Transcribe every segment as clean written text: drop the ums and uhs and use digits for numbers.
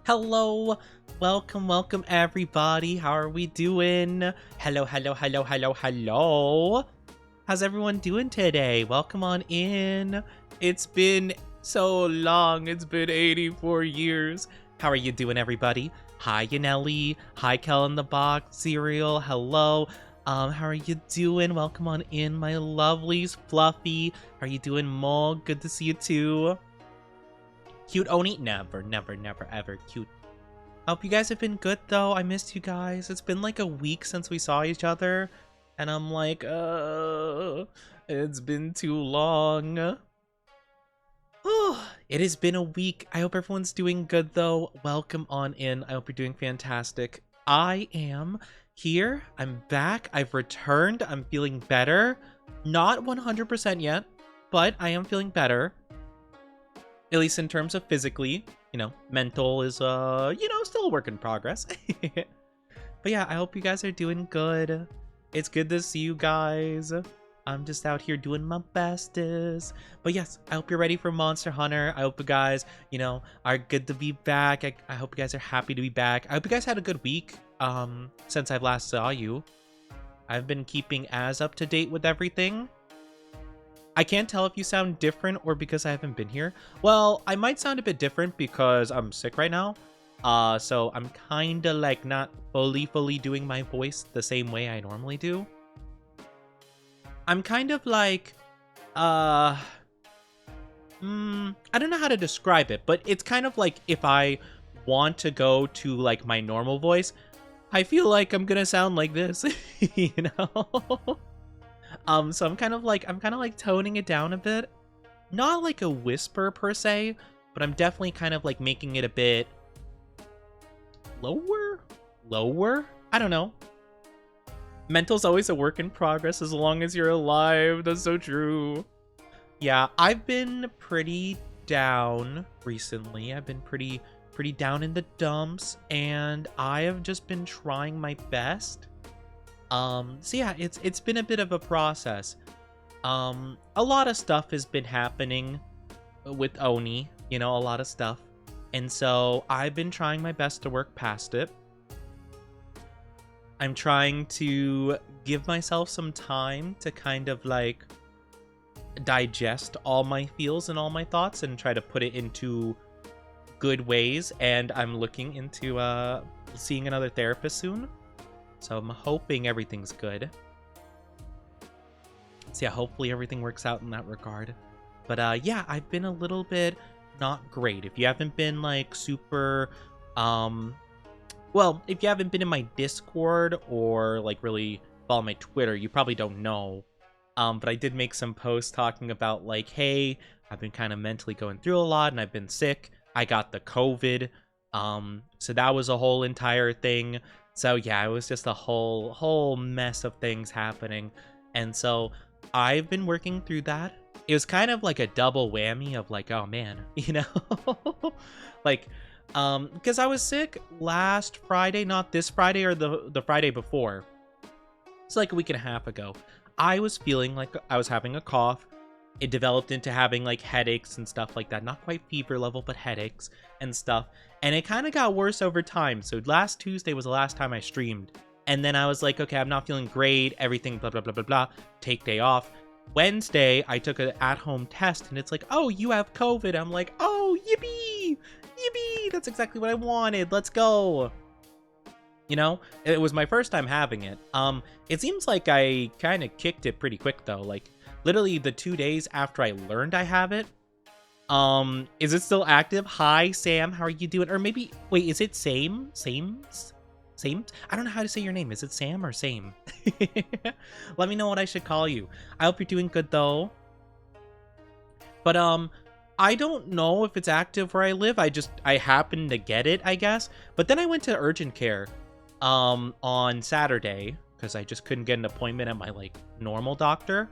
Hello, welcome everybody. How are we doing? Hello. How's everyone doing today? Welcome on in. It's been so long. It's been 84 years. How are you doing, everybody? Hi, Yanelli. Hi, Kel in the box. Cereal. Hello. How are you doing? Welcome on in, my lovelies. Fluffy. How are you doing, Mo? Good to see you too. Cute Oni? Never, ever cute. Hope you guys have been good though. I missed you guys. It's been like a week since we saw each other. And I'm like, it's been too long. Oh, it has been a week. I hope everyone's doing good though. Welcome on in. I hope you're doing fantastic. I am here. I'm back. I've returned. I'm feeling better. Not 100% yet, but I am feeling better. At least in terms of physically, mental is, still a work in progress. But yeah, I hope you guys are doing good. It's good to see you guys. I'm just out here doing my bestest. But yes, I hope you're ready for Monster Hunter. I hope you guys, are good to be back. I hope you guys are happy to be back. I hope you guys had a good week, since I last saw you. I've been keeping as up to date with everything. I can't tell if you sound different or because I haven't been here. Well, I might sound a bit different because I'm sick right now. So I'm kind of like not fully doing my voice the same way I normally do. I'm kind of like, I don't know how to describe it, but it's kind of like if I want to go to like my normal voice, I feel like I'm gonna sound like this, So I'm kind of like toning it down a bit. Not like a whisper per se, but I'm definitely kind of like making it a bit lower? I don't know. Mental's always a work in progress as long as you're alive. That's so true. Yeah, I've been pretty down recently. I've been pretty down in the dumps, and I have just been trying my best. So yeah, it's been a bit of a process. A lot of stuff has been happening with Oni, a lot of stuff. And so I've been trying my best to work past it. I'm trying to give myself some time to kind of like digest all my feels and all my thoughts and try to put it into good ways. And I'm looking into seeing another therapist soon. So I'm hoping everything's good. So yeah, hopefully everything works out in that regard. But yeah, I've been a little bit not great. If you haven't been like super, well, if you haven't been in my Discord or like really follow my Twitter, you probably don't know. But I did make some posts talking about like, hey, I've been kind of mentally going through a lot and I've been sick. I got the COVID. So that was a whole entire thing. So yeah, it was just a whole mess of things happening. And so I've been working through that. It was kind of like a double whammy of like, oh man, like, because I was sick last Friday, not this Friday or the Friday before. It's like a week and a half ago. I was feeling like I was having a cough. It developed into having like headaches and stuff like that. Not quite fever level, but headaches and stuff. And it kind of got worse over time. So last Tuesday was the last time I streamed. And then I was like, okay, I'm not feeling great. Everything, blah, blah, blah, blah, blah. Take day off. Wednesday, I took an at-home test. And it's like, oh, you have COVID. I'm like, oh, yippee. Yippee. That's exactly what I wanted. Let's go. It was my first time having it. It seems like I kind of kicked it pretty quick, though. Like, literally the 2 days after I learned I have it. Is it still active? Hi, Sam. How are you doing? Or maybe, wait, is it Same? I don't know how to say your name. Is it Sam or Same? Let me know what I should call you. I hope you're doing good, though. But, I don't know if it's active where I live. I happened to get it, I guess. But then I went to urgent care, on Saturday, because I just couldn't get an appointment at my, like, normal doctor.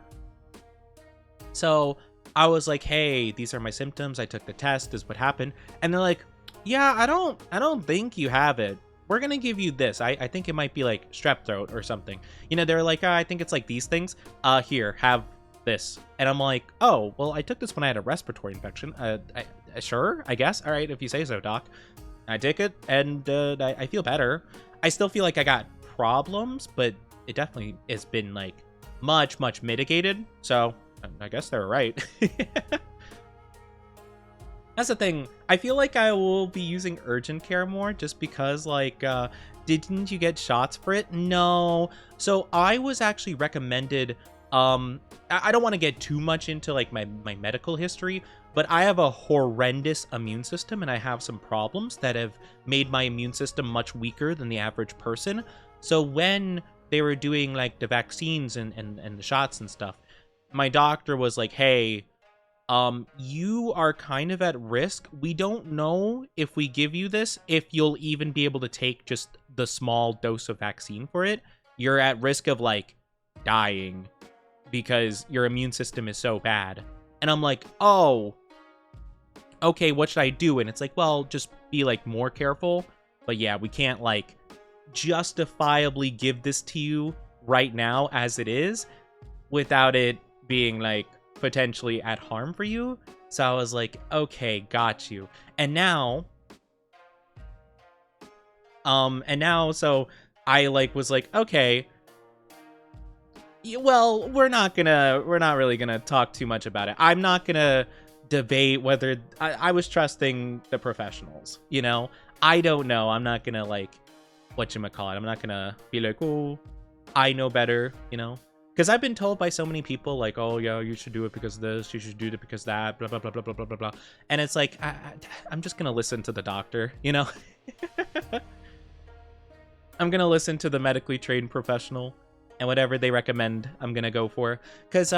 So I was like, hey, these are my symptoms. I took the test. This is what happened. And they're like, yeah, I don't think you have it. We're going to give you this. I think it might be like strep throat or something. They're like, I think it's like these things. Here, have this. And I'm like, oh, well, I took this when I had a respiratory infection. Sure, I guess. All right, if you say so, doc. I take it, and I feel better. I still feel like I got problems, but it definitely has been like much mitigated. So I guess they're right. That's the thing. I feel like I will be using urgent care more just because, like, didn't you get shots for it? No. So I was actually recommended, I don't want to get too much into like my medical history, but I have a horrendous immune system and I have some problems that have made my immune system much weaker than the average person. So when they were doing like the vaccines and the shots and stuff, my doctor was like, hey, you are kind of at risk. We don't know if we give you this, if you'll even be able to take just the small dose of vaccine for it. You're at risk of like dying because your immune system is so bad. And I'm like, oh, okay, what should I do? And it's like, well, just be like more careful. But yeah, we can't like justifiably give this to you right now as it is without it being like potentially at harm for you. So I was like, okay, got you. And now so I like was like, okay, well, we're not really gonna talk too much about it. I'm not gonna debate whether I was trusting the professionals, you know. I don't know. I'm not gonna like whatchamacallit. I'm not gonna be like, oh, I know better, you know. Because I've been told by so many people, like, oh, yeah, you should do it because of this, you should do it because of that, blah, blah, blah, blah, blah, blah, blah, blah. And it's like, I'm just going to listen to the doctor, you know? I'm going to listen to the medically trained professional, and whatever they recommend, I'm going to go for. Because,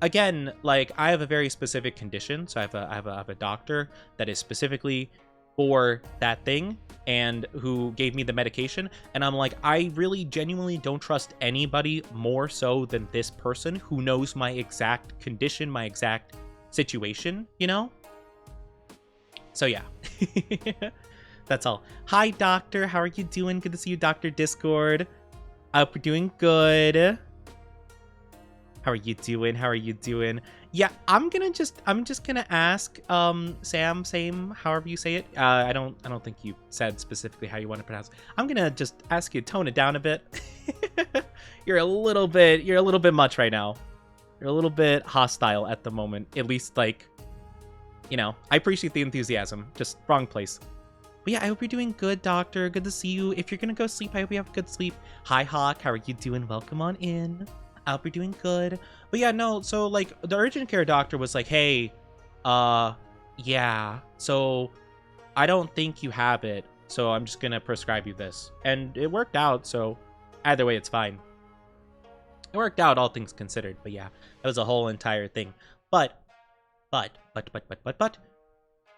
again, like, I have a very specific condition, so I have a doctor that is specifically for that thing and who gave me the medication, and I'm like, I really genuinely don't trust anybody more so than this person who knows my exact condition, my exact situation, you know? So yeah. That's all. Hi, doctor, how are you doing? Good to see you, Dr. Discord. I hope you're doing good. How are you doing? How are you doing? Yeah, I'm just gonna ask Sam, same, however you say it. I don't think you said specifically how you want to pronounce it. I'm gonna just ask you to tone it down a bit. You're a little bit much right now. You're a little bit hostile at the moment. At least, like, you know, I appreciate the enthusiasm. Just wrong place. But yeah, I hope you're doing good, doctor. Good to see you. If you're gonna go sleep, I hope you have good sleep. Hi, Hawk. How are you doing? Welcome on in. I hope you're doing good. But yeah, no, so like the urgent care doctor was like, hey, yeah, so I don't think you have it, so I'm just gonna prescribe you this. And it worked out, so either way, it's fine. It worked out, all things considered. But yeah, that was a whole entire thing. But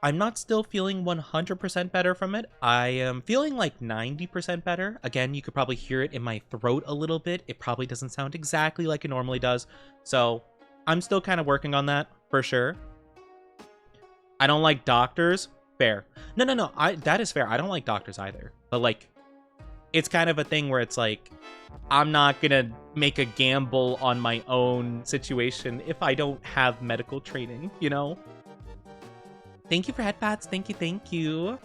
I'm not still feeling 100% better from it. I am feeling like 90% better. Again, you could probably hear it in my throat a little bit. It probably doesn't sound exactly like it normally does. So I'm still kind of working on that for sure. I don't like doctors. Fair. No. That is fair. I don't like doctors either. But like, it's kind of a thing where it's like, I'm not gonna make a gamble on my own situation if I don't have medical training, you know? Thank you for headbats. Thank you.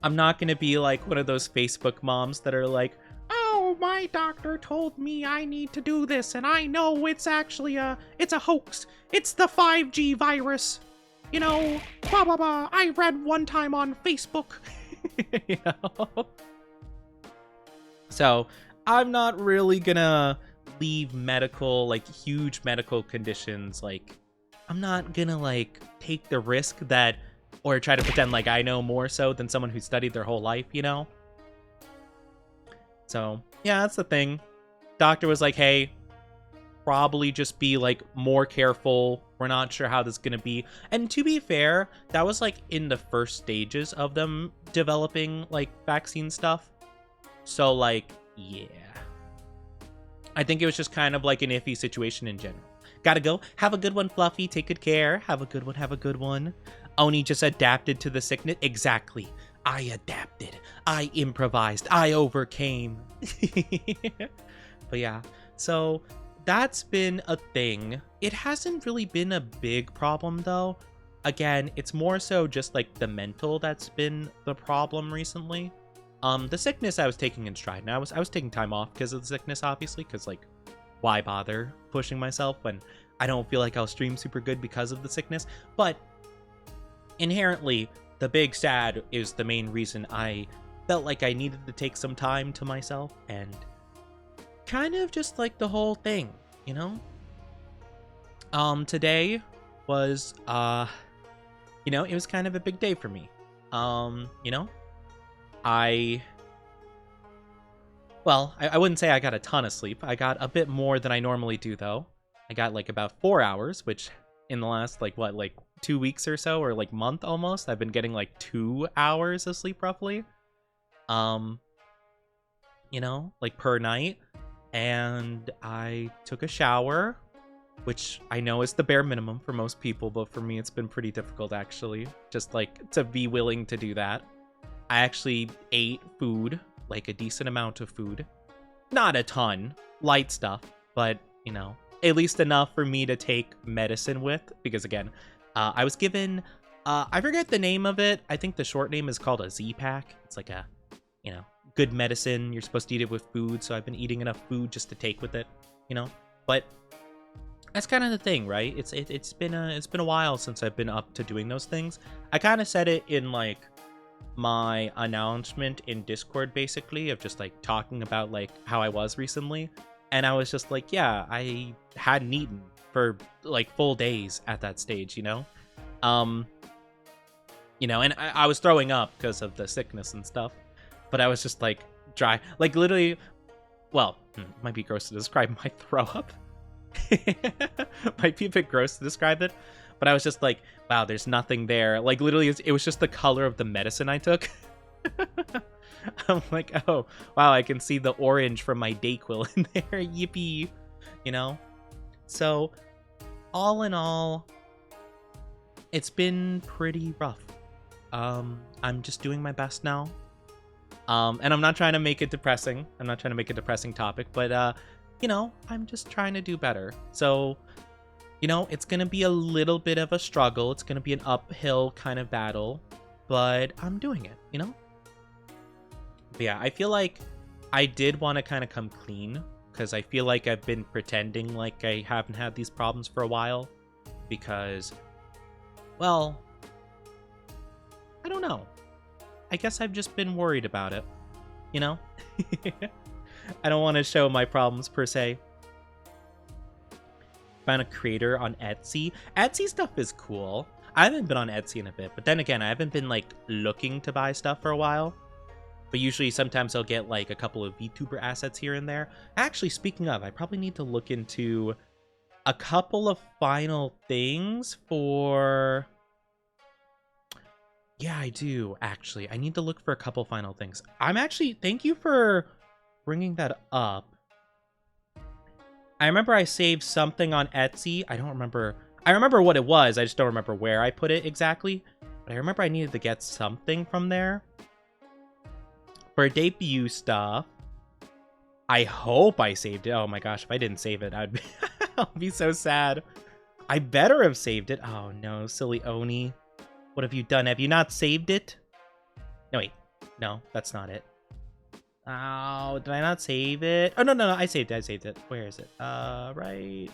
I'm not going to be like one of those Facebook moms that are like, oh, my doctor told me I need to do this, and I know it's actually it's a hoax. It's the 5G virus. You know, blah, blah, blah. I read one time on Facebook. You know? So, I'm not really gonna leave medical, like, huge medical conditions. Like, I'm not gonna, like, take the risk that, or try to pretend like I know more so than someone who studied their whole life, you know? So, yeah, that's the thing. Doctor was like, hey, probably just be, like, more careful. We're not sure how this is gonna be. And to be fair, that was, like, in the first stages of them developing, like, vaccine stuff. So, like, yeah. I think it was just kind of like an iffy situation in general. Gotta go. Have a good one, Fluffy. Take good care. Have a good one. Have a good one. Oni just adapted to the sickness. Exactly. I adapted. I improvised. I overcame. But yeah. So that's been a thing. It hasn't really been a big problem, though. again, it's more so just like the mental that's been the problem recently. The sickness I was taking in stride, and I was taking time off because of the sickness, obviously, because like, why bother pushing myself when I don't feel like I'll stream super good because of the sickness? But inherently, the big sad is the main reason I felt like I needed to take some time to myself, and kind of just like the whole thing, you know? Today was, you know, it was kind of a big day for me. You know, well, I wouldn't say I got a ton of sleep. I got a bit more than I normally do, though. I got like about 4 hours, which in the last, like, what, like 2 weeks or so, or like month almost, I've been getting like 2 hours of sleep roughly. You know, like per night. And I took a shower, which I know is the bare minimum for most people, but for me it's been pretty difficult, actually, just like to be willing to do that. I actually ate food, like a decent amount of food. Not a ton, light stuff, but, you know, at least enough for me to take medicine with, because again, I was given, I forget the name of it. I think the short name is called a Z-Pack. It's like a, you know, good medicine. You're supposed to eat it with food, so I've been eating enough food just to take with it, you know? But that's kind of the thing, right? It's been a while since I've been up to doing those things. I kind of said it in like my announcement in Discord, basically, of just like talking about like how I was recently, and I was just like, yeah, I hadn't eaten for like full days at that stage, you know? You know, and I was throwing up because of the sickness and stuff, but I was just like dry, like literally, well, it might be gross to describe my throw up. Might be a bit gross to describe it, but I was just like, wow, there's nothing there. Like literally, it was just the color of the medicine I took. I'm like, oh, wow, I can see the orange from my Dayquil in there. Yippee, you know? So, all in all, it's been pretty rough. I'm just doing my best now. And I'm not trying to make it depressing. I'm not trying to make a depressing topic, but, you know, I'm just trying to do better. So, you know, it's going to be a little bit of a struggle. It's going to be an uphill kind of battle, but I'm doing it, you know? But yeah, I feel like I did want to kind of come clean, because I feel like I've been pretending like I haven't had these problems for a while, because, well, I don't know. I guess I've just been worried about it, you know? I don't want to show my problems per se. Found a creator on Etsy. Etsy stuff is cool. I haven't been on Etsy in a bit, but then again, I haven't been like looking to buy stuff for a while. But usually sometimes I'll get like a couple of VTuber assets here and there. Actually, speaking of, I probably need to look into a couple of final things for... Yeah, I do, actually. I need to look for a couple final things. I'm actually... Thank you for bringing that up. I remember I saved something on Etsy. I don't remember... I remember what it was. I just don't remember where I put it exactly. But I remember I needed to get something from there. For debut stuff. I hope I saved it. Oh my gosh, if I didn't save it, I'll be so sad. I better have saved it. Oh no, silly Oni. What have you done? Have you not saved it? No, wait. No, that's not it. Oh, did I not save it? Oh, no, I saved it. Where is it? Right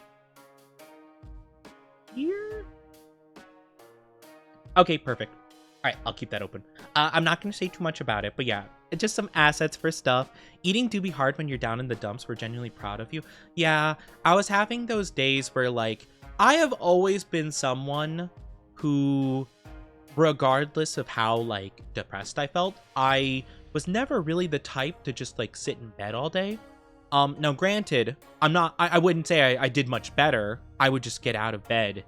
here? Okay, perfect. All right, I'll keep that open. I'm not going to say too much about it, but yeah, just some assets for stuff. Eating do be hard when you're down in the dumps. We're genuinely proud of you. Yeah, I was having those days where, like, I have always been someone who, regardless of how, like, depressed I felt, I was never really the type to just, like, sit in bed all day. Now, granted, I wouldn't say I did much better. I would just get out of bed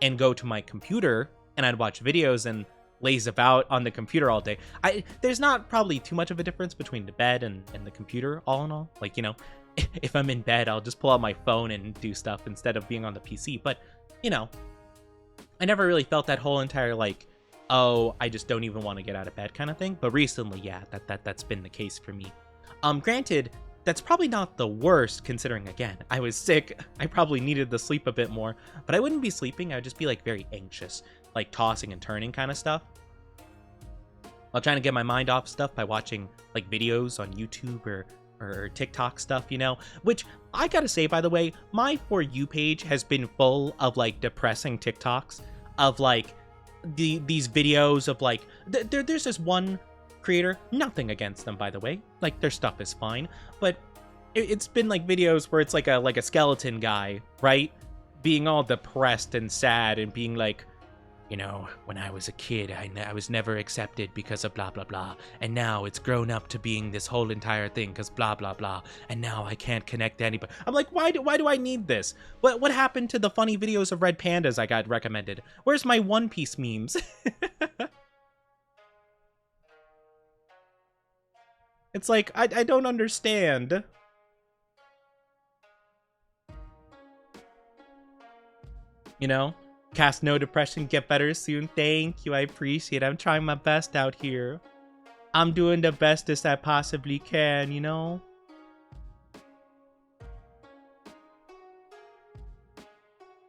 and go to my computer, and I'd watch videos and laze about on the computer all day. There's not probably too much of a difference between the bed and the computer, all in all. Like, you know, if I'm in bed, I'll just pull out my phone and do stuff instead of being on the PC. But, you know, I never really felt that whole entire, like, oh, I just don't even want to get out of bed kind of thing. But recently, yeah, that's been the case for me. Granted, that's probably not the worst, considering, again, I was sick. I probably needed to sleep a bit more, but I wouldn't be sleeping. I would just be, like, very anxious. like tossing and turning kind of stuff. While trying to get my mind off stuff by watching like videos on YouTube or TikTok stuff, you know, which I gotta say, by the way, my For You page has been full of like depressing TikToks of like these videos of like, there's this one creator, nothing against them, by the way, like their stuff is fine, but it's been like videos where it's like a skeleton guy, right? Being all depressed and sad and being like, you know, when I was a kid, I was never accepted because of blah, blah, blah. And now it's grown up to being this whole entire thing because blah, blah, blah. And now I can't connect to anybody. I'm like, why do I need this? What happened to the funny videos of red pandas I got recommended? Where's my One Piece memes? It's like, I don't understand. You know? Cast no depression, get better soon. Thank you, I appreciate it. I'm trying my best out here. I'm doing the bestest I possibly can, you know?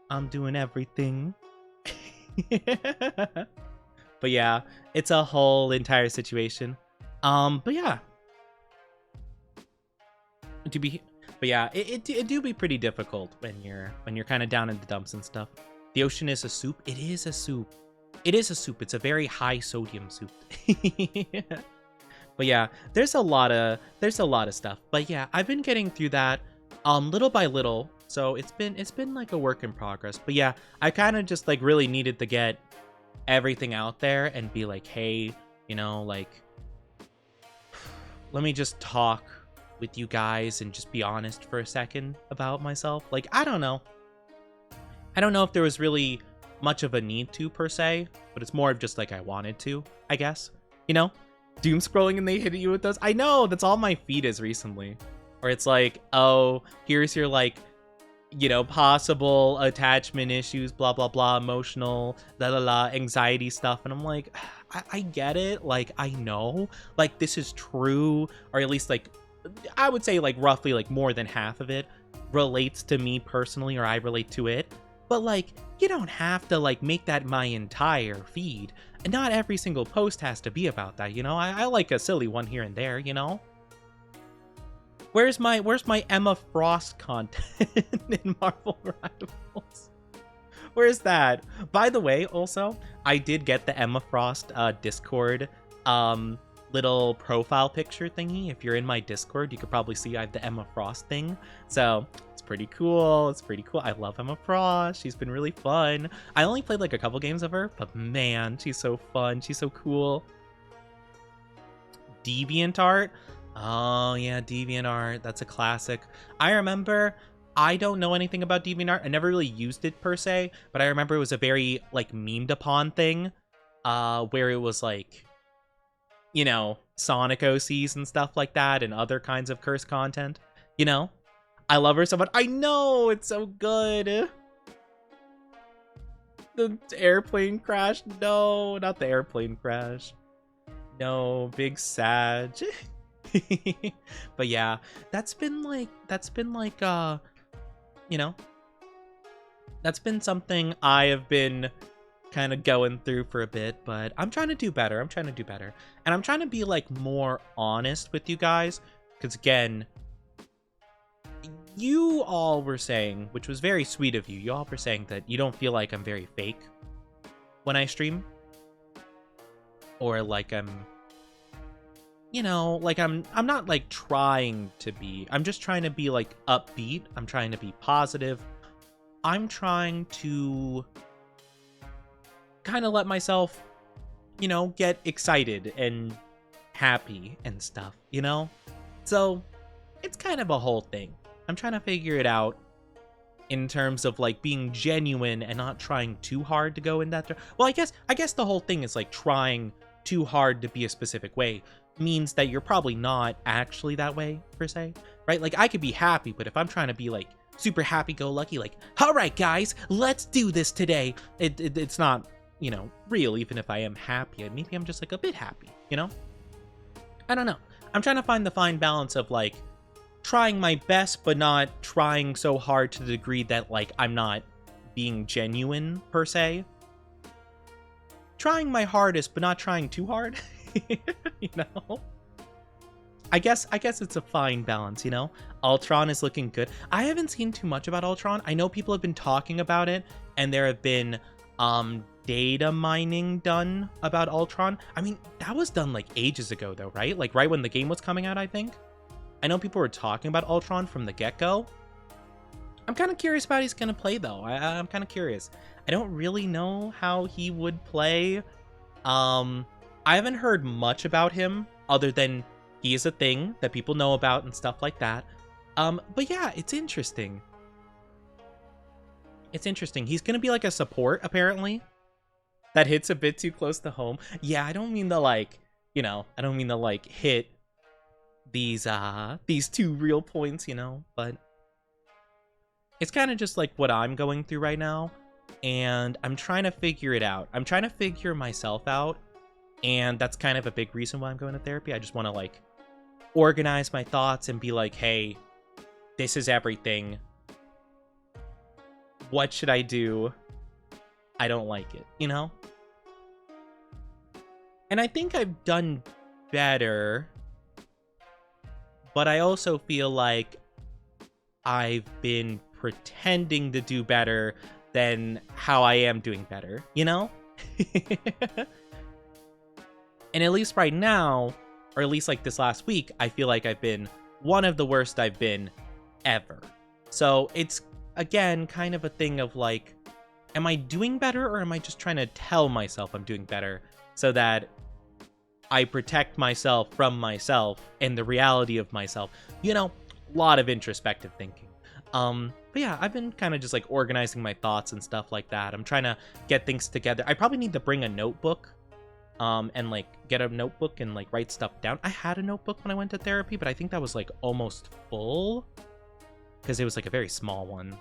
I'm doing everything. But yeah, it's a whole entire situation. But yeah. But yeah, it do be pretty difficult when you're kind of down in the dumps and stuff. The ocean is a soup. It is a soup. It is a soup. It's a very high sodium soup. But yeah, there's a lot of stuff. But yeah, I've been getting through that little by little. So it's been like a work in progress. But yeah, I kind of just like really needed to get everything out there and be like, hey, you know, like, let me just talk with you guys and just be honest for a second about myself. Like, I don't know if there was really much of a need to per se, but it's more of just like I wanted to, I guess. You know, doom scrolling and they hit you with those. I know, that's all my feed is recently. Or it's like, oh, here's your like, you know, possible attachment issues, blah, blah, blah, emotional, la, la, la, anxiety stuff. And I'm like, I get it. Like, I know, like, this is true, or at least like, I would say like roughly like more than half of it relates to me personally, or I relate to it. But like, you don't have to like make that my entire feed, and not every single post has to be about that, you know? I like a silly one here and there, you know? Where's my Emma Frost content in Marvel Rivals? Where's that? By the way, also, I did get the Emma Frost Discord little profile picture thingy. If you're in my Discord, you could probably see I have the Emma Frost thing. So it's pretty cool. It's pretty cool. I love Emma Frost. She's been really fun. I only played like a couple games of her, but man, she's so fun. She's so cool. DeviantArt. Oh yeah, DeviantArt. That's a classic. I remember, I don't know anything about DeviantArt. I never really used it per se, but I remember it was a very like memed upon thing, where it was like, you know, Sonic OCs and stuff like that, and other kinds of curse content. You know, I love her so much. I know, it's so good. The airplane crash. No, not the airplane crash. No, big Sag. But yeah, that's been like, you know, that's been something I have been kind of going through for a bit, but I'm trying to do better. And I'm trying to be like more honest with you guys, because again, you all were saying, which was very sweet of you, all were saying that you don't feel like I'm very fake when I stream, or like I'm, you know, like I'm not like trying to be, I'm just trying to be like upbeat. I'm trying to be positive. I'm trying to kind of let myself, you know, get excited and happy and stuff, you know? So it's kind of a whole thing. I'm trying to figure it out in terms of like being genuine and not trying too hard to go in that. Well, I guess the whole thing is like trying too hard to be a specific way means that you're probably not actually that way per se, right? Like I could be happy, but if I'm trying to be like super happy-go-lucky, like, all right, guys, let's do this today, it's not, you know, real. Even if I am happy, maybe I'm just like a bit happy, you know? I don't know. I'm trying to find the fine balance of like trying my best, but not trying so hard to the degree that like I'm not being genuine per se. trying my hardest, but not trying too hard. You know? I guess it's a fine balance, you know? Ultron is looking good. I haven't seen too much about Ultron. I know people have been talking about it, and there have been data mining done about Ultron. I mean, that was done like ages ago though, right? Like right when the game was coming out, I think. I know people were talking about Ultron from the get-go. I'm kind of curious about how he's gonna play though. I'm kind of curious. I don't really know how he would play. I haven't heard much about him other than he is a thing that people know about and stuff like that. But yeah, it's interesting. It's interesting. He's gonna be like a support, apparently. That hits a bit too close to home. Yeah, I don't mean to like, you know, I don't mean to like hit these 2 real points, you know, but it's kind of just like what I'm going through right now, and I'm trying to figure it out. I'm trying to figure myself out, and that's kind of a big reason why I'm going to therapy. I just want to like organize my thoughts and be like, hey, this is everything. What should I do? I don't like it, you know? And I think I've done better, but I also feel like I've been pretending to do better than how I am doing better, you know? And at least right now, or at least like this last week, I feel like I've been one of the worst I've been ever. So it's, again, kind of a thing of like, am I doing better or am I just trying to tell myself I'm doing better so that I protect myself from myself and the reality of myself? You know, a lot of introspective thinking. But yeah, I've been kind of just like organizing my thoughts and stuff like that. I'm trying to get things together. I probably need to bring a notebook, and like get a notebook and like write stuff down. I had a notebook when I went to therapy, but I think that was like almost full because it was like a very small one.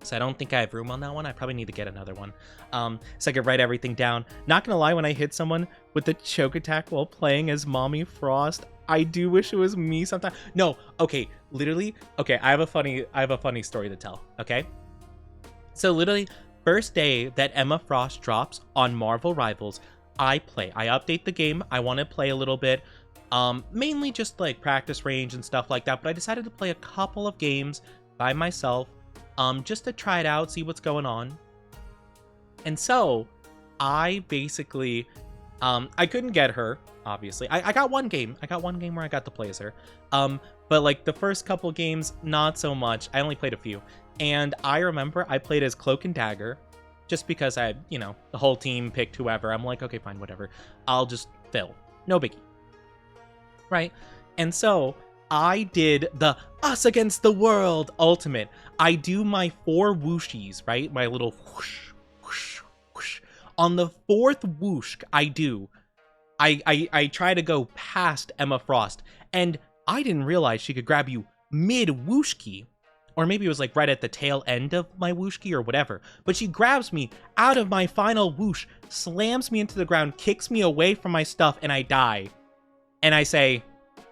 So I don't think I have room on that one. I probably need to get another one. So I could write everything down. Not gonna lie, when I hit someone with the choke attack while playing as Mommy Frost, I do wish it was me sometimes. No, okay, literally, okay, I have a funny story to tell, okay? So literally, first day that Emma Frost drops on Marvel Rivals, I play. I update the game. I want to play a little bit. Mainly just like practice range and stuff like that, but I decided to play a couple of games by myself. Just to try it out, see what's going on. And so, I basically, I couldn't get her, obviously. I got one game. I got one game where I got to play as her. But like the first couple games, not so much. I only played a few. And I remember I played as Cloak and Dagger, just because I, you know, the whole team picked whoever. I'm like, okay, fine, whatever. I'll just fill. No biggie. Right? And so, I did the Us Against the World ultimate. I do my 4 whooshies, right? My little whoosh, whoosh, whoosh. On the 4th whoosh I try to go past Emma Frost, and I didn't realize she could grab you mid-whooshki. Or maybe it was like right at the tail end of my whooshki or whatever. But she grabs me out of my final whoosh, slams me into the ground, kicks me away from my stuff, and I die. And I say,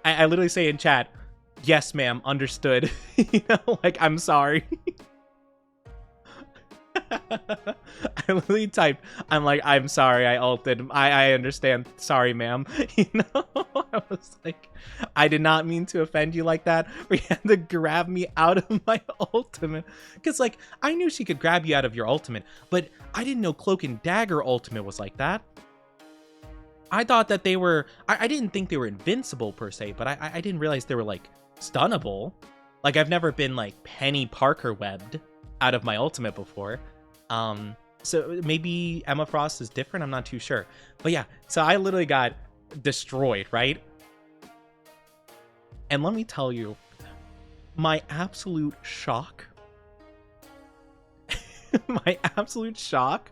I literally say in chat, yes, ma'am, understood. You know, like, I'm sorry. I literally typed, I'm like, I'm sorry, I ulted. I understand. Sorry, ma'am. You know, I was like, I did not mean to offend you like that. Or you had to grab me out of my ultimate. Because, like, I knew she could grab you out of your ultimate, but I didn't know Cloak and Dagger ultimate was like that. I thought that they were, I didn't think they were invincible per se, but I didn't realize they were like stunnable. Like I've never been like Penny Parker webbed out of my ultimate before. So maybe Emma Frost is different. I'm not too sure, but yeah, so I literally got destroyed, right? And let me tell you, my absolute shock, my absolute shock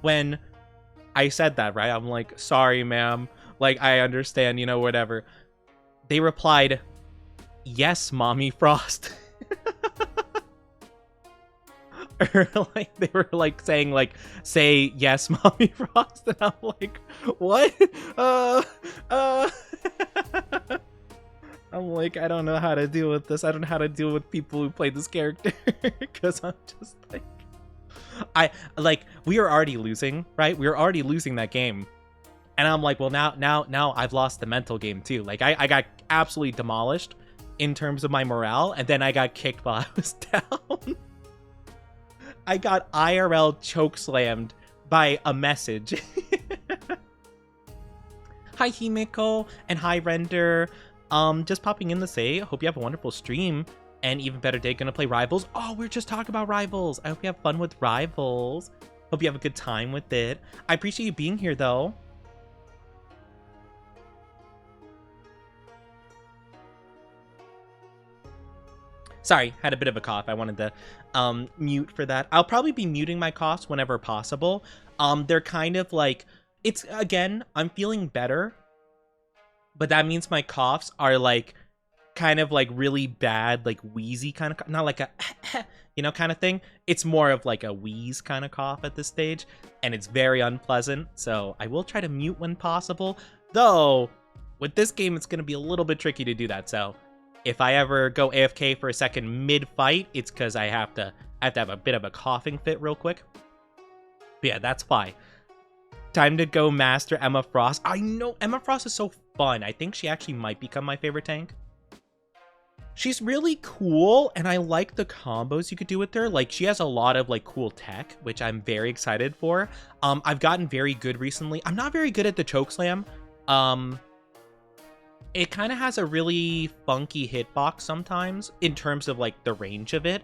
when I said that, right? I'm like, sorry, ma'am. Like, I understand, you know, whatever. They replied, yes, Mommy Frost. Or like, they were like saying, like, say yes, Mommy Frost. And I'm like, what? I'm like, I don't know how to deal with this. I don't know how to deal with people who play this character. Because I'm just like, We were already losing, right? We were already losing that game. And I'm like, well, now I've lost the mental game too. Like I got absolutely demolished in terms of my morale, and then I got kicked while I was down. I got IRL chokeslammed by a message. Hi Himiko and hi Render. Just popping in to say, hope you have a wonderful stream and even better day. Gonna play Rivals. Oh, we're just talking about Rivals. I hope you have fun with Rivals. Hope you have a good time with it. I appreciate you being here though. Sorry, had a bit of a cough. I wanted to mute for that. I'll probably be muting my coughs whenever possible. They're kind of like, it's, again, I'm feeling better, but that means my coughs are like kind of like really bad, like wheezy kind of, not like a you know, kind of thing. It's more of like a wheeze kind of cough at this stage, and it's very unpleasant. So I will try to mute when possible, though with this game it's going to be a little bit tricky to do that. So if I ever go AFK for a second mid-fight, it's because I have to have a bit of a coughing fit real quick. But yeah, that's why. Time to go master Emma Frost. I know Emma Frost is so fun. I think she actually might become my favorite tank. She's really cool, and I like the combos you could do with her. Like, she has a lot of like cool tech, which I'm very excited for. I've gotten very good recently. I'm not very good at the chokeslam. It kind of has a really funky hitbox sometimes in terms of like the range of it.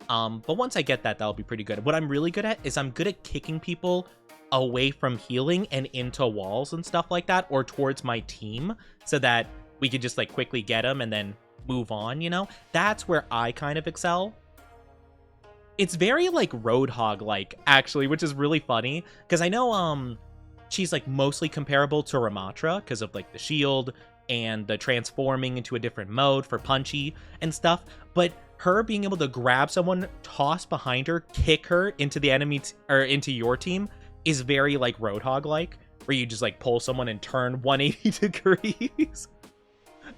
But once I get that, that'll be pretty good. What I'm really good at is I'm good at kicking people away from healing and into walls and stuff like that, or towards my team, so that we could just like quickly get them and then move on, you know? That's where I kind of excel. It's very like Roadhog like, actually, which is really funny because I know she's like mostly comparable to Ramatra because of like the shield and the transforming into a different mode for punchy and stuff, but her being able to grab someone, toss behind her, kick her into the enemy or into your team is very like Roadhog like, where you just like pull someone and turn 180 degrees.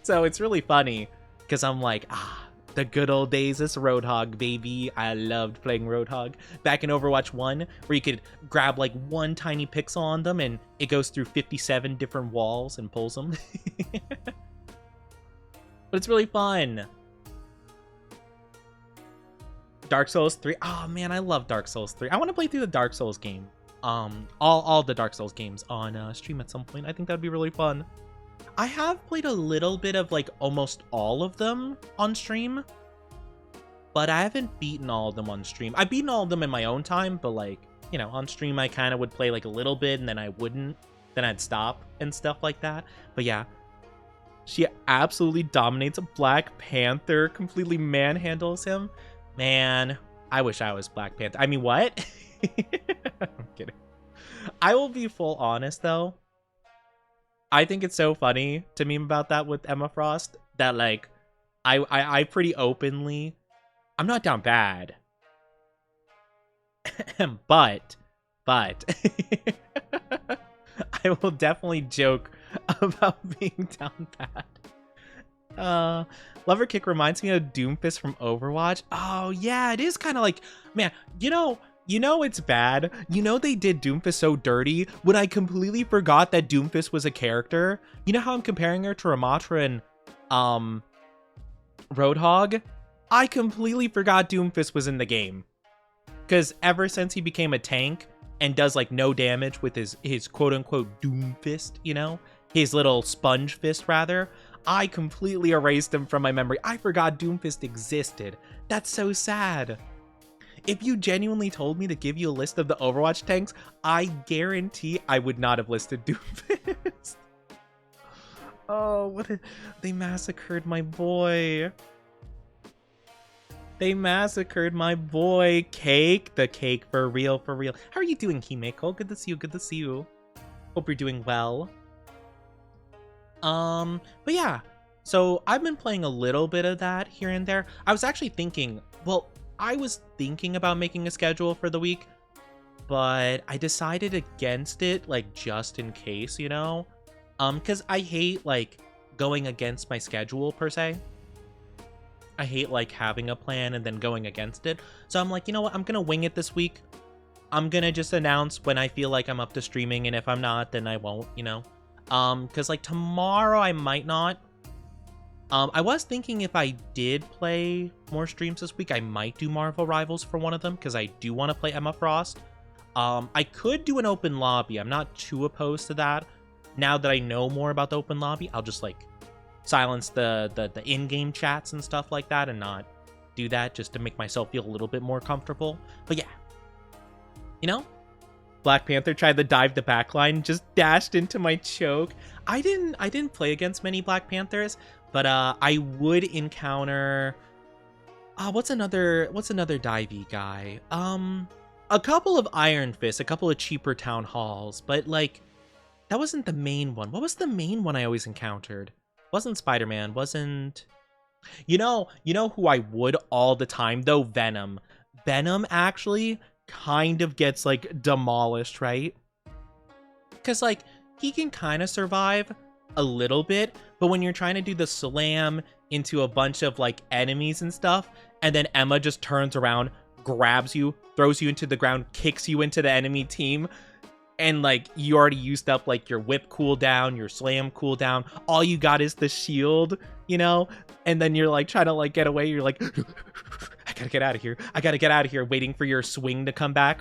So it's really funny because I'm like, the good old days, this Roadhog, baby. I loved playing Roadhog back in Overwatch 1, where you could grab like one tiny pixel on them and it goes through 57 different walls and pulls them. But it's really fun. Dark Souls 3. Oh man, I love Dark Souls 3. I want to play through the Dark Souls game. All the Dark Souls games on stream at some point. I think that'd be really fun. I have played a little bit of like almost all of them on stream, but I haven't beaten all of them on stream. I've beaten all of them in my own time, but like, you know, on stream I kind of would play like a little bit and then I wouldn't, then I'd stop and stuff like that. But yeah, she absolutely dominates. Black Panther completely manhandles him. Man, I wish I was Black Panther. I mean, what? I'm kidding. I will be full honest though. I think it's so funny to meme about that with Emma Frost that like I pretty openly, I'm not down bad, but I will definitely joke about being down bad. Lover Kick reminds me of Doomfist from Overwatch. Oh yeah, it is kind of like, man, you know it's bad. You know they did Doomfist so dirty when I completely forgot that Doomfist was a character. You know how I'm comparing her to Ramatra and Roadhog? I completely forgot Doomfist was in the game. Because ever since he became a tank and does like no damage with his quote-unquote Doomfist, you know? His little sponge fist, rather. I completely erased him from my memory. I forgot Doomfist existed. That's so sad. If you genuinely told me to give you a list of the Overwatch tanks, I guarantee I would not have listed Doomfist. Oh, they massacred my boy. They massacred my boy. Cake, the cake, for real, for real. How are you doing, Himeko? Good to see you, good to see you. Hope you're doing well. But yeah, so I've been playing a little bit of that here and there. I was actually thinking, well, I was thinking about making a schedule for the week, but I decided against it, like, just in case, you know? Because I hate, like, going against my schedule, per se. I hate like having a plan and then going against it. So I'm like, you know what? I'm gonna wing it this week. I'm gonna just announce when I feel like I'm up to streaming, and if I'm not, then I won't, you know. Because like tomorrow I might not. I was thinking if I did play more streams this week, I might do Marvel Rivals for one of them, because I do want to play Emma Frost. I could do an open lobby. I'm not too opposed to that. Now that I know more about the open lobby, I'll just like silence the in-game chats and stuff like that and not do that, just to make myself feel a little bit more comfortable. But yeah, you know, Black Panther tried to dive the backline, just dashed into my choke. I didn't play against many Black Panthers, but I would encounter what's another divey guy? A couple of Iron Fists, a couple of cheaper Town Halls, but like that wasn't the main one. What was the main one I always encountered? Wasn't Spider-Man, wasn't... You know who I would all the time though? Venom. Venom actually kind of gets like demolished, right? Because like he can kind of survive a little bit, but when you're trying to do the slam into a bunch of like enemies and stuff, and then Emma just turns around, grabs you, throws you into the ground, kicks you into the enemy team, and like you already used up like your whip cooldown, your slam cooldown, all you got is the shield, you know, and then you're like trying to like get away, you're like I gotta get out of here, waiting for your swing to come back.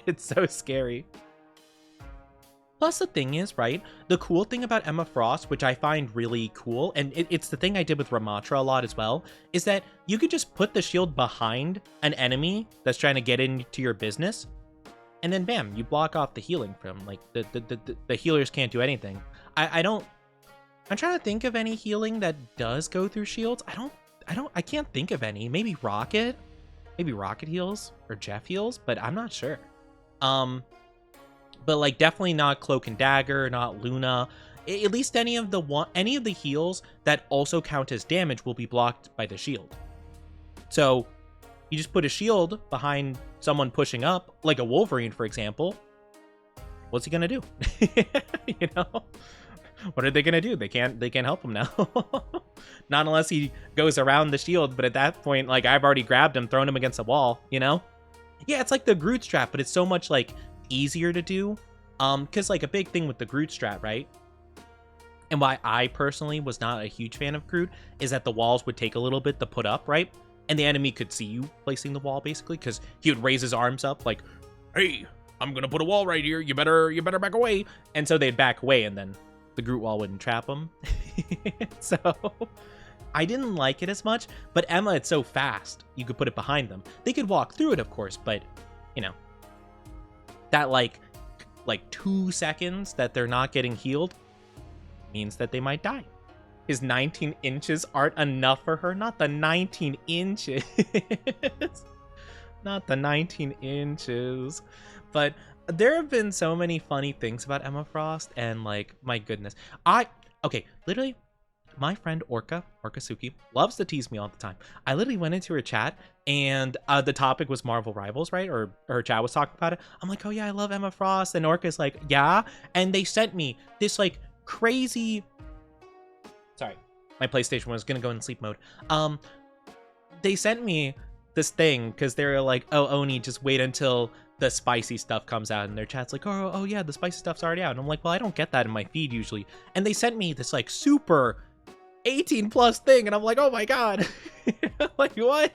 It's so scary. Plus the thing is, right, the cool thing about Emma Frost, which I find really cool, and it's the thing I did with Ramatra a lot as well, is that you could just put the shield behind an enemy that's trying to get into your business, and then bam, you block off the healing from, like, the healers can't do anything. I'm trying to think of any healing that does go through shields. I can't think of any. Maybe Rocket heals, or Jeff heals, but I'm not sure. But like definitely not Cloak and Dagger, not Luna. At least any of the heals that also count as damage will be blocked by the shield. So you just put a shield behind someone pushing up, like a Wolverine, for example. What's he gonna do? You know, what are they gonna do? They can't help him now. Not unless he goes around the shield. But at that point, like I've already grabbed him, thrown him against the wall. You know? Yeah, it's like the Groot strat, but it's so much like easier to do, because like a big thing with the Groot strat, right, and why I personally was not a huge fan of Groot, is that the walls would take a little bit to put up, right, and the enemy could see you placing the wall basically, because he would raise his arms up like, hey, I'm gonna put a wall right here, you better back away, and so they'd back away, and then the Groot wall wouldn't trap them. So I didn't like it as much. But Emma, it's so fast, you could put it behind them. They could walk through it, of course, but you know, that like 2 seconds that they're not getting healed means that they might die. His 19 inches aren't enough for her. Not the 19 inches. Not the 19 inches. But there have been so many funny things about Emma Frost, and like, my goodness. Okay, literally, my friend Orca Suki, loves to tease me all the time. I literally went into her chat, and the topic was Marvel Rivals, right? Or her chat was talking about it. I'm like, oh yeah, I love Emma Frost. And Orca's like, yeah. And they sent me this like crazy... Sorry, my PlayStation was gonna go in sleep mode. They sent me this thing because they were like, oh, Oni, just wait until the spicy stuff comes out. And their chat's like, oh yeah, the spicy stuff's already out. And I'm like, well, I don't get that in my feed usually. And they sent me this like super 18 plus thing, and I'm like, oh my god. Like, what?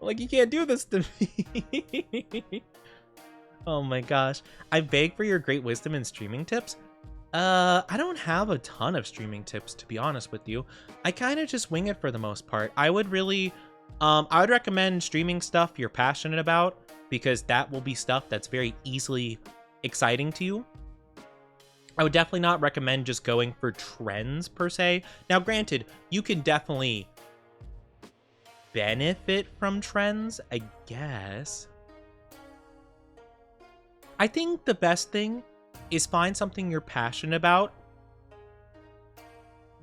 Like, you can't do this to me. Oh my gosh. I beg for your great wisdom and streaming tips. I don't have a ton of streaming tips, to be honest with you. I kind of just wing it for the most part. I would really I would recommend streaming stuff you're passionate about, because that will be stuff that's very easily exciting to you. I would definitely not recommend just going for trends per se. Now, granted, you can definitely benefit from trends, I guess. I think the best thing is find something you're passionate about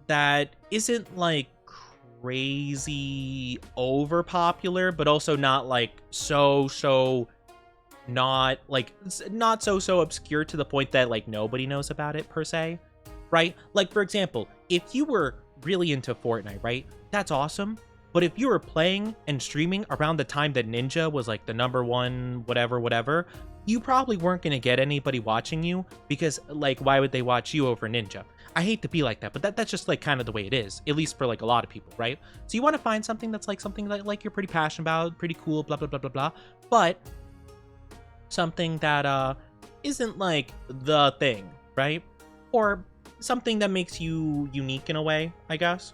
that isn't like crazy over popular, but also not like so not so obscure to the point that like nobody knows about it per se, right? Like, for example, if you were really into Fortnite, right? That's awesome. But if you were playing and streaming around the time that Ninja was like the number one, whatever, you probably weren't going to get anybody watching you because, like, why would they watch you over Ninja? I hate to be like that, but that's just like kind of the way it is, at least for like a lot of people, right? So you want to find something that's like something that like you're pretty passionate about, pretty cool, blah, blah, blah, blah, blah. But something that isn't like the thing, right? Or something that makes you unique in a way, I guess.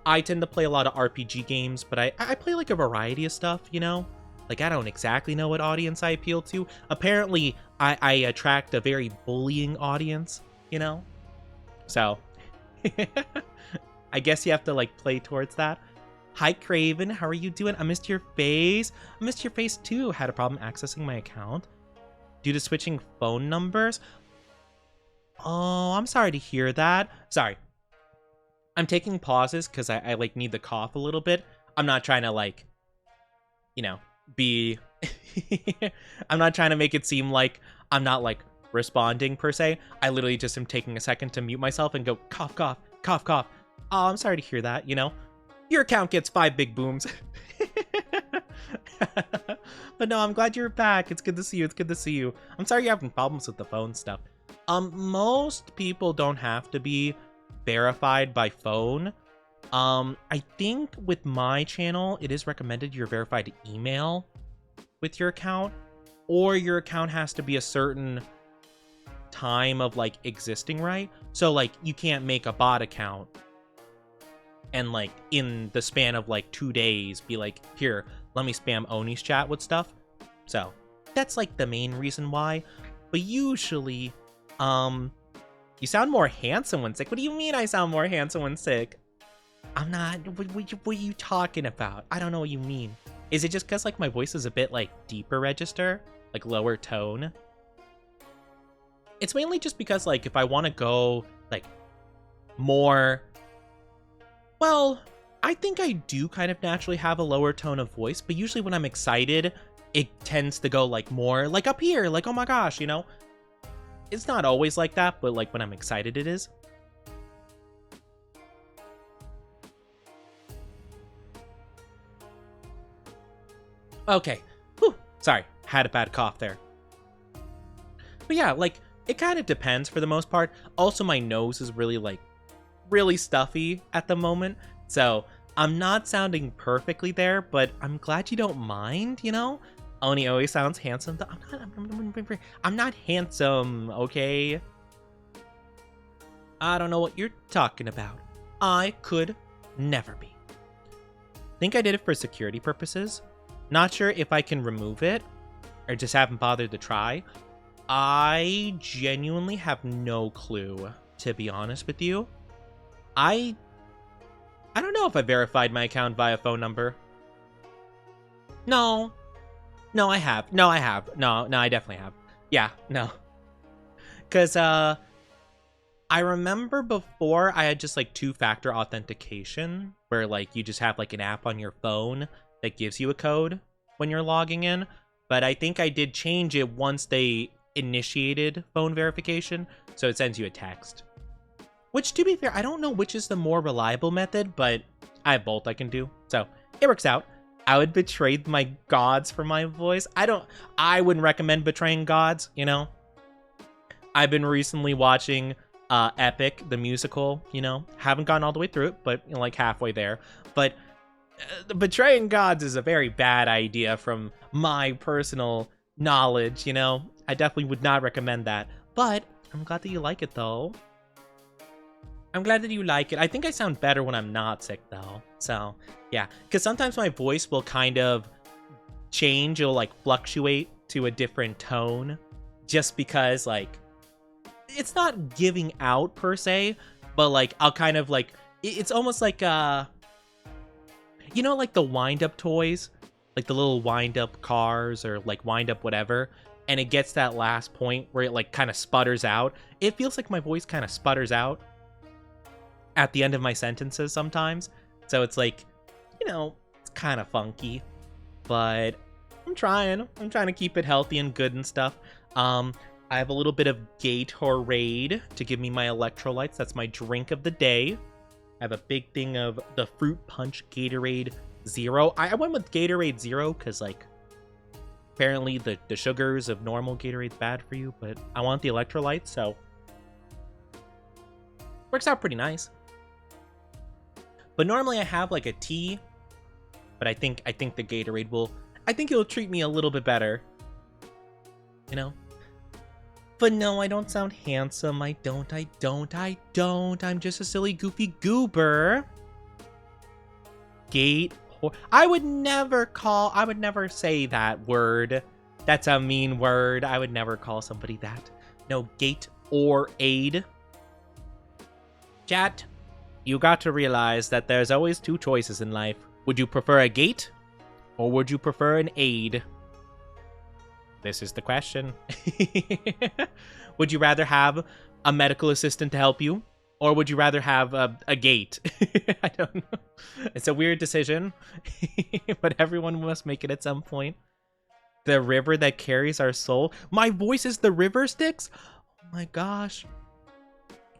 I tend to play a lot of RPG games, but I play like a variety of stuff, you know? Like, I don't exactly know what audience I appeal to. Apparently, I attract a very bullying audience, you know? So, I guess you have to, like, play towards that. Hi, Craven. How are you doing? I missed your face. I missed your face, too. Had a problem accessing my account due to switching phone numbers. Oh, I'm sorry to hear that. Sorry. I'm taking pauses because I like need the cough a little bit. I'm not trying to like, you know, be I'm not trying to make it seem like I'm not like responding per se. I literally just am taking a second to mute myself and go cough, cough, cough, cough. Oh, I'm sorry to hear that, you know. Your account gets 5 big booms. But no, I'm glad you're back. It's good to see you. It's good to see you. I'm sorry you're having problems with the phone stuff. Most people don't have to be verified by phone. I think with my channel, it is recommended you're verified email with your account, or your account has to be a certain time of like existing, right? So like you can't make a bot account and like in the span of like 2 days be like, here, let me spam Oni's chat with stuff. So that's like the main reason why. But usually, you sound more handsome when sick. What do you mean I sound more handsome when sick? I'm not. What are you talking about? I don't know what you mean. Is it just because like my voice is a bit like deeper register, like lower tone? It's mainly just because like if I want to go like more, well, I think I do kind of naturally have a lower tone of voice, but usually when I'm excited, it tends to go like more like up here, like oh my gosh, you know? It's not always like that, but like when I'm excited, it is. Okay. Whew. Sorry, had a bad cough there. But yeah, like it kind of depends for the most part. Also, my nose is really stuffy at the moment, so I'm not sounding perfectly there, but I'm glad you don't mind, you know? Oni always sounds handsome. I'm not handsome, okay? I don't know what you're talking about. I could never be. Think I did it for security purposes. Not sure if I can remove it, or just haven't bothered to try. I genuinely have no clue, to be honest with you. I don't know if I verified my account via phone number. No, I have. No, I definitely have. Yeah, no. Because, I remember before I had just, like, 2-factor authentication, where, like, you just have, like, an app on your phone that gives you a code when you're logging in. But I think I did change it once they initiated phone verification, so it sends you a text. Which, to be fair, I don't know which is the more reliable method, but I have both I can do, so it works out. I would betray my gods for my voice. I wouldn't recommend betraying gods, you know? I've been recently watching Epic, the musical, you know? Haven't gotten all the way through it, but you know, like halfway there. But betraying gods is a very bad idea from my personal knowledge, you know? I definitely would not recommend that. But I'm glad that you like it, though. I'm glad that you like it. I think I sound better when I'm not sick, though. So, yeah. Because sometimes my voice will kind of change. It'll, like, fluctuate to a different tone. Just because, like, it's not giving out, per se. But, like, I'll kind of, like... It's almost like, you know, like the wind-up toys? Like the little wind-up cars or, like, wind-up whatever. And it gets that last point where it, like, kind of sputters out. It feels like my voice kind of sputters out at the end of my sentences sometimes. So it's like, you know, it's kind of funky, but I'm trying to keep it healthy and good and stuff. I have a little bit of Gatorade to give me my electrolytes. That's my drink of the day. I have a big thing of the Fruit Punch Gatorade Zero. I went with Gatorade Zero because, like, apparently the sugars of normal Gatorade's bad for you, but I want the electrolytes, so works out pretty nice. But normally I have like a tea, but I think the Gatorade will, I think it'll treat me a little bit better, you know? But no, I don't sound handsome. I don't. I'm just a silly, goofy goober. I would never say that word. That's a mean word. I would never call somebody that. No, gate or aid. Chat, you got to realize that there's always two choices in life. Would you prefer a gate or would you prefer an aid? This is the question. Would you rather have a medical assistant to help you, or would you rather have a gate? I don't know. It's a weird decision, but everyone must make it at some point. The river that carries our soul. My voice is the river, Sticks? Oh my gosh.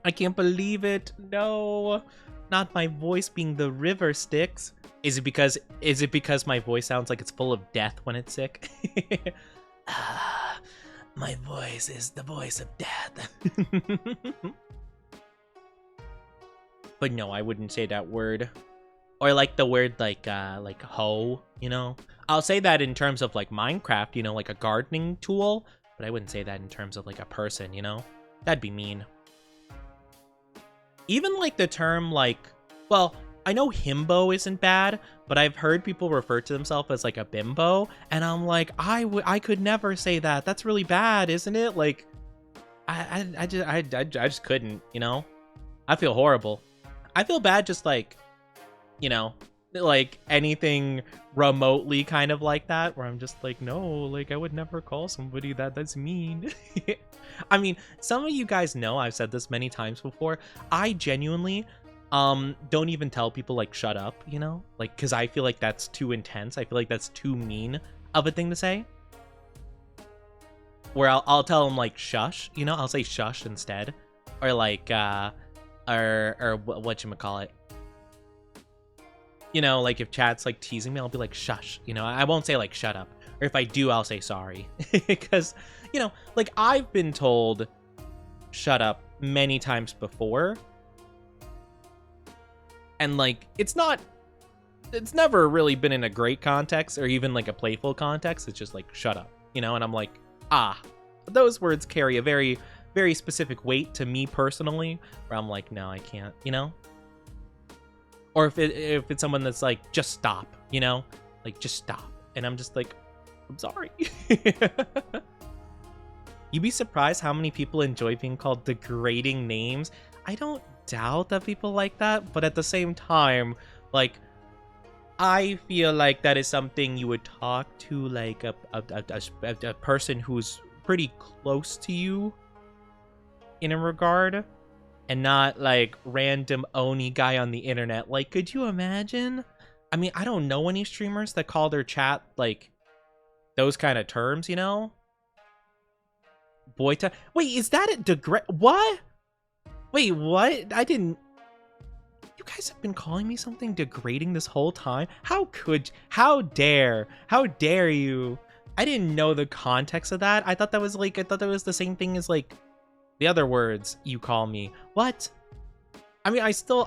I can't believe it. No, not my voice being the river, Sticks. Is it because my voice sounds like it's full of death when it's sick? My voice is the voice of death. But no, I wouldn't say that word. Or like the word like hoe, you know? I'll say that in terms of like Minecraft, you know, like a gardening tool, but I wouldn't say that in terms of like a person, you know? That'd be mean. Even like the term like, well, I know himbo isn't bad, but I've heard people refer to themselves as like a bimbo, and I'm like, I could never say that. That's really bad, isn't it? Like, I just couldn't, you know? I feel horrible. I feel bad just like, you know, like anything remotely kind of like that, where I'm just like, no, like I would never call somebody that. That's mean. I mean, some of you guys know I've said this many times before. I genuinely don't even tell people like shut up, you know, like, because I feel like that's too intense. I feel like that's too mean of a thing to say, where I'll tell them like shush, you know, I'll say shush instead, or like or whatchamacallit, you know, like if chat's like teasing me, I'll be like shush, you know, I won't say like shut up, or if I do, I'll say sorry. Because, you know, like I've been told shut up many times before, and like it's never really been in a great context or even like a playful context. It's just like shut up, you know, and I'm like, those words carry a very, very specific weight to me personally, where I'm like, no, I can't, you know. Or if it's someone that's like, just stop, you know, like just stop, and I'm just like, I'm sorry. You'd be surprised how many people enjoy being called degrading names. I don't doubt that people like that, but at the same time, like, I feel like that is something you would talk to like a person who's pretty close to you in a regard, and not like random Oni guy on the internet. Like, could you imagine? I mean, I don't know any streamers that call their chat like those kind of terms, you know? Wait, is that a what? Wait, what? I didn't... You guys have been calling me something degrading this whole time? How dare you? I didn't know the context of that. I thought that was the same thing as like the other words you call me. What? I mean, I still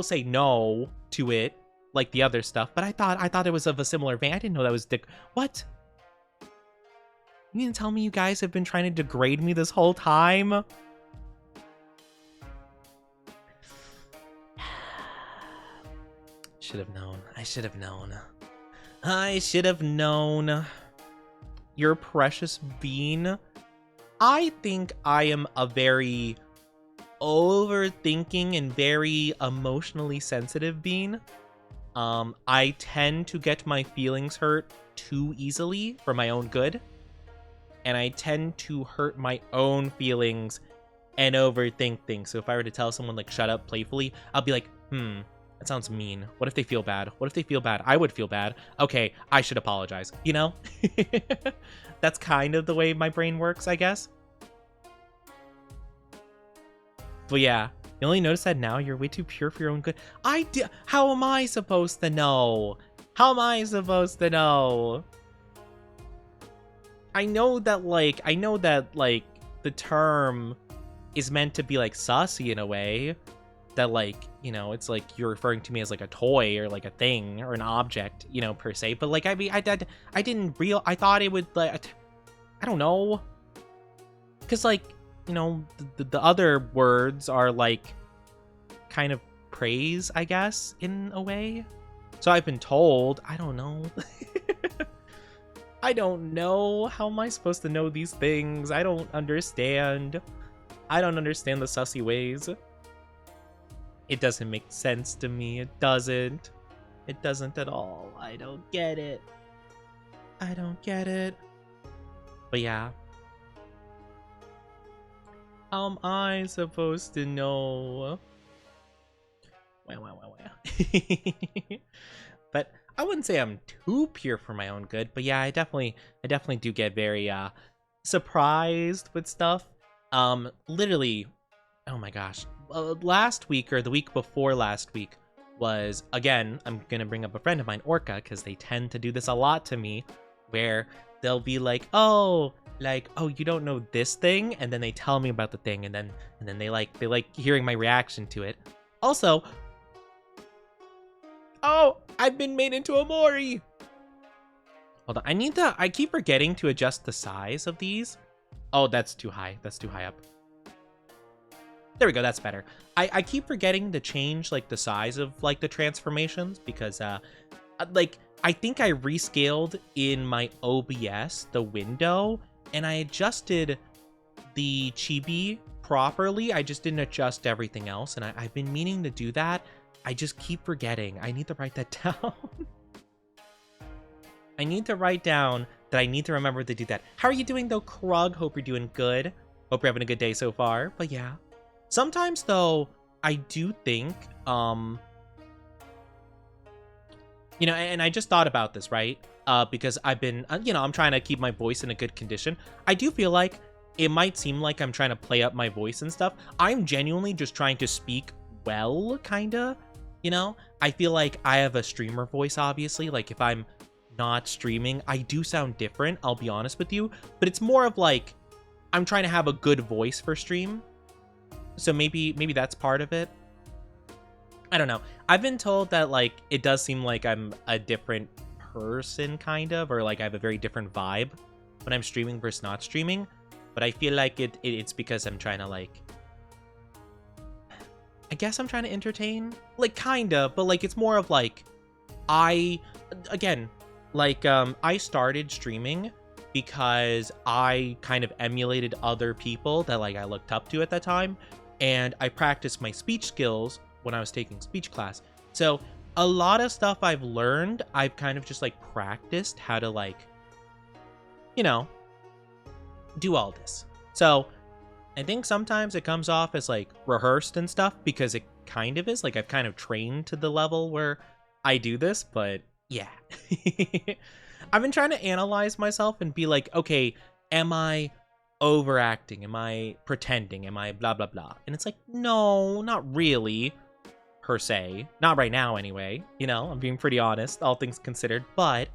say no to it, like the other stuff, but I thought it was of a similar vein. I didn't know that was what? You mean to tell me you guys have been trying to degrade me this whole time? Should have known. I should have known. Your precious bean. I think I am a very overthinking and very emotionally sensitive bean. I tend to get my feelings hurt too easily for my own good. And I tend to hurt my own feelings and overthink things. So if I were to tell someone like shut up playfully, I'll be like, that sounds mean. What if they feel bad? I would feel bad. Okay, I should apologize, you know? That's kind of the way my brain works, I guess. But yeah, You only notice that now? You're way too pure for your own good. How am I supposed to know? How am I supposed to know? I know that, like, the term is meant to be, like, sussy in a way. That, like, you know, it's like you're referring to me as, like, a toy or, like, a thing or an object, you know, per se. But, like, I mean, I thought it would, like, I don't know. Because, like, you know, the other words are, like, kind of praise, I guess, in a way. So I've been told. I don't know. I don't know. How am I supposed to know these things? I don't understand. I don't understand the sussy ways. It doesn't make sense to me. It doesn't. It doesn't at all. I don't get it. I don't get it. But yeah. How am I supposed to know? Well. But I wouldn't say I'm too pure for my own good. But yeah, I definitely do get very surprised with stuff. Literally, oh my gosh. Last week or the week before last week was, again, I'm gonna bring up a friend of mine, Orca, because they tend to do this a lot to me, where they'll be like, oh, you don't know this thing, and then they tell me about the thing, and then they like hearing my reaction to it. Also, oh, I've been made into a Mori. Hold on, I keep forgetting to adjust the size of these. Oh, that's too high. That's too high up. There we go, that's better. I keep forgetting to change, like, the size of, like, the transformations, because, like, I think I rescaled in my OBS, the window, and I adjusted the chibi properly. I just didn't adjust everything else, and I've been meaning to do that. I just keep forgetting. I need to write that down. I need to write down that I need to remember to do that. How are you doing, though, Krug? Hope you're doing good. Hope you're having a good day so far, but yeah. Sometimes, though, I do think, you know, and I just thought about this, right? Because I've been, you know, I'm trying to keep my voice in a good condition. I do feel like it might seem like I'm trying to play up my voice and stuff. I'm genuinely just trying to speak well, kinda, you know? I feel like I have a streamer voice, obviously. Like, if I'm not streaming, I do sound different, I'll be honest with you. But it's more of, like, I'm trying to have a good voice for stream. So maybe that's part of it. I don't know. I've been told that, like, it does seem like I'm a different person, kind of, or like I have a very different vibe when I'm streaming versus not streaming. But I feel like it's because I'm trying to, like, I guess I'm trying to entertain, like, kinda, but like it's more of like I started streaming because I kind of emulated other people that, like, I looked up to at that time. And I practiced my speech skills when I was taking speech class. So a lot of stuff I've learned, I've kind of just, like, practiced how to, like, you know, do all this. So I think sometimes it comes off as, like, rehearsed and stuff, because it kind of is. Like, I've kind of trained to the level where I do this, but yeah. I've been trying to analyze myself and be like, okay, am I overacting? Am I pretending? Am I blah blah blah? And it's like, no, not really, per se. Not right now, anyway. You know, I'm being pretty honest, all things considered. But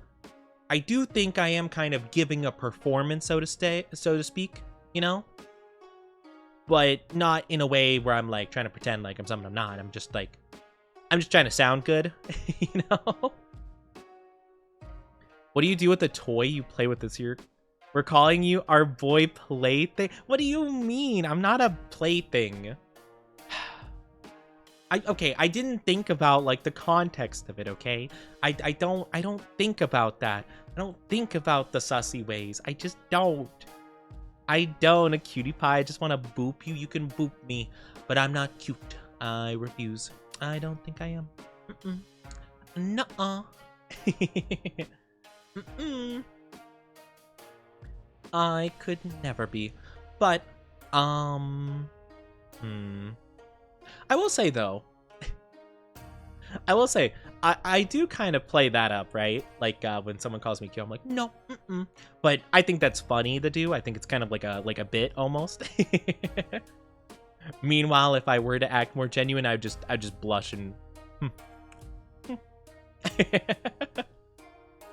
I do think I am kind of giving a performance, so to speak. You know, but not in a way where I'm, like, trying to pretend like I'm something I'm not. I'm just trying to sound good. You know. What do you do with the toy you play with this year? We're calling you our boy plaything. What do you mean? I'm not a plaything. I didn't think about, like, the context of it, okay? I don't think about that. I don't think about the sussy ways. I just don't. I don't. A cutie pie. I just want to boop you. You can boop me, but I'm not cute. I refuse. I don't think I am. Nuh-uh. I could never be. But, I will say, though, I do kind of play that up, right? Like, when someone calls me cute, I'm like, no, But I think that's funny to do. I think it's kind of like a bit, almost. Meanwhile, if I were to act more genuine, I'd just blush and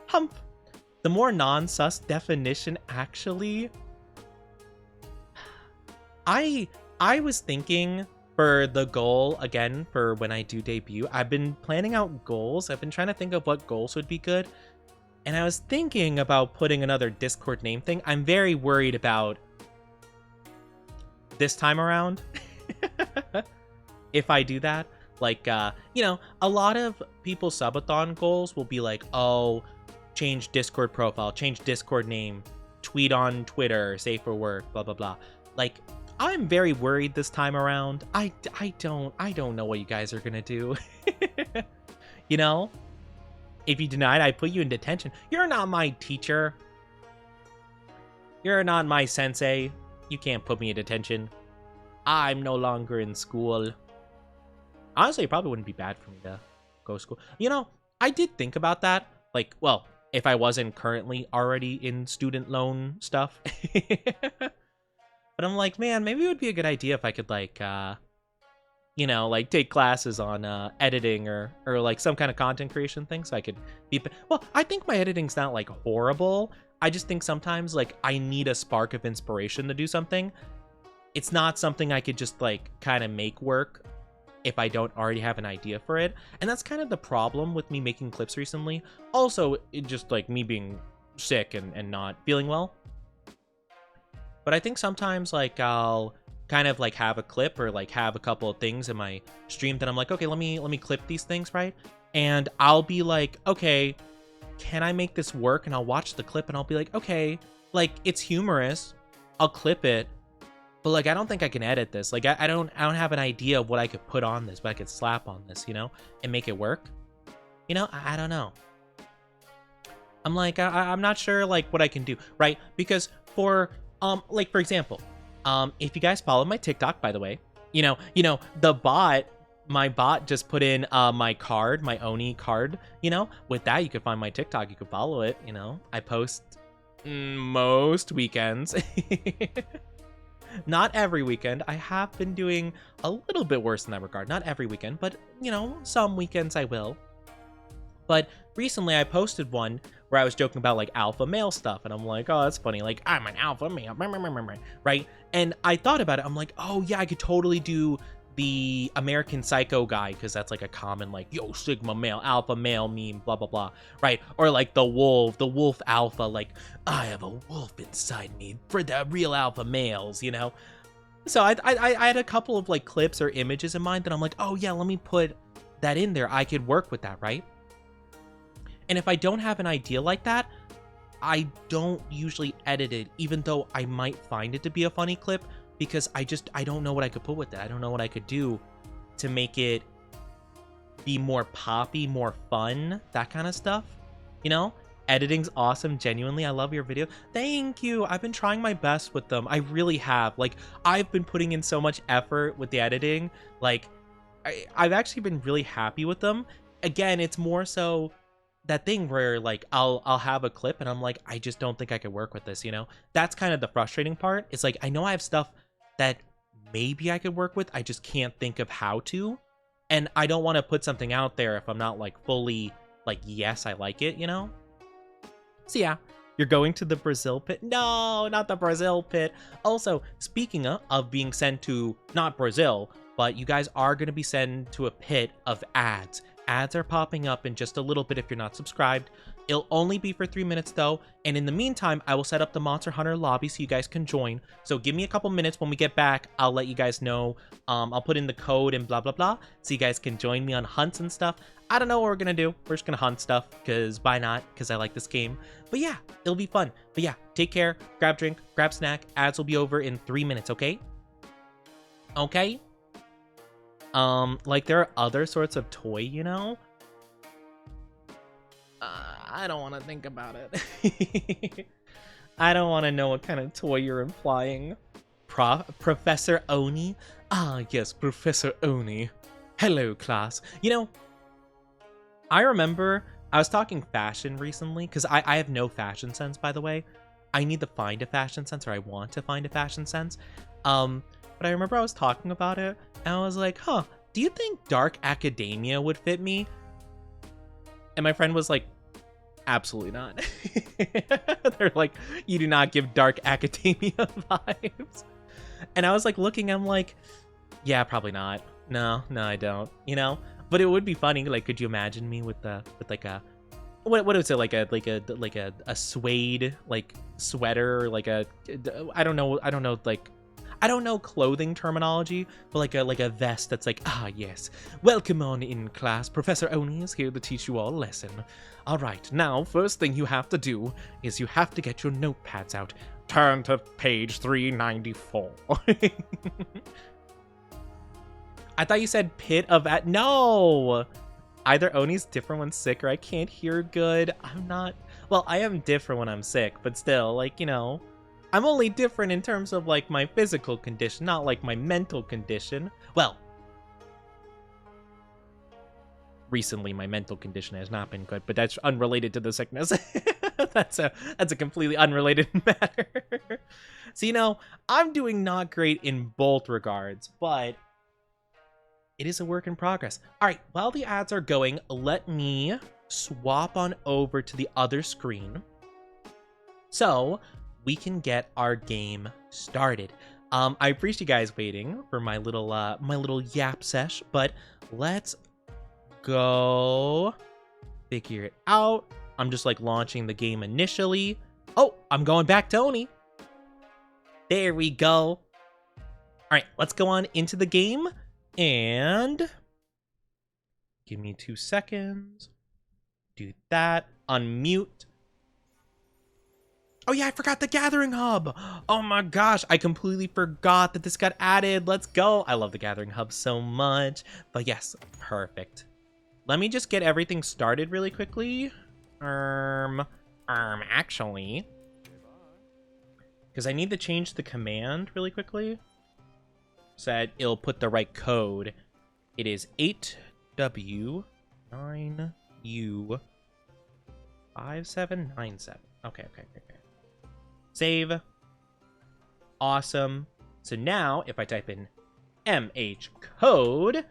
hump. The more non-sus definition, actually. I was thinking for the goal, again, for when I do debut, I've been planning out goals. I've been trying to think of what goals would be good. And I was thinking about putting another Discord name thing. I'm very worried about this time around. If I do that, like, you know, a lot of people's subathon goals will be like, oh, change Discord profile, change Discord name, tweet on Twitter, say for work, blah, blah, blah. Like, I'm very worried this time around. I don't know what you guys are gonna do. You know? If you denied, I put you in detention. You're not my teacher. You're not my sensei. You can't put me in detention. I'm no longer in school. Honestly, it probably wouldn't be bad for me to go to school. You know, I did think about that. Like, well, if I wasn't currently already in student loan stuff. But I'm like, man, maybe it would be a good idea if I could, like, you know, like, take classes on editing or like some kind of content creation thing, so I could be. Well, I think my editing's not like horrible. I just think sometimes like I need a spark of inspiration to do something. It's not something I could just like kind of make work if I don't already have an idea for it. And that's kind of the problem with me making clips recently. Also, it just like me being sick and not feeling well. But I think sometimes like I'll kind of like have a clip or like have a couple of things in my stream that I'm like, okay, let me clip these things, right? And I'll be like, okay, can I make this work? And I'll watch the clip and I'll be like, okay, like it's humorous, I'll clip it, but like I don't think I can edit this. Like I don't have an idea of what I could put on this, but I could slap on this, you know, and make it work. You know, I don't know. I'm like I'm not sure like what I can do, right? Because for like for example, if you guys follow my TikTok, by the way, you know, my bot just put in my card, my Oni card, you know, with that, you could find my TikTok, you could follow it, you know, I post most weekends, not every weekend. I have been doing a little bit worse in that regard, not every weekend, but you know, some weekends I will. But recently I posted one where I was joking about like alpha male stuff, and I'm like, oh, that's funny, like I'm an alpha male, right? And I thought about it, I'm like, oh yeah, I could totally do the American Psycho guy, because that's like a common like, yo, sigma male, alpha male meme, blah blah blah, right? Or like the wolf alpha, like I have a wolf inside me for the real alpha males, you know? So I had a couple of like clips or images in mind that I'm like, oh yeah, let me put that in there, I could work with that, right? And if I don't have an idea like that, I don't usually edit it, even though I might find it to be a funny clip, because I don't know what I could put with it. I don't know what I could do to make it be more poppy, more fun, that kind of stuff. You know, editing's awesome. Genuinely, I love your video. Thank you. I've been trying my best with them. I really have. Like, I've been putting in so much effort with the editing. Like, I've actually been really happy with them. Again, it's more so that thing where like I'll have a clip and I'm like, I just don't think I could work with this, you know? That's kind of the frustrating part. It's like, I know I have stuff that maybe I could work with, I just can't think of how to. And I don't want to put something out there if I'm not like fully like, yes, I like it, you know? So yeah, you're going to the Brazil pit? No, not the Brazil pit. Also, speaking of being sent to not Brazil, but you guys are going to be sent to a pit of ads. Ads are popping up in just a little bit if you're not subscribed. It'll only be for 3 minutes though, and in the meantime, I will set up the Monster Hunter lobby so you guys can join. So give me a couple minutes. When we get back, I'll let you guys know. I'll put in the code and blah blah blah, so you guys can join me on hunts and stuff. I don't know what we're gonna do. We're just gonna hunt stuff, because why not? Because I like this game. But yeah, it'll be fun. But yeah, take care, grab drink, grab snack. Ads will be over in 3 minutes, okay? Okay? Like there are other sorts of toy, you know? I don't want to think about it. I don't want to know what kind of toy you're implying. Professor Oni? Ah, yes, Professor Oni. Hello, class. You know, I remember I was talking fashion recently, because I have no fashion sense, by the way. I need to find a fashion sense, or I want to find a fashion sense. But I remember I was talking about it, and I was like, huh, do you think dark academia would fit me? And my friend was like, absolutely not. They're like, you do not give dark academia vibes. And I was like looking, I'm like, yeah, probably not. No, I don't, you know? But it would be funny, like, could you imagine me with like a, what is it, like a suede like sweater, or like a, I don't know, like, I don't know clothing terminology, but like a vest that's like, ah yes, welcome on in class, Professor Oni is here to teach you all a lesson. All right, now first thing you have to do is you have to get your notepads out. Turn to page 394. I thought you said pit of at. No! Either Oni's different when sick or I can't hear good. I'm not. Well, I am different when I'm sick, but still, like, you know, I'm only different in terms of, like, my physical condition, not, like, my mental condition. Well, recently my mental condition has not been good, but that's unrelated to the sickness. That's a completely unrelated matter. So, you know, I'm doing not great in both regards, but it is a work in progress. All right, while the ads are going, let me swap on over to the other screen so we can get our game started. I appreciate you guys waiting for my little yap sesh, but let's go figure it out. I'm just like launching the game initially. Oh, I'm going back to Oni. There we go. All right, let's go on into the game. And give me 2 seconds. Do that. Unmute. Oh yeah, I forgot the Gathering Hub. Oh my gosh, I completely forgot that this got added. Let's go. I love the Gathering Hub so much. But yes, perfect. Let me just get everything started really quickly. Actually, because I need to change the command really quickly, so that it'll put the right code. It is 8W9U5797. Okay. Save. Awesome. So now, if I type in MH code,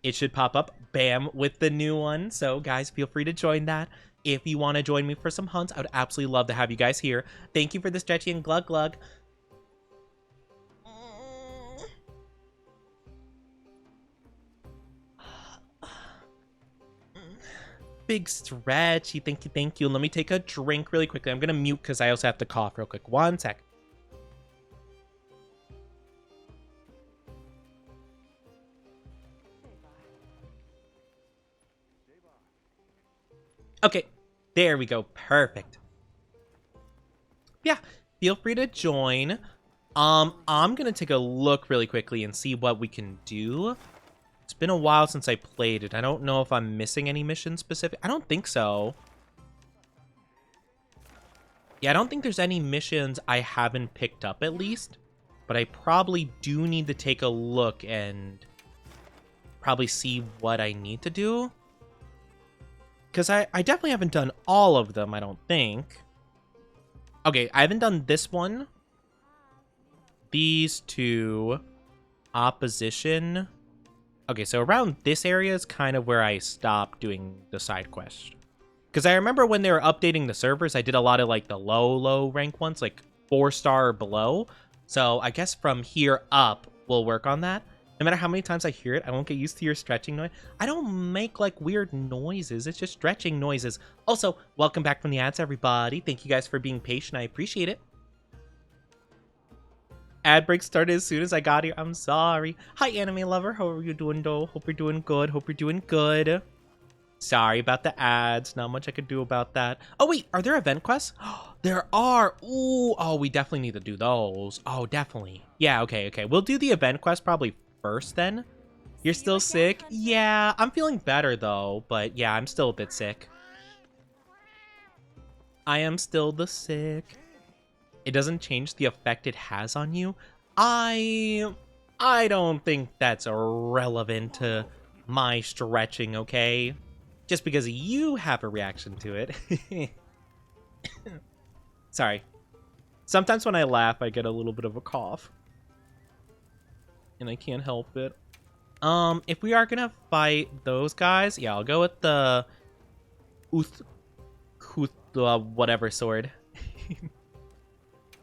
it should pop up, bam, with the new one. So guys, feel free to join that. If you want to join me for some hunts, I would absolutely love to have you guys here. Thank you for the stretchy and glug glug. Big stretchy, thank you. Let me take a drink really quickly. I'm gonna mute because I also have to cough real quick. 1 sec. Okay, there we go. Perfect. Yeah, feel free to join. I'm gonna take a look really quickly and see what we can do. It's been a while since I played it. I don't know if I'm missing any mission specific. I don't think so. Yeah, I don't think there's any missions I haven't picked up at least. But I probably do need to take a look and probably see what I need to do. Because I definitely haven't done all of them, I don't think. Okay, I haven't done this one. These two. Opposition. Okay, so around this area is kind of where I stopped doing the side quest. Because I remember when they were updating the servers, I did a lot of like the low rank ones, like 4-star or below. So I guess from here up, we'll work on that. No matter how many times I hear it, I won't get used to your stretching noise. I don't make like weird noises. It's just stretching noises. Also, welcome back from the ads, everybody. Thank you guys for being patient. I appreciate it. Ad break started as soon as I got here. I'm sorry. Hi, anime lover. How are you doing, though? Hope you're doing good. Hope you're doing good. Sorry about the ads. Not much I could do about that. Oh, wait. Are there event quests? There are. Ooh. Oh, we definitely need to do those. Oh, definitely. Yeah, okay. We'll do the event quest probably first then. You're still sick? Yeah, I'm feeling better, though. But yeah, I'm still a bit sick. I am still the sick. It doesn't change the effect it has on you. I don't think that's relevant to my stretching, okay? Just because you have a reaction to it. Sorry. Sometimes when I laugh, I get a little bit of a cough. And I can't help it. If we are gonna fight those guys, yeah, I'll go with the whatever sword.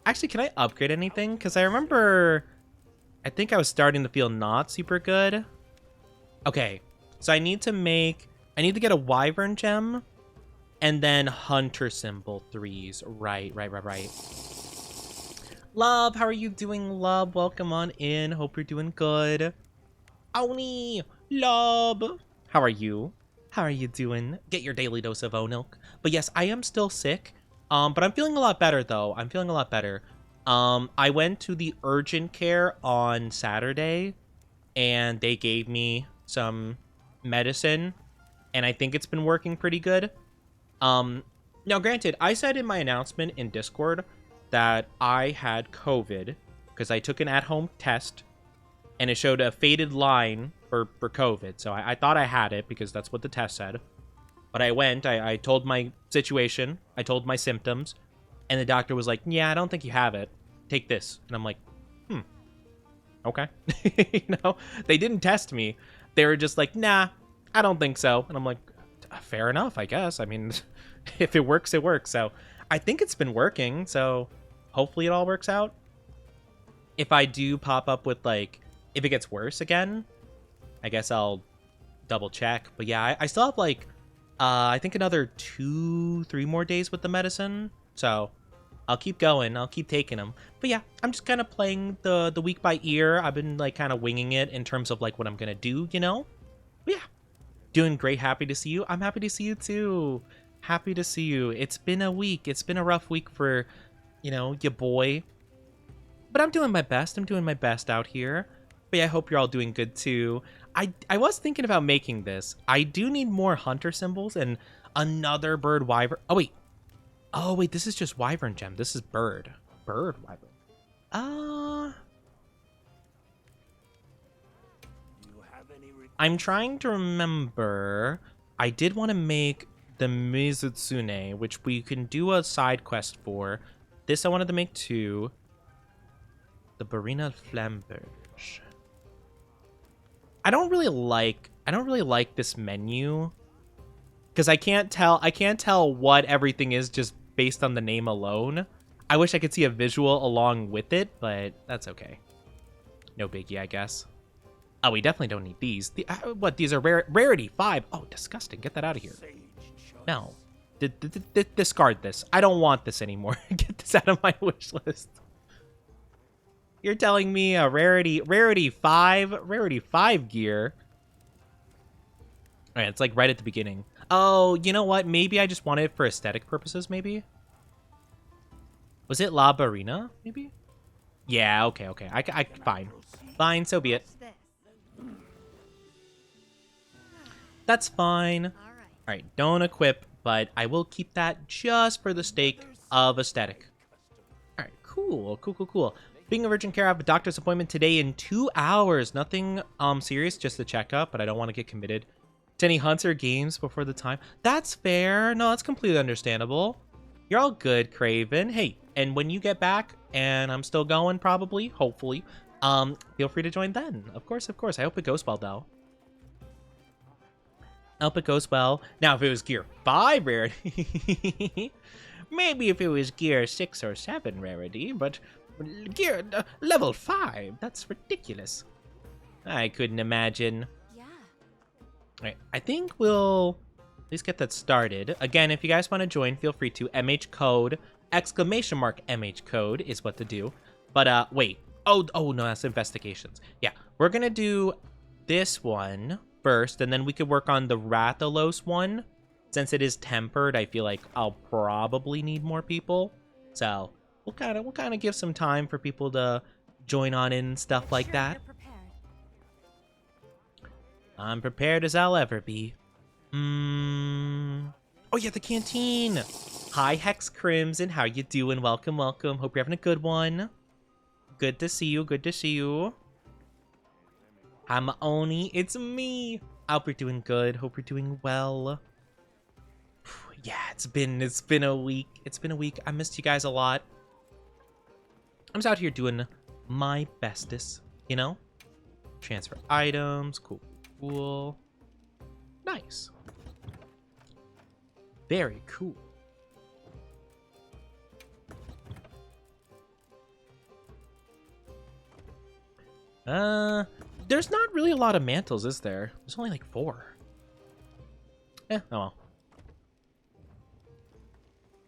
Actually, can I upgrade anything? Because I remember, I think I was starting to feel not super good. Okay, so I need to get a wyvern gem and then hunter symbol 3s. Right. Love, how are you doing, love? Welcome on in. Hope you're doing good. Oni, love. How are you? How are you doing? Get your daily dose of O-Milk. But yes, I am still sick. But I'm feeling a lot better, though. I'm feeling a lot better. I went to the urgent care on Saturday, and they gave me some medicine, and I think it's been working pretty good. Now, granted, I said in my announcement in Discord that I had COVID because I took an at-home test, and it showed a faded line for COVID. So I thought I had it because that's what the test said. But I went, I told my situation, I told my symptoms, and the doctor was like, yeah, I don't think you have it. Take this. And I'm like, okay. You know, they didn't test me. They were just like, nah, I don't think so. And I'm like, fair enough, I guess. I mean, if it works, it works. So I think it's been working. So hopefully it all works out. If I do pop up with, like, if it gets worse again, I guess I'll double check. But yeah, I still have, like, I think another 2-3 more days with the medicine. So I'll keep going. I'll keep taking them. But yeah, I'm just kind of playing the week by ear. I've been, like, kind of winging it in terms of, like, what I'm going to do, you know? But yeah, doing great. Happy to see you. I'm happy to see you, too. Happy to see you. It's been a week. It's been a rough week for, you know, your boy. But I'm doing my best. I'm doing my best out here. But yeah, I hope you're all doing good, too. I was thinking about making this. I do need more hunter symbols and another bird wyvern. Oh, wait, this is just wyvern gem. This is bird. Bird wyvern. I'm trying to remember. I did want to make the Mizutsune, which we can do a side quest for. This I wanted to make 2. The Barina Flamberge. I don't really like this menu because I can't tell what everything is just based on the name alone. I wish I could see a visual along with it, but that's okay. No biggie, I guess. Oh, we definitely don't need these. What? These are rarity 5. Oh, disgusting. Get that out of here. No. Discard this. I don't want this anymore. Get this out of my wish list. You're telling me a rarity 5 gear. All right, it's like right at the beginning. Oh, you know what? Maybe I just wanted it for aesthetic purposes, maybe? Was it La Barina, maybe? Yeah, okay. Fine. Fine, so be it. That's fine. All right, don't equip, but I will keep that just for the sake of aesthetic. All right, cool. Being a virgin care, I have a doctor's appointment today in 2 hours. Nothing serious, just a checkup, but I don't want to get committed to any hunts or games before the time. That's fair. No, that's completely understandable. You're all good, Craven. Hey, and when you get back, and I'm still going probably, hopefully, feel free to join then. Of course. I hope it goes well, though. I hope it goes well. Now, if it was Gear 5 rarity, maybe if it was Gear 6 or 7 rarity, but Gear level 5, that's ridiculous. I couldn't imagine. Yeah. All right, I think we'll at least get that started. Again, if you guys want to join, feel free to. MH code, exclamation mark MH code is what to do. But wait. Oh no, that's investigations. Yeah, we're gonna do this one first, and then we could work on the Rathalos one. Since it is tempered, I feel like I'll probably need more people. So we'll kind of give some time for people to join on in and stuff like that. I'm prepared as I'll ever be. Oh yeah, the canteen. Hi Hex Crimson, how you doing? Welcome. Hope you're having a good one. Good to see you. I'm Oni. It's me. I hope you're doing good. Hope you're doing well. Yeah, it's been a week. I missed you guys a lot. I'm just out here doing my bestest, you know? Transfer items, cool, cool. Nice. Very cool. There's not really a lot of mantles, is there? There's only like 4. Oh well.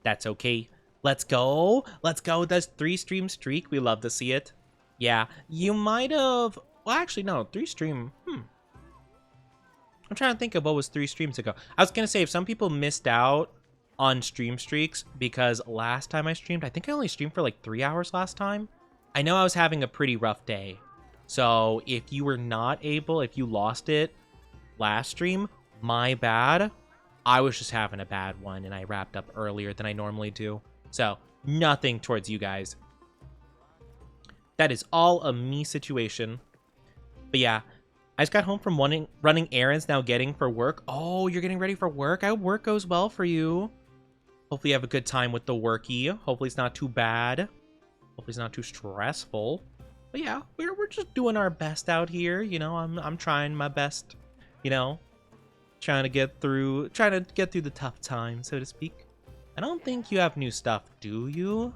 That's okay. Let's go. Let's go. That's 3-stream streak. We love to see it. Yeah, you might have... Well, actually, no. 3-stream... I'm trying to think of what was 3 streams ago. I was going to say, if some people missed out on stream streaks, because last time I streamed, I think I only streamed for like 3 hours last time. I know I was having a pretty rough day. So if you were not able, if you lost it last stream, my bad. I was just having a bad one, and I wrapped up earlier than I normally do. So nothing towards you guys. That is all a me situation. But yeah, I just got home from running errands, now getting for work. Oh, you're getting ready for work? I hope work goes well for you. Hopefully you have a good time with the worky. Hopefully it's not too bad. Hopefully it's not too stressful. But yeah, we're just doing our best out here. You know, I'm trying my best, you know, trying to get through the tough time, so to speak. I don't think you have new stuff, do you?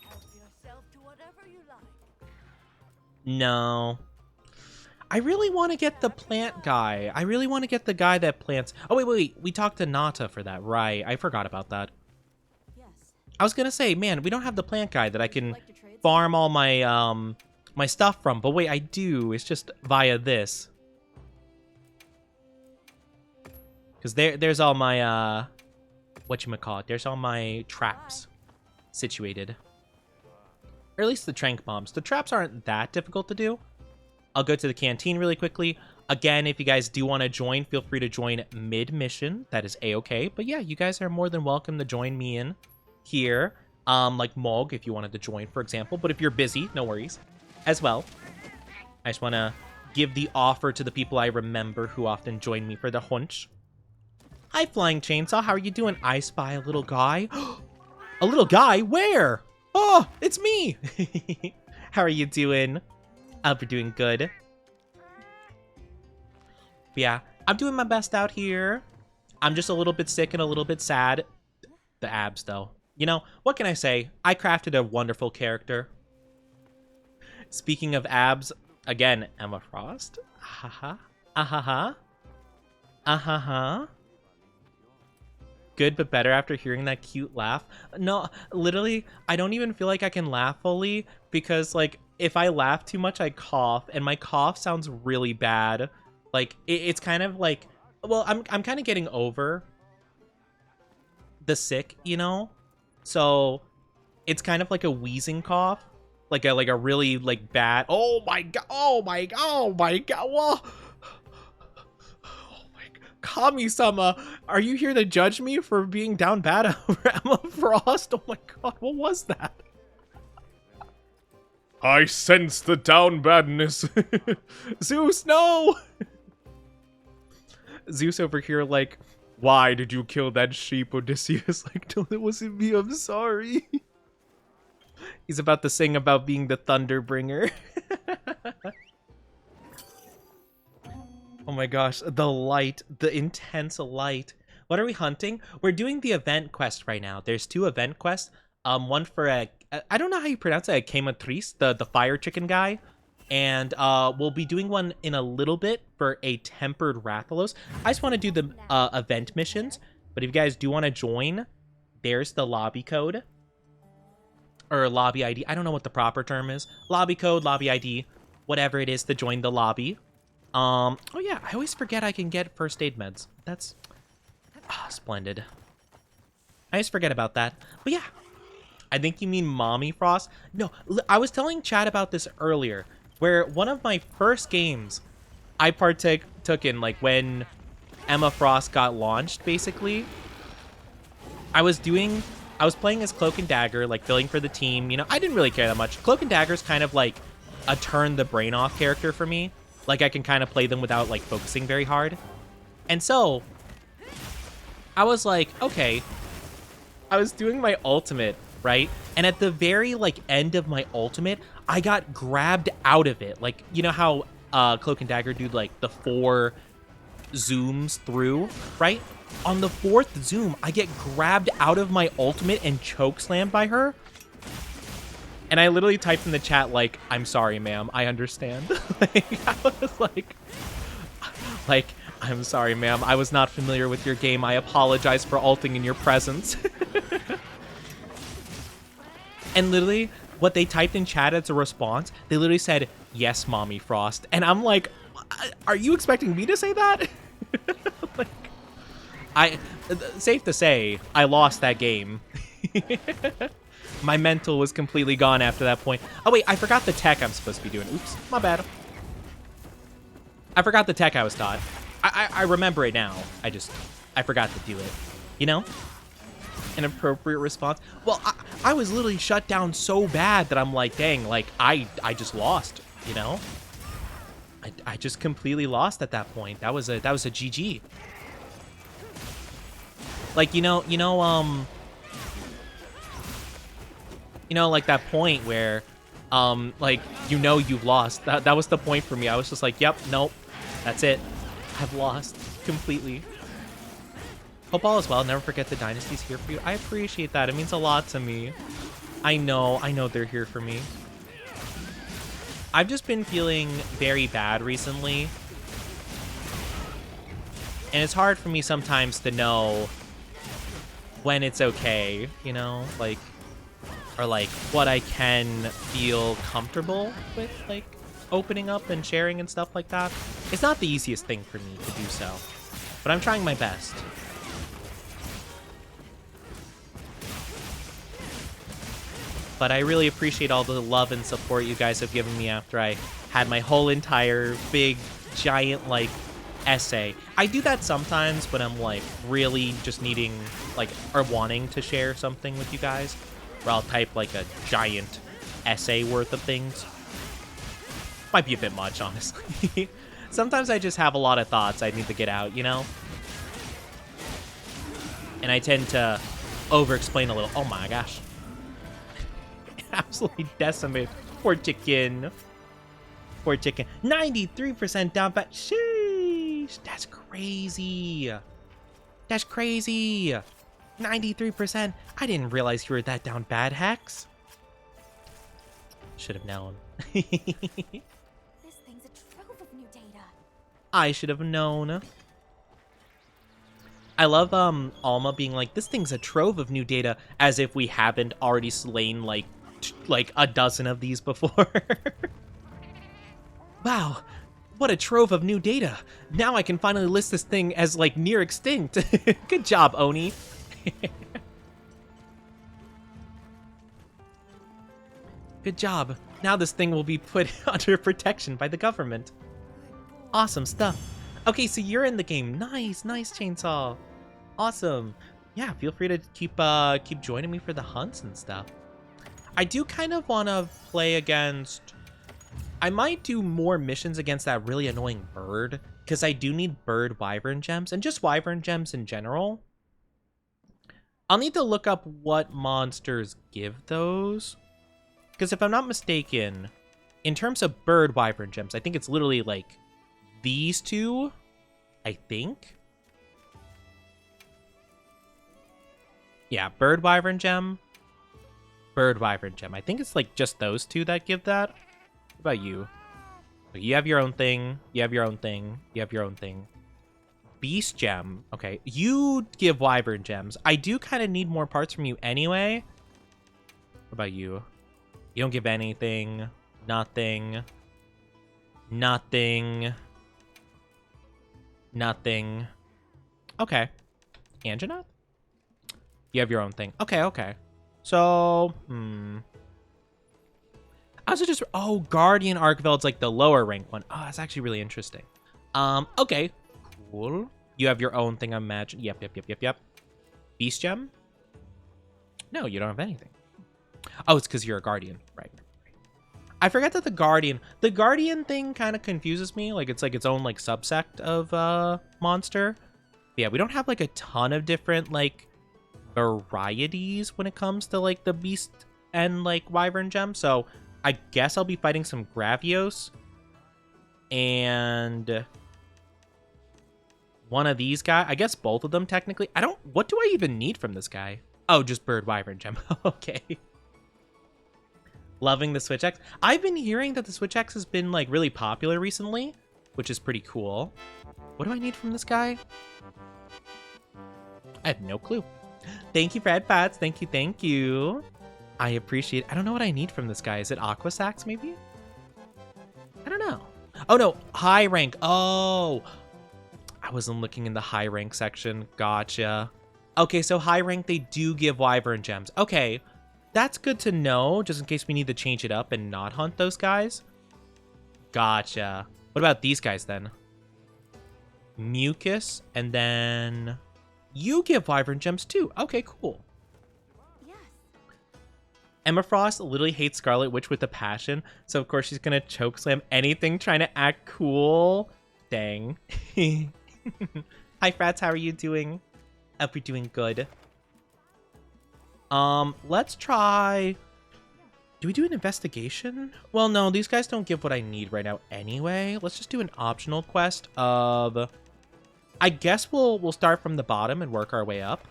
Help yourself to whatever you like. No. I really want to get the plant guy. I really want to get the guy that plants. Oh, wait. We talked to Nata for that. Right. I forgot about that. Yes. I was going to say, man, we don't have the plant guy that I can farm all my my stuff from. But wait, I do. It's just via this. Because there's all my, whatchamacallit. There's all my traps situated. Or at least the trank bombs. The traps aren't that difficult to do. I'll go to the canteen really quickly. Again, if you guys do want to join, feel free to join mid-mission. That is a-okay. But yeah, you guys are more than welcome to join me in here. Like Mog, if you wanted to join, for example. But if you're busy, no worries as well. I just want to give the offer to the people I remember who often join me for the hunch. Hi, Flying Chainsaw. How are you doing? I spy a little guy. A little guy? Where? Oh, it's me. How are you doing? I hope you're doing good. But yeah, I'm doing my best out here. I'm just a little bit sick and a little bit sad. The abs, though. You know, what can I say? I crafted a wonderful character. Speaking of abs, again, Emma Frost. Ah-ha-ha. Ah-ha-ha. Ah-ha-ha. Good, but better after hearing that cute laugh. No, literally, I don't even feel like I can laugh fully because, like, if I laugh too much, I cough, and my cough sounds really bad. Like, it's kind of like, well, I'm kind of getting over the sick, you know? So, it's kind of like a wheezing cough. Like a really, like, bad, oh my god, oh my god, whoa. Kami-sama, are you here to judge me for being down bad over Emma Frost? Oh my god, what was that? I sense the down badness. Zeus, no! Zeus over here like, why did you kill that sheep, Odysseus? Like, no, it wasn't me, I'm sorry. He's about to sing about being the Thunderbringer. Oh my gosh, the light, the intense light. What are we hunting? We're doing the event quest right now. There's 2 event quests. One for I don't know how you pronounce it, a Quematrice, the fire chicken guy. And we'll be doing one in a little bit for a tempered Rathalos. I just want to do the event missions. But if you guys do want to join, there's the lobby code. Or lobby ID. I don't know what the proper term is. Lobby code, lobby ID, whatever it is to join the lobby. Oh yeah, I always forget I can get first aid meds. That's splendid. I always forget about that. But yeah, I think you mean Mommy Frost. No, I was telling Chad about this earlier, where one of my first games I took in, like when Emma Frost got launched, basically. I was playing as Cloak and Dagger, like filling for the team. You know, I didn't really care that much. Cloak and Dagger's kind of like a turn the brain off character for me. Like, I can kind of play them without, like, focusing very hard. And so, I was like, okay. I was doing my ultimate right? And at the very, like, end of my ultimate, I got grabbed out of it. Like, you know how Cloak and Dagger do, like, the 4 zooms through, right? On the 4th zoom, I get grabbed out of my ultimate and chokeslammed by her. And I literally typed in the chat, like, I'm sorry, ma'am. I understand. Like, I was like, I'm sorry, ma'am. I was not familiar with your game. I apologize for ulting in your presence. And literally, what they typed in chat as a response, they literally said, yes, Mommy Frost. And I'm like, are you expecting me to say that? Like, safe to say, I lost that game. My mental was completely gone after that point. Oh, wait, I forgot the tech I'm supposed to be doing. Oops, my bad. I forgot the tech I was taught. I remember it now. I forgot to do it. You know? An appropriate response. Well, I was literally shut down so bad that I'm like, dang, like, I just lost, you know? I just completely lost at that point. That was a GG. Like, you know, like that point where, like, you've lost. That was the point for me. I was just like, yep, nope, that's it. I've lost completely. Hope all is well. Never forget the dynasty's here for you. I appreciate that. It means a lot to me. I know they're here for me. I've just been feeling very bad recently. And it's hard for me sometimes to know when it's okay, you know? Like, or like what I can feel comfortable with, like, opening up and sharing and stuff like that. It's not the easiest thing for me to do so, but I'm trying my best. But I really appreciate all the love and support you guys have given me after I had my whole entire big, giant, like, essay. I do that sometimes when I'm, like, really just needing, like, or wanting to share something with you guys, where I'll type, like, a giant essay worth of things. Might be a bit much, honestly. Sometimes I just have a lot of thoughts I need to get out, you know? And I tend to over-explain a little. Oh my gosh. Absolutely decimate. Poor chicken. Poor chicken. 93% down pat. Sheesh. That's crazy. That's crazy. 93%. I didn't realize you were that down bad, Hex. Should have known. This thing's a trove of new data. I should have known. I love Alma being like, this thing's a trove of new data, as if we haven't already slain like a dozen of these before. Wow, what a trove of new data. Now I can finally list this thing as, like, near extinct. Good job, Oni. Good job. Now this thing will be put under protection by the government. Awesome stuff. Okay, so you're in the game. Nice, nice, Chainsaw. Awesome. Yeah, feel free to keep joining me for the hunts and stuff. I do kind of want to play against... I might do more missions against that really annoying bird, because I do need bird wyvern gems, and just wyvern gems in general. I'll need to look up what monsters give those, because if I'm not mistaken, in terms of bird wyvern gems, I think it's literally, like, these two, I think. Yeah, bird wyvern gem. Bird wyvern gem. I think it's like just those two that give that. What about you? You have your own thing. You have your own thing. You have your own thing. Beast gem. Okay, you give wyvern gems. I do kind of need more parts from you anyway. What about you? You don't give anything. Nothing. Nothing. Nothing. Okay. Anjanath? You have your own thing. Okay, okay. So, I also just... Oh, Guardian Archveld's like the lower rank one. Oh, that's actually really interesting. Okay. Cool. You have your own thing, I imagine. Yep. Beast Gem? No, you don't have anything. Oh, it's because you're a Guardian. Right. I forget that the Guardian thing kind of confuses me. Like, it's like its own, like, subsect of, monster. But yeah, we don't have, like, a ton of different, like, varieties when it comes to like the beast and like wyvern gem. So I guess I'll be fighting some Gravios and one of these guys. I guess both of them technically. What do I even need from this guy? Oh, just bird wyvern gem. Okay. Loving the Switch X. I've been hearing that the Switch X has been like really popular recently, which is pretty cool. What do I need from this guy? I have no clue. Thank you, Fred Pats. Thank you, thank you. I appreciate it. I don't know what I need from this guy. Is it Aqua Sax, maybe? I don't know. Oh, no. High rank. Oh. I wasn't looking in the high rank section. Gotcha. Okay, so high rank, they do give wyvern gems. Okay. That's good to know, just in case we need to change it up and not hunt those guys. Gotcha. What about these guys, then? Mucus, and then... You give wyvern gems, too. Okay, cool. Yes. Emma Frost literally hates Scarlet Witch with a passion, so of course she's gonna chokeslam anything trying to act cool. Dang. Hi, Frats, how are you doing? Hope you're doing good. Let's try... Do we do an investigation? Well, no, these guys don't give what I need right now anyway. Let's just do an optional quest of... I guess we'll start from the bottom and work our way up.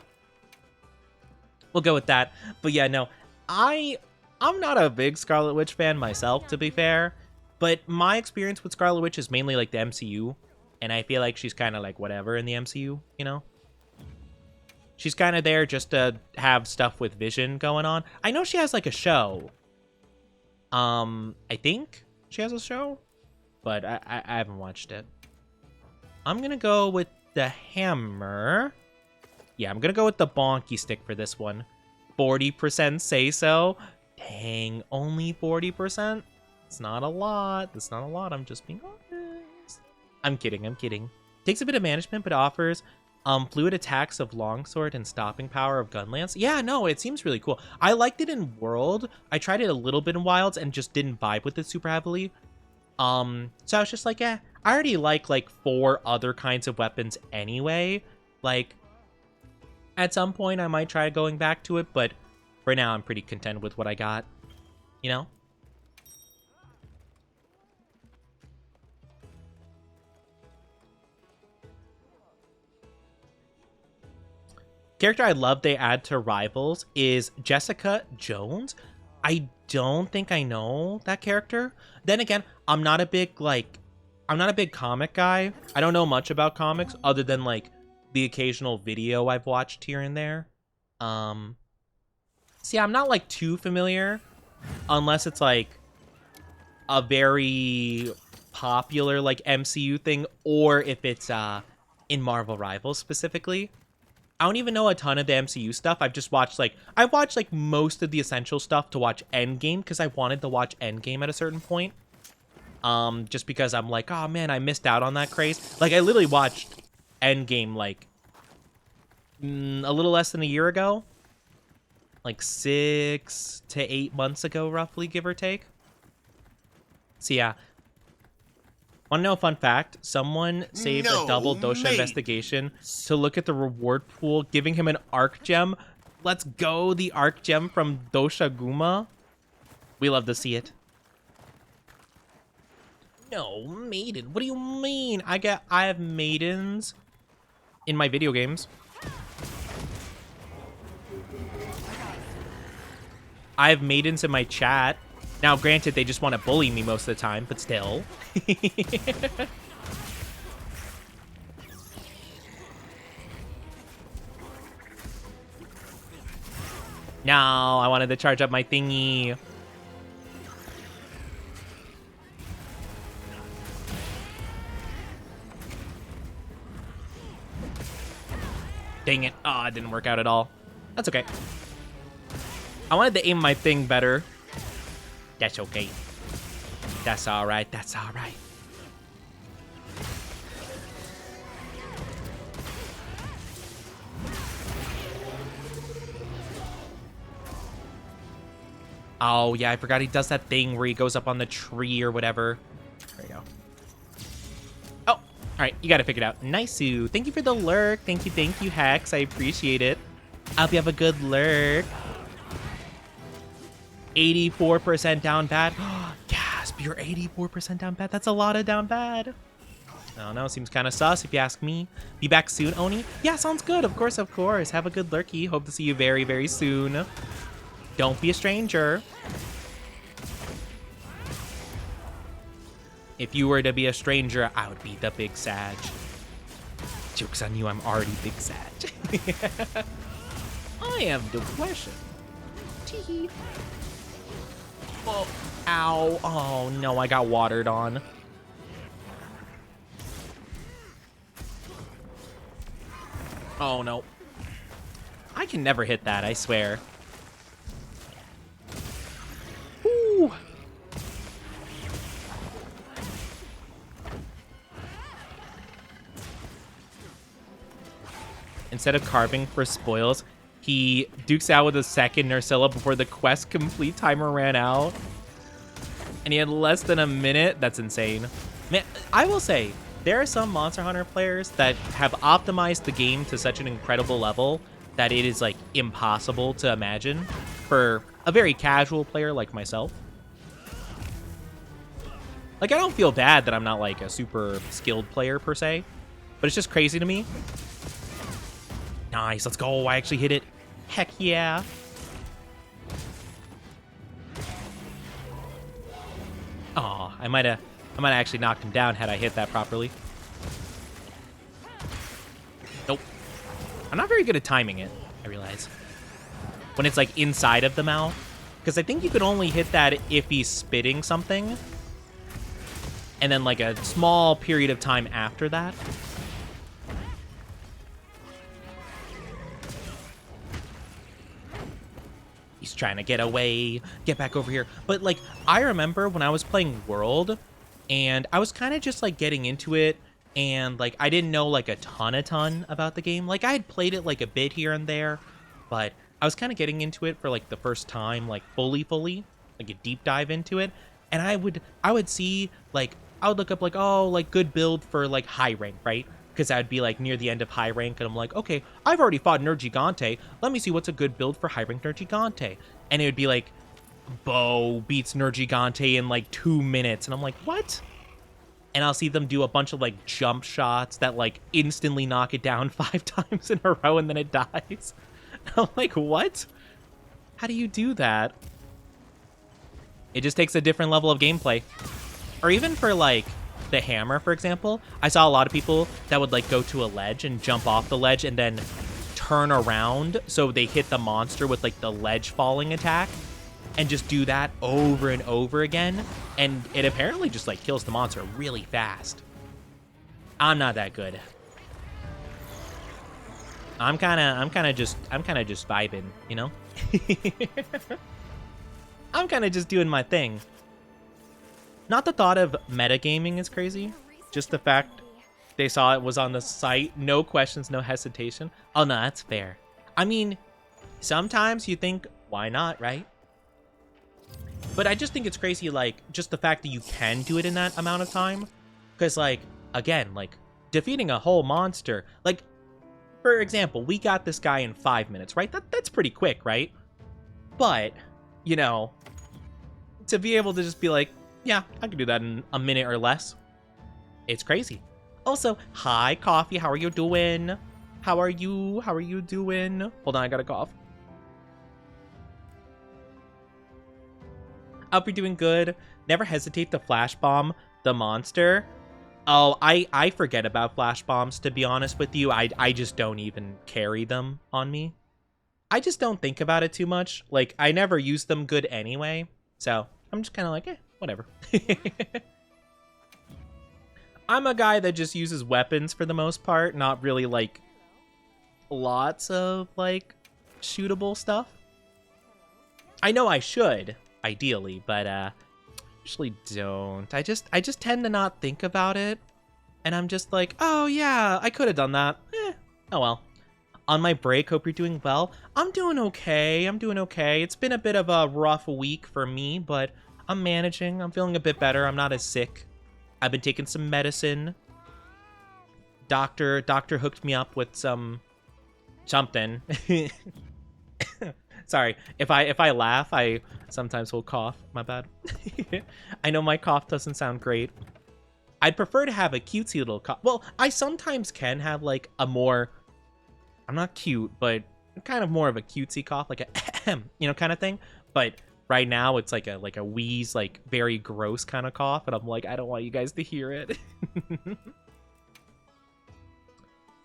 We'll go with that. But yeah, no, I'm not a big Scarlet Witch fan myself, to be fair. But my experience with Scarlet Witch is mainly like the MCU. And I feel like she's kind of like whatever in the MCU, you know? She's kind of there just to have stuff with Vision going on. I know she has like a show. I think she has a show, but I haven't watched it. I'm going to go with the hammer. Yeah, I'm going to go with the bonky stick for this one. 40% say so. Dang, only 40%? It's not a lot. That's not a lot. I'm just being honest. I'm kidding. I'm kidding. Takes a bit of management, but offers fluid attacks of longsword and stopping power of gunlance. Yeah, no, it seems really cool. I liked it in World. I tried it a little bit in Wilds and just didn't vibe with it super heavily. So I was just like, I already like 4 other kinds of weapons anyway. Like, at some point I might try going back to it, but for now I'm pretty content with what I got, you know? Character I love they add to Rivals is Jessica Jones. I don't think I know that character. Then again, I'm not a big comic guy. I don't know much about comics other than like the occasional video I've watched here and there. See, I'm not like too familiar unless it's like a very popular like MCU thing or if it's in Marvel Rivals specifically. I don't even know a ton of the MCU stuff. I've just watched I watched like most of the essential stuff to watch Endgame because I wanted to watch Endgame at a certain point. Just because I'm like, oh man, I missed out on that craze. Like I literally watched Endgame like a little less than a year ago. Like 6 to 8 months ago, roughly, give or take. So yeah. Want to know a fun fact? Someone saved a double Dosha investigation to look at the reward pool, giving him an Arc Gem. Let's go, the Arc Gem from Dosha Guma. We love to see it. No, maiden. What do you mean? I have maidens in my video games. I have maidens in my chat. Now, granted, they just want to bully me most of the time, but still. No, I wanted to charge up my thingy. Dang it. Oh, it didn't work out at all. That's okay. I wanted to aim my thing better. That's okay. That's all right. That's all right. Oh, yeah, I forgot he does that thing where he goes up on the tree or whatever. There we go. Oh, all right. You got to figure it out. Nice-oo. Thank you for the lurk. Thank you, Hex. I appreciate it. I hope you have a good lurk. 84% down bad. Gasp, you're 84% down bad. That's a lot of down bad. I don't know, seems kind of sus if you ask me. Be back soon, Oni? Yeah, sounds good. Of course, of course. Have a good lurky. Hope to see you very, very soon. Don't be a stranger. If you were to be a stranger, I would be the big Sag. Joke's on you, I'm already big Sag. I am the question. Tee. Oh, ow. Oh, no, I got watered on. Oh, no. I can never hit that, I swear. Ooh. Instead of carving for spoils, he dukes out with a second Nursilla before the quest complete timer ran out. And he had less than a minute. That's insane. Man, I will say, there are some Monster Hunter players that have optimized the game to such an incredible level that it is, like, impossible to imagine for a very casual player like myself. Like, I don't feel bad that I'm not, like, a super skilled player, per se. But it's just crazy to me. Nice, let's go. I actually hit it. Heck yeah. Aw, I might have actually knocked him down had I hit that properly. Nope. I'm not very good at timing it, I realize. When it's, like, inside of the mouth. Because I think you could only hit that if he's spitting something. And then, like, a small period of time after that. He's trying to get away. Get back over here. But, like, I remember when I was playing World, and I was kind of just, like, getting into it, and, like, I didn't know, like, a ton about the game. Like, I had played it, like, a bit here and there, but I was kind of getting into it for, like, the first time, like, fully, like, a deep dive into it, and I would see, like, I would look up, like, oh, like, good build for, like, high rank, right? Because I'd be, like, near the end of high rank, and I'm like, okay, I've already fought Nergigante. Let me see what's a good build for high rank Nergigante. And it would be, like, Bow beats Nergigante in, like, 2 minutes. And I'm like, what? And I'll see them do a bunch of, like, jump shots that, like, instantly knock it down 5 times in a row, and then it dies. I'm like, what? How do you do that? It just takes a different level of gameplay. Or even for, like, the hammer, for example, I saw a lot of people that would, like, go to a ledge and jump off the ledge and then turn around so they hit the monster with, like, the ledge falling attack and just do that over and over again, and it apparently just, like, kills the monster really fast. I'm not that good. I'm kind of just vibing, you know? I'm kind of just doing my thing. Not the thought of metagaming is crazy, just the fact they saw it was on the site, no questions, no hesitation. Oh no, that's fair. I mean, sometimes you think, why not, right? But I just think it's crazy, like, just the fact that you can do it in that amount of time. Because, like, again, like, defeating a whole monster, like, for example, we got this guy in 5 minutes, right? That's pretty quick, right? But, you know, to be able to just be like, yeah, I can do that in a minute or less. It's crazy. Also, hi, Coffee. How are you doing? How are you? How are you doing? Hold on, I gotta cough. I hope you're doing good. Never hesitate to flash bomb the monster. Oh, I forget about flash bombs, to be honest with you. I just don't even carry them on me. I just don't think about it too much. Like, I never use them good anyway. So, I'm just kind of like, whatever. I'm a guy that just uses weapons for the most part, not really, like, lots of, like, shootable stuff. I know I should, ideally, but, usually don't. I just tend to not think about it, and I'm just like, oh, yeah, I could have done that. Oh, well. On my break, hope you're doing well. I'm doing okay. It's been a bit of a rough week for me, but I'm managing. I'm feeling a bit better. I'm not as sick. I've been taking some medicine. Doctor hooked me up with some something. Sorry, if I laugh, I sometimes will cough. My bad. I know my cough doesn't sound great. I'd prefer to have a cutesy little cough. Well, I sometimes can have like a more, I'm not cute, but kind of more of a cutesy cough, like a kind of thing. But right now it's like a wheeze, like very gross kind of cough, and I'm like, I don't want you guys to hear it.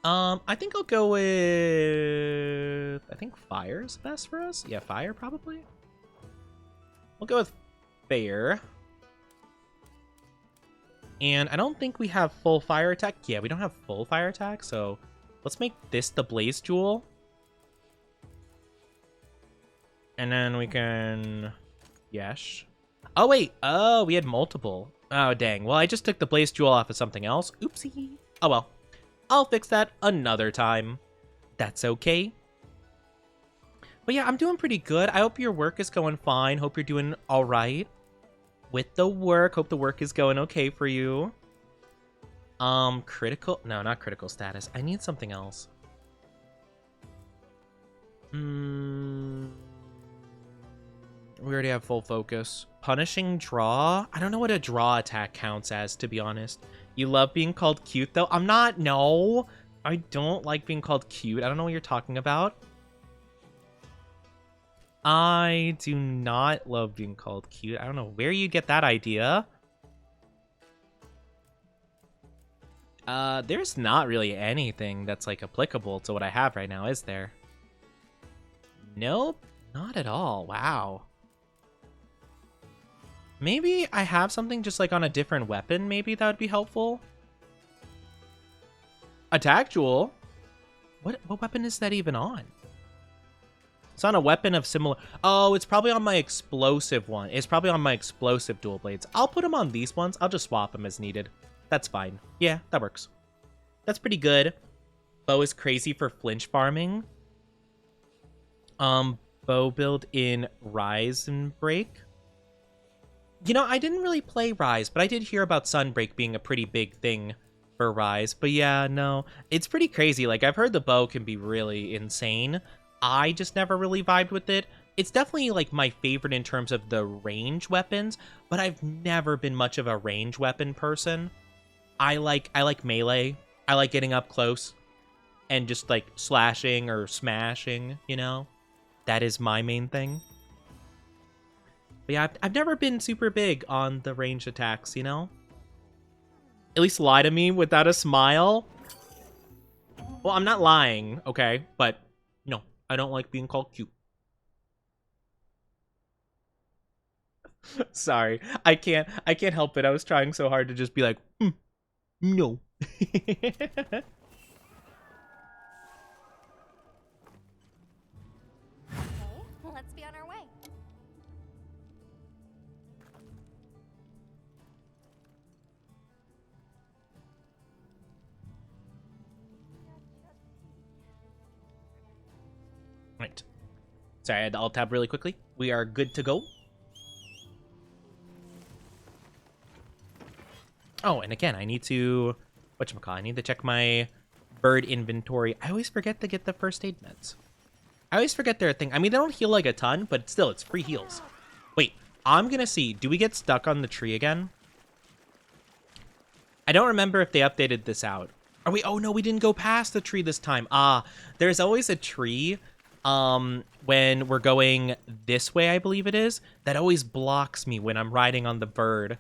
I think I'll go with, I think fire's best for us. Yeah, fire probably. We'll go with fire. And I don't think we have full fire attack. Yeah, we don't have full fire attack, so let's make this the blaze jewel. And then we can, yes. Oh wait, oh, we had multiple. Oh dang, well I just took the blaze jewel off of something else. Oopsie. Oh well. I'll fix that another time. That's okay. But yeah, I'm doing pretty good. I hope your work is going fine. Hope you're doing all right with the work. Hope the work is going okay for you. Critical? No, not critical status. I need something else. We already have full focus. Punishing draw? I don't know what a draw attack counts as, to be honest. You love being called cute, though? I'm not. No. I don't like being called cute. I don't know what you're talking about. I do not love being called cute. I don't know where you get that idea. There's not really anything that's, like, applicable to what I have right now, is there? Nope. Not at all. Wow. Maybe I have something just like on a different weapon. Maybe that would be helpful. Attack jewel? What weapon is that even on? It's on a weapon of similar... Oh, it's probably on my explosive one. It's probably on my explosive dual blades. I'll put them on these ones. I'll just swap them as needed. That's fine. Yeah, that works. That's pretty good. Bow is crazy for flinch farming. Bow build in Rise and Break. You know, I didn't really play Rise, but I did hear about Sunbreak being a pretty big thing for Rise. But yeah, no, it's pretty crazy. Like, I've heard the bow can be really insane. I just never really vibed with it. It's definitely, like, my favorite in terms of the range weapons, but I've never been much of a range weapon person. I like melee. I like getting up close and just, like, slashing or smashing, you know? That is my main thing. But yeah, I've never been super big on the ranged attacks, you know? At least lie to me without a smile. Well, I'm not lying, okay? But, no, I don't like being called cute. Sorry, I can't help it. I was trying so hard to just be like, no. Okay, let's be on our way. Right. Sorry, I had to alt tab really quickly. We are good to go. Oh, and again, I need to... whatchamacallit? I need to check my bird inventory. I always forget to get the first aid meds. I always forget they're a thing. I mean, they don't heal like a ton, but still, it's free heals. Wait, I'm gonna see. Do we get stuck on the tree again? I don't remember if they updated this out. Are we? Oh, no, we didn't go past the tree this time. Ah, there's always a tree when we're going this way, I believe it is, that always blocks me when I'm riding on the bird.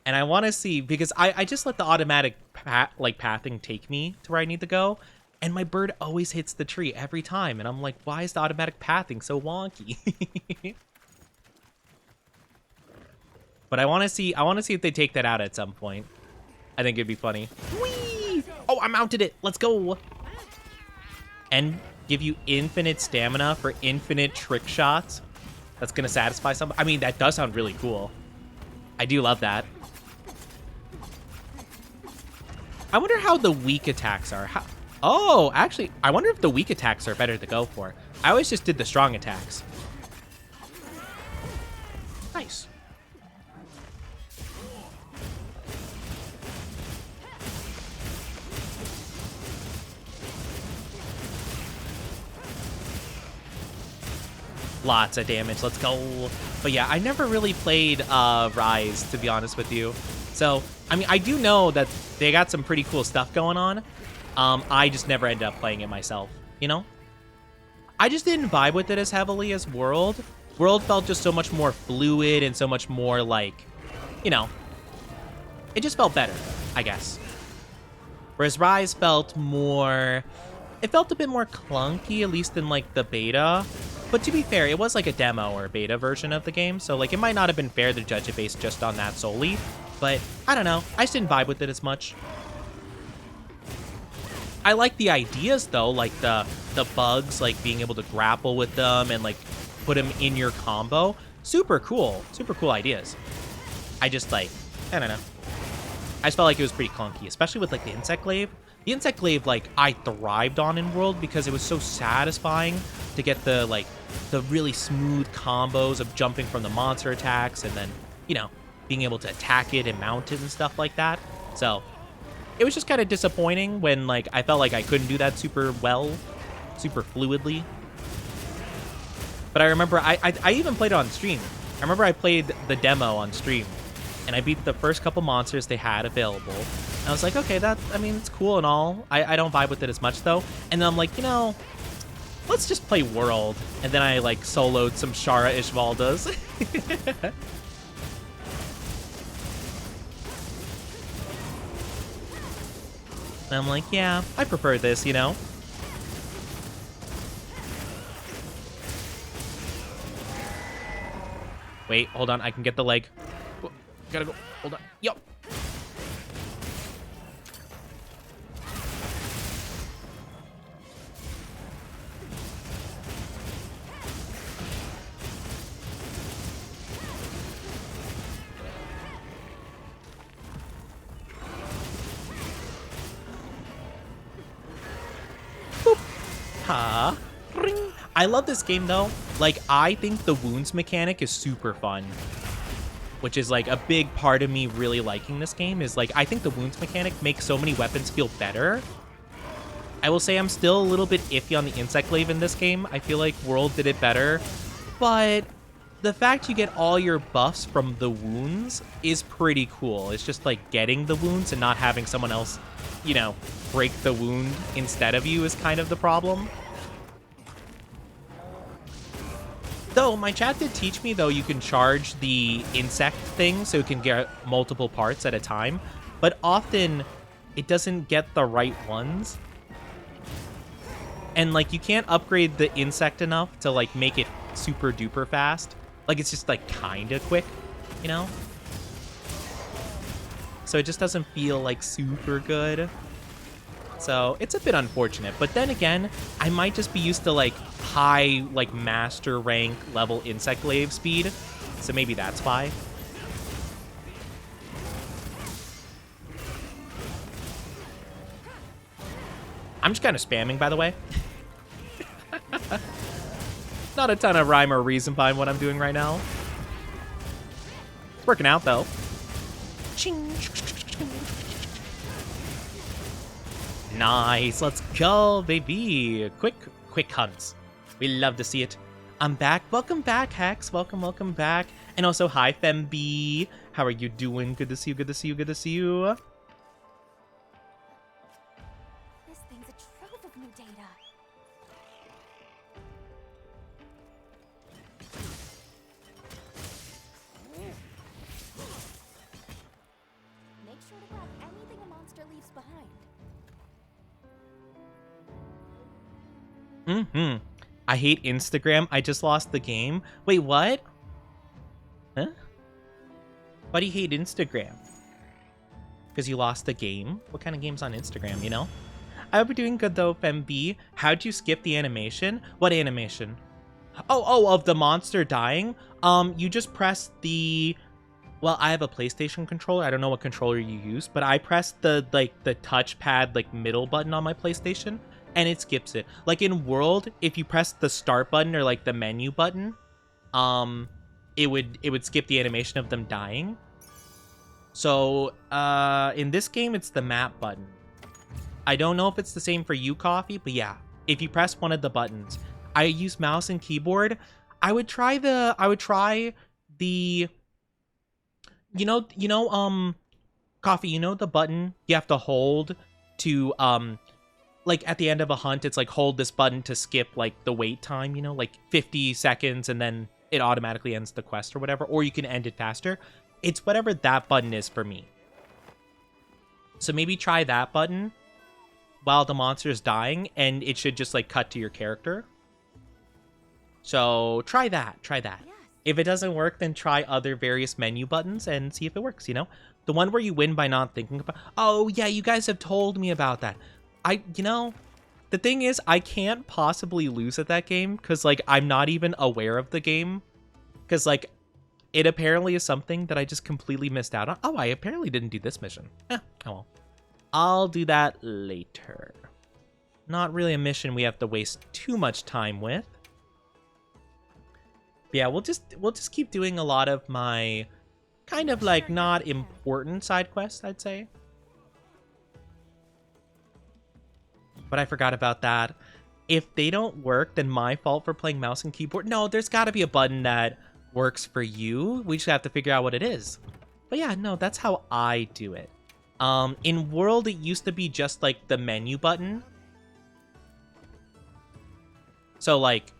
And I want to see, because I just let the automatic pathing take me to where I need to go, and my bird always hits the tree every time, and I'm like, why is the automatic pathing so wonky? But I want to see if they take that out at some point. I think it'd be funny. Whee! Oh, I mounted it. Let's go. And give you infinite stamina for infinite trick shots. That's gonna satisfy some. I mean, that does sound really cool. I do love that. I wonder how the weak attacks are. Oh, actually, I wonder if the weak attacks are better to go for. I always just did the strong attacks. Nice. Lots of damage. Let's go. But yeah, I never really played Rise, to be honest with you. So, I mean, I do know that they got some pretty cool stuff going on. I just never ended up playing it myself, you know? I just didn't vibe with it as heavily as World. World felt just so much more fluid and so much more like, you know, it just felt better, I guess. Whereas Rise felt more, it felt a bit more clunky, at least in like the beta. But to be fair, it was like a demo or a beta version of the game. So like it might not have been fair to judge it based just on that solely. But I don't know. I just didn't vibe with it as much. I like the ideas though, like the bugs, like being able to grapple with them and like put them in your combo. Super cool ideas. I just like, I don't know. I just felt like it was pretty clunky, especially with like the insect glaive. The insect glaive, like I thrived on in World because it was so satisfying to get the like the really smooth combos of jumping from the monster attacks and then, you know, being able to attack it and mount it and stuff like that. So it was just kind of disappointing when like I felt like I couldn't do that super well, super fluidly. But I remember I even played it on stream. I remember I played the demo on stream and I beat the first couple monsters they had available. And I was like, okay, I mean, it's cool and all. I don't vibe with it as much though. And then I'm like, you know, let's just play World. And then I like soloed some Shara Ishvaldas. And I'm like, yeah, I prefer this, you know? Wait, hold on. I can get the leg. Gotta go. Hold on. Yo. Ring. I love this game though. Like, I think the wounds mechanic is super fun, which is like a big part of me really liking this game is like, I think the wounds mechanic makes so many weapons feel better. I will say I'm still a little bit iffy on the insect glaive in this game. I feel like World did it better, but the fact you get all your buffs from the wounds is pretty cool. It's just like getting the wounds and not having someone else, you know, break the wound instead of you is kind of the problem. Though, my chat did teach me, though, you can charge the insect thing so it can get multiple parts at a time. But often, it doesn't get the right ones. And, like, you can't upgrade the insect enough to, like, make it super duper fast. Like, it's just, like, kind of quick, you know? So it just doesn't feel, like, super good. So it's a bit unfortunate. But then again, I might just be used to like high, like master rank level insect glaive speed. So maybe that's why. I'm just kind of spamming, by the way. Not a ton of rhyme or reason behind what I'm doing right now. It's working out though. Ching. Nice, let's go, baby. Quick hunts. We love to see it. I'm back. Welcome back, Hex. Welcome back. And also, hi, Femby. How are you doing? Good to see you, good to see you, good to see you. This thing's a trove of new data. Make sure to grab anything a monster leaves behind. I hate Instagram. I just lost the game. Wait, what? Huh? Why do you hate Instagram? Because you lost the game? What kind of game's on Instagram, you know? I hope you're doing good though, FemB. How'd you skip the animation? What animation? Oh, of the monster dying? You just press the... Well, I have a PlayStation controller. I don't know what controller you use, but I pressed the touchpad, like, middle button on my PlayStation, and it skips it. Like, in World, if you press the start button or, like, the menu button, it would skip the animation of them dying. So, in this game, it's the map button. I don't know if it's the same for you, Coffee, but yeah. If you press one of the buttons. I use mouse and keyboard. I would try the Coffee, you know the button you have to hold to like at the end of a hunt, it's like hold this button to skip like the wait time, you know, like 50 seconds and then it automatically ends the quest or whatever, or you can end it faster. It's whatever that button is for me. So maybe try that button while the monster is dying, and it should just like cut to your character. So try that. Yes. If it doesn't work, then try other various menu buttons and see if it works, you know? The one where you win by not thinking about... Oh, yeah, you guys have told me about that. The thing is, I can't possibly lose at that game because, like, I'm not even aware of the game. Because, like, it apparently is something that I just completely missed out on. Oh, I apparently didn't do this mission. Oh well. I'll do that later. Not really a mission we have to waste too much time with. Yeah, we'll just keep doing a lot of my kind of like not important side quests, I'd say. But I forgot about that. If they don't work, then my fault for playing mouse and keyboard. No, there's got to be a button that works for you. We just have to figure out what it is. But yeah, no, that's how I do it. In World, it used to be just like the menu button. So like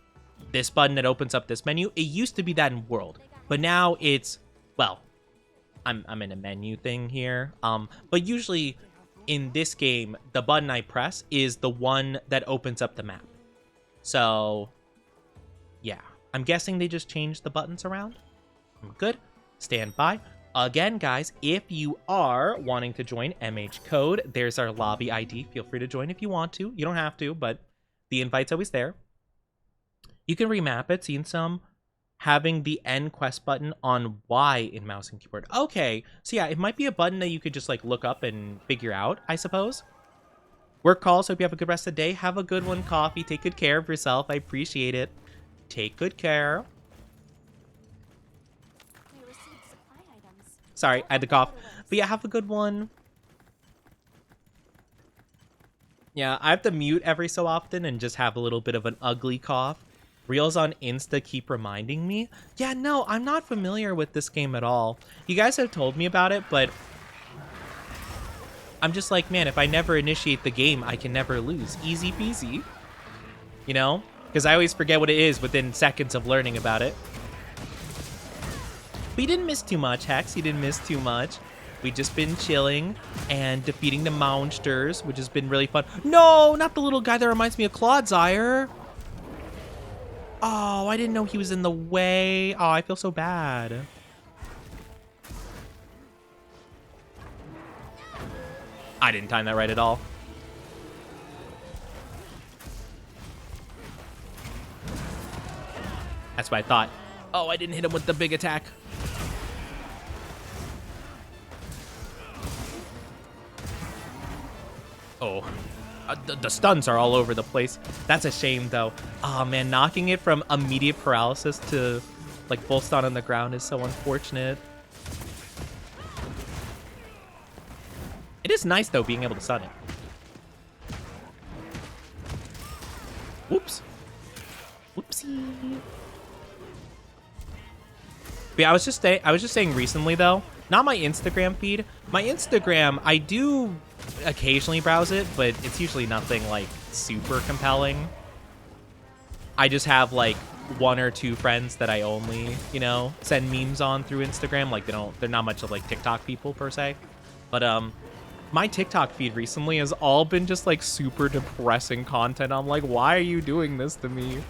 this button that opens up this menu, it used to be that in World, but now it's, well, I'm in a menu thing here. But usually in this game, the button I press is the one that opens up the map. So yeah, I'm guessing they just changed the buttons around. Good. Stand by. Again, guys, if you are wanting to join MH Code, there's our lobby ID. Feel free to join if you want to. You don't have to, but the invite's always there. You can remap it, seen some having the end quest button on Y in mouse and keyboard. Okay, so yeah, it might be a button that you could just like look up and figure out, I suppose. Work calls, hope you have a good rest of the day. Have a good one, Coffee. Take good care of yourself. I appreciate it. Take good care. We received supply items. Sorry, I had to cough. But yeah, have a good one. Yeah, I have to mute every so often and just have a little bit of an ugly cough. Reels on Insta keep reminding me. Yeah, no, I'm not familiar with this game at all. You guys have told me about it, but I'm just like, man, if I never initiate the game, I can never lose. Easy peasy. You know? Because I always forget what it is within seconds of learning about it. But you didn't miss too much, Hex. You didn't miss too much. We've just been chilling and defeating the monsters, which has been really fun. No, not the little guy that reminds me of Claudezyre. Oh, I didn't know he was in the way. Oh, I feel so bad. I didn't time that right at all. That's what I thought. Oh, I didn't hit him with the big attack. Oh, the stuns are all over the place. That's a shame, though. Oh, man, knocking it from immediate paralysis to, like, full stun on the ground is so unfortunate. It is nice, though, being able to stun it. Whoops. Whoopsie. But yeah, I was just saying recently, though, not my Instagram feed. My Instagram, I do occasionally browse it, but it's usually nothing like super compelling. I just have like one or two friends that I only, you know, send memes on through Instagram. Like they're not much of like TikTok people per se. But my TikTok feed recently has all been just like super depressing content. I'm like, why are you doing this to me?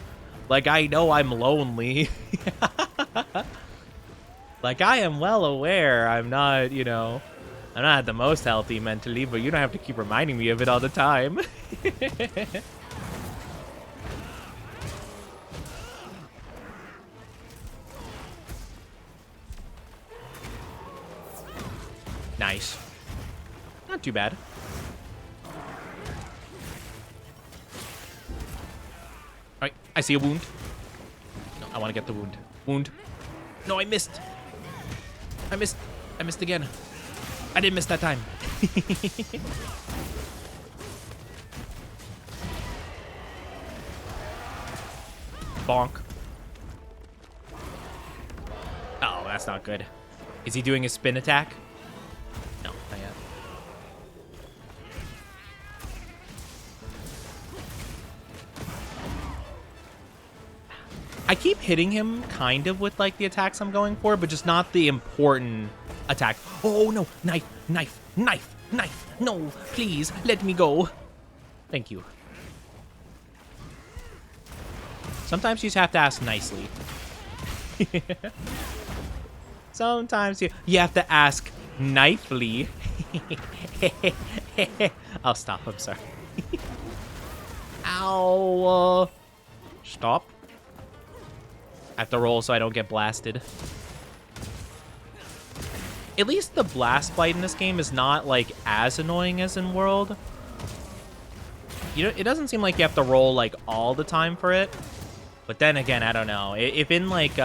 Like, I know I'm lonely. Like, I am well aware I'm not, you know, I'm not the most healthy mentally, but you don't have to keep reminding me of it all the time. Nice. Not too bad. Alright, I see a wound. No, I want to get the wound. Wound. No, I missed. I missed again. I didn't miss that time. Bonk. that's not good. Is he doing his spin attack? No, not yet. I keep hitting him kind of with like the attacks I'm going for, but just not the important attack. Oh no, knife, knife, knife, knife. No, please, let me go. Thank you. Sometimes you just have to ask nicely. Sometimes you have to ask nicely. I'll stop, I'm sorry. Ow. Stop. I have to roll so I don't get blasted. At least the blast bite in this game is not like as annoying as in World. You know, it doesn't seem like you have to roll like all the time for it. But then again, I don't know. If in like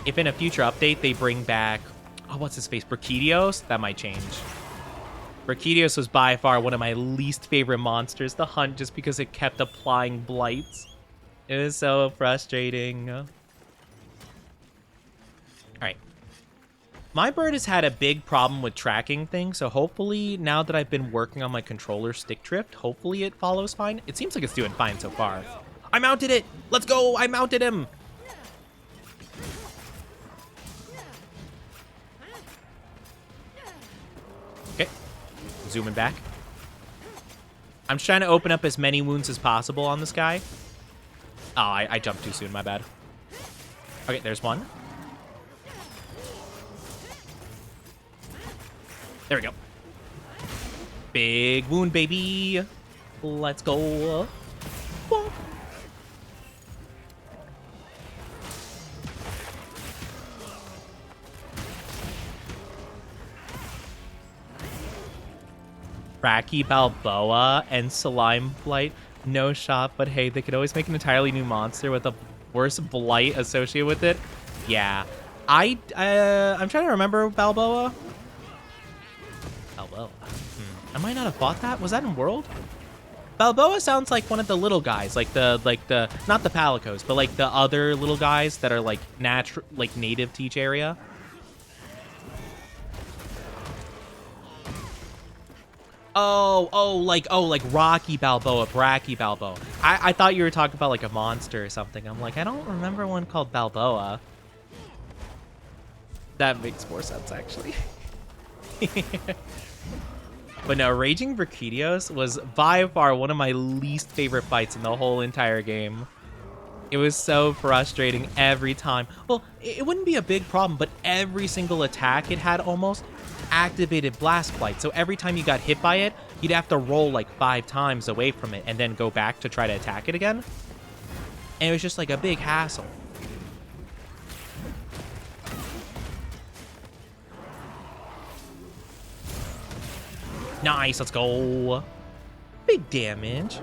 if in a future update they bring back, oh, what's his face, Brachydios, that might change. Brachydios was by far one of my least favorite monsters to hunt just because it kept applying blights. It was so frustrating. All right. My bird has had a big problem with tracking things, so hopefully now that I've been working on my controller stick drift, hopefully it follows fine. It seems like it's doing fine so far. I mounted it! Let's go! I mounted him! Okay. Zooming back. I'm just trying to open up as many wounds as possible on this guy. Oh, I jumped too soon, my bad. Okay, there's one. There we go. Big wound, baby. Let's go. Whoa. Cracky Balboa and Slime Blight. No shot, but hey, they could always make an entirely new monster with a worse blight associated with it. Yeah. I'm trying to remember Balboa. Balboa. I might not have fought that. Was that in World? Balboa sounds like one of the little guys, like the not the Palicos, but like the other little guys that are like natural, like native to each area. Oh, like Rocky Balboa, Bracky Balboa. I thought you were talking about like a monster or something. I'm like, I don't remember one called Balboa. That makes more sense, actually. But no, Raging Brachydios was by far one of my least favorite fights in the whole entire game. It was so frustrating every time. Well, it wouldn't be a big problem, but every single attack it had almost activated Blast Blight. So every time you got hit by it, you'd have to roll like 5 times away from it and then go back to try to attack it again. And it was just like a big hassle. Nice, let's go. Big damage.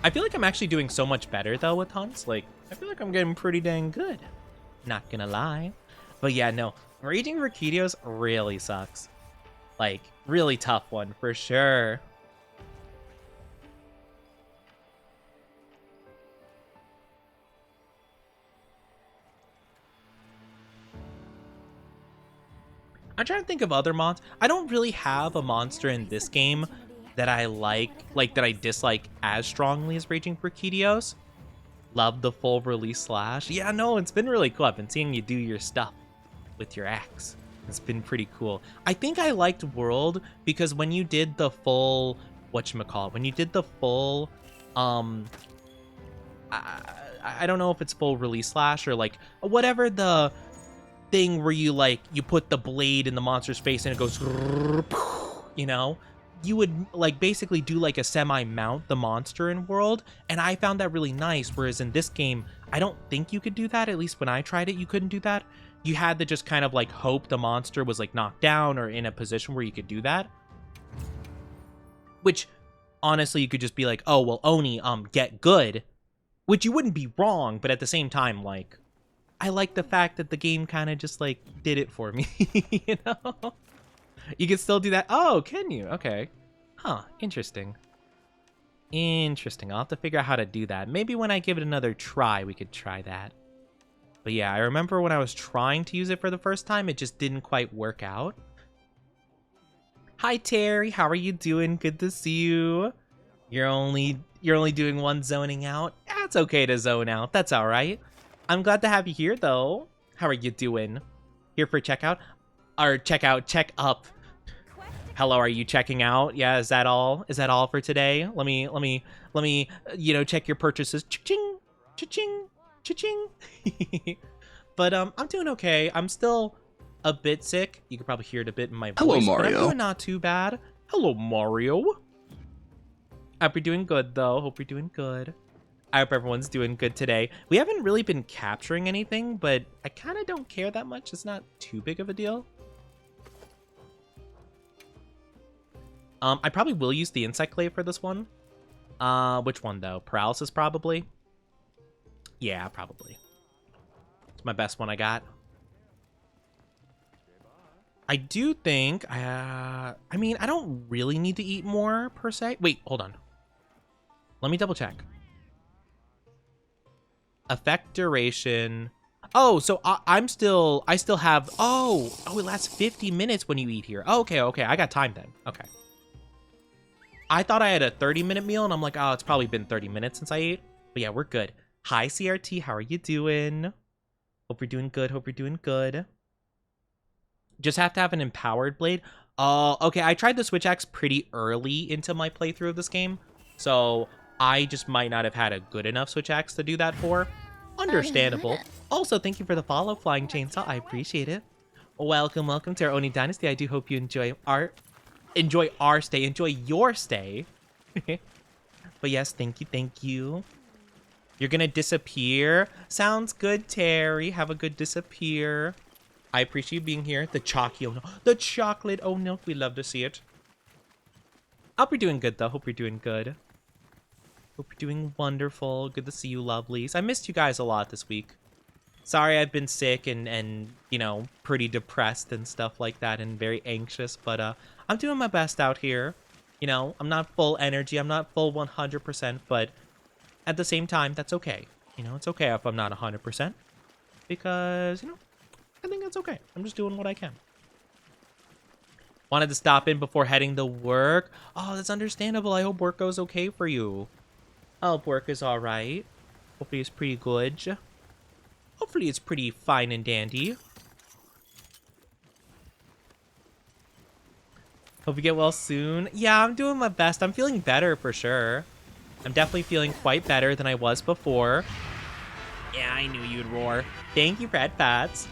I feel like I'm actually doing so much better though with hunts. Like, I feel like I'm getting pretty dang good. Not gonna lie. But yeah, no. Raging Brachydios really sucks. Like, really tough one for sure. I'm trying to think of other monsters. I don't really have a monster in this game that I like that I dislike as strongly as Raging Brachydios. Love the full release slash. Yeah, no, it's been really cool. I've been seeing you do your stuff with your axe. It's been pretty cool. I think I liked World because when you did the full, whatchamacallit, when you did the full, I don't know if it's full release slash or like whatever the thing where you like you put the blade in the monster's face and it goes, you know, you would like basically do like a semi-mount the monster in World, and I found that really nice. Whereas in this game, I don't think you could do that. At least when I tried it, you couldn't do that. You had to just kind of like hope the monster was like knocked down or in a position where you could do that. Which honestly, you could just be like, oh well, Oni, get good, which you wouldn't be wrong, but at the same time, like, I like the fact that the game kind of just, like, did it for me, you know? You can still do that. Oh, can you? Okay. Huh, interesting. Interesting. I'll have to figure out how to do that. Maybe when I give it another try, we could try that. But yeah, I remember when I was trying to use it for the first time, it just didn't quite work out. Hi Terry, how are you doing? Good to see you. You're only doing one zoning out. That's okay to zone out. That's all right. I'm glad to have you here though. How are you doing? Here for checkout? Or check up. Hello, are you checking out? Yeah, is that all? Is that all for today? Let me, you know, check your purchases. Cha-ching, cha-ching, cha-ching. But I'm doing okay. I'm still a bit sick. You can probably hear it a bit in my voice. Hello, But I'm Mario. doing not too bad. Hello, Mario. Hope you're doing good, though. Hope you're doing good. I hope everyone's doing good today. We haven't really been capturing anything, but I kind of don't care that much. It's not too big of a deal. I probably will use the insect clave for this one. Which one, though? Paralysis, probably? Yeah, probably. It's my best one I got. I do think, I mean, I don't really need to eat more, per se. Wait, hold on. Let me double check. Effect duration. Oh, so I still have, oh, it lasts 50 minutes when you eat here. Oh, okay, I got time then. Okay. I thought I had a 30-minute meal, and I'm like, oh, it's probably been 30 minutes since I ate. But yeah, we're good. Hi, CRT. How are you doing? Hope you're doing good. Hope you're doing good. Just have to have an empowered blade. Oh, okay. I tried the switch axe pretty early into my playthrough of this game, so I just might not have had a good enough switch axe to do that for. Understandable. Also, thank you for the follow, Flying Chainsaw. I appreciate it. Welcome to our Oni Dynasty. I do hope you enjoy our stay. Enjoy your stay. But yes, thank you. You're gonna disappear. Sounds good, Terry. Have a good disappear. I appreciate you being here. The chalky, oh no. The chocolate, oh no. We love to see it. Hope you're doing good, though. Hope you're doing good. Hope you're doing wonderful. Good to see you, lovelies. I missed you guys a lot this week. Sorry I've been sick and you know, pretty depressed and stuff like that and very anxious, but I'm doing my best out here. You know, I'm not full energy. I'm not full 100%, but at the same time, that's okay. You know, it's okay if I'm not 100% because, you know, I think that's okay. I'm just doing what I can. Wanted to stop in before heading to work. Oh, that's understandable. I hope work goes okay for you. I hope work is all right. Hopefully it's pretty good. Hopefully it's pretty fine and dandy. Hope you get well soon. Yeah, I'm doing my best. I'm feeling better for sure. I'm definitely feeling quite better than I was before. Yeah, I knew you'd roar. Thank you, Red Pats.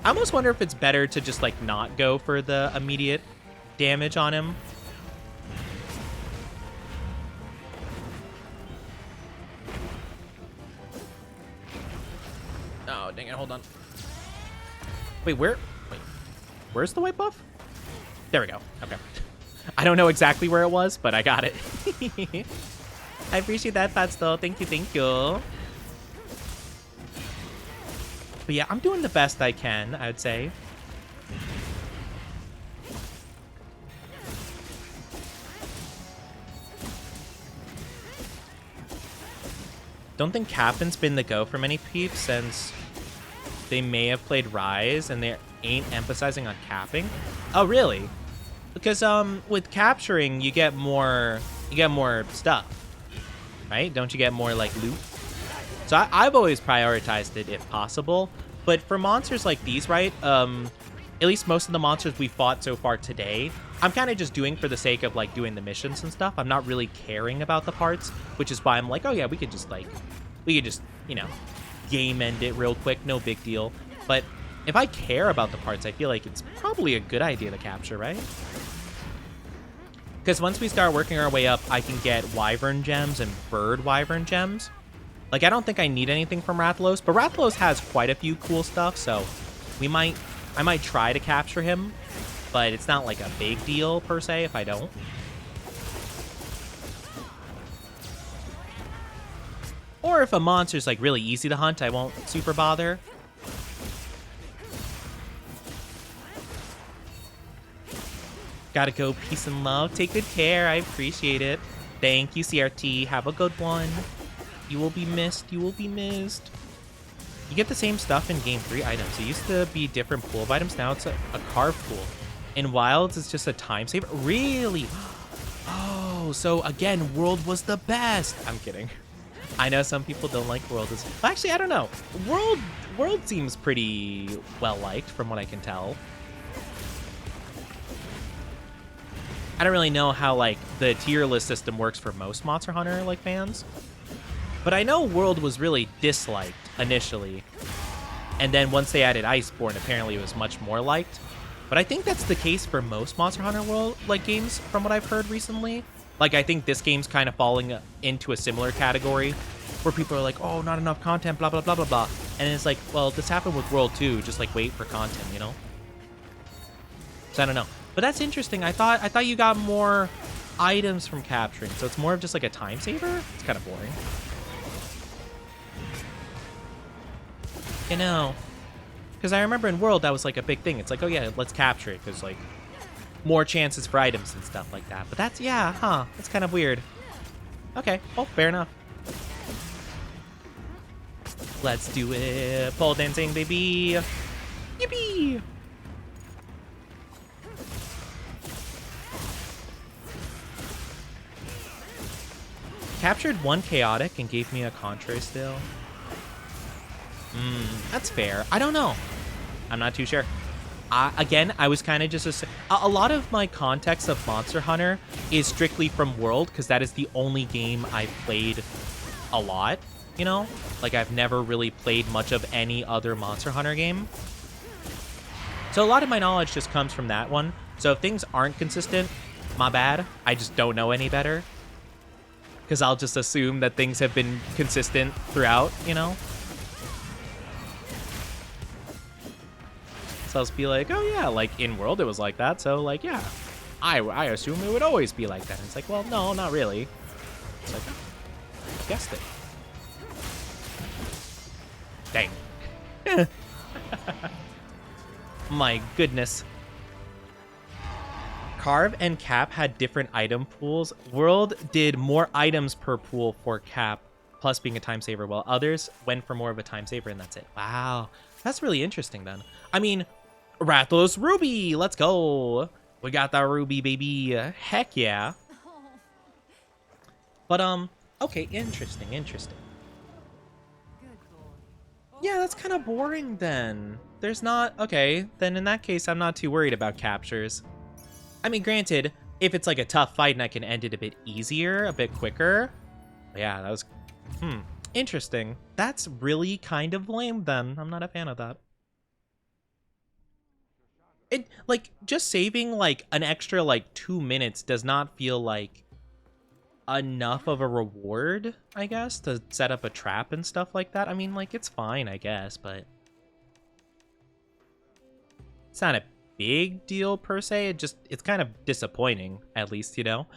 I almost wonder if it's better to just, like, not go for the immediate damage on him. Oh, dang it, hold on. Wait, where's the white buff? There we go, okay. I don't know exactly where it was, but I got it. I appreciate that, Pats, though. Thank you. But yeah, I'm doing the best I can, I would say. Don't think Captain's been the go for many peeps since they may have played Rise and they ain't emphasizing on capping. Oh, really? Because with capturing, you get more stuff, right? Don't you get more like loot? So I've always prioritized it if possible. But for monsters like these, right? At least most of the monsters we fought so far today, I'm kind of just doing for the sake of like doing the missions and stuff. I'm not really caring about the parts, which is why I'm like, oh yeah, we could just, you know, game end it real quick. No big deal. But if I care about the parts, I feel like it's probably a good idea to capture, right? Because once we start working our way up, I can get Wyvern Gems and Bird Wyvern Gems. Like, I don't think I need anything from Rathalos, but Rathalos has quite a few cool stuff, so I might try to capture him, but it's not like a big deal per se if I don't. Or if a monster's like really easy to hunt, I won't super bother. Gotta go, peace and love. Take good care, I appreciate it. Thank you, CRT. Have a good one. You will be missed. You will be missed. You get the same stuff in Game 3 items. It used to be different pool of items. Now it's a carve pool. In Wilds, it's just a time saver. Really? Oh, so again, World was the best. I'm kidding. I know some people don't like World. Actually, I don't know. World seems pretty well liked from what I can tell. I don't really know how like the tier list system works for most Monster Hunter like fans, but I know World was really disliked initially, and then once they added Iceborne, apparently it was much more liked. But I think that's the case for most Monster Hunter World like games from what I've heard recently. Like I think this game's kind of falling into a similar category where people are like, oh, not enough content, blah blah blah blah blah, and it's like, well, this happened with World 2, just like wait for content, you know? So I don't know. But that's interesting. I thought you got more items from capturing, so it's more of just like a time saver? It's kind of boring. You know, because I remember in World that was like a big thing. It's like, oh yeah, let's capture it, because like more chances for items and stuff like that. But that's, yeah, huh, that's kind of weird. Okay, well, fair enough. Let's do it. Pole dancing, baby. Yippee! Captured one chaotic and gave me a contrary still. That's fair. I don't know. I'm not too sure. Again, I was kind of just a lot of my context of Monster Hunter is strictly from World, because that is the only game I've played a lot, you know? Like, I've never really played much of any other Monster Hunter game. So a lot of my knowledge just comes from that one. So if things aren't consistent, my bad. I just don't know any better. Because I'll just assume that things have been consistent throughout, you know? So I'll just be like, oh yeah, like in World it was like that, so like, yeah. I assume it would always be like that. And it's like, well, no, not really. It's like, oh, I guessed it. Dang. My goodness. Carve and Cap had different item pools. World did more items per pool for Cap, plus being a time saver, while others went for more of a time saver, and that's it. Wow, that's really interesting then. I mean, Rathalos Ruby, let's go. We got that Ruby, baby. Heck yeah. But, okay, interesting. Good boy. Yeah, that's kind of boring then. There's not, okay, then in that case, I'm not too worried about captures. I mean, granted, if it's like a tough fight and I can end it a bit easier, a bit quicker. Yeah, that was, interesting. That's really kind of lame then. I'm not a fan of that. It, like, just saving like an extra like 2 minutes does not feel like enough of a reward, I guess, to set up a trap and stuff like that. I mean, like, it's fine, I guess, but it's not a big deal per se. It's kind of disappointing, at least, you know.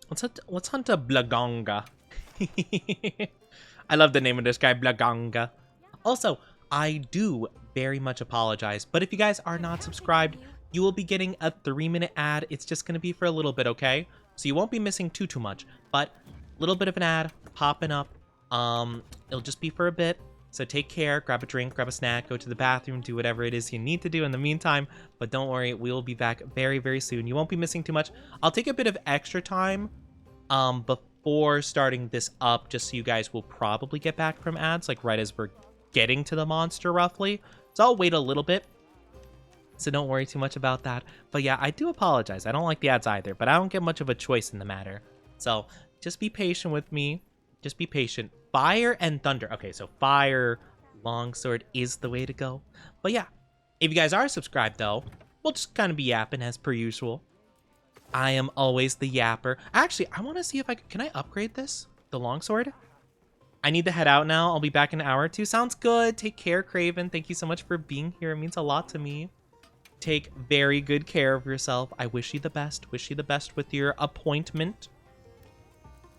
Let's hunt a Blagonga. I love the name of this guy, Blagonga. Also, I do very much apologize, but if you guys are not subscribed, you will be getting a 3-minute ad. It's just gonna be for a little bit, okay? So you won't be missing too much, but a little bit of an ad popping up. It'll just be for a bit, so take care, grab a drink, grab a snack, go to the bathroom, do whatever it is you need to do in the meantime, but don't worry, we will be back very, very soon. You won't be missing too much. I'll take a bit of extra time, before starting this up, just so you guys will probably get back from ads, like right as we're getting to the monster, roughly. So I'll wait a little bit, so don't worry too much about that. But yeah, I do apologize. I don't like the ads either, but I don't get much of a choice in the matter. So just be patient with me. Just be patient. Fire and thunder. Okay, so fire, longsword is the way to go. But yeah, if you guys are subscribed though, we'll just kind of be yapping as per usual. I am always the yapper. Actually, I want to see if can I upgrade this? The longsword? I need to head out now. I'll be back in an hour or two. Sounds good. Take care, Craven. Thank you so much for being here. It means a lot to me. Take very good care of yourself. I wish you the best. Wish you the best with your appointment.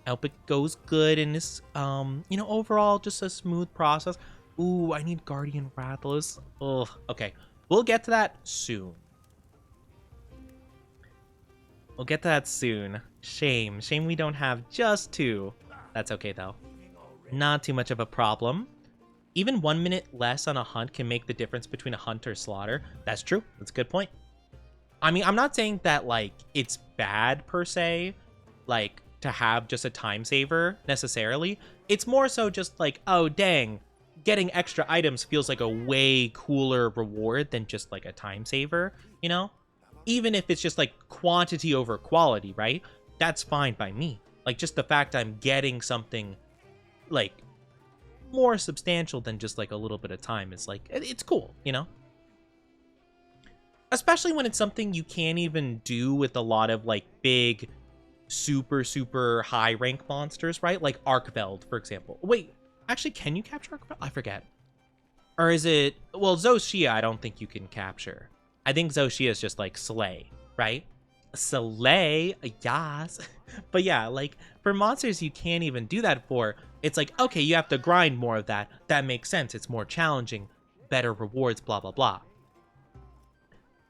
I hope it goes good and is, you know, overall just a smooth process. Ooh, I need Guardian Rathalos. Ugh, okay. We'll get to that soon. We'll get to that soon. Shame. Shame we don't have just 2. That's okay, though. Not too much of a problem. Even 1 minute less on a hunt can make the difference between a hunt or slaughter. That's true. That's a good point. I mean, I'm not saying that, like, it's bad, per se, like, to have just a time saver, necessarily. It's more so just like, oh, dang, getting extra items feels like a way cooler reward than just, like, a time saver, you know? Even if it's just, like, quantity over quality, right? That's fine by me. Like, just the fact I'm getting something, like, more substantial than just, like, a little bit of time is, like, it's cool, you know? Especially when it's something you can't even do with a lot of, like, big, super, super high rank monsters, right? Like Arkveld, for example. Wait, actually, can you capture Arkveld? I forget. Or is it... Well, Zoshia, I don't think you can capture. I think Zoshia is just, like, Slay, right? Slay, yes. But yeah, like, for monsters you can't even do that for, it's like, okay, you have to grind more of that. That makes sense. It's more challenging. Better rewards, blah, blah, blah.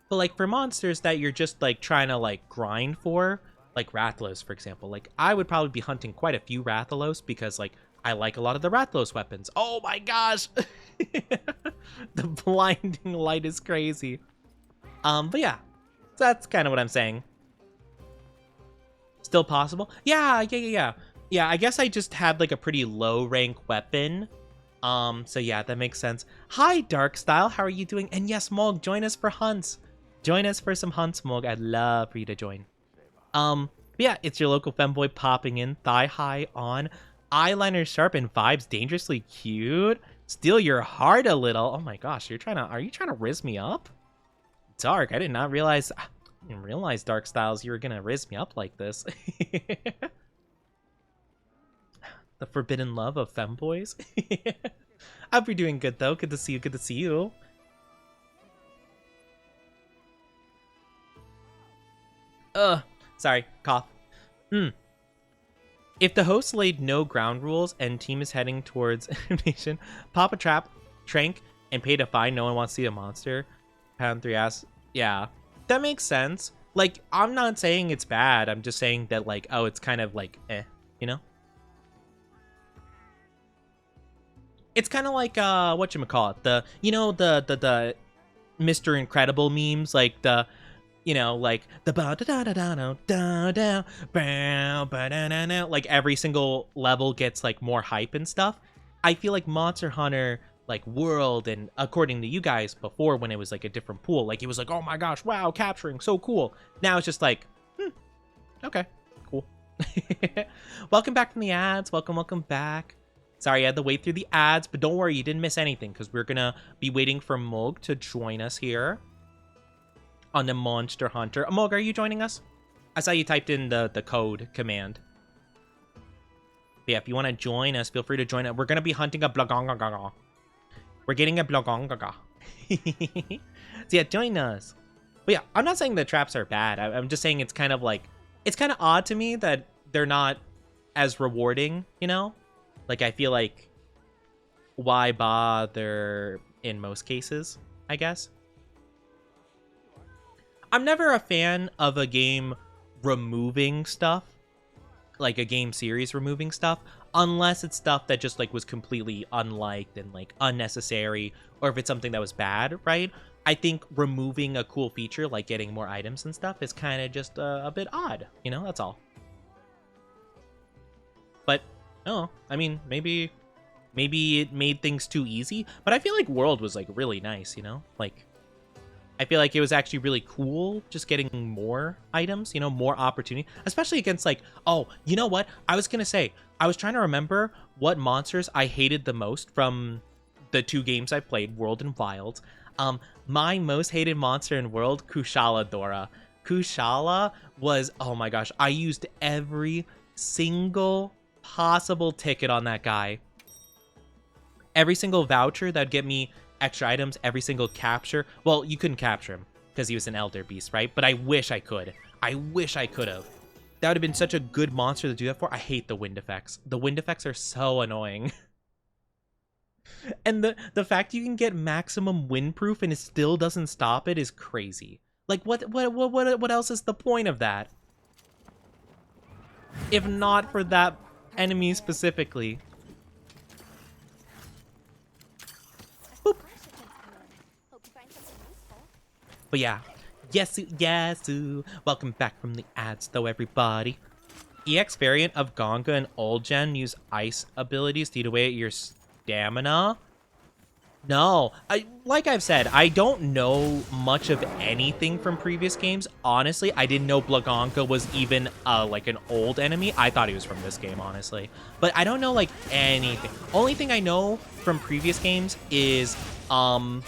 But, like, for monsters that you're just, like, trying to, like, grind for, like Rathalos, for example, like, I would probably be hunting quite a few Rathalos because, like, I like a lot of the Rathalos weapons. Oh my gosh! The blinding light is crazy. But yeah, that's kind of what I'm saying. Still possible? Yeah. Yeah, I guess I just had, like, a pretty low rank weapon. So yeah, that makes sense. Hi, Darkstyle, how are you doing? And yes, Mog, join us for hunts. Join us for some hunts, Mog. I'd love for you to join. Yeah, it's your local femboy popping in, thigh high on, eyeliner sharp and vibes dangerously cute. Steal your heart a little. Oh my gosh, are you trying to riz me up? Dark, I did not realize, Dark Styles, you were gonna riz me up like this. The forbidden love of femboys. I hope you're doing good though. Good to see you, good to see you. Sorry, cough. If the host laid no ground rules and team is heading towards elimination, pop a trap, trank, and pay to find. No one wants to see a monster. Pound 3 ass. Yeah, that makes sense. Like, I'm not saying it's bad. I'm just saying that, like, oh, it's kind of like, you know? It's kind of like, whatchamacallit, the, you know, the Mr. Incredible memes, like the, you know, like the like every single level gets like more hype and stuff. I feel like Monster Hunter, like World, and according to you guys before, when it was like a different pool, like it was like, oh my gosh, wow, capturing, so cool. Now it's just like, okay, cool. Welcome back from the ads. Welcome back. Sorry, I had to wait through the ads, but don't worry, you didn't miss anything because we're gonna be waiting for Mog to join us here on the Monster Hunter. Mog, are you joining us? I saw you typed in the code command. But yeah, if you want to join us, feel free to join us. We're gonna be hunting a Blagongaga. We're getting a Blagongaga. So yeah, join us. But yeah, I'm not saying the traps are bad. I'm just saying it's kind of like, it's kind of odd to me that they're not as rewarding, you know? Like, I feel like, why bother in most cases, I guess? I'm never a fan of a game removing stuff, like a game series removing stuff, unless it's stuff that just, like, was completely unliked and, like, unnecessary, or if it's something that was bad, right? I think removing a cool feature, like getting more items and stuff, is kind of just a bit odd, you know? That's all. But, oh, I mean, maybe it made things too easy, but I feel like World was, like, really nice, you know? Like, I feel like it was actually really cool just getting more items, you know, more opportunity, especially against, like, oh, you know what? I was going to say, I was trying to remember what monsters I hated the most from the 2 games I played, World and Wild. My most hated monster in World, Kushala Dora. Kushala was, oh my gosh, I used every single possible ticket on that guy. Every single voucher that'd get me extra items, every single capture. Well, you couldn't capture him because he was an Elder Beast, right? But I wish I could. I wish I could have. That would have been such a good monster to do that for. I hate the wind effects. The wind effects are so annoying. And the fact you can get maximum windproof and it still doesn't stop it is crazy. Like, what else is the point of that? if not for that enemy specifically. Boop. But yeah, Yasu. Welcome back from the ads, though, everybody. EX variant of Gonga and old gen use ice abilities to eat away at your stamina. No, like I've said, I don't know much of anything from previous games. Honestly, I didn't know Blagonka was even like an old enemy. I thought he was from this game, honestly. But I don't know like anything. Only thing I know from previous games is I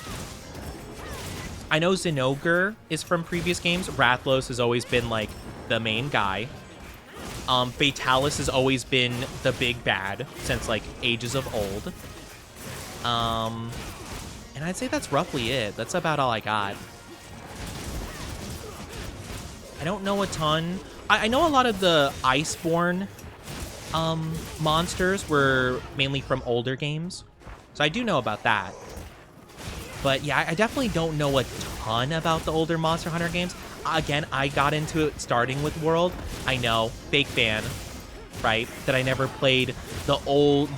know Zinogre is from previous games. Rathalos has always been, like, the main guy. Fatalis has always been the big bad since, like, ages of old. And I'd say that's roughly it. That's about all I got. I don't know a ton. I know a lot of the Iceborne monsters were mainly from older games. So I do know about that. But yeah, I definitely don't know a ton about the older Monster Hunter games. Again, I got into it starting with World. I know, fake fan, right? That I never played the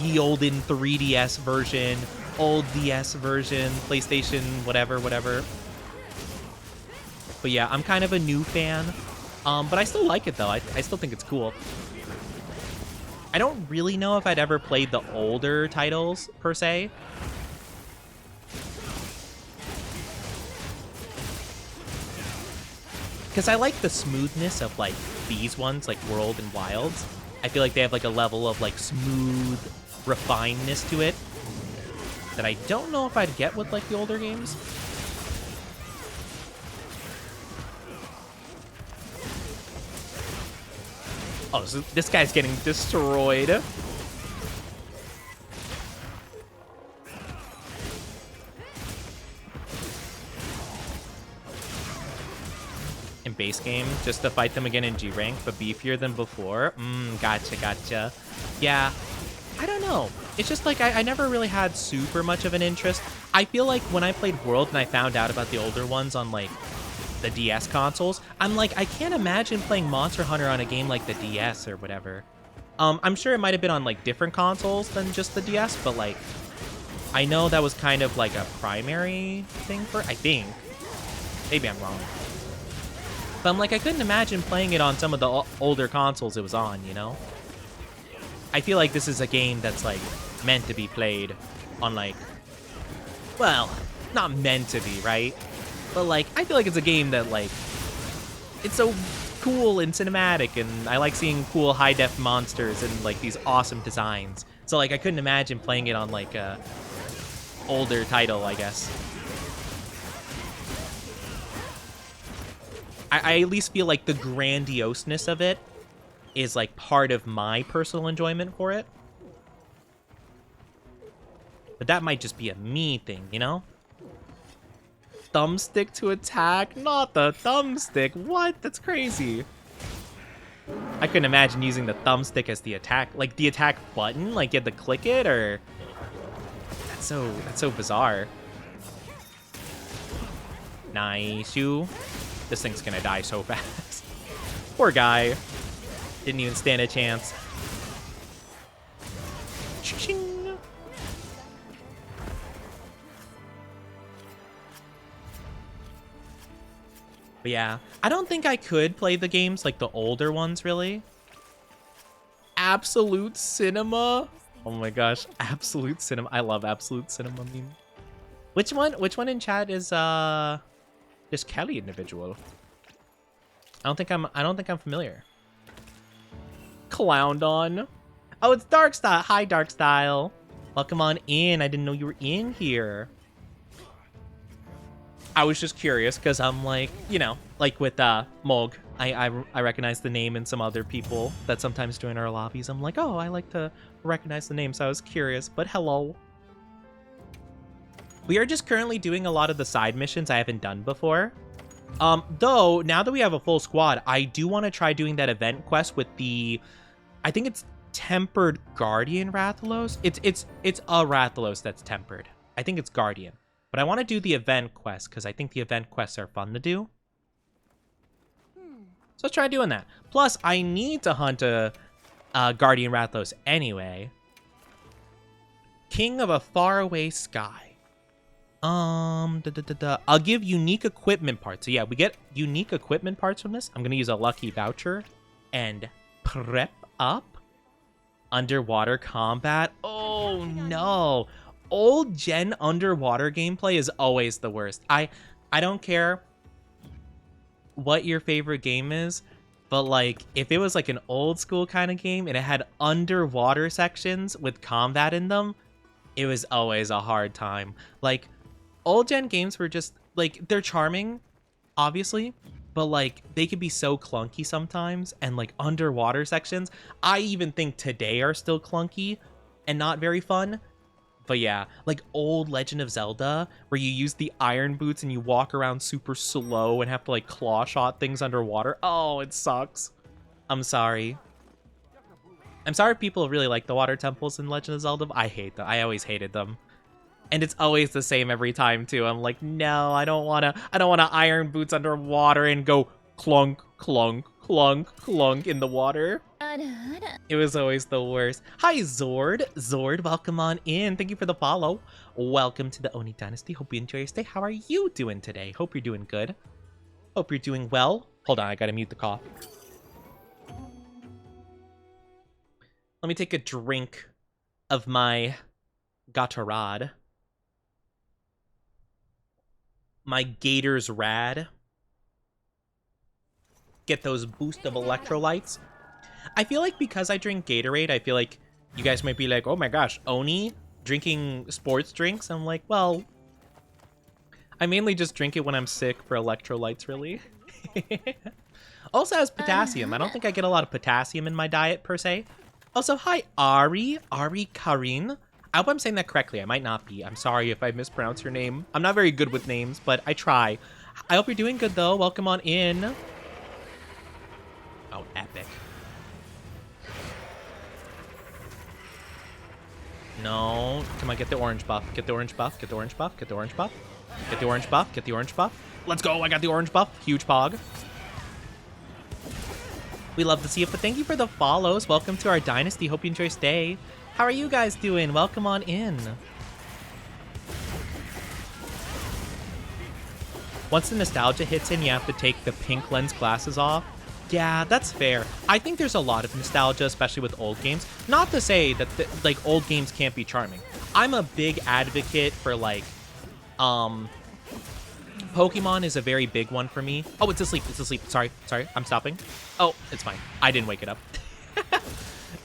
ye olden 3DS version, old DS version, PlayStation, whatever. But yeah, I'm kind of a new fan. But I still like it though. I still think it's cool. I don't really know if I'd ever played the older titles per se. Because I like the smoothness of, like, these ones, like World and Wilds. I feel like they have, like, a level of, like, smooth refinedness to it that I don't know if I'd get with, like, the older games. Oh, so this guy's getting destroyed. In base game, just to fight them again in G rank, but beefier than before. Gotcha. Yeah, I don't know. It's just like I never really had super much of an interest. I feel like when I played World and I found out about the older ones on like the DS consoles, I'm like, I can't imagine playing Monster Hunter on a game like the DS or whatever. I'm sure it might have been on like different consoles than just the DS, but like I know that was kind of like a primary thing for, I think. Maybe I'm wrong. But I'm like, I couldn't imagine playing it on some of the older consoles it was on, you know? I feel like this is a game that's, like, meant to be played on, like... Well, not meant to be, right? But, like, I feel like it's a game that, like... It's so cool and cinematic, and I like seeing cool high-def monsters and, like, these awesome designs. So, like, I couldn't imagine playing it on, like, a older title, I guess. I at least feel like the grandioseness of it is like part of my personal enjoyment for it. But that might just be a me thing, you know? Thumbstick to attack? Not the thumbstick. What? That's crazy. I couldn't imagine using the thumbstick as the attack, like the attack button, like you had to click it, or that's so bizarre. Nice, you. This thing's gonna die so fast. Poor guy. Didn't even stand a chance. Ching. But yeah, I don't think I could play the games like the older ones, really. Absolute Cinema. Oh my gosh, Absolute Cinema. I love Absolute Cinema meme. Which one in chat is this Kelly individual? I don't think I'm familiar. Clown. Oh, it's Darkstyle. Hi, Darkstyle. Welcome on in. I didn't know you were in here. I was just curious because I'm like, you know, like with Mog, I recognize the name and some other people that sometimes join our lobbies. I'm like, oh, I like to recognize the name, so I was curious. But hello. We are just currently doing a lot of the side missions I haven't done before. Though, now that we have a full squad, I do want to try doing that event quest with the... I think it's Tempered Guardian Rathalos. It's a Rathalos that's tempered. I think it's Guardian. But I want to do the event quest, because I think the event quests are fun to do. So let's try doing that. Plus, I need to hunt a Guardian Rathalos anyway. King of a Faraway Sky. I'll give unique equipment parts. So yeah, we get unique equipment parts from this. I'm gonna use a lucky voucher and prep up underwater combat. Oh no. Old gen underwater gameplay is always the worst. I don't care what your favorite game is, but like if it was like an old school kind of game and it had underwater sections with combat in them, it was always a hard time. Like old gen games were just like, they're charming, obviously, but like they could be so clunky sometimes, and like underwater sections, I even think today are still clunky and not very fun. But yeah, like old Legend of Zelda, where you use the iron boots and you walk around super slow and have to like claw shot things underwater. Oh, it sucks. I'm sorry. I'm sorry if people really like the water temples in Legend of Zelda. I hate them. I always hated them. And it's always the same every time too. I'm like, no, I don't wanna iron boots underwater and go clunk, clunk, clunk, clunk in the water. It was always the worst. Hi, Zord. Zord, welcome on in. Thank you for the follow. Welcome to the Oni Dynasty. Hope you enjoy your stay. How are you doing today? Hope you're doing good. Hope you're doing well. Hold on, I gotta mute the cough. Let me take a drink of my Gatorade. My Gator's Rad. Get those boost of electrolytes. I feel like because I drink Gatorade, I feel like you guys might be like, oh my gosh, Oni drinking sports drinks? I'm like, well, I mainly just drink it when I'm sick for electrolytes, really. Also has potassium. I don't think I get a lot of potassium in my diet, per se. Also, hi, Ari Karin. I hope I'm saying that correctly. I might not be. I'm sorry if I mispronounce your name. I'm not very good with names, but I try. I hope you're doing good, though. Welcome on in. Oh, epic. No. Come on, get the orange buff. Get the orange buff. Get the orange buff. Get the orange buff. Get the orange buff. Get the orange buff. Let's go. I got the orange buff. Huge pog. We love to see it, but thank you for the follows. Welcome to our dynasty. Hope you enjoy your stay. How are you guys doing? Welcome on in. Once the nostalgia hits in, you have to take the pink lens glasses off. Yeah, that's fair. I think there's a lot of nostalgia, especially with old games. Not to say that like old games can't be charming. I'm a big advocate for like, Pokemon is a very big one for me. Oh, it's asleep. It's asleep. Sorry. I'm stopping. Oh, it's fine. I didn't wake it up.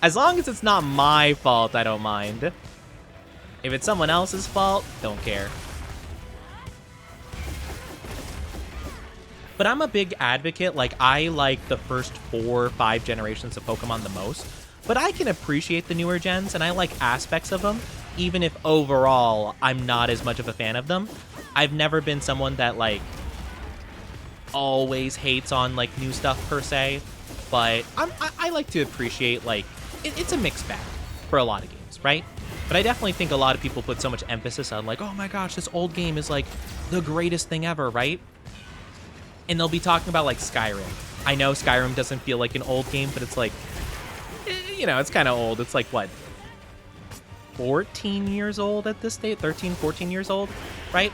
As long as it's not my fault, I don't mind. If it's someone else's fault, don't care. But I'm a big advocate. Like, I like the first 4 or 5 generations of Pokemon the most. But I can appreciate the newer gens, and I like aspects of them, even if overall I'm not as much of a fan of them. I've never been someone that, like, always hates on, like, new stuff per se. But I like to appreciate, like, it's a mixed bag for a lot of games, right? But I definitely think a lot of people put so much emphasis on, like, oh my gosh, this old game is, like, the greatest thing ever, right? And they'll be talking about, like, Skyrim. I know Skyrim doesn't feel like an old game, but it's, like, you know, it's kind of old. It's, like, what? 14 years old at this state? 13, 14 years old, right?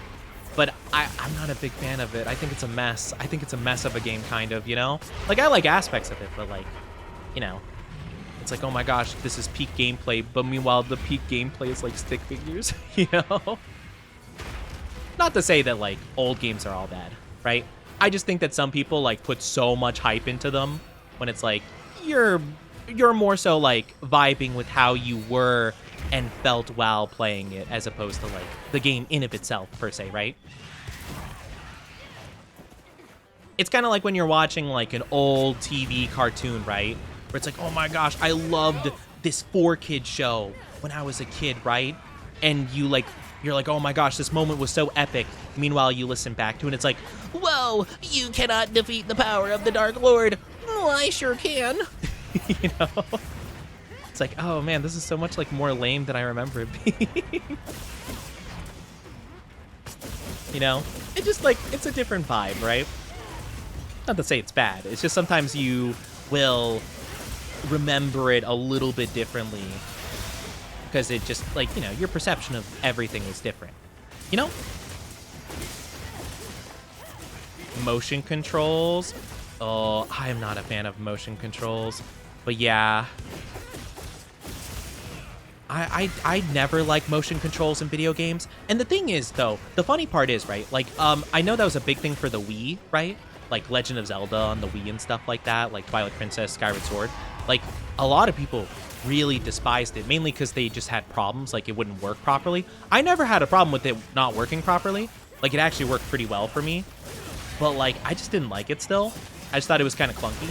But I'm not a big fan of it. I think it's a mess. I think it's a mess of a game, kind of, you know? Like, I like aspects of it, but, like, you know, it's like, oh my gosh, this is peak gameplay, but meanwhile, the peak gameplay is, like, stick figures, you know? Not to say that, like, old games are all bad, right? I just think that some people, like, put so much hype into them when it's, like, you're more so, like, vibing with how you were and felt while playing it, as opposed to, like, the game in of itself, per se, right? It's kind of like when you're watching, like, an old TV cartoon, right? Where it's like, oh my gosh, I loved this 4Kids show when I was a kid, right? And you're like, oh my gosh, this moment was so epic. Meanwhile, you listen back to it and it's like, whoa, you cannot defeat the power of the Dark Lord. Oh, I sure can. You know? It's like, oh man, this is so much, like, more lame than I remember it being. You know? It just, like, it's a different vibe, right? Not to say it's bad. It's just sometimes you will remember it a little bit differently because it just, like, you know, your perception of everything is different. You know? Motion controls. Oh, I am not a fan of motion controls. But yeah. I never like motion controls in video games. And the thing is, though, the funny part is, right? Like, I know that was a big thing for the Wii, right? Like Legend of Zelda on the Wii and stuff like that, like Twilight Princess, Skyward Sword. Like, a lot of people really despised it, mainly because they just had problems, like it wouldn't work properly. I never had a problem with it not working properly. Like, it actually worked pretty well for me. But, like, I just didn't like it still. I just thought it was kind of clunky.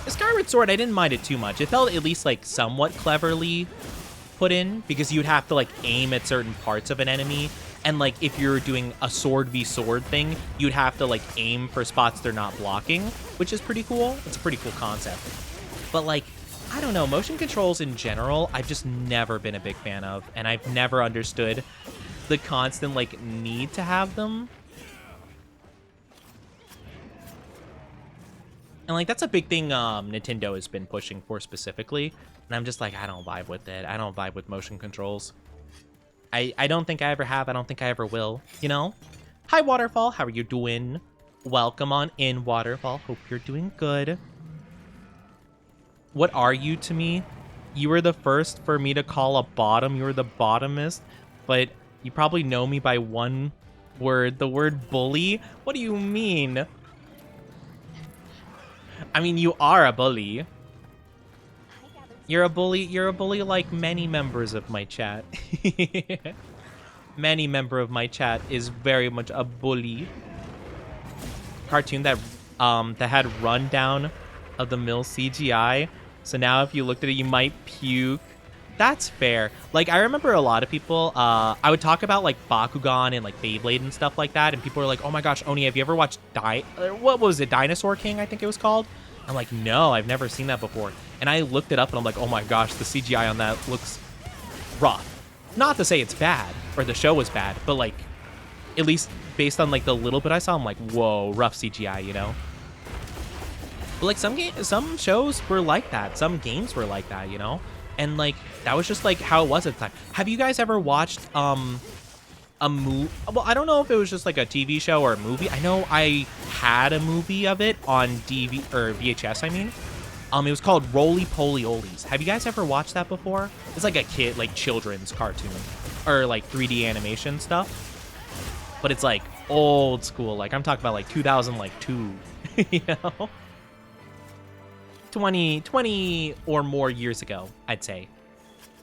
Skyward Sword, I didn't mind it too much. It felt at least, like, somewhat cleverly put in, because you'd have to, like, aim at certain parts of an enemy. And, like, if you're doing a sword v sword thing, you'd have to, like, aim for spots they're not blocking, which is pretty cool. It's a pretty cool concept. But, like, I don't know, motion controls in general, I've just never been a big fan of, and I've never understood the constant, like, need to have them. And, like, that's a big thing Nintendo has been pushing for specifically. And I'm just like, I don't vibe with it. I don't vibe with motion controls. I don't think I ever have. I don't think I ever will, you know? Hi, Waterfall. How are you doing? Welcome on in, Waterfall. Hope you're doing good. What are you to me? You were the first for me to call a bottom. You were the bottomist. But you probably know me by one word. The word bully? What do you mean? I mean, you are a bully. You're a bully like many members of my chat. Many member of my chat is very much a bully. Cartoon that that had rundown of the mill CGI. So now if you looked at it, you might puke. That's fair. Like, I remember a lot of people, I would talk about, like, Bakugan and, like, Beyblade and stuff like that, and people were like, oh my gosh, Oni, have you ever watched what was it, Dinosaur King, I think it was called? I'm like, no, I've never seen that before. And I looked it up, and I'm like, oh my gosh, the CGI on that looks rough. Not to say it's bad, or the show was bad, but, like, at least based on, like, the little bit I saw, I'm like, whoa, rough CGI, you know? But, like, some shows were like that. Some games were like that, you know? And, like, that was just, like, how it was at the time. Have you guys ever watched, a movie? Well, I don't know if it was just, like, a TV show or a movie. I know I had a movie of it on VHS, I mean. It was called Roly Poly Olies. Have you guys ever watched that before? It's, like, a kid, like, children's cartoon. Or, like, 3D animation stuff. But it's, like, old school. Like, I'm talking about, like, 2002. You know? 20 or more years ago, I'd say.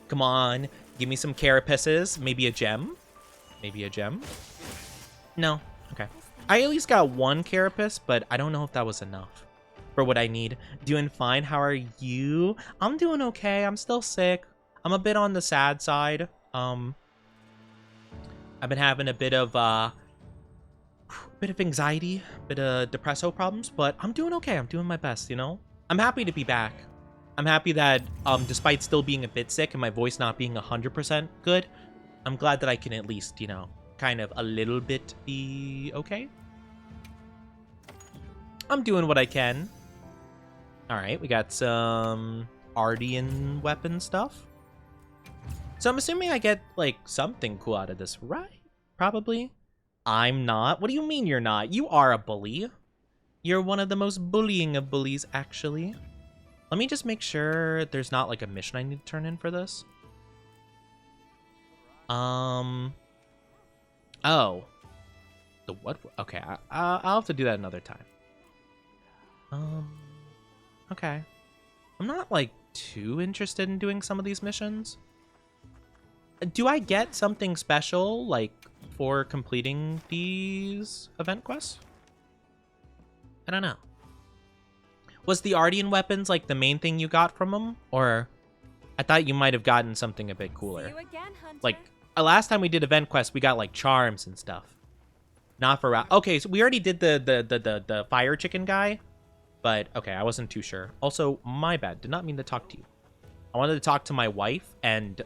Come on, give me some carapaces. Maybe a gem? Maybe a gem? No. Okay. I at least got one carapace, but I don't know if that was enough for what I need. Doing fine. How are you? I'm doing okay. I'm still sick. I'm a bit on the sad side. I've been having a bit of anxiety, bit of depresso problems, but I'm doing okay. I'm doing my best, you know? I'm happy to be back. I'm happy that, despite still being a bit sick and my voice not being 100% good, I'm glad that I can at least, you know, kind of a little bit be okay. I'm doing what I can. All right, we got some Ardian weapon stuff. So I'm assuming I get, like, something cool out of this, right? Probably. I'm not. What do you mean you're not? You are a bully. You're one of the most bullying of bullies, actually. Let me just make sure there's not, like, a mission I need to turn in for this. Oh. The what? Okay, I'll have to do that another time. Okay. I'm not, like, too interested in doing some of these missions. Do I get something special, like, for completing these event quests? I don't know. Was the Ardian weapons, like, the main thing you got from them? Or I thought you might have gotten something a bit cooler. Again, like, last time we did event quests, we got, like, charms and stuff. Not for... Okay, so we already did the fire chicken guy. But, okay, I wasn't too sure. Also, my bad. Did not mean to talk to you. I wanted to talk to my wife and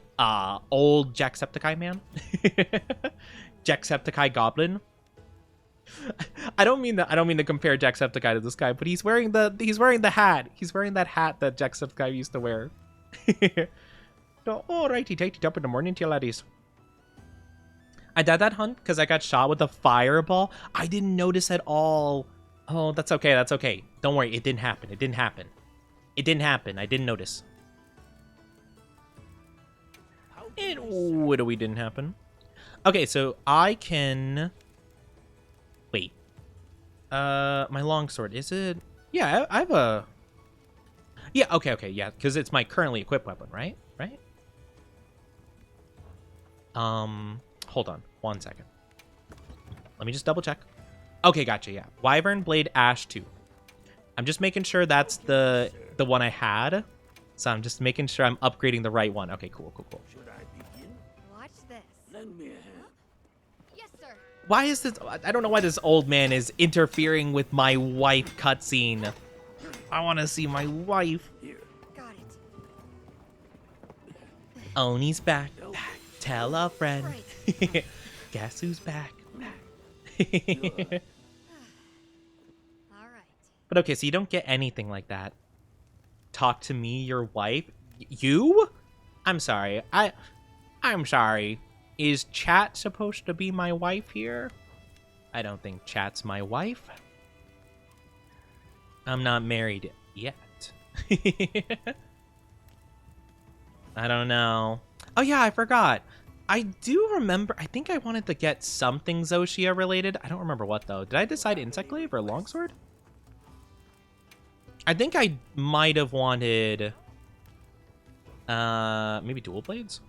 old Jacksepticeye man. Jacksepticeye goblin. I don't mean that. I don't mean to compare Jacksepticeye to this guy, but he's wearing the hat. He's wearing that hat that Jacksepticeye used to wear. So, alrighty, tighty up in the morning, to you laddies. I died that hunt because I got shot with a fireball. I didn't notice at all. Oh, that's okay. That's okay. Don't worry. It didn't happen. It didn't happen. It didn't happen. I didn't notice. It literally didn't happen. Okay, so I can... Wait. My longsword, is it... Yeah, I have a... Yeah, okay, yeah, because it's my currently equipped weapon, right? Right? Hold on, 1 second. Let me just double check. Okay, gotcha, yeah. Wyvern Blade Ash 2. I'm just making sure that's the one I had. So I'm just making sure I'm upgrading the right one. Okay, cool. Should I begin? Watch this. Lend me a hand. Yes, sir. Why is this... I don't know why this old man is interfering with my wife cutscene. I want to see my wife. Here. Got it. Oni's back. Tell a friend. Right. Guess who's back? All right. But okay, so you don't get anything like that. Talk to me, your wife. You? I'm sorry. I'm sorry. Is Chat supposed to be my wife here? I don't think Chat's my wife. I'm not married yet. I don't know. Oh yeah, I forgot. I do remember, I think I wanted to get something Zoshia related. I don't remember what though. Did I decide Insect Glaive or Longsword? I think I might have wanted maybe Dual Blades?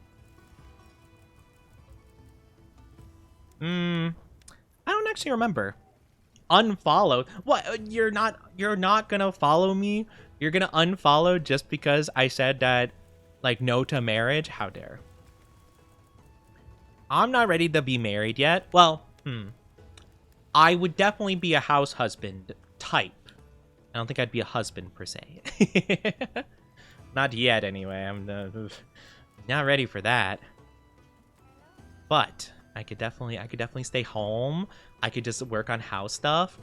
I don't actually remember. Unfollowed? What? You're not gonna follow me? You're gonna unfollow just because I said that, like, no to marriage? How dare. I'm not ready to be married yet. Well, I would definitely be a house husband type. I don't think I'd be a husband per se. Not yet, anyway. I'm not ready for that. But I could definitely stay home. I could just work on house stuff,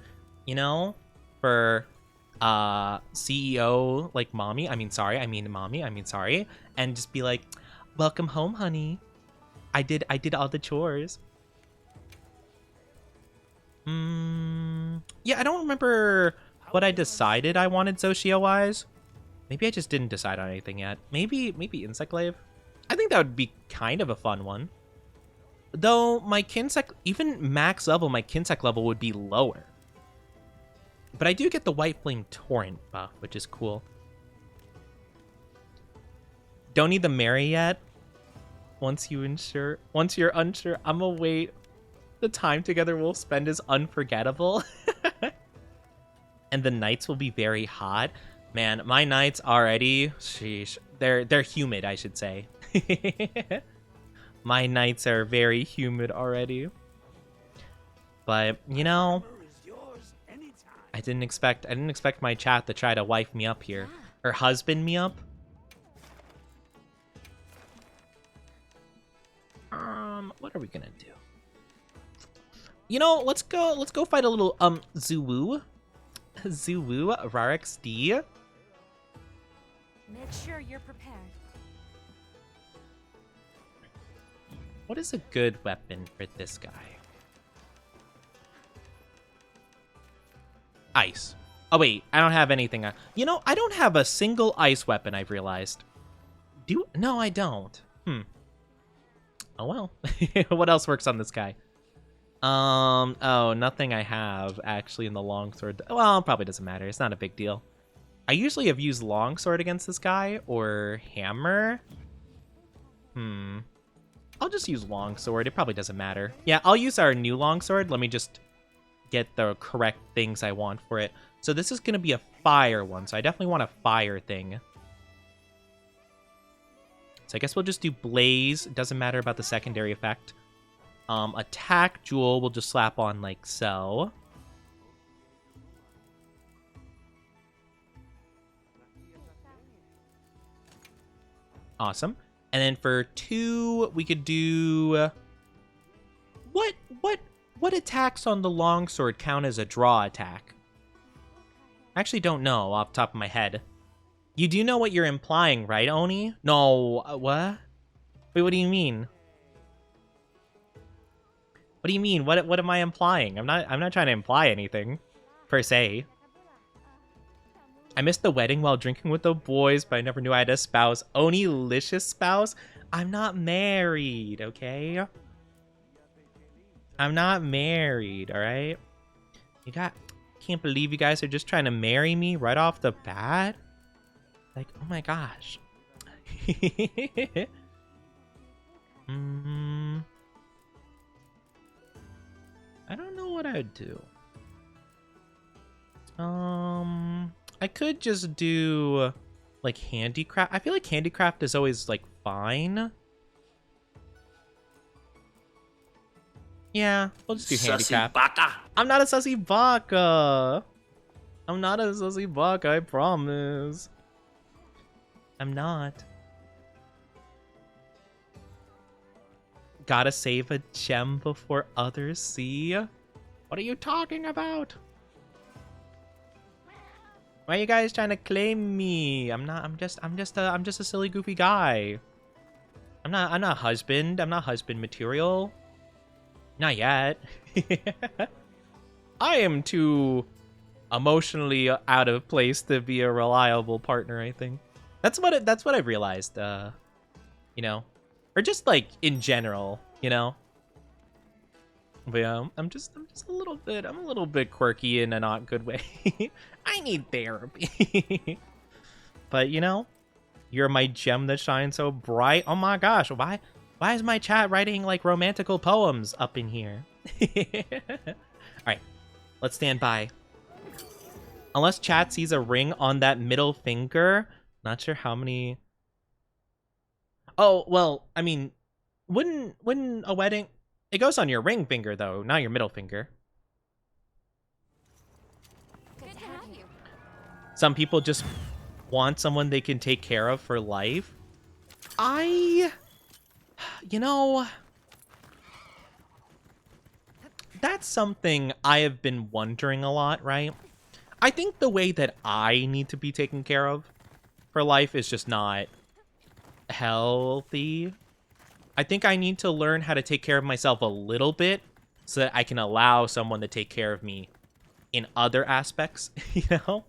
you know, for CEO like mommy. I mean mommy. And just be like, welcome home, honey. I did all the chores. Yeah, I don't remember what I decided I wanted Zoshia-wise. Maybe I just didn't decide on anything yet. Maybe Insect Glaive. I think that would be kind of a fun one. Though my Kinsect, even max level, my Kinsect level would be lower. But I do get the White Flame Torrent buff, which is cool. Don't need the marry yet. Once you're unsure, I'm gonna wait. The time together we'll spend is unforgettable. And the nights will be very hot. Man, my nights already, sheesh, they're humid, I should say. My nights are very humid already. But, you know, I didn't expect my chat to try to wife me up here. Or husband me up. What are we gonna do? You know, let's go fight a little Zuwu. Zuwu, Rarix D. Make sure you're prepared. What is a good weapon for this guy? Ice. Oh wait, I don't have anything. You know, I don't have a single ice weapon, I've realized. No, I don't. Oh well. What else works on this guy? Oh, nothing I have actually in the longsword. Well, probably doesn't matter. It's not a big deal. I usually have used longsword against this guy or hammer. I'll just use longsword. It probably doesn't matter. Yeah, I'll use our new longsword. Let me just get the correct things I want for it. So this is going to be a fire one. So I definitely want a fire thing. So I guess we'll just do blaze. It doesn't matter about the secondary effect. Attack jewel we'll just slap on like so. Awesome. And then for 2, we could do... what attacks on the longsword count as a draw attack? I actually don't know off the top of my head. You do know what you're implying, right, Oni? No, what? Wait, what do you mean? What do you mean? What am I implying? I'm not trying to imply anything, per se. I missed the wedding while drinking with the boys, but I never knew I had a spouse. Oni-licious spouse? I'm not married, okay? I'm not married, alright? Can't believe you guys are just trying to marry me right off the bat. Like, oh my gosh. I don't know what I'd do. I could just do like handicraft. I feel like handicraft is always like fine. Yeah, we'll just do handicraft. Baka. I'm not a sussy baka. I'm not a sussy baka, I promise. I'm not. Gotta save a gem before others see. What are you talking about? Why are you guys trying to claim me? I'm just a silly goofy guy. I'm not husband. I'm not husband material. Not yet. I am too emotionally out of place to be a reliable partner, I think. That's what I've realized, you know. Or just like in general, you know. But yeah, I'm just a little bit quirky in a not good way. I need therapy. But you know, you're my gem that shines so bright. Oh my gosh, why is my chat writing like romantical poems up in here? Alright, let's stand by. Unless chat sees a ring on that middle finger. Not sure how many. Oh, well, I mean, wouldn't a wedding... It goes on your ring finger, though, not your middle finger. Good to have you. Some people just want someone they can take care of for life. You know... That's something I have been wondering a lot, right? I think the way that I need to be taken care of for life is just not healthy. I think I need to learn how to take care of myself a little bit so that I can allow someone to take care of me in other aspects, you know?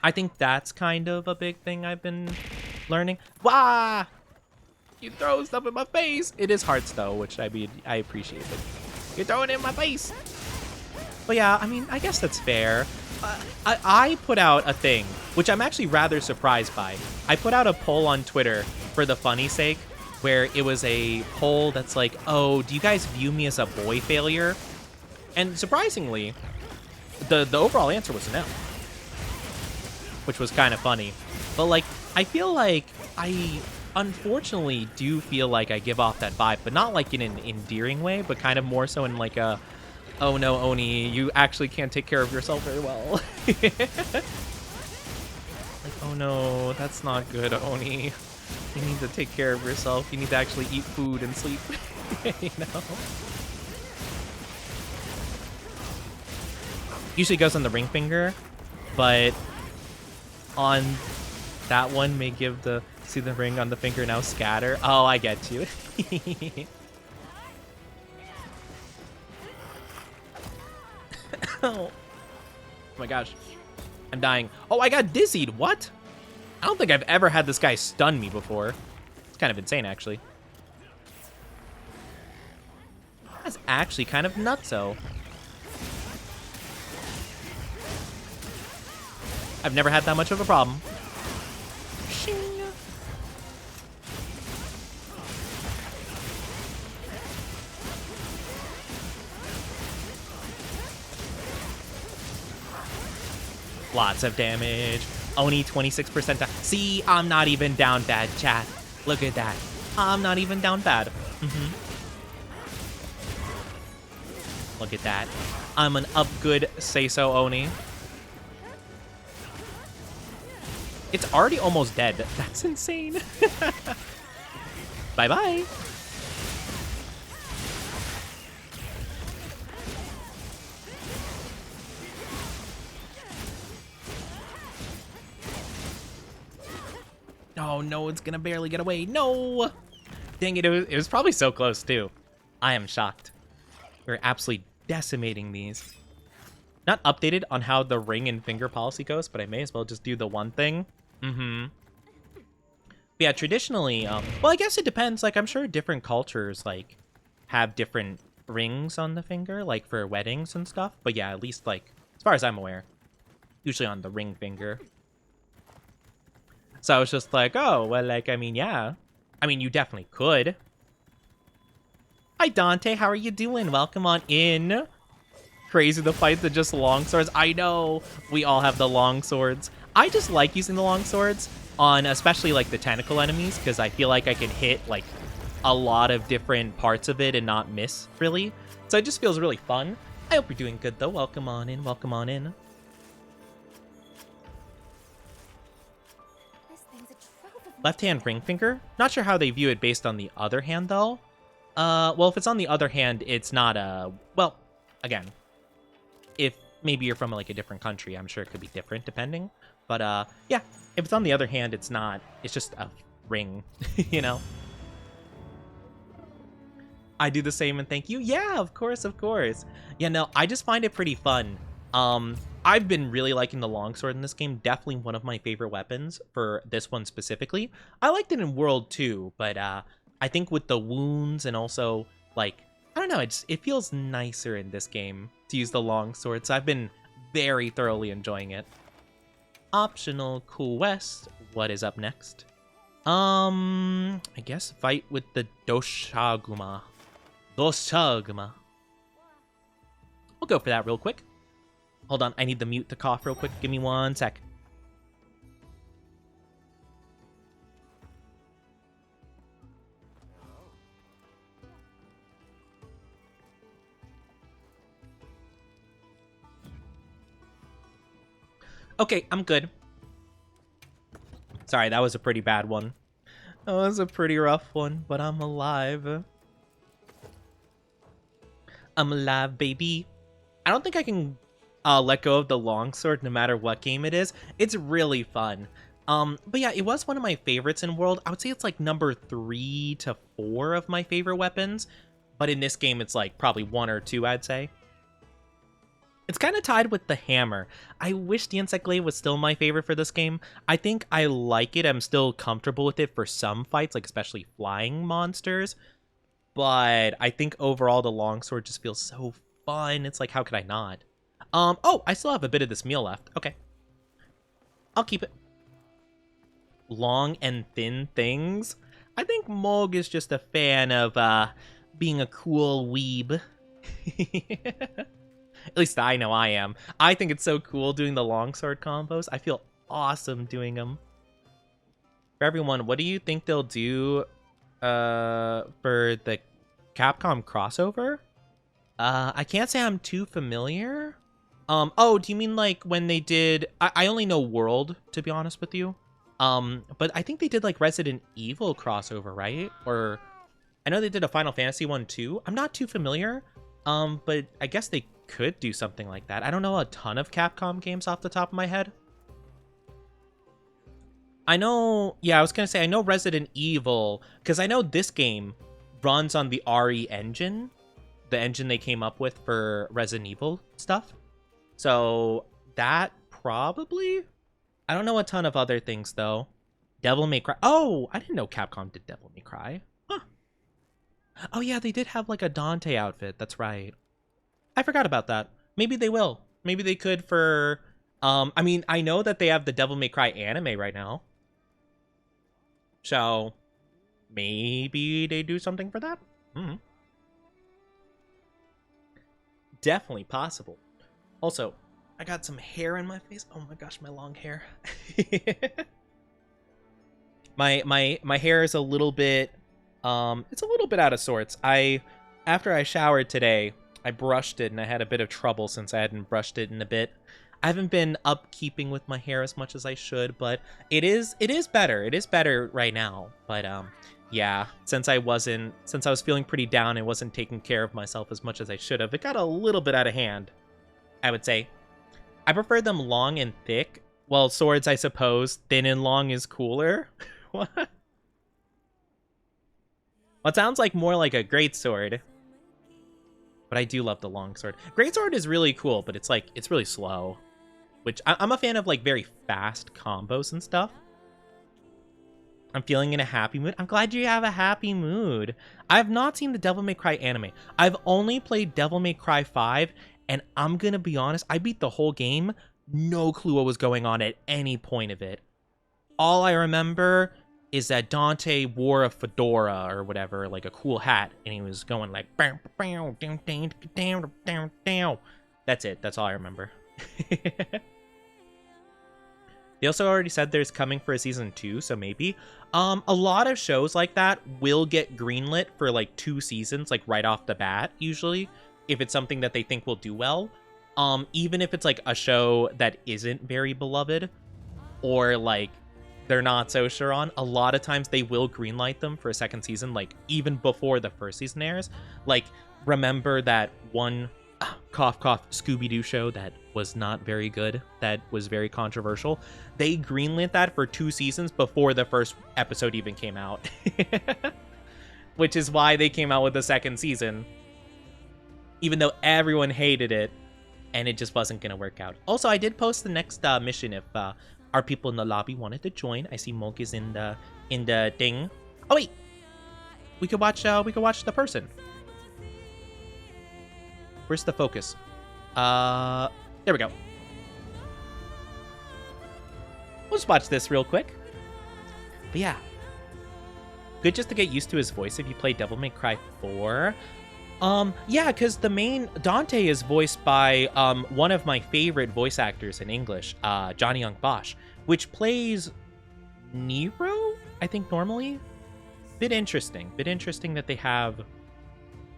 I think that's kind of a big thing I've been learning. Wah! You throw stuff in my face! It is hearts, though, which I mean, I appreciate it. You're throwing it in my face! But yeah, I mean, I guess that's fair. I put out a thing, which I'm actually rather surprised by. I put out a poll on Twitter for the funny sake, where it was a poll that's like, oh, do you guys view me as a boy failure? And surprisingly, the overall answer was no. Which was kind of funny. But like, I feel like I unfortunately do feel like I give off that vibe, but not like in an endearing way, but kind of more so in like a, oh no, Oni, you actually can't take care of yourself very well. Like, oh no, that's not good, Oni. You need to take care of yourself. You need to actually eat food and sleep. You know? Usually goes on the ring finger, but on that one may give the, see the ring on the finger now scatter. Oh, I get you. Oh my gosh. I'm dying. Oh, I got dizzied. What? I don't think I've ever had this guy stun me before. It's kind of insane, actually. That's actually kind of nutso. I've never had that much of a problem. Shing. Lots of damage. Oni 26% down. See, I'm not even down bad, chat. Look at that. I'm not even down bad. Look at that. I'm an up good say-so Oni. It's already almost dead. That's insane. Bye-bye. Oh, no, it's gonna barely get away. No! Dang it, it was probably so close, too. I am shocked. We're absolutely decimating these. Not updated on how the ring and finger policy goes, but I may as well just do the one thing. Yeah, traditionally, well, I guess it depends. Like, I'm sure different cultures, like, have different rings on the finger, like, for weddings and stuff. But yeah, at least, like, as far as I'm aware, usually on the ring finger. So I was just like, oh, well, like, I mean, yeah. I mean, you definitely could. Hi, Dante. How are you doing? Welcome on in. Crazy the fights are just long swords. I know we all have the long swords. I just like using the long swords on especially like the tentacle enemies because I feel like I can hit like a lot of different parts of it and not miss really. So it just feels really fun. I hope you're doing good though. Welcome on in. Welcome on in. Left hand ring finger. Not sure how they view it based on the other hand though. Well, if it's on the other hand, it's not a well. Again, if maybe you're from like a different country, I'm sure it could be different depending. But yeah, if it's on the other hand, it's not. It's just a ring, you know. I do the same and thank you. Yeah, of course, of course. Yeah, no, I just find it pretty fun. I've been really liking the longsword in this game. Definitely one of my favorite weapons for this one specifically. I liked it in World 2, but I think with the wounds and also like I don't know, it feels nicer in this game to use the longsword. So I've been very thoroughly enjoying it. Optional quest. What is up next? I guess fight with the Doshaguma. Doshaguma. We'll go for that real quick. Hold on, I need the mute to cough real quick. Give me 1 sec. Okay, I'm good. Sorry, that was a pretty bad one. That was a pretty rough one, but I'm alive. I'm alive, baby. I don't think I can let go of the longsword no matter what game it is. It's really fun. But yeah, it was one of my favorites in World. I would say it's like number 3 to 4 of my favorite weapons. But in this game, it's like probably 1 or 2, I'd say. It's kind of tied with the hammer. I wish the insect glaive was still my favorite for this game. I think I like it. I'm still comfortable with it for some fights, like especially flying monsters. But I think overall the longsword just feels so fun. It's like, how could I not? Oh, I still have a bit of this meal left. Okay. I'll keep it. Long and thin things. I think Mog is just a fan of being a cool weeb. At least I know I am. I think it's so cool doing the longsword combos. I feel awesome doing them. For everyone, what do you think they'll do for the Capcom crossover? I can't say I'm too familiar. Oh, do you mean like when they did... I only know World, to be honest with you. But I think they did like Resident Evil crossover, right? Or I know they did a Final Fantasy one too. I'm not too familiar. But I guess they could do something like that. I don't know a ton of Capcom games off the top of my head. I know, yeah, I was gonna say, I know Resident Evil, because I know this game runs on the RE engine, the engine they came up with for Resident Evil stuff. So that probably, I don't know a ton of other things though. Devil May Cry. Oh, I didn't know Capcom did Devil May Cry. Huh. Oh yeah, they did have like a Dante outfit. That's right. I forgot about that. Maybe they will. Maybe they could for... I mean, I know that they have the Devil May Cry anime right now. So, maybe they do something for that? Definitely possible. Also, I got some hair in my face. Oh my gosh, my long hair. my hair is a little bit... it's a little bit out of sorts. After I showered today... I brushed it and I had a bit of trouble since I hadn't brushed it in a bit. I haven't been upkeeping with my hair as much as I should, but it is better. It is better right now. But yeah, since I was feeling pretty down and wasn't taking care of myself as much as I should have, it got a little bit out of hand, I would say. I prefer them long and thick. Well, swords, I suppose, thin and long is cooler. What? Well, it sounds like more like a greatsword. But I do love the longsword. Greatsword is really cool, but it's like, it's really slow. Which, I'm a fan of like very fast combos and stuff. I'm feeling in a happy mood. I'm glad you have a happy mood. I have not seen the Devil May Cry anime. I've only played Devil May Cry 5, and I'm gonna be honest, I beat the whole game. No clue what was going on at any point of it. All I remember is that Dante wore a fedora or whatever, like a cool hat, and he was going like, that's it. That's all I remember. They also already said there's coming for a season 2, so maybe. A lot of shows like that will get greenlit for like 2 seasons, like right off the bat, usually, if it's something that they think will do well. Even if it's like a show that isn't very beloved, or like they're not so sure on, a lot of times they will greenlight them for a second season, like even before the first season airs. Like, remember that one cough cough Scooby-Doo show that was not very good, that was very controversial? They greenlit that for 2 seasons before the first episode even came out. Which is why they came out with the second season, even though everyone hated it, and it just wasn't gonna work out. Also, I did post the next mission if our people in the lobby wanted to join. I see Monk is in the thing. Oh wait, we could watch the person. Where's the focus? There we go. We'll just watch this real quick. But yeah, good just to get used to his voice if you play Devil May Cry 4. Yeah, because the main Dante is voiced by one of my favorite voice actors in English, Johnny Young Bosch, which plays Nero, I think, normally. Bit interesting that they have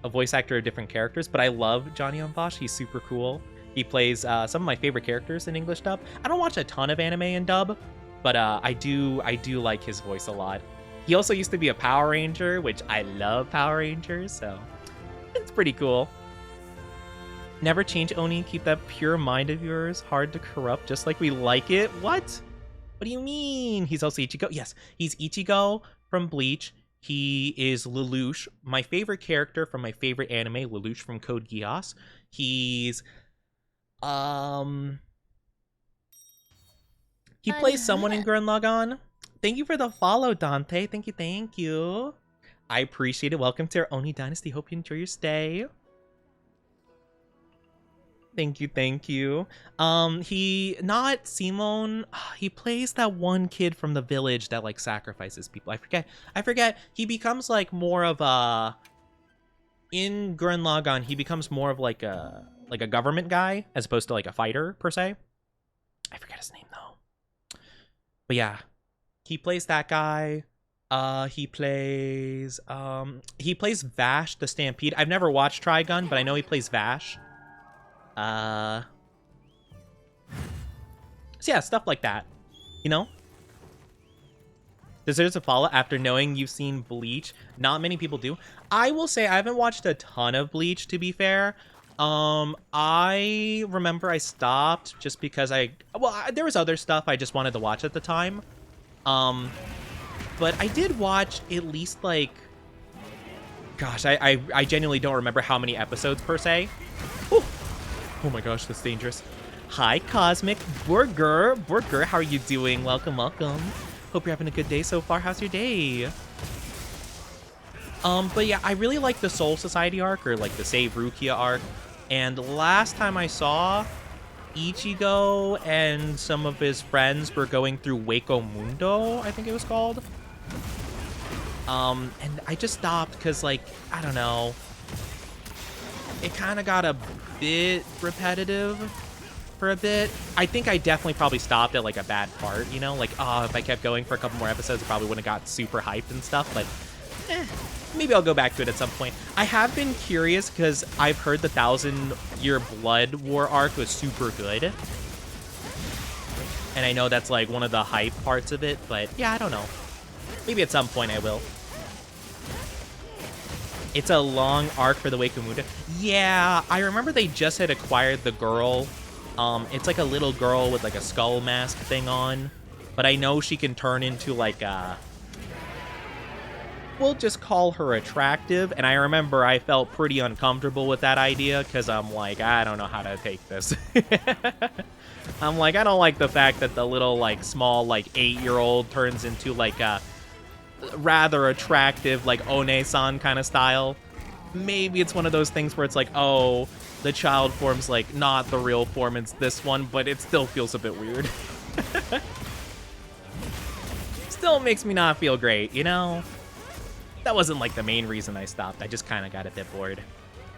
a voice actor of different characters, but I love Johnny Young Bosch. He's super cool. He plays some of my favorite characters in English dub. I don't watch a ton of anime in dub, but I do like his voice a lot. He also used to be a Power Ranger, which I love Power Rangers, so it's pretty cool. Never change, Oni. Keep that pure mind of yours. Hard to corrupt, just like we like it. What? What do you mean? He's also Ichigo? Yes, he's Ichigo from Bleach. He is Lelouch, my favorite character from my favorite anime, Lelouch from Code Geass. He's he plays someone in Gurren Lagann. Thank you for the follow, Dante. Thank you. I appreciate it. Welcome to our Oni Dynasty. Hope you enjoy your stay. Thank you. He, not Simon, he plays that one kid from the village that like sacrifices people. I forget. He becomes like more of a, in Gurren Lagann, he becomes more of like a government guy as opposed to like a fighter per se. I forget his name though. But yeah, he plays that guy. He plays Vash the Stampede. I've never watched Trigun, but I know he plays Vash. So yeah, stuff like that, you know? Deserves a follow after knowing you've seen Bleach. Not many people do. I will say I haven't watched a ton of Bleach, to be fair. I remember I stopped just because there was other stuff I just wanted to watch at the time. But I did watch at least like, gosh, I genuinely don't remember how many episodes per se. Ooh. Oh my gosh, that's dangerous. Hi, Cosmic Burger. How are you doing? Welcome. Hope you're having a good day so far. How's your day? But yeah, I really like the Soul Society arc, or like the Save Rukia arc. And last time I saw, Ichigo and some of his friends were going through Hueco Mundo, I think it was called. And I just stopped because, like, I don't know. It kind of got a bit repetitive for a bit. I think I definitely probably stopped at like a bad part, you know? Like, oh, if I kept going for a couple more episodes, I probably wouldn't have got super hyped and stuff, but maybe I'll go back to it at some point. I have been curious because I've heard the 1,000-Year Blood War arc was super good. And I know that's like one of the hype parts of it, but yeah, I don't know. Maybe at some point I will. It's a long arc for the Wakamuda. Yeah, I remember they just had acquired the girl. It's like a little girl with like a skull mask thing on. But I know she can turn into like a we'll just call her attractive. And I remember I felt pretty uncomfortable with that idea because I'm like, I don't know how to take this. I'm like, I don't like the fact that the little, like, small, like, 8-year-old turns into, like, a rather attractive, like, One-san kind of style. Maybe it's one of those things where it's like, oh, the child form's, like, not the real form, it's this one, but it still feels a bit weird. Still makes me not feel great, you know? That wasn't, like, the main reason I stopped. I just kind of got a bit bored.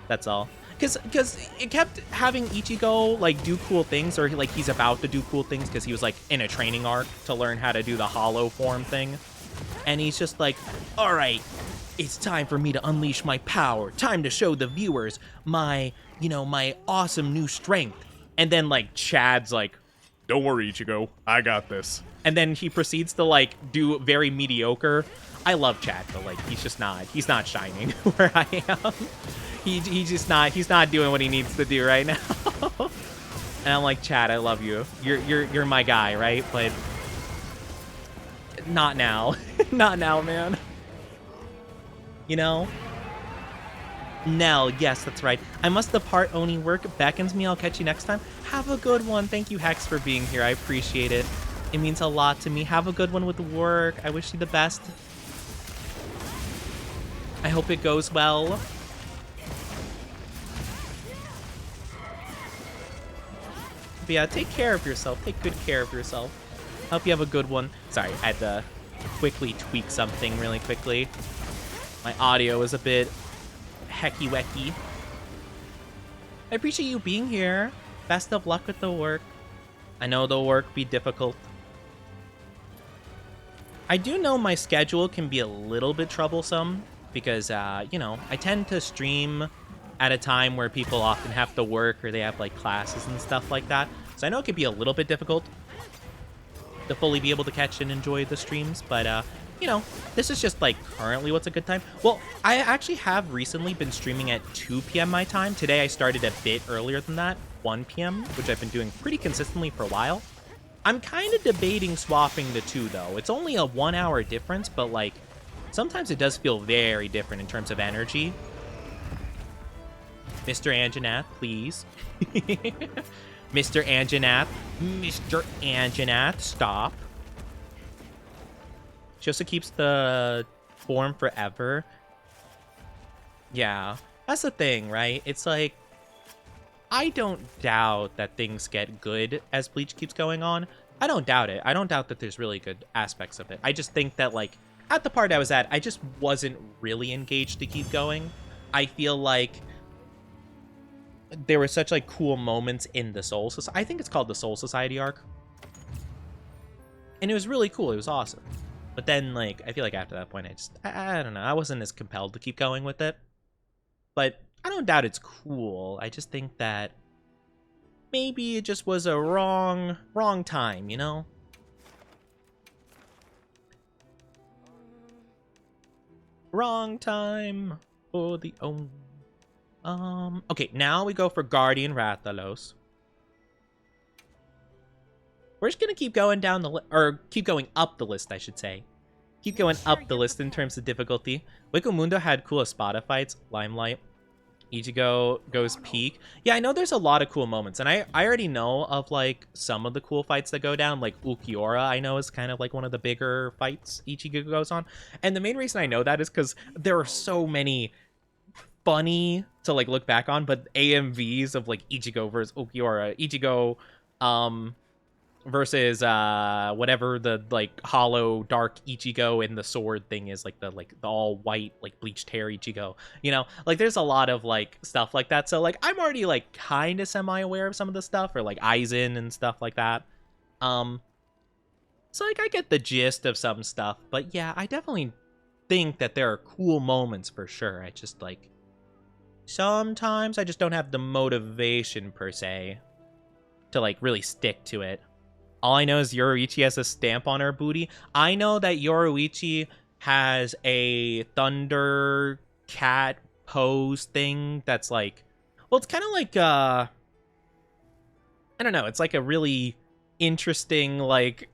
That's all. Because it kept having Ichigo, like, do cool things, or, like, he's about to do cool things because he was, like, in a training arc to learn how to do the hollow form thing. And he's just like, all right, it's time for me to unleash my power. Time to show the viewers my, you know, my awesome new strength. And then, like, Chad's like, don't worry, Ichigo, I got this. And then he proceeds to, like, do very mediocre. I love Chad, but, like, he's not shining where I am. He's not doing what he needs to do right now. And I'm like, Chad, I love you. You're my guy, right? But not now. Not now, man. You know? Nell, yes, that's right. I must depart. Oni work beckons me. I'll catch you next time. Have a good one. Thank you, Hex, for being here. I appreciate it. It means a lot to me. Have a good one with work. I wish you the best. I hope it goes well. But yeah, take care of yourself. Take good care of yourself. Hope you have a good one. Sorry, I had to quickly tweak something really quickly. My audio is a bit hecky-wecky. I appreciate you being here. Best of luck with the work. I know the work be difficult. I do know my schedule can be a little bit troublesome because, you know, I tend to stream at a time where people often have to work or they have, like, classes and stuff like that. So I know it can be a little bit difficult to fully be able to catch and enjoy the streams, but, you know, this is just, like, currently what's a good time. Well, I actually have recently been streaming at 2 p.m. my time. Today I started a bit earlier than that, 1 p.m., which I've been doing pretty consistently for a while. I'm kind of debating swapping the two, though. It's only a 1 hour difference, but, like, sometimes it does feel very different in terms of energy. Mr. Anjanath, please. Mr. Anjanath. Mr. Anjanath, stop. She also keeps the form forever. Yeah, that's the thing, right? It's like, I don't doubt that things get good as Bleach keeps going on. I don't doubt it. I don't doubt that there's really good aspects of it. I just think that, like, at the part I was at, I just wasn't really engaged to keep going. I feel like there were such, like, cool moments in the Soul Society. I think it's called the Soul Society arc. And it was really cool. It was awesome. But then, like, I feel like after that point, I don't know. I wasn't as compelled to keep going with it. But I don't doubt it's cool. I just think that maybe it just was a wrong time, you know? Wrong time for the own. Okay, now we go for Guardian Rathalos. We're just gonna keep going down the list, or keep going up the list, I should say. Keep going up the list in terms of difficulty. Wikomundo had cool Espada fights. Limelight. Ichigo goes peak. Yeah, I know there's a lot of cool moments, and I already know of, like, some of the cool fights that go down. Like, Ukiura, I know, is kind of, like, one of the bigger fights Ichigo goes on. And the main reason I know that is because there are so many funny to, like, look back on, but AMVs of, like, Ichigo versus Ukiura. Ichigo, versus whatever the, like, hollow dark Ichigo and the sword thing is, like the all white, like, bleached hair Ichigo, you know, like, there's a lot of, like, stuff like that. So, like, I'm already, like, kind of semi-aware of some of the stuff, or, like, Aizen and stuff like that. So, like, I get the gist of some stuff, but yeah, I definitely think that there are cool moments for sure. I just, like, sometimes I just don't have the motivation per se to, like, really stick to it. All I know is Yoruichi has a stamp on her booty. I know that Yoruichi has a thunder cat pose thing that's like, well, it's kind of like, I don't know, it's like a really interesting, like,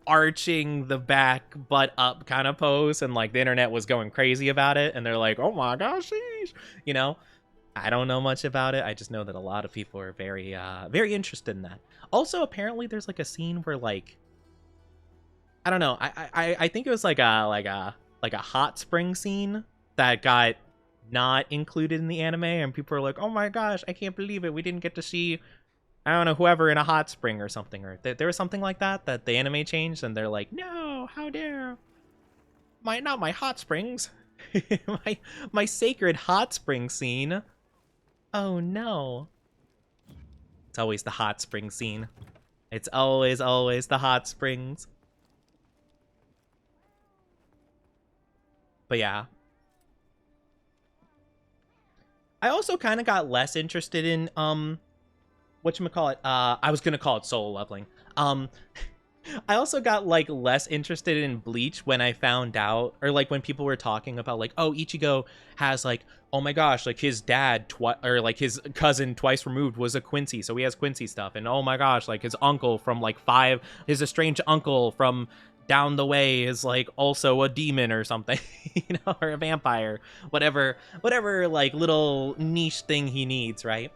arching the back butt up kind of pose, and like the internet was going crazy about it, and they're like, oh my gosh, sheesh. You know, I don't know much about it. I just know that a lot of people are very very interested in that. Also, apparently there's like a scene where like, I don't know, I think it was like a hot spring scene that got not included in the anime, and people are like, oh my gosh, I can't believe it, we didn't get to see, I don't know, whoever in a hot spring or something, or there was something like that the anime changed, and they're like, no, how dare, not my hot springs, my sacred hot spring scene. Oh no. It's always the hot spring scene. It's always the hot springs. But yeah, I also kind of got less interested in whatchamacallit, I was gonna call it solo leveling. I also got like less interested in Bleach when I found out, or like when people were talking about like, oh, Ichigo has like, oh my gosh, like his dad or like his cousin twice removed was a Quincy, so he has Quincy stuff, and oh my gosh, like his uncle from like his estranged uncle from down the way is like also a demon or something, you know, or a vampire, whatever like little niche thing he needs, right?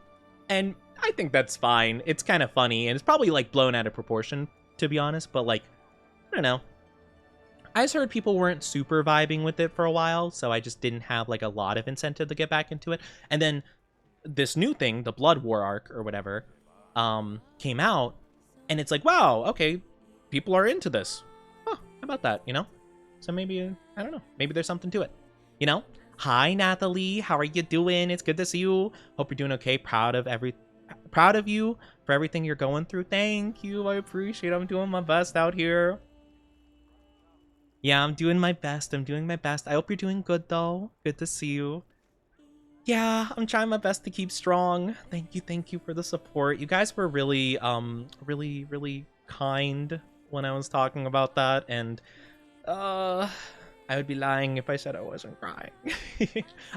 And I think that's fine. It's kind of funny, and it's probably like blown out of proportion, to be honest, but like, I don't know. I just heard people weren't super vibing with it for a while, so I just didn't have like a lot of incentive to get back into it. And then this new thing, the Blood War arc or whatever, came out, and it's like, wow, okay, people are into this. Huh, how about that, you know? So maybe, I don't know, maybe there's something to it, you know? Hi, Nathalie, how are you doing? It's good to see you. Hope you're doing okay. Proud of you for everything you're going through. Thank you, I appreciate it. I'm doing my best out here. Yeah, I'm doing my best. I hope you're doing good though. Good to see you. Yeah, I'm trying my best to keep strong. Thank you for the support. You guys were really really kind when I was talking about that, and I would be lying if I said I wasn't crying.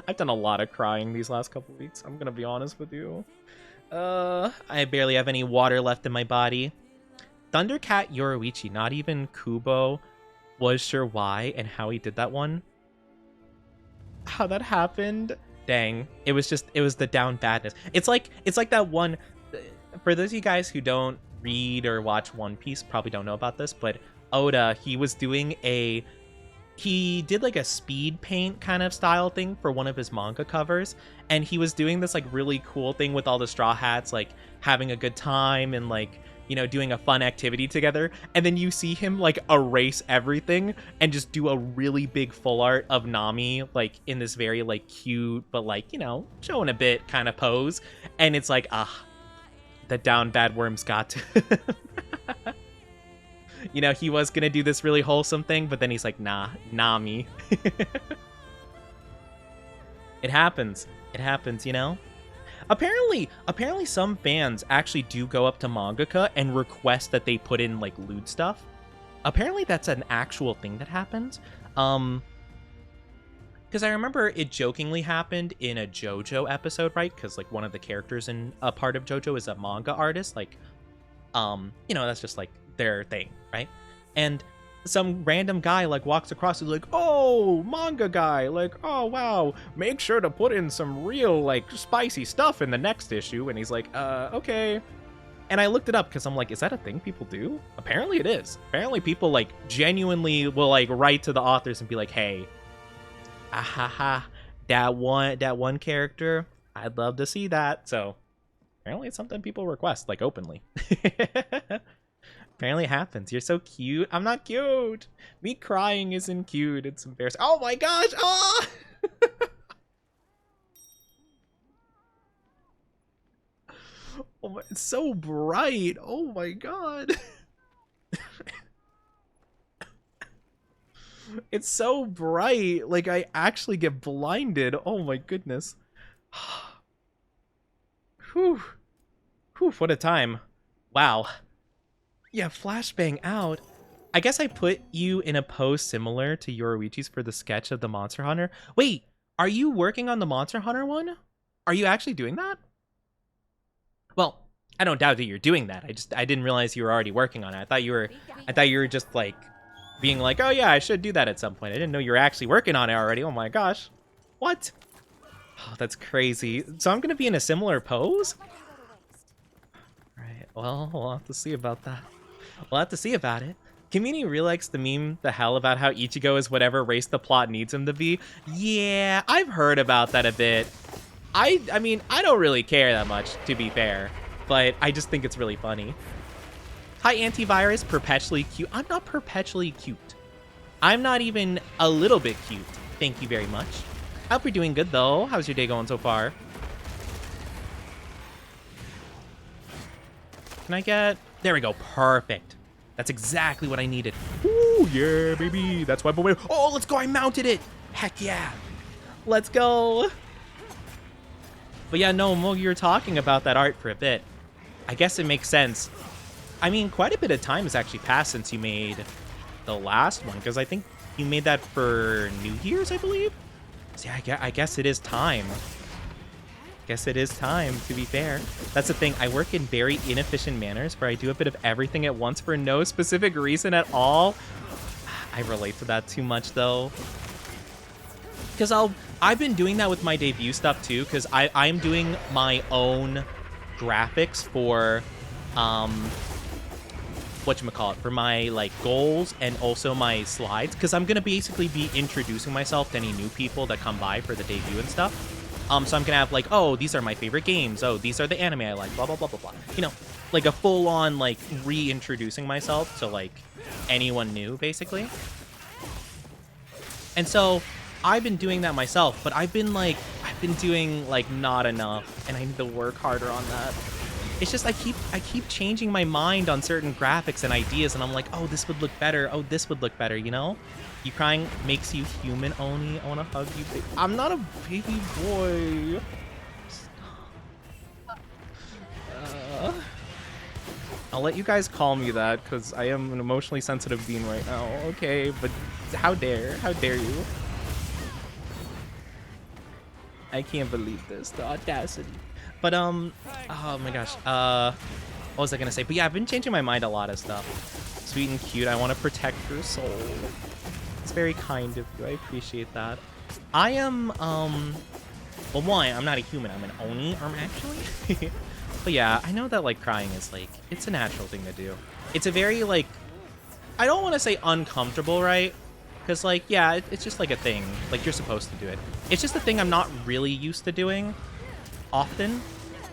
I've done a lot of crying these last couple weeks, I'm gonna be honest with you. I barely have any water left in my body. Thundercat Yoruichi, not even Kubo was sure why and how he did that one. How that happened? Dang. It was the down badness. It's like that one, for those of you guys who don't read or watch One Piece, probably don't know about this, but Oda, he did like a speed paint kind of style thing for one of his manga covers, and he was doing this like really cool thing with all the Straw Hats, like having a good time and like, you know, doing a fun activity together, and then you see him like erase everything and just do a really big full art of Nami, like in this very like cute but like, you know, showing a bit kind of pose, and it's like, the down bad worms got to you know, he was gonna do this really wholesome thing, but then he's like, nah, Nami. It happens, you know? Apparently some fans actually do go up to mangaka and request that they put in like lewd stuff. Apparently that's an actual thing that happens. Because I remember it jokingly happened in a JoJo episode, right? Because like one of the characters in a part of JoJo is a manga artist, like, you know, that's just like their thing, right? And some random guy like walks across and is like, oh, manga guy, like, oh wow, make sure to put in some real like spicy stuff in the next issue. And he's like, okay. And I looked it up because I'm like, is that a thing people do? Apparently it is. Apparently people like genuinely will like write to the authors and be like, hey, that one character, I'd love to see that. So apparently it's something people request like openly. Apparently it happens. You're so cute. I'm not cute. Me crying isn't cute. It's embarrassing. Oh my gosh. Oh! Oh my, it's so bright. Oh my god. It's so bright. Like I actually get blinded. Oh my goodness. Whew. Whew, what a time. Wow. Yeah, flashbang out. I guess I put you in a pose similar to Yoruichi's for the sketch of the Monster Hunter. Wait, are you working on the Monster Hunter one? Are you actually doing that? Well, I don't doubt that you're doing that. I didn't realize you were already working on it. I thought you were just like being like, oh yeah, I should do that at some point. I didn't know you were actually working on it already. Oh my gosh. What? Oh, that's crazy. So I'm gonna be in a similar pose? Right, well, we'll have to see about that. We'll have to see about it. Community really likes the meme the hell about how Ichigo is whatever race the plot needs him to be. Yeah, I've heard about that a bit. I mean, I don't really care that much, to be fair, but I just think it's really funny. Hi, antivirus, perpetually cute. I'm not perpetually cute. I'm not even a little bit cute. Thank you very much. I hope you're doing good, though. How's your day going so far? Can I get... There we go. Perfect. That's exactly what I needed. Ooh, yeah, baby. That's why... Oh, let's go. I mounted it. Heck yeah. Let's go. But yeah, no, Mo, you were talking about that art for a bit. I guess it makes sense. I mean, quite a bit of time has actually passed since you made the last one, because I think you made that for New Year's, I believe? So yeah, I guess it is time. Guess it is time, to be fair. That's the thing, I work in very inefficient manners where I do a bit of everything at once for no specific reason at all. I relate to that too much, though. Because I've been doing that with my debut stuff, too, because I'm doing my own graphics for, whatchamacallit, for my, like, goals and also my slides, because I'm going to basically be introducing myself to any new people that come by for the debut and stuff. So I'm going to have, like, oh, these are my favorite games. Oh, these are the anime I like, blah, blah, blah, blah, blah. You know, like a full-on, like, reintroducing myself to, like, anyone new, basically. And so I've been doing that myself, but I've been doing, like, not enough, and I need to work harder on that. It's just I keep changing my mind on certain graphics and ideas, and I'm like, oh, this would look better. Oh, this would look better, you know? You crying makes you human, Oni. I want to hug you, baby. I'm not a baby boy. I'll let you guys call me that, because I am an emotionally sensitive being right now. Okay, but how dare you? I can't believe this, the audacity. But, oh my gosh, what was I gonna say? But yeah, I've been changing my mind a lot of stuff. Sweet and cute, I want to protect your soul. It's very kind of you, I appreciate that. I am, well, one, I'm not a human, I'm an Oni, actually. But yeah, I know that, like, crying is, like, it's a natural thing to do. It's a very, like, I don't want to say uncomfortable, right? Because, like, yeah, it's just, like, a thing. Like, you're supposed to do it. It's just a thing I'm not really used to doing often.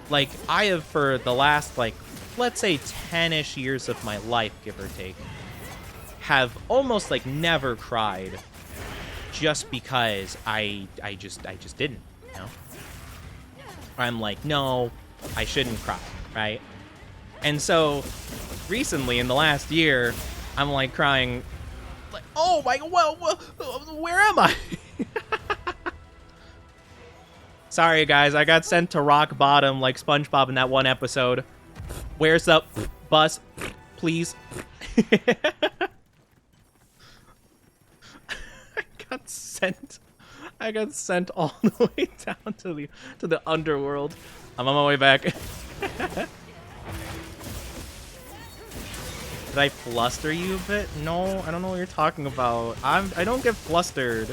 Like, I have, for the last, like, let's say 10-ish years of my life, give or take, have almost, like, never cried just because I just didn't, you know? I'm like, no, I shouldn't cry, right? And so, recently, in the last year, I'm, like, crying, like, oh my, well, where am I? Sorry, guys, I got sent to rock bottom like SpongeBob in that one episode. Where's the bus? Please. I got sent all the way down to the underworld. I'm on my way back. Did I fluster you a bit? No, I don't know what you're talking about. I don't get flustered.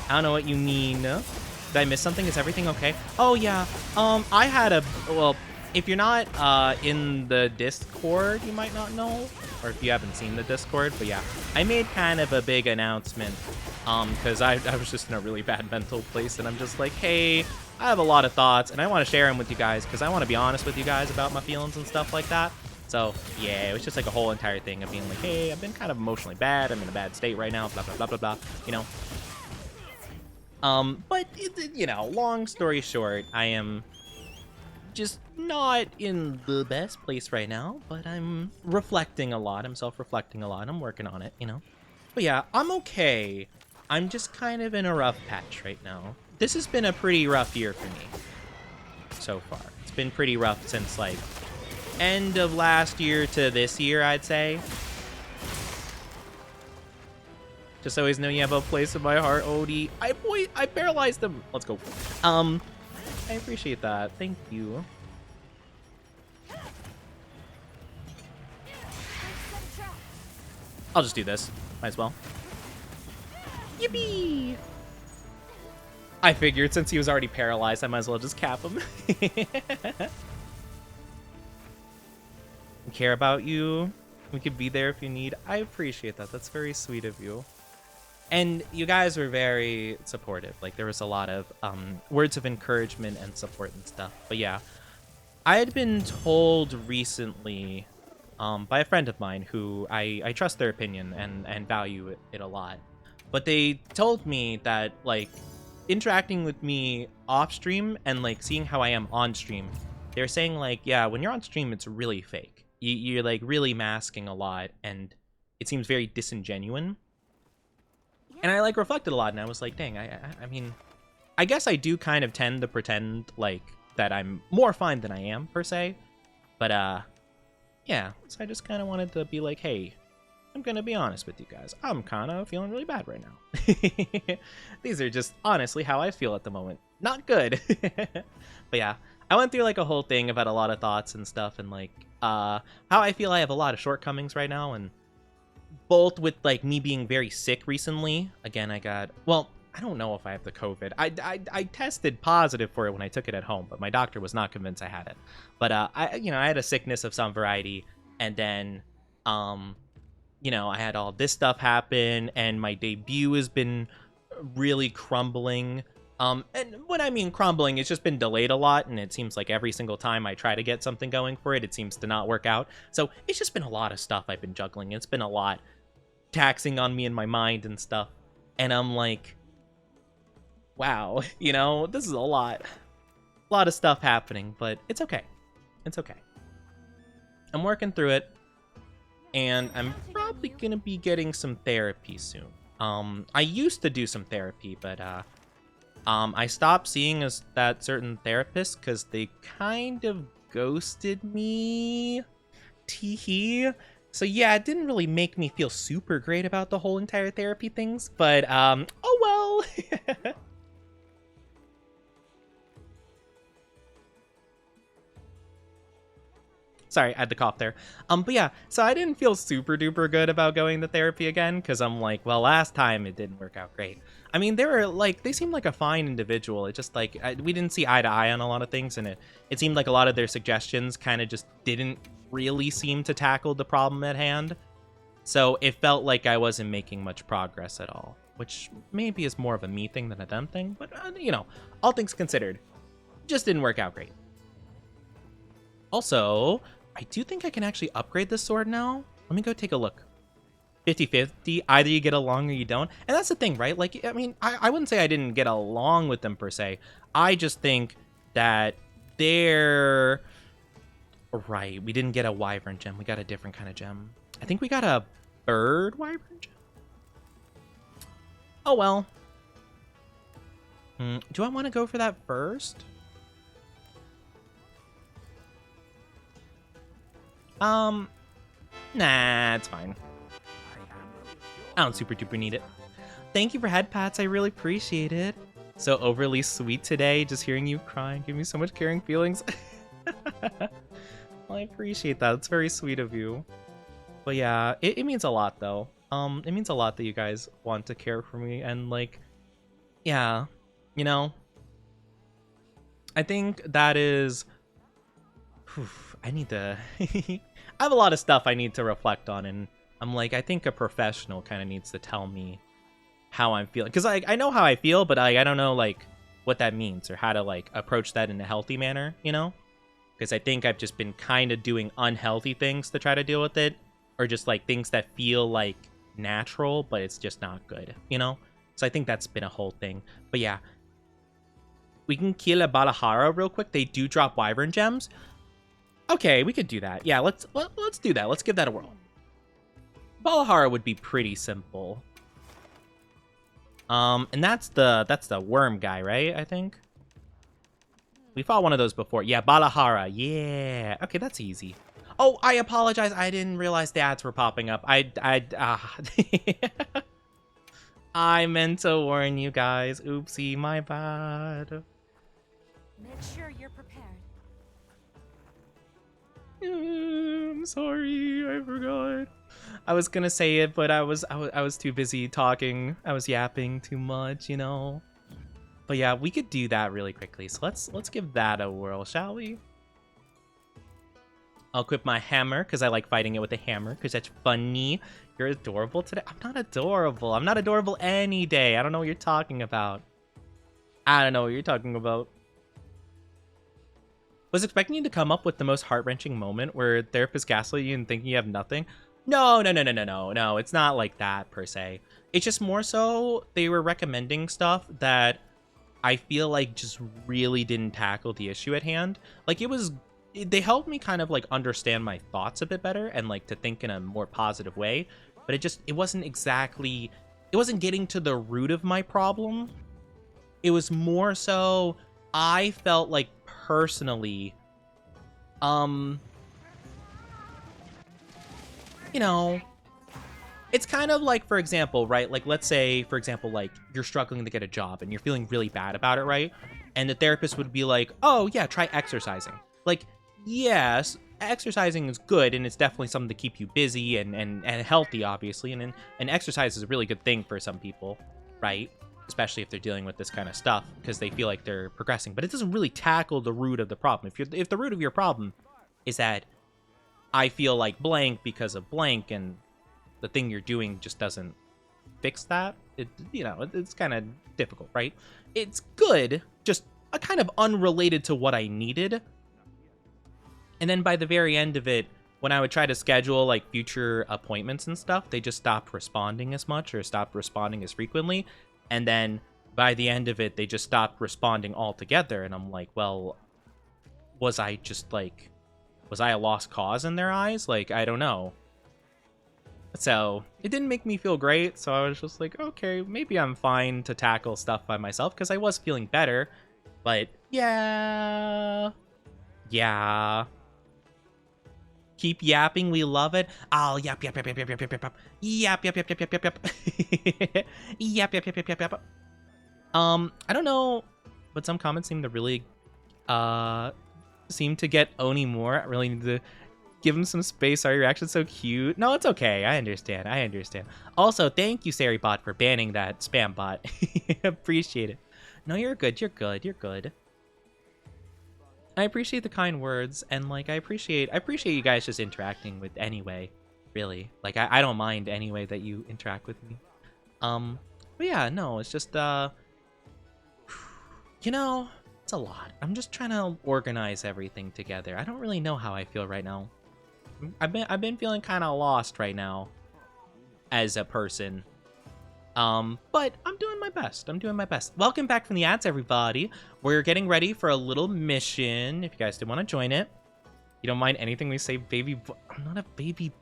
I don't know what you mean. Did I miss something? Is everything okay? Oh, yeah. I had a... Well, if you're not in the Discord, you might not know. Or if you haven't seen the Discord. But yeah, I made kind of a big announcement. Because I was just in a really bad mental place. And I'm just like, hey, I have a lot of thoughts. And I want to share them with you guys. Because I want to be honest with you guys about my feelings and stuff like that. So, yeah, it was just like a whole entire thing of being like, hey, I've been kind of emotionally bad. I'm in a bad state right now. Blah, blah, blah, blah, blah. You know? But, you know, long story short, I am just not in the best place right now, but I'm reflecting a lot. I'm self-reflecting a lot. I'm working on it, you know? But yeah, I'm okay. I'm just kind of in a rough patch right now. This has been a pretty rough year for me so far. It's been pretty rough since, like, end of last year to this year, I'd say. Just always know you have a place in my heart, Odie. I paralyzed them. Let's go. I appreciate that. Thank you. I'll just do this. Might as well. Yippee! I figured since he was already paralyzed, I might as well just cap him. We care about you. We could be there if you need. I appreciate that. That's very sweet of you. And you guys were very supportive. Like, there was a lot of words of encouragement and support and stuff. But yeah, I had been told recently by a friend of mine who I trust their opinion and value it a lot. But they told me that, like, interacting with me off stream and, like, seeing how I am on stream, they're saying, like, yeah, when you're on stream, it's really fake. You're, like, really masking a lot, and it seems very disingenuine. And I, like, reflected a lot, and I was like, dang, I mean, I guess I do kind of tend to pretend, like, that I'm more fine than I am, per se. But, yeah, so I just kind of wanted to be like, hey, I'm gonna be honest with you guys. I'm kind of feeling really bad right now. These are just honestly how I feel at the moment. Not good. But yeah, I went through like a whole thing about a lot of thoughts and stuff, and like how I feel I have a lot of shortcomings right now, and both with like me being very sick recently. Again, I got, well, I don't know if I have the COVID. I tested positive for it when I took it at home, but my doctor was not convinced I had it. But I had a sickness of some variety, and then I had all this stuff happen, and my debut has been really crumbling. And when I mean crumbling, it's just been delayed a lot, and it seems like every single time I try to get something going for it, it seems to not work out. So it's just been a lot of stuff I've been juggling. It's been a lot taxing on me in my mind and stuff. And I'm like, wow, this is a lot. A lot of stuff happening, but it's okay. It's okay. I'm working through it. And I'm probably gonna be getting some therapy soon. I used to do some therapy, but I stopped seeing that certain therapist because they kind of ghosted me. Teehee. So yeah, it didn't really make me feel super great about the whole entire therapy things, but oh well. Sorry, I had to cough there. But yeah, so I didn't feel super duper good about going to therapy again, because I'm like, well, last time it didn't work out great. I mean, they seemed like a fine individual. It just like, we didn't see eye to eye on a lot of things, and it seemed like a lot of their suggestions kind of just didn't really seem to tackle the problem at hand. So it felt like I wasn't making much progress at all, which maybe is more of a me thing than a them thing, but all things considered, just didn't work out great. Also, I do think I can actually upgrade this sword now. Let me go take a look. 50-50, either you get along or you don't. And that's the thing, right? Like, I mean, I wouldn't say I didn't get along with them per se. I just think that they're... Right, we didn't get a wyvern gem. We got a different kind of gem. I think we got a bird wyvern gem. Oh, well. Do I want to go for that first? Nah, it's fine. I don't super duper need it. Thank you for head pats. I really appreciate it. So overly sweet today. Just hearing you crying give me so much caring feelings. Well, I appreciate that. It's very sweet of you. But yeah, it means a lot though. It means a lot that you guys want to care for me, and like, yeah, I think that is. I need to. I have a lot of stuff I need to reflect on, and I'm like, I think a professional kind of needs to tell me how I'm feeling, because I know how I feel, but I don't know like what that means or how to like approach that in a healthy manner, because I think I've just been kind of doing unhealthy things to try to deal with it, or just like things that feel like natural, but it's just not good, So I think that's been a whole thing. But yeah, we can kill a Balahara real quick. They do drop wyvern gems. Okay, we could do that. Yeah, let's do that. Let's give that a whirl. Balahara would be pretty simple. And that's the worm guy, right? I think we fought one of those before. Yeah, Balahara. Yeah. Okay, that's easy. Oh, I apologize. I didn't realize the ads were popping up. I meant to warn you guys. Oopsie, my bad. Make sure you're prepared. I'm sorry, I forgot. I was gonna say it, but I was too busy talking. I was yapping too much, you know. But yeah, we could do that really quickly. So let's give that a whirl, shall we? I'll equip my hammer because I like fighting it with a hammer because that's funny. You're adorable today. I'm not adorable. I'm not adorable any day. I don't know what you're talking about. I don't know what you're talking about. Was expecting you to come up with the most heart-wrenching moment where therapist gaslight you and thinking you have nothing. No, no, no, no, no, no, no. It's not like that per se. It's just more so they were recommending stuff that I feel like just really didn't tackle the issue at hand. Like they helped me kind of like understand my thoughts a bit better and like to think in a more positive way. But it wasn't getting to the root of my problem. It was more so I felt like personally, you know, it's kind of like, for example, right? Like, let's say, for example, like you're struggling to get a job and you're feeling really bad about it, right? And the therapist would be like, oh, yeah, try exercising. Like, yes, exercising is good and it's definitely something to keep you busy and healthy, obviously. And exercise is a really good thing for some people, right? Especially if they're dealing with this kind of stuff because they feel like they're progressing. But it doesn't really tackle the root of the problem. If the root of your problem is that I feel like blank because of blank and the thing you're doing just doesn't fix that, it's kind of difficult, right? It's good, just a kind of unrelated to what I needed. And then by the very end of it, when I would try to schedule like future appointments and stuff, they just stopped responding as much or stopped responding as frequently. And then by the end of it, they just stopped responding altogether. And I'm like, well, was I a lost cause in their eyes? Like, I don't know. So it didn't make me feel great. So I was just like, okay, maybe I'm fine to tackle stuff by myself because I was feeling better. But yeah. Keep yapping, we love it. I'll yap, yap, yap, yap, yap, yap, yap, yap, yap, yap, yap, yap, yap, yap, yap, yap, yap, yap, yap, yap. I don't know, but some comments seem to really, seem to get Oni more. I really need to give him some space. Sorry, your reaction's so cute. No, it's okay. I understand. Also, thank you, SariBot, for banning that spam bot. Appreciate it. No, you're good. You're good. I appreciate the kind words, and like I appreciate you guys just interacting with anyway. Really, like I don't mind any way that you interact with me. But yeah, no, it's just it's a lot. I'm just trying to organize everything together. I don't really know how I feel right now. I've been feeling kind of lost right now as a person. But I'm doing my best. Welcome back from the ads, everybody. We're getting ready for a little mission. If you guys did want to join it, you don't mind anything we say, baby boy. I'm not a baby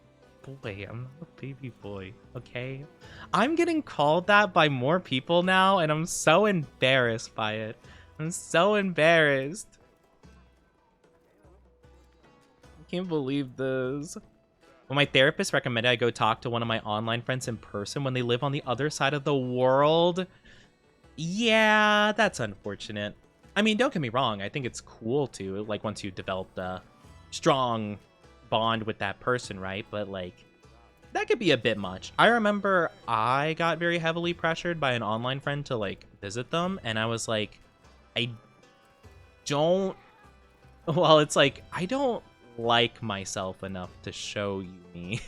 boy, okay? I'm getting called that by more people now, and I'm so embarrassed by it. I'm so embarrassed. I can't believe this. Well, my therapist recommended I go talk to one of my online friends in person when they live on the other side of the world. Yeah, that's unfortunate. I mean, don't get me wrong. I think it's cool to, like, once you develop the strong bond with that person, right? But, like, that could be a bit much. I remember I got very heavily pressured by an online friend to, like, visit them. And I was like, I don't like myself enough to show you me.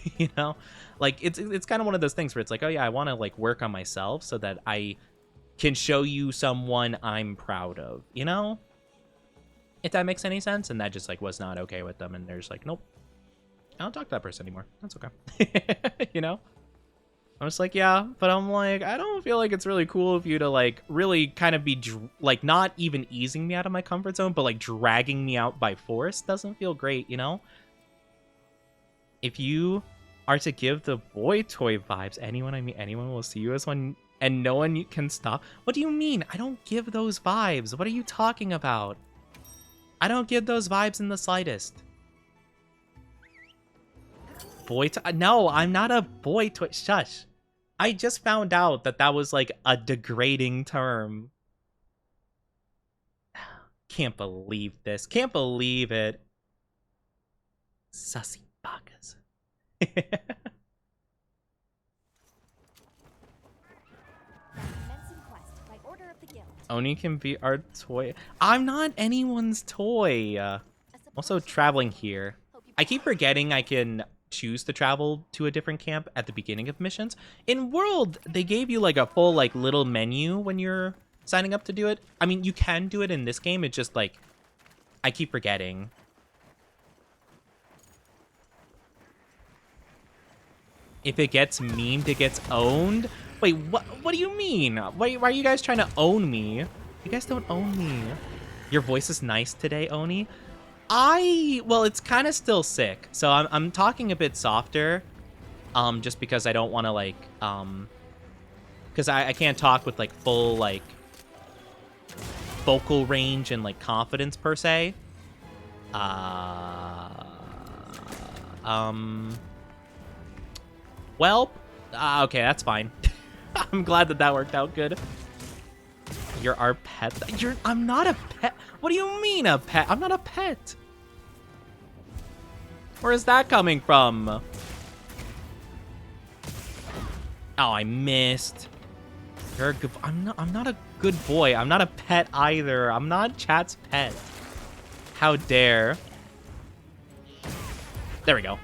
Like it's kind of one of those things where it's like, oh yeah, I want to like work on myself so that I can show you someone I'm proud of, if that makes any sense. And that just like was not okay with them, and they're just like, nope, I don't talk to that person anymore, that's okay. I'm just like, yeah, but I'm like, I don't feel like it's really cool of you to like really kind of be like not even easing me out of my comfort zone, but like dragging me out by force doesn't feel great, If you are to give the boy toy vibes, anyone will see you as one, and no one can stop. What do you mean? I don't give those vibes. What are you talking about? I don't give those vibes in the slightest. Boy toy? No, I'm not a boy toy. Shush. I just found out that was like a degrading term. Can't believe this. Can't believe it. Sussy bakas. of the guild. Oni can be our toy. I'm not anyone's toy. Also, traveling here. I keep forgetting I can choose to travel to a different camp at the beginning of missions. In World, they gave you like a full like little menu when you're signing up to do it. I mean, you can do it in this game. It's just like, I keep forgetting. If it gets memed, it gets owned. Wait, what do you mean? Why are you guys trying to own me? You guys don't own me. Your voice is nice today, Oni. Well, it's kind of still sick. So I'm talking a bit softer. Just because I don't want to like, because I can't talk with like full like vocal range and like confidence per se. Well, okay, that's fine. I'm glad that worked out good. You're our pet. I'm not a pet. What do you mean a pet? I'm not a pet. Where is that coming from? Oh, I missed. You're a good. I'm not a good boy. I'm not a pet either. I'm not chat's pet. How dare? There we go.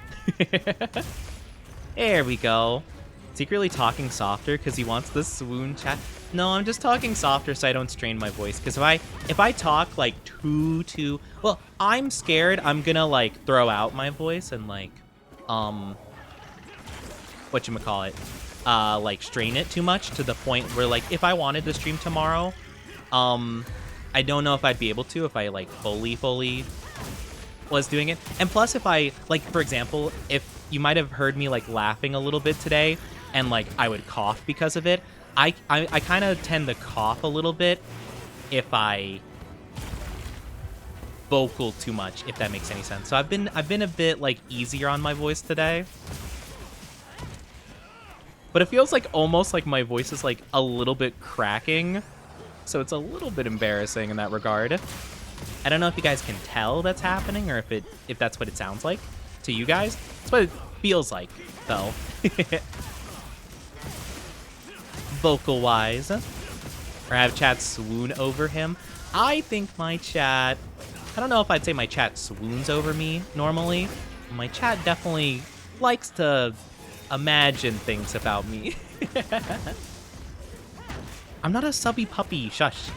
There we go. Secretly talking softer because he wants the swoon chat. No, I'm just talking softer so I don't strain my voice. Because if I talk like too, well, I'm scared I'm gonna like throw out my voice and like, whatchamacallit, like strain it too much to the point where like if I wanted to stream tomorrow, I don't know if I'd be able to if I like fully was doing it. And plus if I like, for example, if you might have heard me like laughing a little bit today and like I would cough because of it. I kind of tend to cough a little bit if I vocal too much, if that makes any sense. So I've been a bit like easier on my voice today. But it feels like almost like my voice is like a little bit cracking. So it's a little bit embarrassing in that regard. I don't know if you guys can tell that's happening or if that's what it sounds like to you guys. That's what it feels like, though. Vocal-wise. Or have chat swoon over him. I think my chat... I don't know if I'd say my chat swoons over me, normally. My chat definitely likes to imagine things about me. I'm not a subby puppy. Shush.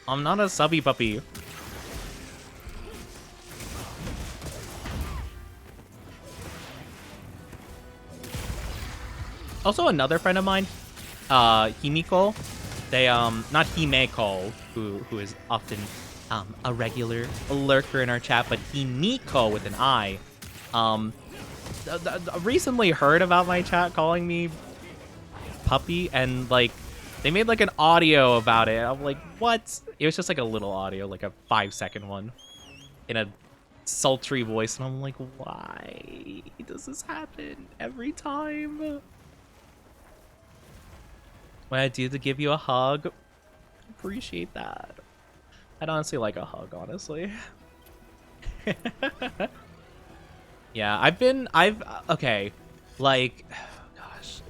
I'm not a subby puppy. Also, another friend of mine, Himiko, they, not Himeko, who is often, a regular lurker in our chat, but Himiko with an I, recently heard about my chat calling me puppy, and, like, they made, like, an audio about it. I'm like, what? It was just, like, a little audio, like a 5-second one, in a sultry voice, and I'm like, why does this happen every time? What I do to give you a hug? Appreciate that. I'd honestly like a hug, honestly. Yeah, okay, like, gosh,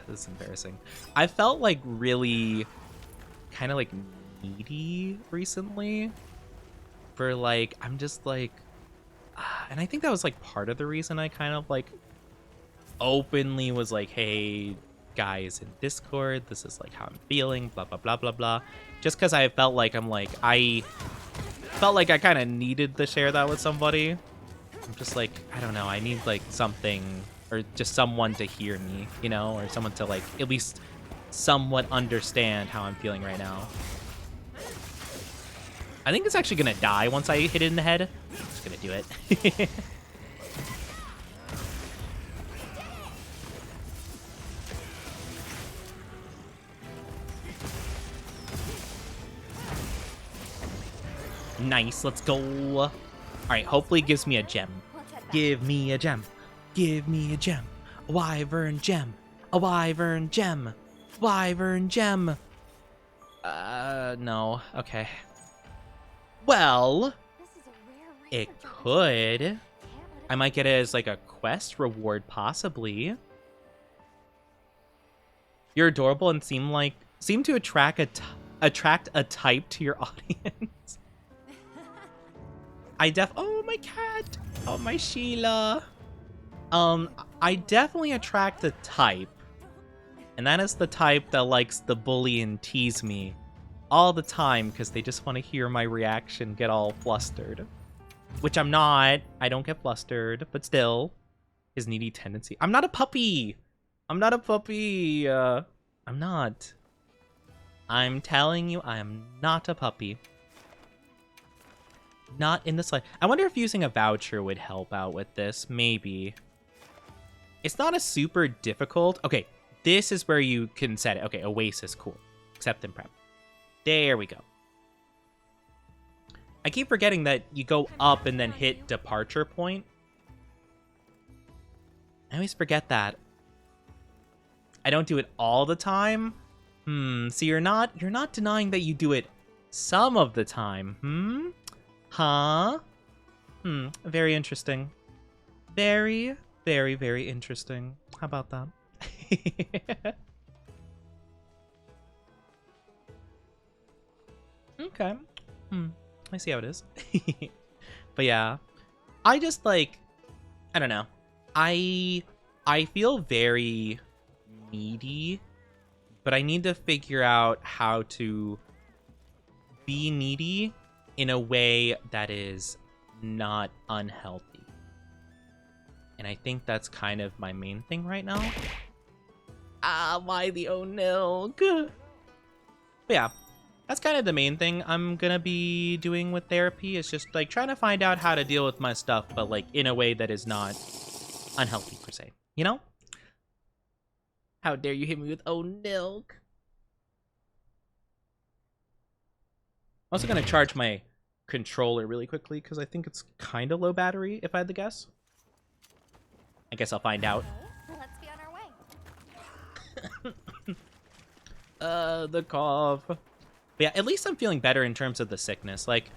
this is embarrassing. I felt like really kind of like needy recently for like, I'm just like, and I think that was like part of the reason I kind of like openly was like, hey, guys in Discord, this is like how I'm feeling, blah blah blah blah blah, just because I felt like I kind of needed to share that with somebody. I'm just like, I don't know, I need like something or just someone to hear me, you know, or someone to like at least somewhat understand how I'm feeling right now. I think it's actually gonna die once I hit it in the head. I'm just gonna do it. Nice, let's go. All right, hopefully it gives me a gem. Give me a gem. Give me a gem. A wyvern gem. A wyvern gem. Wyvern gem. No. Okay. Well, it could. I might get it as like a quest reward, possibly. You're adorable and seem to attract a type to your audience. Oh, my cat. Oh, my Sheila. I definitely attract a type. And that is the type that likes to bully and tease me all the time because they just want to hear my reaction get all flustered. Which I'm not. I don't get flustered, but still, his needy tendency. I'm not a puppy. I'm not a puppy. I'm not. I'm telling you, I am not a puppy. Not in the slightest. I wonder if using a voucher would help out with this. Maybe. It's not a super difficult. Okay, this is where you can set it. Okay, Oasis, cool. Accept and prep. There we go. I keep forgetting that you go up and then hit departure point. I always forget that. I don't do it all the time. So you're not denying that you do it some of the time. Huh? Very interesting. Very, very, very interesting. How about that? Okay. I see how it is. But yeah. I just like, I don't know. I feel very needy, but I need to figure out how to be needy in a way that is not unhealthy. And I think that's kind of my main thing right now. Why the oh no? But yeah, that's kind of the main thing I'm gonna be doing with therapy. Is just like trying to find out how to deal with my stuff, but like in a way that is not unhealthy per se. You know? How dare you hit me with oh milk? I'm also gonna charge my controller really quickly because I think it's kind of low battery. If I had to guess, I guess I'll find out. Let's be on our way. The cough. But yeah, at least I'm feeling better in terms of the sickness. Like,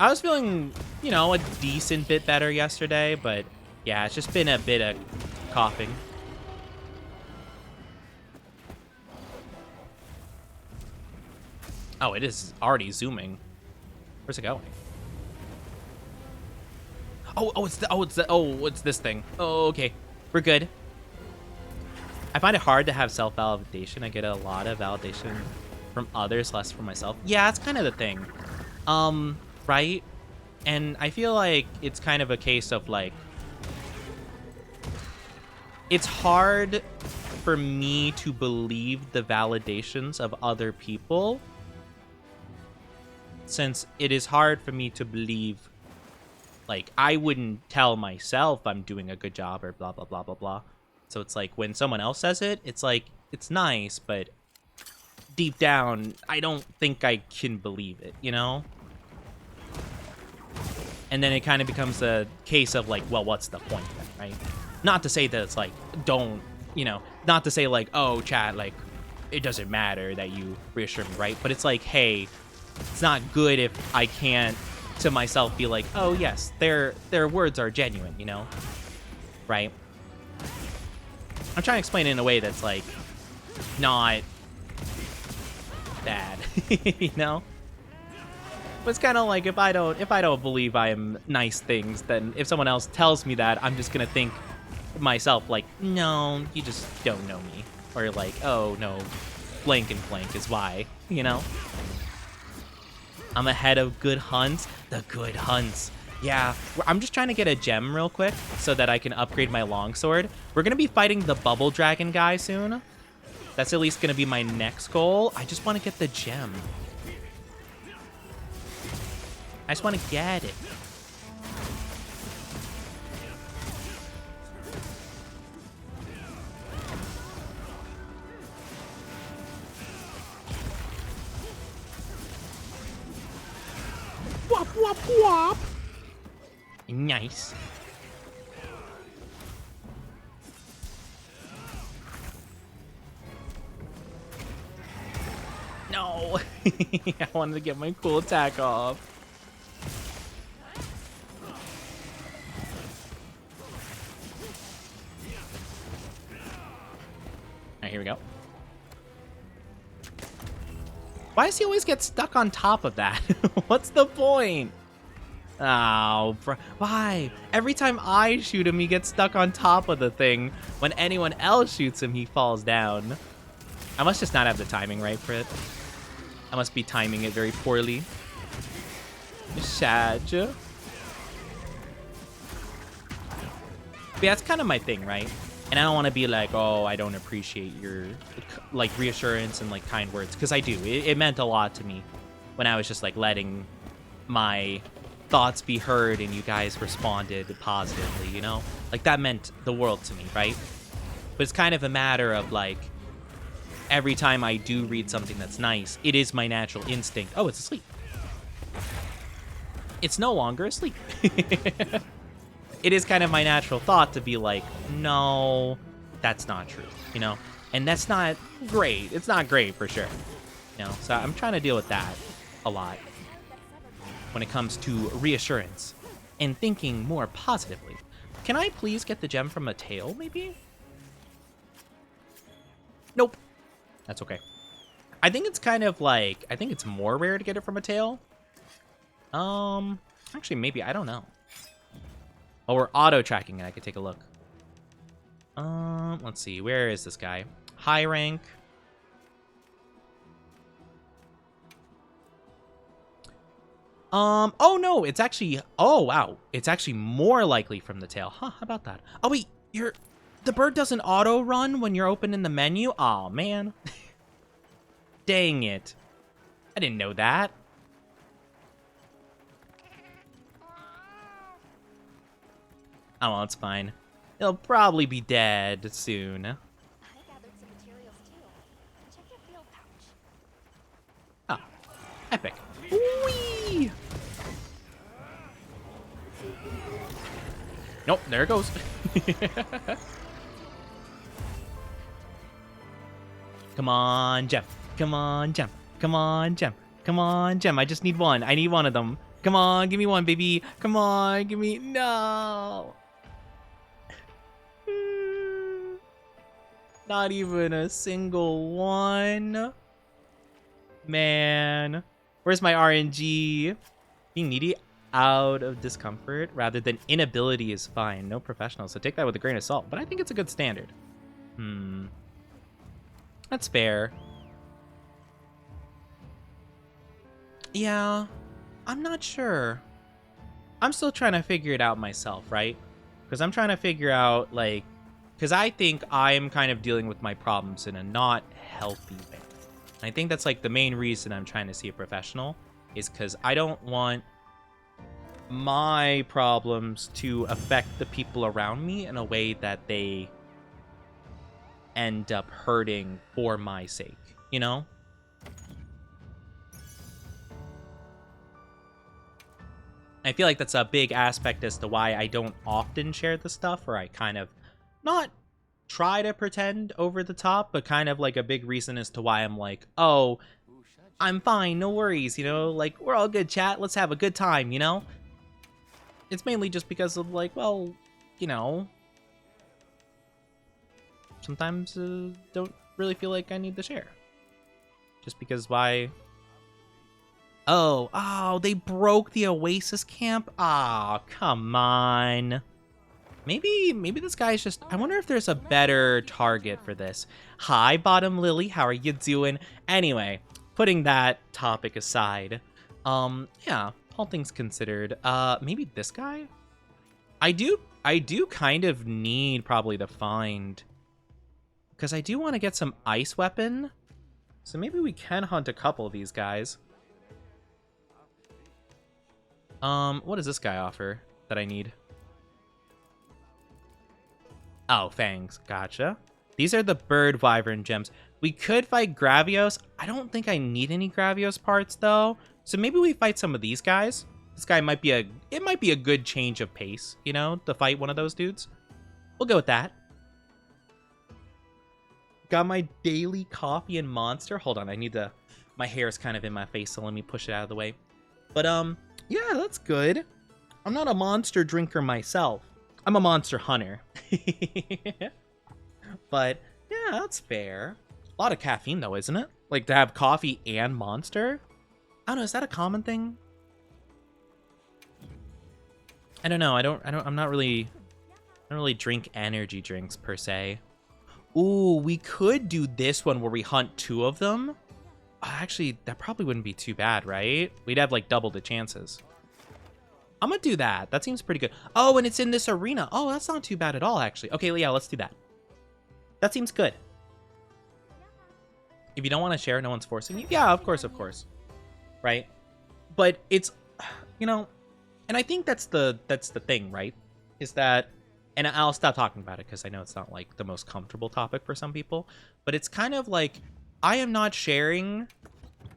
I was feeling, you know, a decent bit better yesterday, but yeah, it's just been a bit of coughing. Oh, it is already zooming. Where's it going? It's this thing. Oh, okay. We're good. I find it hard to have self-validation. I get a lot of validation from others, less from myself. Yeah, that's kind of the thing. Right? And I feel like it's kind of a case of like, it's hard for me to believe the validations of other people, since it is hard for me to believe, like, I wouldn't tell myself I'm doing a good job or blah, blah, blah, blah, blah. So it's like when someone else says it, it's like, it's nice, but deep down, I don't think I can believe it, you know? And then it kind of becomes a case of like, well, what's the point then, right? Not to say that it's like, don't, you know, not to say like, oh, chat, like, it doesn't matter that you reassure me, right? But it's like, hey, it's not good if I can't to myself be like, oh yes, their words are genuine, you know? Right? I'm trying to explain it in a way that's like not bad, you know? But it's kind of like if I don't believe I am nice things, then if someone else tells me that, I'm just gonna think myself like, no, you just don't know me, or like, oh no, blank and blank is why, you know? I'm ahead of Good Hunts. The Good Hunts. Yeah, I'm just trying to get a gem real quick so that I can upgrade my longsword. We're going to be fighting the bubble dragon guy soon. That's at least going to be my next goal. I just want to get the gem. I just want to get it. Wop, wop, wop. Nice. No. I wanted to get my cool attack off. Alright, here we go. Why does he always get stuck on top of that? What's the point? Oh, why? Every time I shoot him, he gets stuck on top of the thing. When anyone else shoots him, he falls down. I must just not have the timing right for it. I must be timing it very poorly. Shad. But yeah, that's kind of my thing, right? And I don't want to be like, oh, I don't appreciate your like reassurance and like kind words, because I do. It meant a lot to me when I was just like letting my thoughts be heard and you guys responded positively, you know? Like that meant the world to me, right? But it's kind of a matter of like every time I do read something that's nice, it is my natural instinct. Oh, it's asleep. It's no longer asleep. It is kind of my natural thought to be like, no, that's not true, you know? And that's not great. It's not great for sure, you know? So I'm trying to deal with that a lot when it comes to reassurance and thinking more positively. Can I please get the gem from a tail, maybe? Nope. That's okay. I think it's kind of like, I think it's more rare to get it from a tail. Actually, maybe, I don't know. Oh, we're auto-tracking it. I could take a look. Let's see. Where is this guy? High rank. Oh no, it's actually, oh wow. It's actually more likely from the tail. Huh, how about that? Oh wait, the bird doesn't auto-run when you're opening the menu? Oh man. Dang it. I didn't know that. Oh, well, it's fine. He'll probably be dead soon. I gathered some materials too. Check your field pouch. Oh, epic. Whee! Nope, there it goes. Come on, Gem. Come on, Gem. Come on, Gem. Come on, Gem. I just need one. I need one of them. Come on, give me one, baby. Come on, give me... No! Not even a single one. Man. Where's my RNG? Being needy out of discomfort rather than inability is fine. No professional, so take that with a grain of salt. But I think it's a good standard. That's fair. Yeah, I'm not sure. I'm still trying to figure it out myself, right? Because I'm trying to figure out, like, because I think I'm kind of dealing with my problems in a not healthy way. And I think that's like the main reason I'm trying to see a professional is because I don't want my problems to affect the people around me in a way that they end up hurting for my sake, you know? I feel like that's a big aspect as to why I don't often share the stuff, or I kind of not try to pretend over the top, but kind of like a big reason as to why I'm like, oh, I'm fine, no worries, you know, like, we're all good, chat, let's have a good time, you know? It's mainly just because of, like, well, you know, sometimes don't really feel like I need to share. Just because why... Oh, they broke the Oasis camp? Oh, come on. Maybe this guy's just... I wonder if there's a better target for this. Hi, Bottom Lily. How are you doing? Anyway, putting that topic aside. Yeah, all things considered. Maybe this guy? I do kind of need probably to find... Because I do want to get some ice weapon. So maybe we can hunt a couple of these guys. What does this guy offer that I need? Oh, fangs. Gotcha. These are the bird wyvern gems. We could fight Gravios. I don't think I need any Gravios parts though. So maybe we fight some of these guys. This guy might be it might be a good change of pace, you know, to fight one of those dudes. We'll go with that. Got my daily coffee and monster. Hold on, I need to... My hair is kind of in my face, so let me push it out of the way. But, yeah, that's good. I'm not a monster drinker myself. I'm a monster hunter. But, yeah, that's fair. A lot of caffeine, though, isn't it? Like, to have coffee and Monster? I don't know, is that a common thing? I don't know. I don't really drink energy drinks per se. Ooh, we could do this one where we hunt 2 of them. Actually, that probably wouldn't be too bad, right? We'd have like double the chances. I'm gonna do that. That seems pretty good. Oh, and it's in this arena. Oh, that's not too bad at all, actually. Okay, yeah, let's do that. That seems good. If you don't want to share, no one's forcing you. Yeah, of course. Right? But it's, you know, and I think that's the thing, right? Is that, and I'll stop talking about it because I know it's not like the most comfortable topic for some people, but it's kind of like, I am not sharing,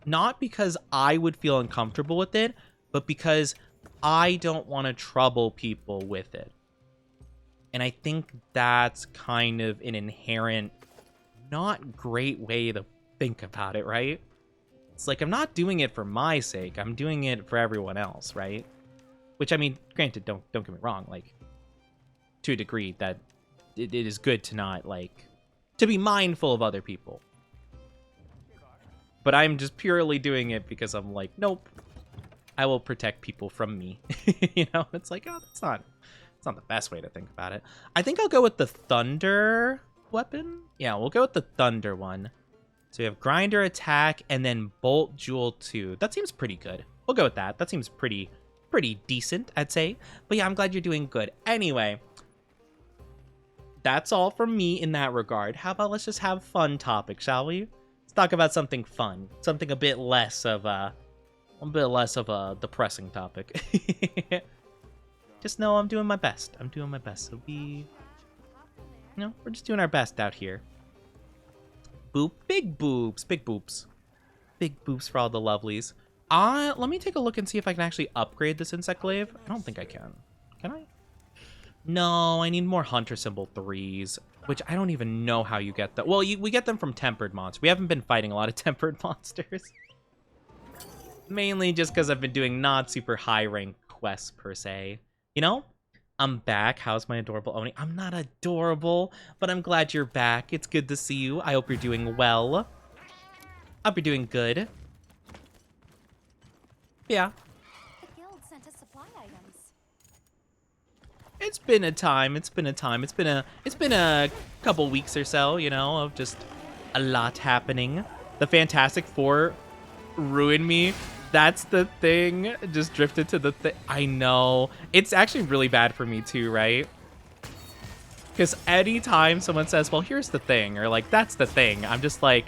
not because I would feel uncomfortable with it, but because I don't want to trouble people with it. And I think that's kind of an inherent, not great way to think about it, right? It's like, I'm not doing it for my sake. I'm doing it for everyone else, right? Which, I mean, granted, don't get me wrong, like, to a degree that it is good to not, like, to be mindful of other people. But I'm just purely doing it because I'm like, nope, I will protect people from me. You know, it's like, oh, it's not the best way to think about it. I think I'll go with the thunder weapon. Yeah, we'll go with the thunder one. So we have grinder attack and then bolt jewel 2. That seems pretty good. We'll go with that. That seems pretty decent, I'd say. But yeah, I'm glad you're doing good. Anyway, that's all from me in that regard. How about let's just have fun topic, shall we? Let's talk about something fun, something a bit less of a depressing topic. Just know I'm doing my best. I'm doing my best. So we're just doing our best out here. Boop, big boobs, big boobs. Big boobs for all the lovelies. Let me take a look and see if I can actually upgrade this insect glaive. I don't think I can. Can I? No, I need more hunter symbol 3s, which I don't even know how you get that. Well, we get them from tempered monsters. We haven't been fighting a lot of tempered monsters. Mainly just because I've been doing not super high rank quests per se. You know, I'm back. How's my adorable Oni? I'm not adorable, but I'm glad you're back. It's good to see you. I hope you're doing well. I hope you're doing good. Yeah. The guild sent us supply items. It's been a time. It's been a couple weeks or so, you know, of just a lot happening. The Fantastic Four ruined me. That's the thing. Just drifted to the thing. I know. It's actually really bad for me too, right? Because anytime someone says, well, here's the thing, or like, that's the thing, I'm just like,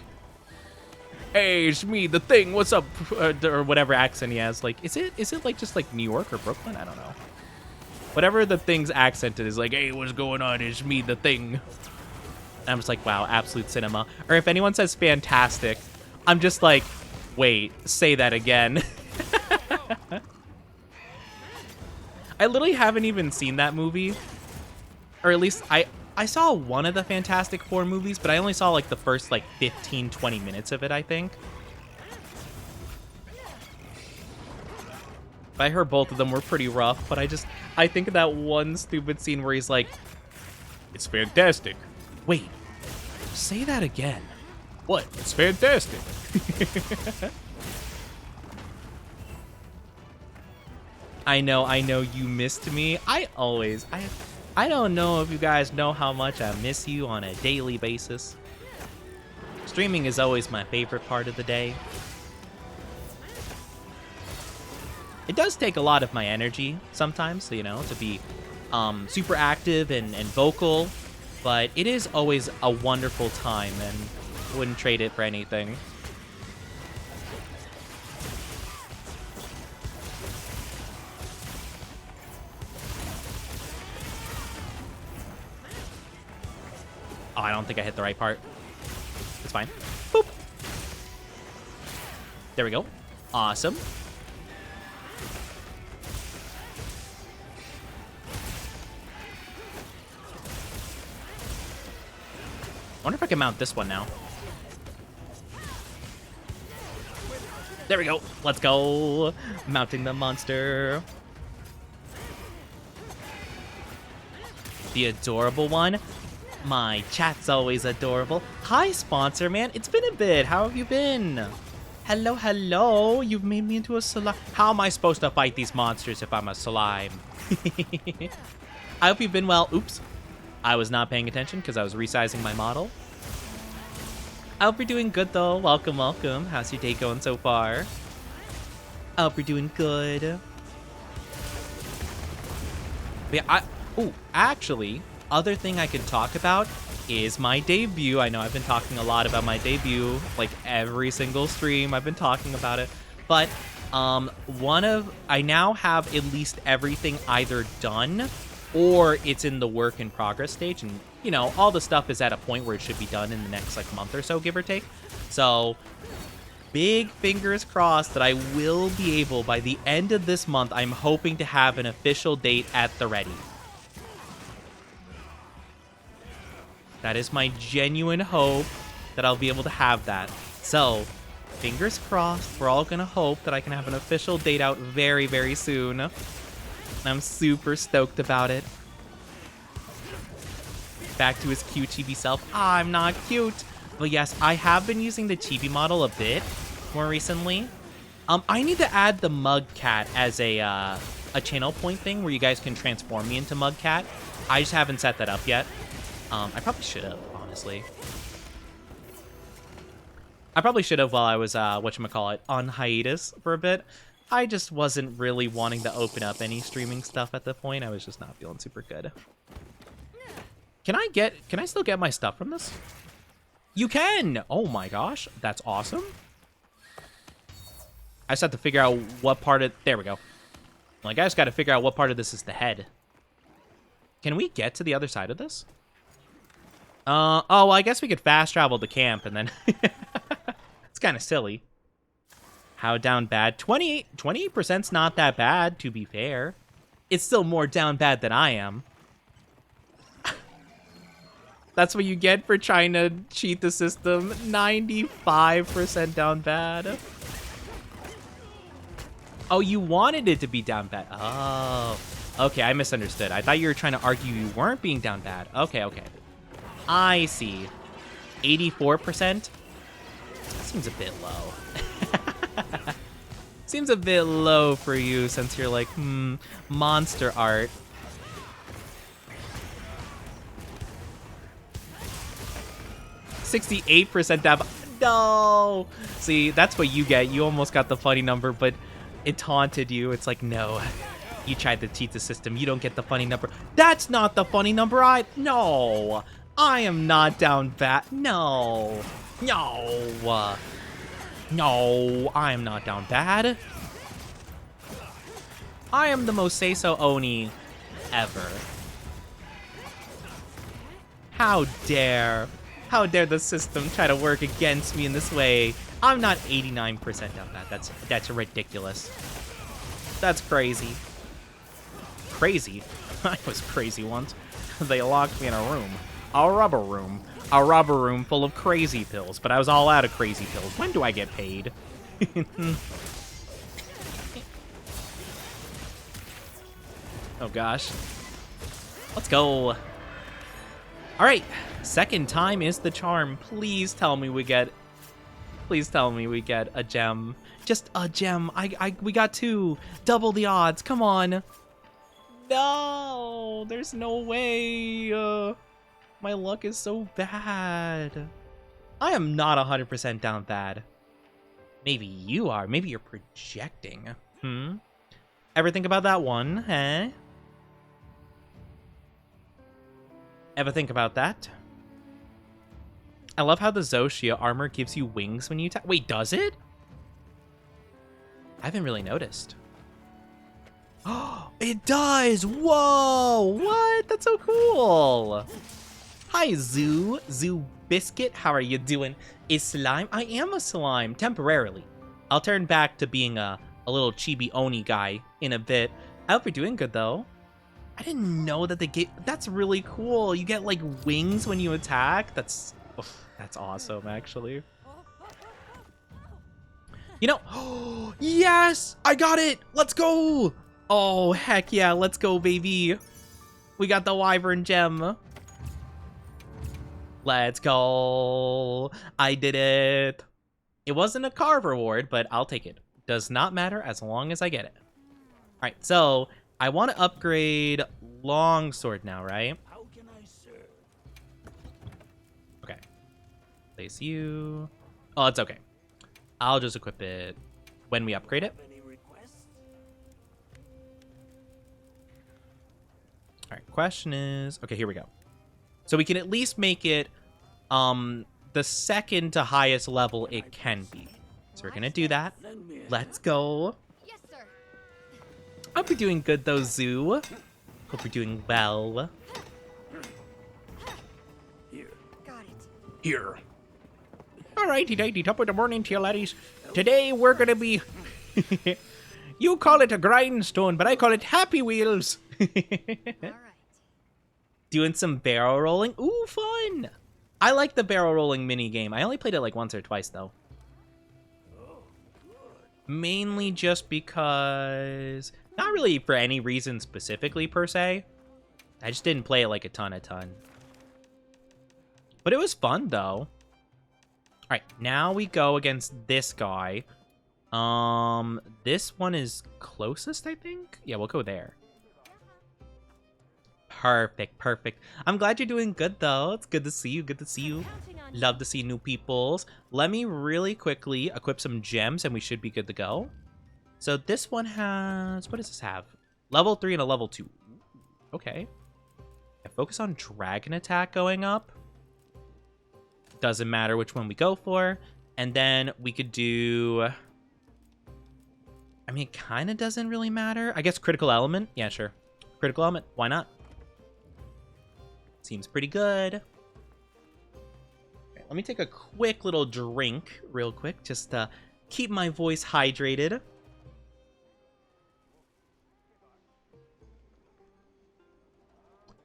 hey, it's me, the thing, what's up? Or whatever accent he has. Like, is it like just like New York or Brooklyn? I don't know. Whatever the thing's accented is like, hey, what's going on? It's me, the thing. And I'm just like, wow, absolute cinema. Or if anyone says fantastic, I'm just like, wait, say that again. I literally haven't even seen that movie. Or at least I saw one of the Fantastic Four movies, but I only saw like the first like 15, 20 minutes of it, I think. I heard both of them were pretty rough, but I think of that one stupid scene where he's like, it's fantastic. Wait, say that again. What? It's fantastic. I know you missed me. I don't know if you guys know how much I miss you on a daily basis. Streaming is always my favorite part of the day. It does take a lot of my energy sometimes, you know, to be super active and vocal, but it is always a wonderful time and wouldn't trade it for anything. Oh, I don't think I hit the right part. It's fine. Boop. There we go. Awesome. I wonder if I can mount this one now. There we go. Let's go. Mounting the monster. The adorable one. My chat's always adorable. Hi, sponsor man. It's been a bit. How have you been? Hello, hello. You've made me into a slime. How am I supposed to fight these monsters if I'm a slime? I hope you've been well. Oops. I was not paying attention because I was resizing my model. I hope you're doing good, though. Welcome, welcome. How's your day going so far? I hope you're doing good. But yeah, actually, other thing I can talk about is my debut. I know I've been talking a lot about my debut, like every single stream I've been talking about it. But I now have at least everything either done or it's in the work in progress stage. And, you know, all the stuff is at a point where it should be done in the next, like, month or so, give or take. So, big fingers crossed that I will be able, by the end of this month, I'm hoping to have an official date at the ready. That is my genuine hope that I'll be able to have that. So, fingers crossed, we're all gonna hope that I can have an official date out very, very soon. And I'm super stoked about it. Back to his cute chibi self. I'm not cute. But yes, I have been using the chibi model a bit more recently. I need to add the Mug Cat as a channel point thing where you guys can transform me into Mug Cat. I just haven't set that up yet. I probably should have, honestly. I probably should have while I was, whatchamacallit, on hiatus for a bit. I just wasn't really wanting to open up any streaming stuff at the point. I was just not feeling super good. Can I still get my stuff from this? You can! Oh my gosh, that's awesome. I just have to figure out what part of... There we go. Like, I just got to figure out what part of this is the head. Can we get to the other side of this? Oh, well, I guess we could fast travel to camp and then... It's kind of silly. How down bad? 28%'s not that bad, to be fair. It's still more down bad than I am. That's what you get for trying to cheat the system. 95% down bad. Oh, you wanted it to be down bad. Oh. Okay, I misunderstood. I thought you were trying to argue you weren't being down bad. Okay, okay. I see. 84%? Seems a bit low. Seems a bit low for you since you're like, monster art. %68 dab. No! See, that's what you get. You almost got the funny number, but it taunted you. It's like, no. You tried to cheat the system. You don't get the funny number. That's not the funny number. No! I am not down bad. No. No. No, I am not down bad. I am the most say-so Oni ever. How dare the system try to work against me in this way? I'm not 89% down bad. That's ridiculous. That's crazy. Crazy? I was crazy once. They locked me in a room. A rubber room. A rubber room full of crazy pills, but I was all out of crazy pills. When do I get paid? Oh gosh. Let's go. Alright. Second time is the charm. Please tell me we get... Please tell me we get a gem. Just a gem. We got 2. Double the odds. Come on. No. There's no way. My luck is so bad. I am not 100% down bad. Maybe you are. Maybe you're projecting. Ever think about that one, huh? Ever think about that? I love how the Zoshia armor gives you wings when you attack. Wait, does it? I haven't really noticed. Oh, it does! Whoa! What? That's so cool! Hi, Zoo Biscuit. How are you doing? Is slime? I am a slime, temporarily. I'll turn back to being a little chibi Oni guy in a bit. I hope you're doing good, though. I didn't know that they get... That's really cool. You get, like, wings when you attack. That's awesome, actually. You know... Yes! I got it! Let's go! Oh, heck yeah. Let's go, baby. We got the Wyvern gem. Let's go. I did it. It wasn't a carve reward, but I'll take it. Does not matter as long as I get it. All right, so I want to upgrade longsword now, right? How can I serve? Okay. Place you. Oh, it's okay. I'll just equip it when we upgrade it. Any requests? All right, question is... Okay, here we go. So we can at least make it the second to highest level it can be. So we're going to do that. Lend me a Let's go. Yes, sir. Hope you're doing good, though, Zoo. Hope you're doing well. here. Got it. Here. Alrighty-dighty, top of the morning to you, laddies. Today we're going to be... You call it a grindstone, but I call it Happy Wheels. All right. Doing some barrel rolling. Ooh, fun. I like the barrel rolling mini game. I only played it like once or twice, though. Mainly just because... Not really for any reason specifically, per se. I just didn't play it like a ton. But it was fun, though. Alright, now we go against this guy. This one is closest, I think? Yeah, we'll go there. Perfect. I'm glad you're doing good, though. It's good to see you. Counting on you. Love to see new peoples. Let me really quickly equip some gems, and we should be good to go. So this one has... What does this have? Level 3 and a level 2. Okay. I focus on dragon attack going up. Doesn't matter which one we go for. And then we could do... I mean, it kind of doesn't really matter. I guess critical element. Yeah, sure. Critical element. Why not? Seems pretty good. Okay, let me take a quick little drink real quick. Just to keep my voice hydrated.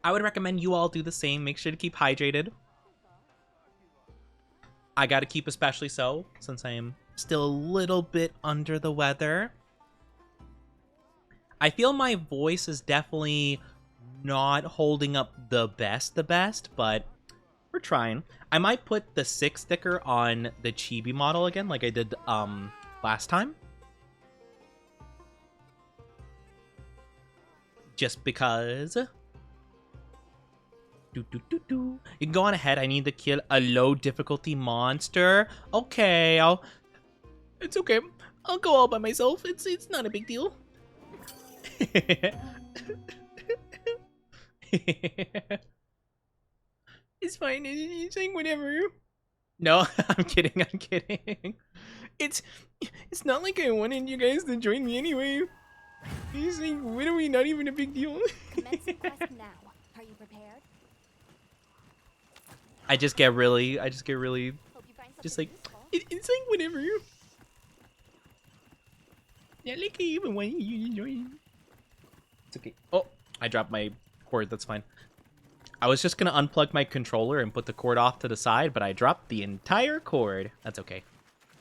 I would recommend you all do the same. Make sure to keep hydrated. I gotta keep especially so, since I am still a little bit under the weather. I feel my voice is definitely not holding up the best, but we're trying. I might put the 6 sticker on the chibi model again, like I did last time. Just because... You can go on ahead. I need to kill a low difficulty monster. Okay, it's okay. I'll go all by myself. It's not a big deal. It's fine. It's like whatever. No, I'm kidding. It's not like I wanted you guys to join me anyway. It's like, what are we? Not even a big deal. Commence the quest now. Are you prepared? I just get really, Hope you find just something like, useful. it's like whatever. Yeah, like I even want you to join. It's okay. Oh, I dropped my cord. That's fine. I was just gonna unplug my controller and put the cord off to the side, but I dropped the entire cord. That's okay.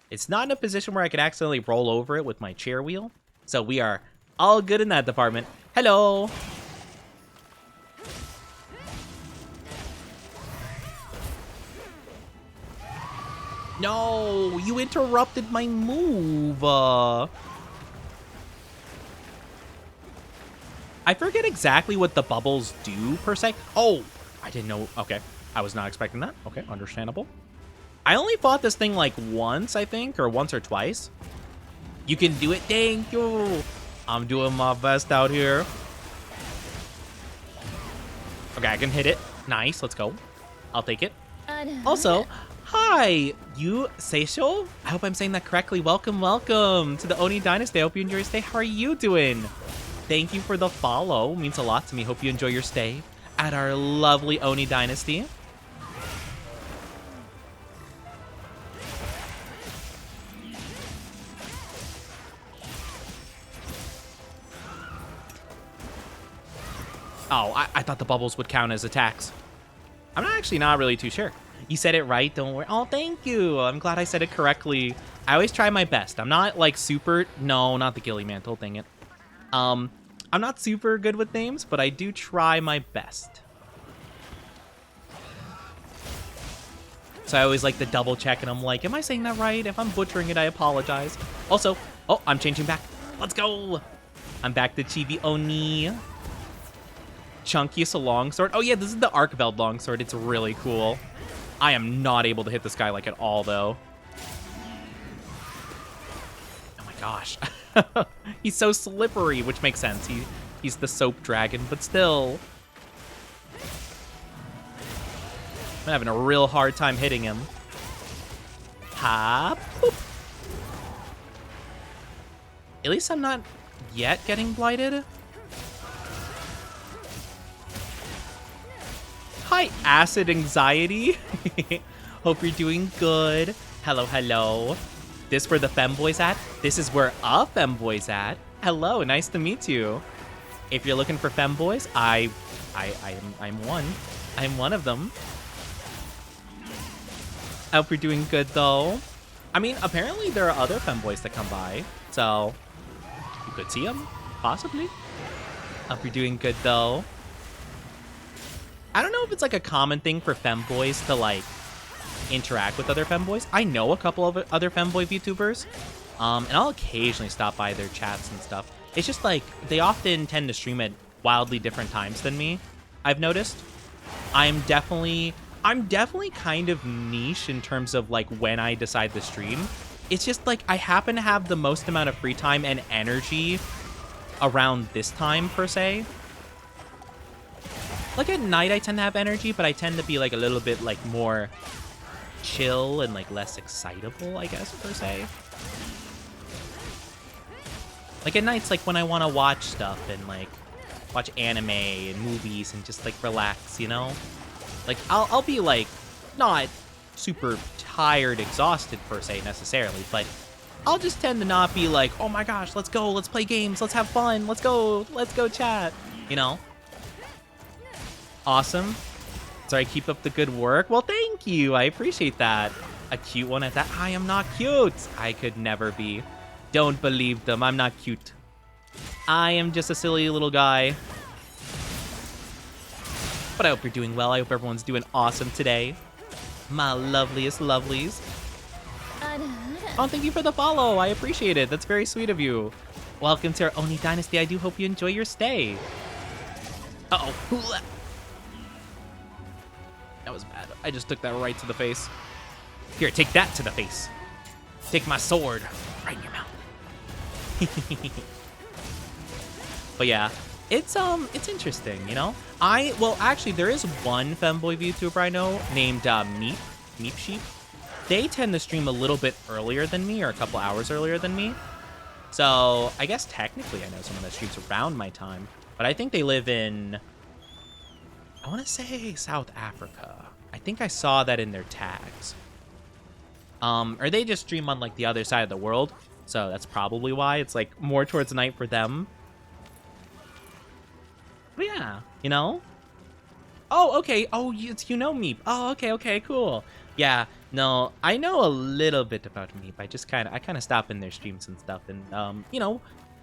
It's not in a position where I could accidentally roll over it with my chair wheel, so we are all good in that department. Hello. No, you interrupted my move. I forget exactly what the bubbles do, per se. Oh, I didn't know. Okay, I was not expecting that. Okay, understandable. I only fought this thing like once, I think, or once or twice. You can do it. Thank you. I'm doing my best out here. Okay, I can hit it. Nice, let's go. I'll take it. Also, hi, you Seisho? I hope I'm saying that correctly. Welcome to the Oni Dynasty. I hope you enjoy your stay. How are you doing? Thank you for the follow. It means a lot to me. Hope you enjoy your stay at our lovely Oni Dynasty. Oh, I thought the bubbles would count as attacks. I'm actually not really too sure. You said it right, don't worry. Oh, thank you. I'm glad I said it correctly. I always try my best. I'm not like super... No, not the Gilly Mantle, dang it. I'm not super good with names, but I do try my best. So I always like to double check, and I'm like, am I saying that right? If I'm butchering it, I apologize. Also, oh, I'm changing back. Let's go. I'm back to Chibi Oni. Chunkiest longsword. Oh yeah, this is the Archveld longsword. It's really cool. I am not able to hit this guy like at all though. Oh my gosh. He's so slippery, which makes sense. He's the soap dragon, but still. I'm having a real hard time hitting him. Ha! Boop. At least I'm not yet getting blighted. Hi, acid anxiety. Hope you're doing good. Hello, hello. This where the femboy's at? This is where a femboy's at. Hello, nice to meet you. If you're looking for femboys, I'm one. I'm one of them. I hope you're doing good though. I mean, apparently there are other femboys that come by, so you could see them, possibly. Hope you're doing good though. I don't know if it's like a common thing for femboys to like interact with other femboys. I know a couple of other femboy VTubers, and I'll occasionally stop by their chats and stuff. It's just like they often tend to stream at wildly different times than me. I've noticed. I'm definitely kind of niche in terms of like when I decide to stream. It's just like I happen to have the most amount of free time and energy around this time per se. Like at night I tend to have energy, but I tend to be like a little bit like more chill and like less excitable, I guess, per se. Like at nights, like when I want to watch stuff and like watch anime and movies and just like relax, you know? Like I'll be like not super tired, exhausted per se necessarily, but I'll just tend to not be like, oh my gosh, let's go, let's play games, let's have fun, let's go chat, you know? Awesome. Sorry, keep up the good work. Well, thank you. I appreciate that. A cute one at that. I am not cute. I could never be. Don't believe them. I'm not cute. I am just a silly little guy. But I hope you're doing well. I hope everyone's doing awesome today. My loveliest lovelies. Oh, thank you for the follow. I appreciate it. That's very sweet of you. Welcome to our Oni Dynasty. I do hope you enjoy your stay. Uh-oh. That was bad. I just took that right to the face. Here, take that to the face. Take my sword right in your mouth. But yeah, it's interesting, you know? Well, actually, there is one femboy VTuber I know named Meep Sheep. They tend to stream a little bit earlier than me, or a couple hours earlier than me. So I guess technically I know someone that streams around my time, but I think they live in, I want to say South Africa. I think I saw that in their tags. Or they just stream on like the other side of the world. So that's probably why it's like more towards night for them. But yeah, you know? Oh, okay. Oh, you know Meep. Oh, okay, cool. Yeah, no, I know a little bit about Meep. I kind of stop in their streams and stuff. And, you know,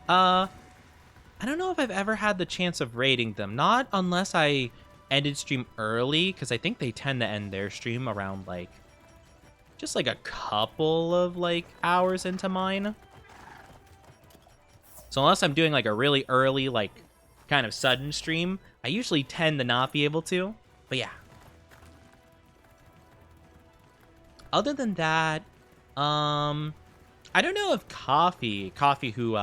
I don't know if I've ever had the chance of raiding them. Not unless I ended stream early, because I think they tend to end their stream around like just like a couple of like hours into mine. So unless I'm doing like a really early, like kind of sudden stream, I usually tend to not be able to. But yeah. Other than that, I don't know if Coffee who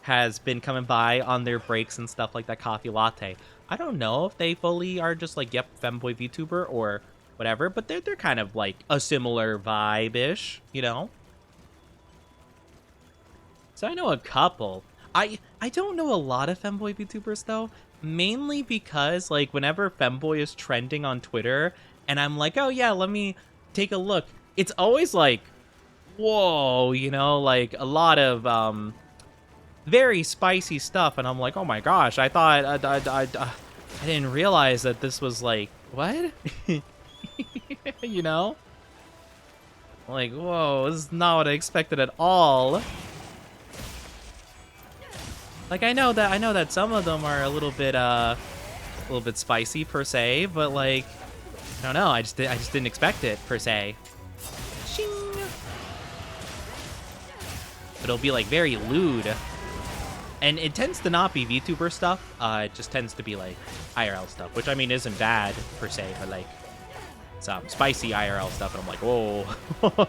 has been coming by on their breaks and stuff like that, Coffee Latte, I don't know if they fully are just like, yep, femboy VTuber or whatever, but they're kind of like a similar vibe-ish, you know? So I know a couple. I don't know a lot of femboy VTubers though, mainly because like whenever femboy is trending on Twitter and I'm like, oh yeah, let me take a look, it's always like, whoa, you know, like a lot of very spicy stuff, and I'm like, oh my gosh, I thought I didn't realize that this was like, what? You know, like, whoa, this is not what I expected at all. Like I know that some of them are a little bit spicy per se, but like I don't know. I just didn't expect it per se. Shing. But it'll be like very lewd, and it tends to not be VTuber stuff. It just tends to be like IRL stuff, which I mean isn't bad per se, but like some spicy IRL stuff, and I'm like, whoa,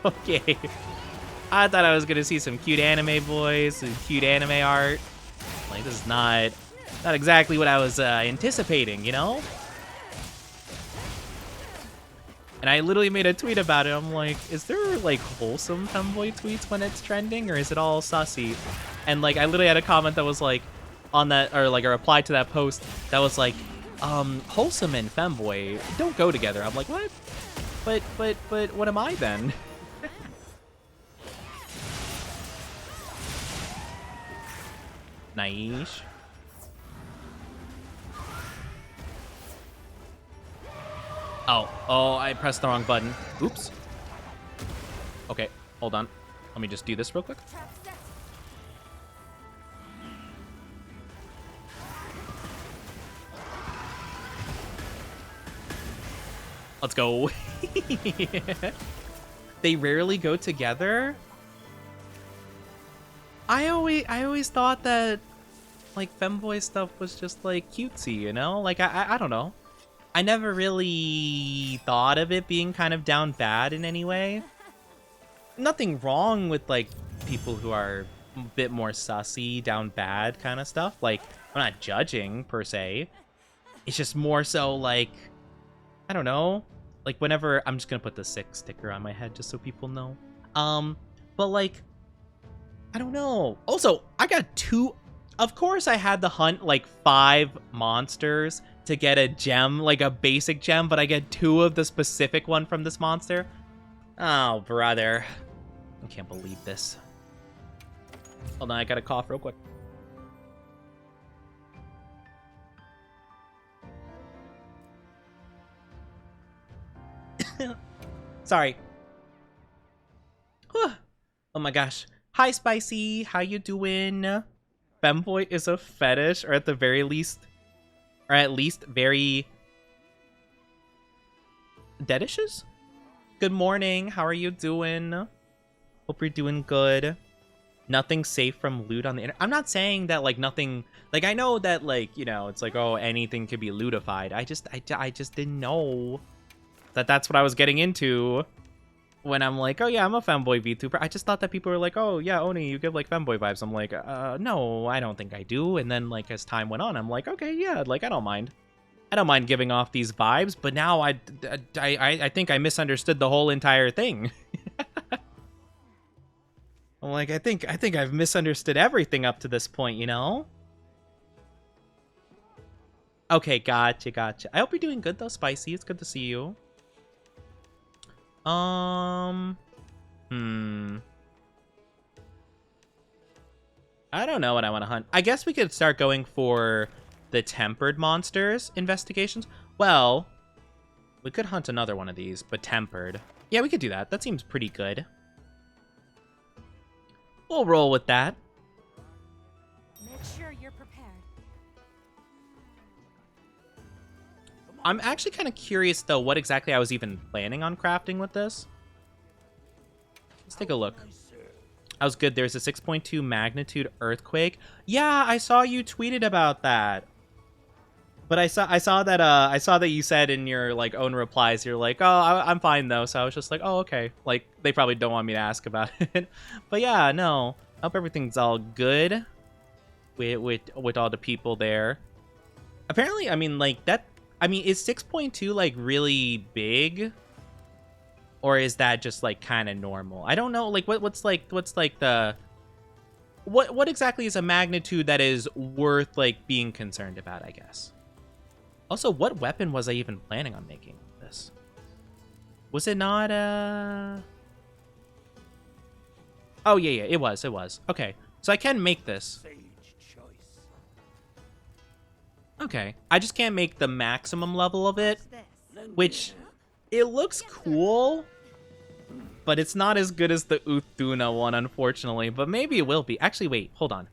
okay. I thought I was gonna see some cute anime boys, some cute anime art. Like this is not exactly what I was anticipating, you know? And I literally made a tweet about it. I'm like, is there like wholesome femboy tweets when it's trending, or is it all sussy? And like, I literally had a comment that was like on that, or like a reply to that post that was like, wholesome and femboy don't go together. I'm like, what? But what am I then? Nice. Oh, I pressed the wrong button. Oops. Okay, hold on. Let me just do this real quick. Let's go. They rarely go together. I always thought that like femboy stuff was just like cutesy, you know? Like I don't know. I never really thought of it being kind of down bad in any way. Nothing wrong with like people who are a bit more sussy, down bad kind of stuff. Like I'm not judging per se. It's just more so like, I don't know. Like whenever, I'm just gonna put the 6 sticker on my head just so people know. But like, I don't know. Also, I got 2. Of course, I had to hunt like 5 monsters to get a gem, like a basic gem, but I get 2 of the specific one from this monster. Oh, brother. I can't believe this. Hold on, I gotta cough real quick. Sorry. Whew. Oh my gosh. Hi, Spicy. How you doing? Femboy is a fetish, or at the very least, or at least very deadishes? Good morning. How are you doing? Hope you're doing good. Nothing safe from loot on the internet. I'm not saying that like nothing, like I know that like, you know, it's like, oh, anything could be lootified. I just didn't know that that's what I was getting into when I'm like, oh yeah, I'm a femboy VTuber. I just thought that people were like, oh yeah, Oni, you give like femboy vibes. I'm like, no, I don't think I do. And then like as time went on, I'm like, okay, yeah, like I don't mind. I don't mind giving off these vibes, but now I think I misunderstood the whole entire thing. I'm like, I think I've misunderstood everything up to this point, you know? Okay, gotcha. I hope you're doing good though, Spicy. It's good to see you. I don't know what I want to hunt. I guess we could start going for the tempered monsters investigations. Well, we could hunt another one of these, but tempered. Yeah, we could do that. That seems pretty good. We'll roll with that. Make sure you're prepared. I'm actually kind of curious, though, what exactly I was even planning on crafting with this. Let's take a look. I was good. There's a 6.2 magnitude earthquake. Yeah, I saw you tweeted about that. But I saw that you said in your like own replies, you're like, oh, I'm fine though. So I was just like, oh, okay. Like they probably don't want me to ask about it. But yeah, no. I hope everything's all good with all the people there. Apparently, I mean, like that. I mean, is 6.2 like really big, or is that just like kind of normal? I don't know. Like what's the what exactly is a magnitude that is worth like being concerned about, I guess. Also, what weapon was I even planning on making this? Was it not Oh yeah, it was. Okay. So I can make this. Okay. I just can't make the maximum level of it, which it looks cool, but it's not as good as the Uthuna one, unfortunately, but maybe it will be. Actually, wait, hold on.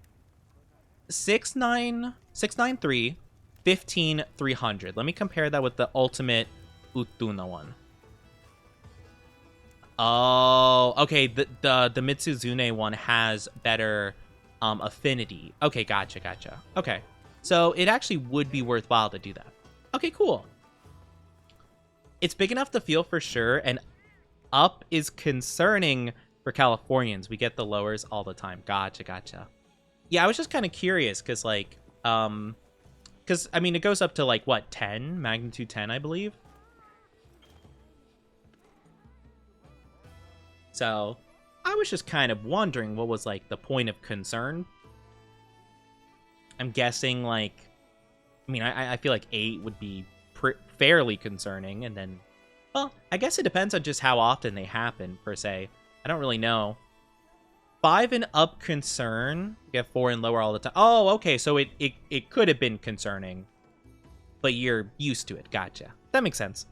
693 15 300. Let me compare that with the ultimate Utuna one? Oh, okay. The Mitsuzune one has better affinity. Okay, gotcha. Okay. So it actually would be worthwhile to do that. Okay, cool. It's big enough to feel for sure, and up is concerning for Californians. We get the lowers all the time. Gotcha. Yeah, I was just kind of curious, because, like, because, I mean, it goes up to, like, what, 10? Magnitude 10, I believe? So, I was just kind of wondering what was, like, the point of concern. I'm guessing, like, I mean, I feel like 8 would be fairly concerning, and then, well, I guess it depends on just how often they happen, per se. I don't really know. 5 and up concern, you get 4 and lower all the time. Oh, okay, so it could have been concerning, but you're used to it. Gotcha. That makes sense.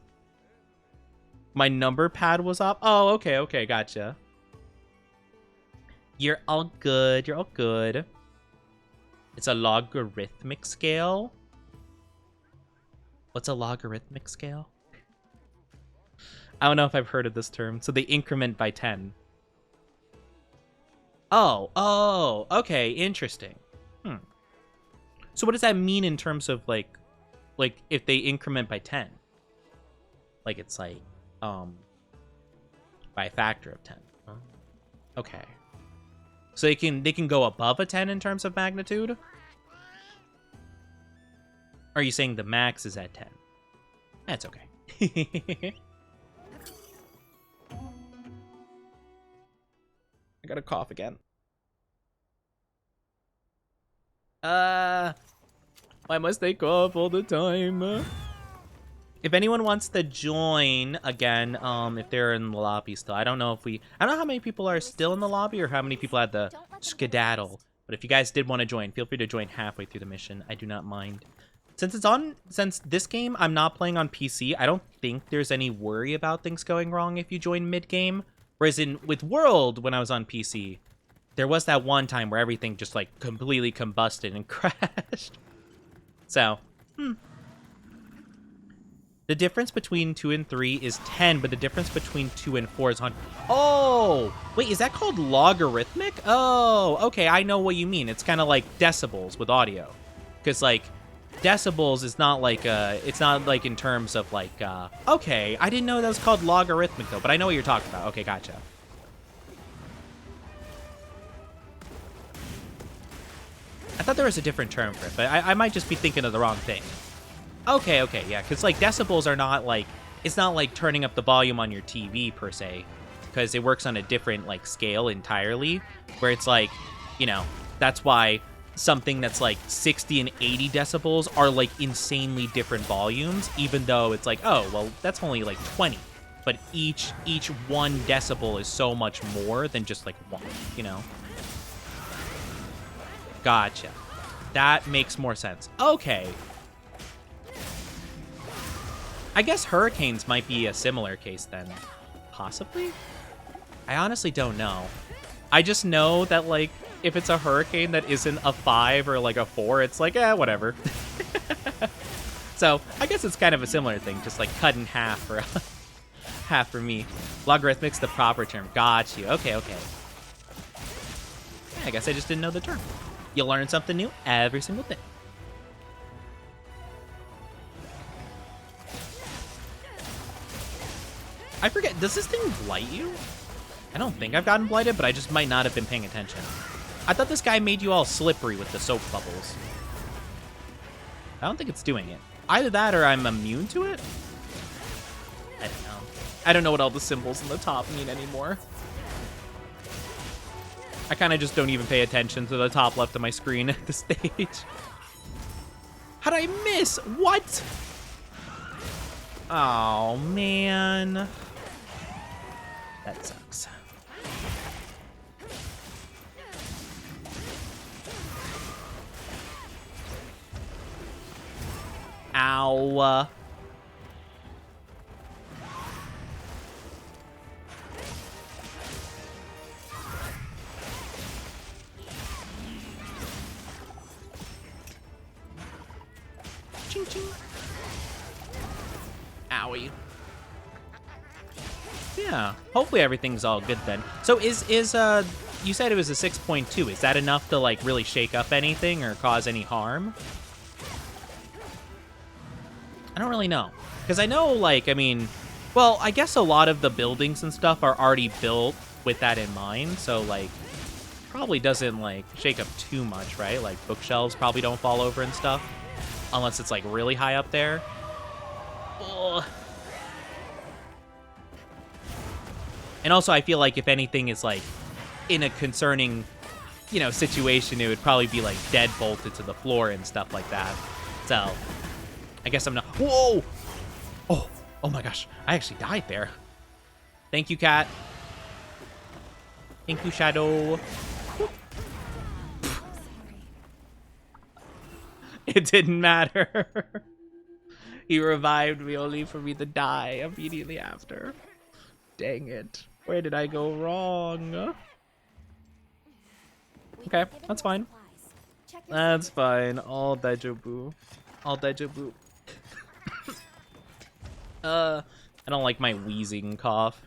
My number pad was up. Oh, okay, gotcha. You're all good. It's a logarithmic scale. What's a logarithmic scale? I don't know if I've heard of this term. So they increment by 10. Oh, okay, interesting. So what does that mean in terms of like if they increment by 10? Like it's like by a factor of 10. Okay. So they can go above a 10 in terms of magnitude? Are you saying the max is at 10? That's okay. I got a cough again. Why must they cough all the time? If anyone wants to join again, if they're in the lobby still, I don't know how many people are still in the lobby or how many people had the skedaddle. But if you guys did want to join, feel free to join halfway through the mission. I do not mind. Since this game I'm not playing on PC, I don't think there's any worry about things going wrong if you join mid-game. Whereas with World, when I was on PC, there was that one time where everything just like completely combusted and crashed. So, The difference between 2 and 3 is 10, but the difference between 2 and 4 is 100. Oh, wait, is that called logarithmic? Oh, okay, I know what you mean. It's kind of like decibels with audio. Because, like, decibels is not like, it's not like in terms of like, okay, I didn't know that was called logarithmic though, but I know what you're talking about. Okay, gotcha. I thought there was a different term for it, but I might just be thinking of the wrong thing. Okay, yeah, because like decibels are not like, it's not like turning up the volume on your TV per se, because it works on a different like scale entirely, where it's like, you know, that's why something that's like 60 and 80 decibels are like insanely different volumes, even though it's like, oh, well, that's only like 20. But each 1 decibel is so much more than just like 1, you know? Gotcha. That makes more sense. Okay. I guess hurricanes might be a similar case then. Possibly? I honestly don't know. I just know that, like, if it's a hurricane that isn't a 5 or, like, a 4, it's like, whatever. So, I guess it's kind of a similar thing, just, like, cut in half for, half for me. Logarithmic's the proper term. Got you. Okay. Yeah, I guess I just didn't know the term. You'll learn something new every single day. I forget, does this thing blight you? I don't think I've gotten blighted, but I just might not have been paying attention. I thought this guy made you all slippery with the soap bubbles. I don't think it's doing it. Either that or I'm immune to it? I don't know. I don't know what all the symbols in the top mean anymore. I kind of just don't even pay attention to the top left of my screen at this stage. How'd I miss? What? Oh, man. That sucks. Ow. Ching, ching. Owie. Yeah, hopefully everything's all good then. So is you said it was a 6.2. Is that enough to like really shake up anything or cause any harm? I don't really know. Because I know, like, I mean, well, I guess a lot of the buildings and stuff are already built with that in mind. So, like, probably doesn't, like, shake up too much, right? Like, bookshelves probably don't fall over and stuff. Unless it's, like, really high up there. Ugh. And also, I feel like if anything is, like, in a concerning, you know, situation, it would probably be, like, dead bolted to the floor and stuff like that. So, I guess I'm not... Whoa! Oh my gosh. I actually died there. Thank you, cat. Thank you, Shadow. It didn't matter. He revived me only for me to die immediately after. Dang it. Where did I go wrong? Okay, that's fine. That's fine. All daijoubu. All daijoubu. I don't like my wheezing cough.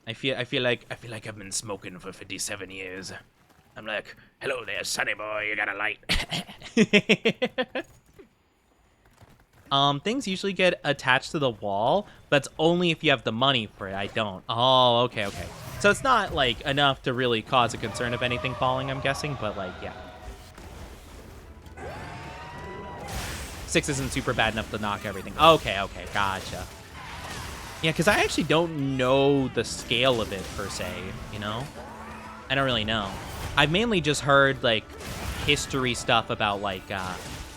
I feel like I've been smoking for 57 years. I'm like, hello there, sonny boy, you got a light. Things usually get attached to the wall, but it's only if you have the money for it. I don't. Oh, okay. So it's not like enough to really cause a concern of anything falling, I'm guessing, but like, yeah. 6 isn't super bad enough to knock everything. Okay, gotcha. Yeah, because I actually don't know the scale of it, per se, you know? I don't really know. I've mainly just heard, like, history stuff about, like,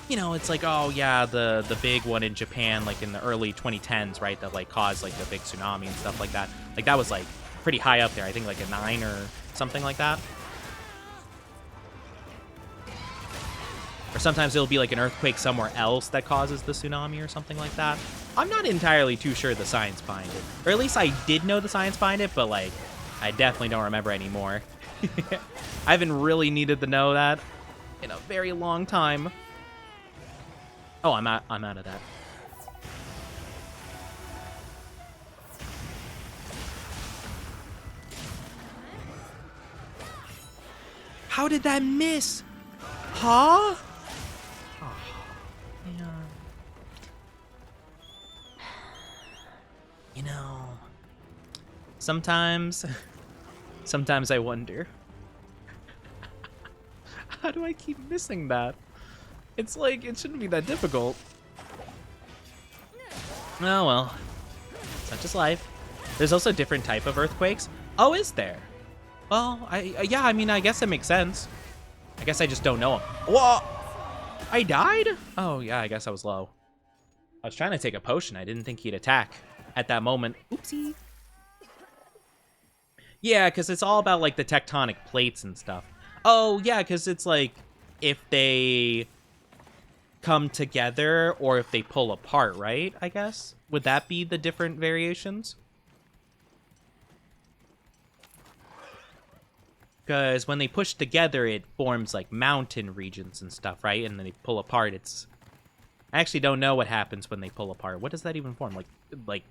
you know, it's like, oh, yeah, the big one in Japan, like, in the early 2010s, right, that, like, caused, like, the big tsunami and stuff like that. Like, that was, like, pretty high up there. I think, like, a 9 or something like that. Or sometimes it'll be like an earthquake somewhere else that causes the tsunami or something like that. I'm not entirely too sure the science behind it. Or at least I did know the science behind it, but like, I definitely don't remember anymore. I haven't really needed to know that in a very long time. Oh, I'm out of that. How did that miss? Huh? You know, sometimes I wonder, how do I keep missing that? It's like, it shouldn't be that difficult. Oh well, such is life. There's also a different type of earthquakes. Oh, is there? Well, yeah, I mean, I guess that makes sense. I guess I just don't know them. Whoa! I died? Oh, yeah, I guess I was low. I was trying to take a potion. I didn't think he'd attack at that moment. Oopsie. Yeah, because it's all about, like, the tectonic plates and stuff. Oh, yeah, because it's, like, if they come together or if they pull apart, right, I guess? Would that be the different variations? Because when they push together, it forms, like, mountain regions and stuff, right? And then they pull apart, it's... I actually don't know what happens when they pull apart. What does that even form? Like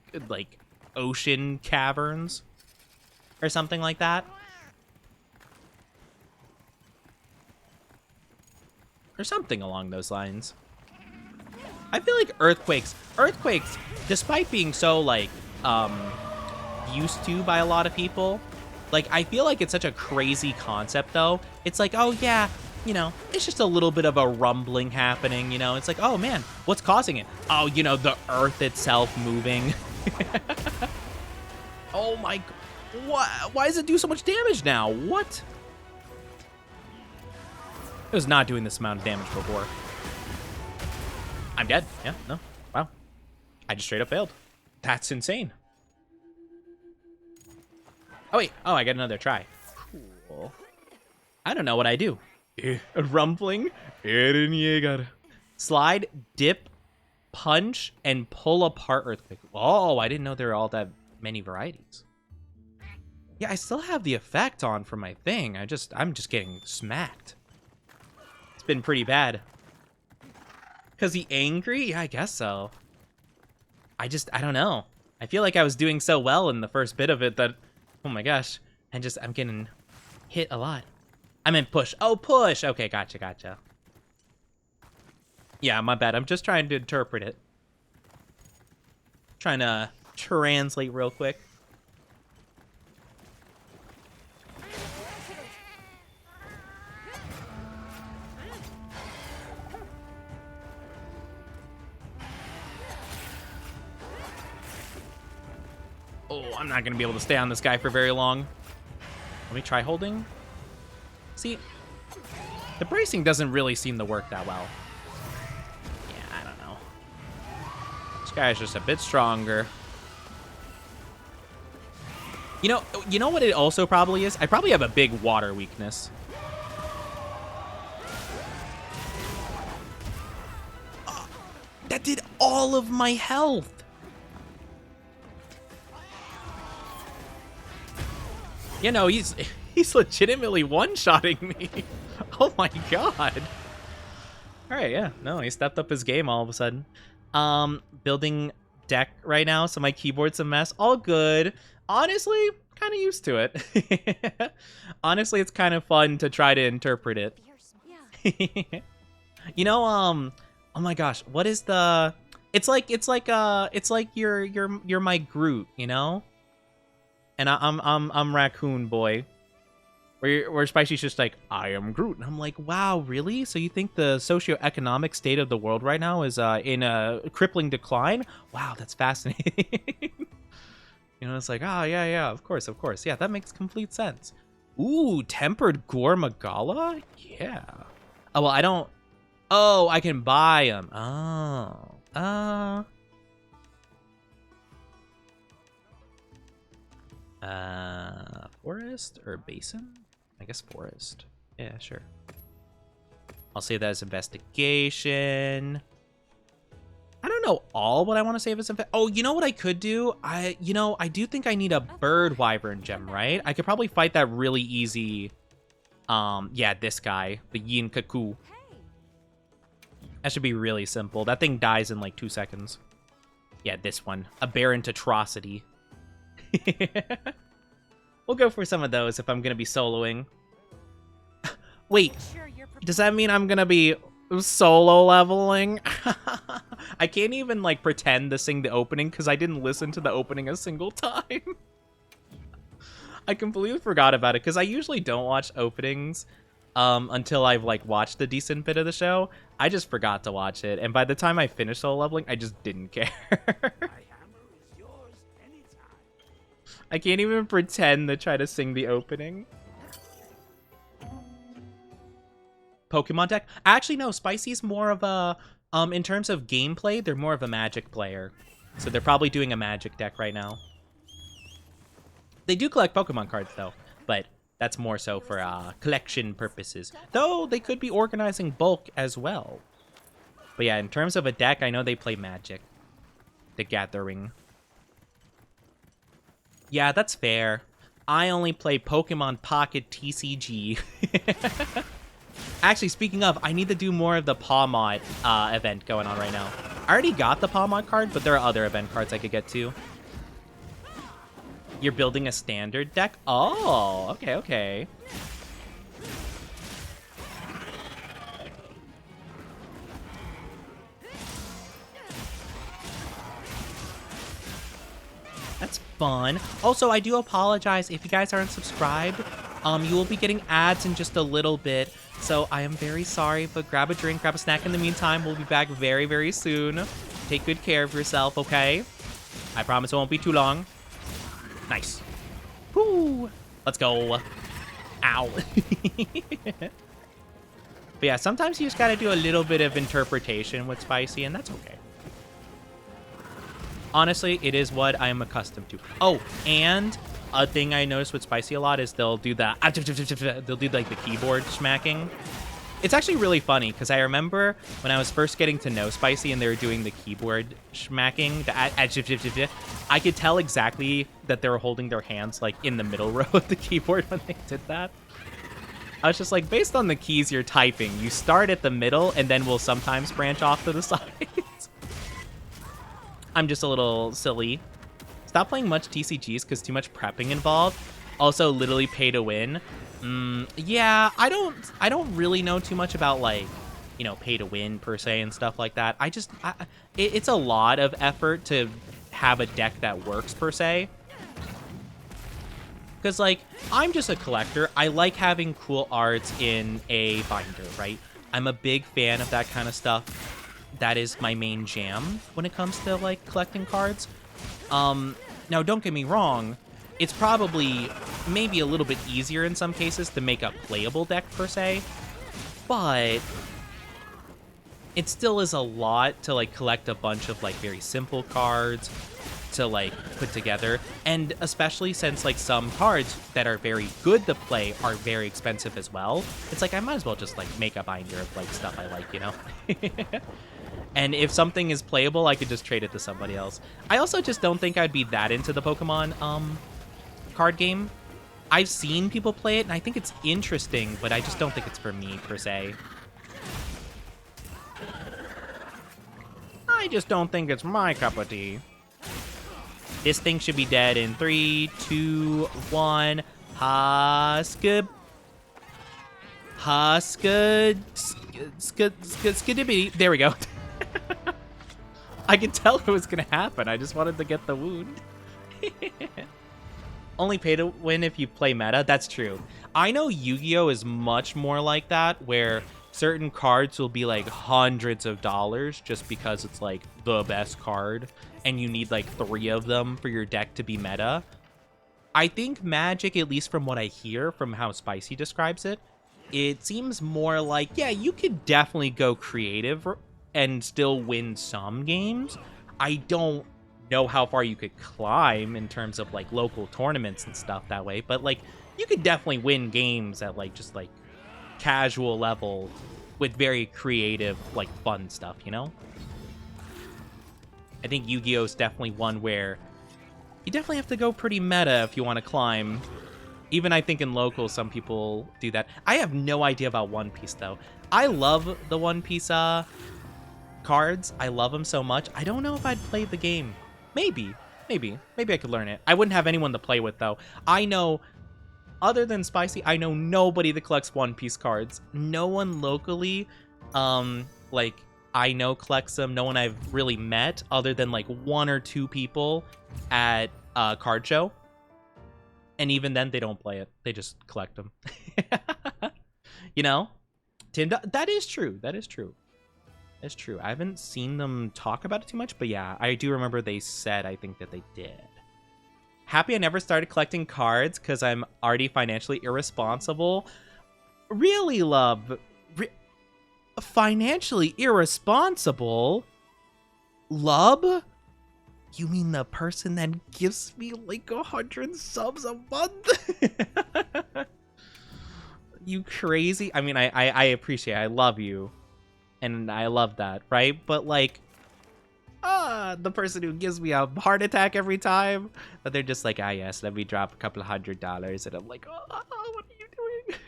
ocean caverns? Or something like that? Or something along those lines. I feel like earthquakes, despite being so, like, used to by a lot of people, like, I feel like it's such a crazy concept, though. It's like, oh, yeah, you know, it's just a little bit of a rumbling happening, you know? It's like, oh, man, what's causing it? Oh, you know, the earth itself moving. Oh, my... Why does it do so much damage now? What? It was not doing this amount of damage before. I'm dead. Yeah, no. Wow. I just straight up failed. That's insane. Oh, wait. Oh, I got another try. Cool. I don't know what I do. Rumbling. Slide, dip, punch, and pull apart earthquake. Oh, I didn't know there were all that many varieties. Yeah, I still have the effect on for my thing. I'm just getting smacked. It's been pretty bad. Cause he angry? Yeah, I guess so. I don't know. I feel like I was doing so well in the first bit of it that, oh my gosh, I'm getting hit a lot. I meant push. Oh, push. Okay, gotcha. Yeah, my bad. I'm just trying to interpret it. Trying to translate real quick. Oh, I'm not going to be able to stay on this guy for very long. Let me try holding. See, the bracing doesn't really seem to work that well. Yeah, I don't know. This guy's just a bit stronger. You know what it also probably is? I probably have a big water weakness. That did all of my health. You know, he's legitimately one-shotting me. Oh my god. All right, yeah. No, he stepped up his game all of a sudden. Building deck right now, so my keyboard's a mess. All good. Honestly, kind of used to it. Honestly, it's kind of fun to try to interpret it. Yeah. You know, oh my gosh, what is the? It's like you're my Groot, you know? And I'm Raccoon Boy. Where Spicy's just like, I am Groot. And I'm like, wow, really? So you think the socioeconomic state of the world right now is in a crippling decline? Wow, that's fascinating. You know, it's like, oh, yeah, of course. Yeah, that makes complete sense. Ooh, tempered Gore Magala? Yeah. Oh, well, I don't... Oh, I can buy them. Oh. Forest or basin? I guess forest. Yeah, sure. I'll save that as investigation. I don't know all what I want to save as oh, you know what I could do? I do think I need a bird wyvern gem, right? I could probably fight that really easy. Yeah, this guy, the Yin Kaku. That should be really simple. That thing dies in like 2 seconds. Yeah, this one, a Aberrant Atrocity. We'll go for some of those if I'm gonna be soloing. Wait, does that mean I'm gonna be solo leveling? I can't even like pretend to sing the opening because I didn't listen to the opening a single time. I completely forgot about it because I usually don't watch openings until I've like watched a decent bit of the show. I just forgot to watch it, and by the time I finished solo leveling, I just didn't care. I can't even pretend to try to sing the opening. Pokemon deck? Actually, no. Spicy's more of a... in terms of gameplay, they're more of a Magic player. So they're probably doing a Magic deck right now. They do collect Pokemon cards, though. But that's more so for collection purposes. Though, they could be organizing bulk as well. But yeah, in terms of a deck, I know they play Magic. The Gathering. Yeah, that's fair. I only play Pokemon Pocket TCG. Actually, speaking of, I need to do more of the Pawmot event going on right now. I already got the Pawmot card, but there are other event cards I could get to. You're building a standard deck? Oh, okay. That's fun. Also, I do apologize if you guys aren't subscribed. You will be getting ads in just a little bit, so I am very sorry, but grab a drink, grab a snack in the meantime. We'll be back very, very soon. Take good care of yourself, okay? I promise it won't be too long. Nice. Woo! Let's go. Ow. But yeah, sometimes you just gotta do a little bit of interpretation with Spicy, and that's okay. Honestly, it is what I'm accustomed to. Oh, and a thing I noticed with Spicy a lot is they'll do the like the keyboard smacking. It's actually really funny because I remember when I was first getting to know Spicy and they were doing the keyboard smacking, I could tell exactly that they were holding their hands like in the middle row of the keyboard when they did that. I was just like, based on the keys you're typing, you start at the middle and then we'll sometimes branch off to the sides. I'm just a little silly. Stop playing much TCGs because too much prepping involved. Also, literally pay to win. Yeah, I don't really know too much about like, you know, pay to win per se and stuff like that. It's a lot of effort to have a deck that works per se. Because like, I'm just a collector. I like having cool arts in a binder, right? I'm a big fan of that kind of stuff. That is my main jam when it comes to like collecting cards. Now don't get me wrong, it's probably maybe a little bit easier in some cases to make a playable deck per se, but it still is a lot to like collect a bunch of like very simple cards to like put together, and especially since like some cards that are very good to play are very expensive as well. It's like I might as well just like make a binder of like stuff I like, you know. And if something is playable, I could just trade it to somebody else. I also just don't think I'd be that into the Pokemon card game. I've seen people play it, and I think it's interesting, but I just don't think it's for me, per se. I just don't think it's my cup of tea. This thing should be dead in 3, 2, 1. Huskid. Skidibity. There we go. I could tell it was going to happen. I just wanted to get the wound. Only pay to win if you play meta. That's true. I know Yu-Gi-Oh! Is much more like that, where certain cards will be like hundreds of dollars just because it's like the best card, and you need like 3 of them for your deck to be meta. I think Magic, at least from what I hear from how Spicy describes it, it seems more like, yeah, you could definitely go creative and still win some games. I don't know how far you could climb in terms of like local tournaments and stuff that way, but like you could definitely win games at like just like casual level with very creative like fun stuff, you know. I think Yu-Gi-Oh is definitely one where you definitely have to go pretty meta if you want to climb. Even I think in local some people do that. I have no idea about One Piece though. I love the One Piece cards. I love them so much. I don't know if I'd play the game. Maybe I could learn it. I wouldn't have anyone to play with though. I know, other than Spicy, I know nobody that collects One Piece cards. No one locally, like I know collects them. No one I've really met other than like 1 or 2 people at a card show. And even then they don't play it. They just collect them. You know? Tim, that is true. That is true. That's true. I haven't seen them talk about it too much, but yeah, I do remember they said, I think that they did. Happy I never started collecting cards because I'm already financially irresponsible. Really, love? Financially irresponsible? Lub? You mean the person that gives me like 100 subs a month? You crazy? I mean, I appreciate it. I love you. And I love that, right? But like, the person who gives me a heart attack every time, but they're just like, yes, let me drop a couple of $100, and I'm like, what are you doing?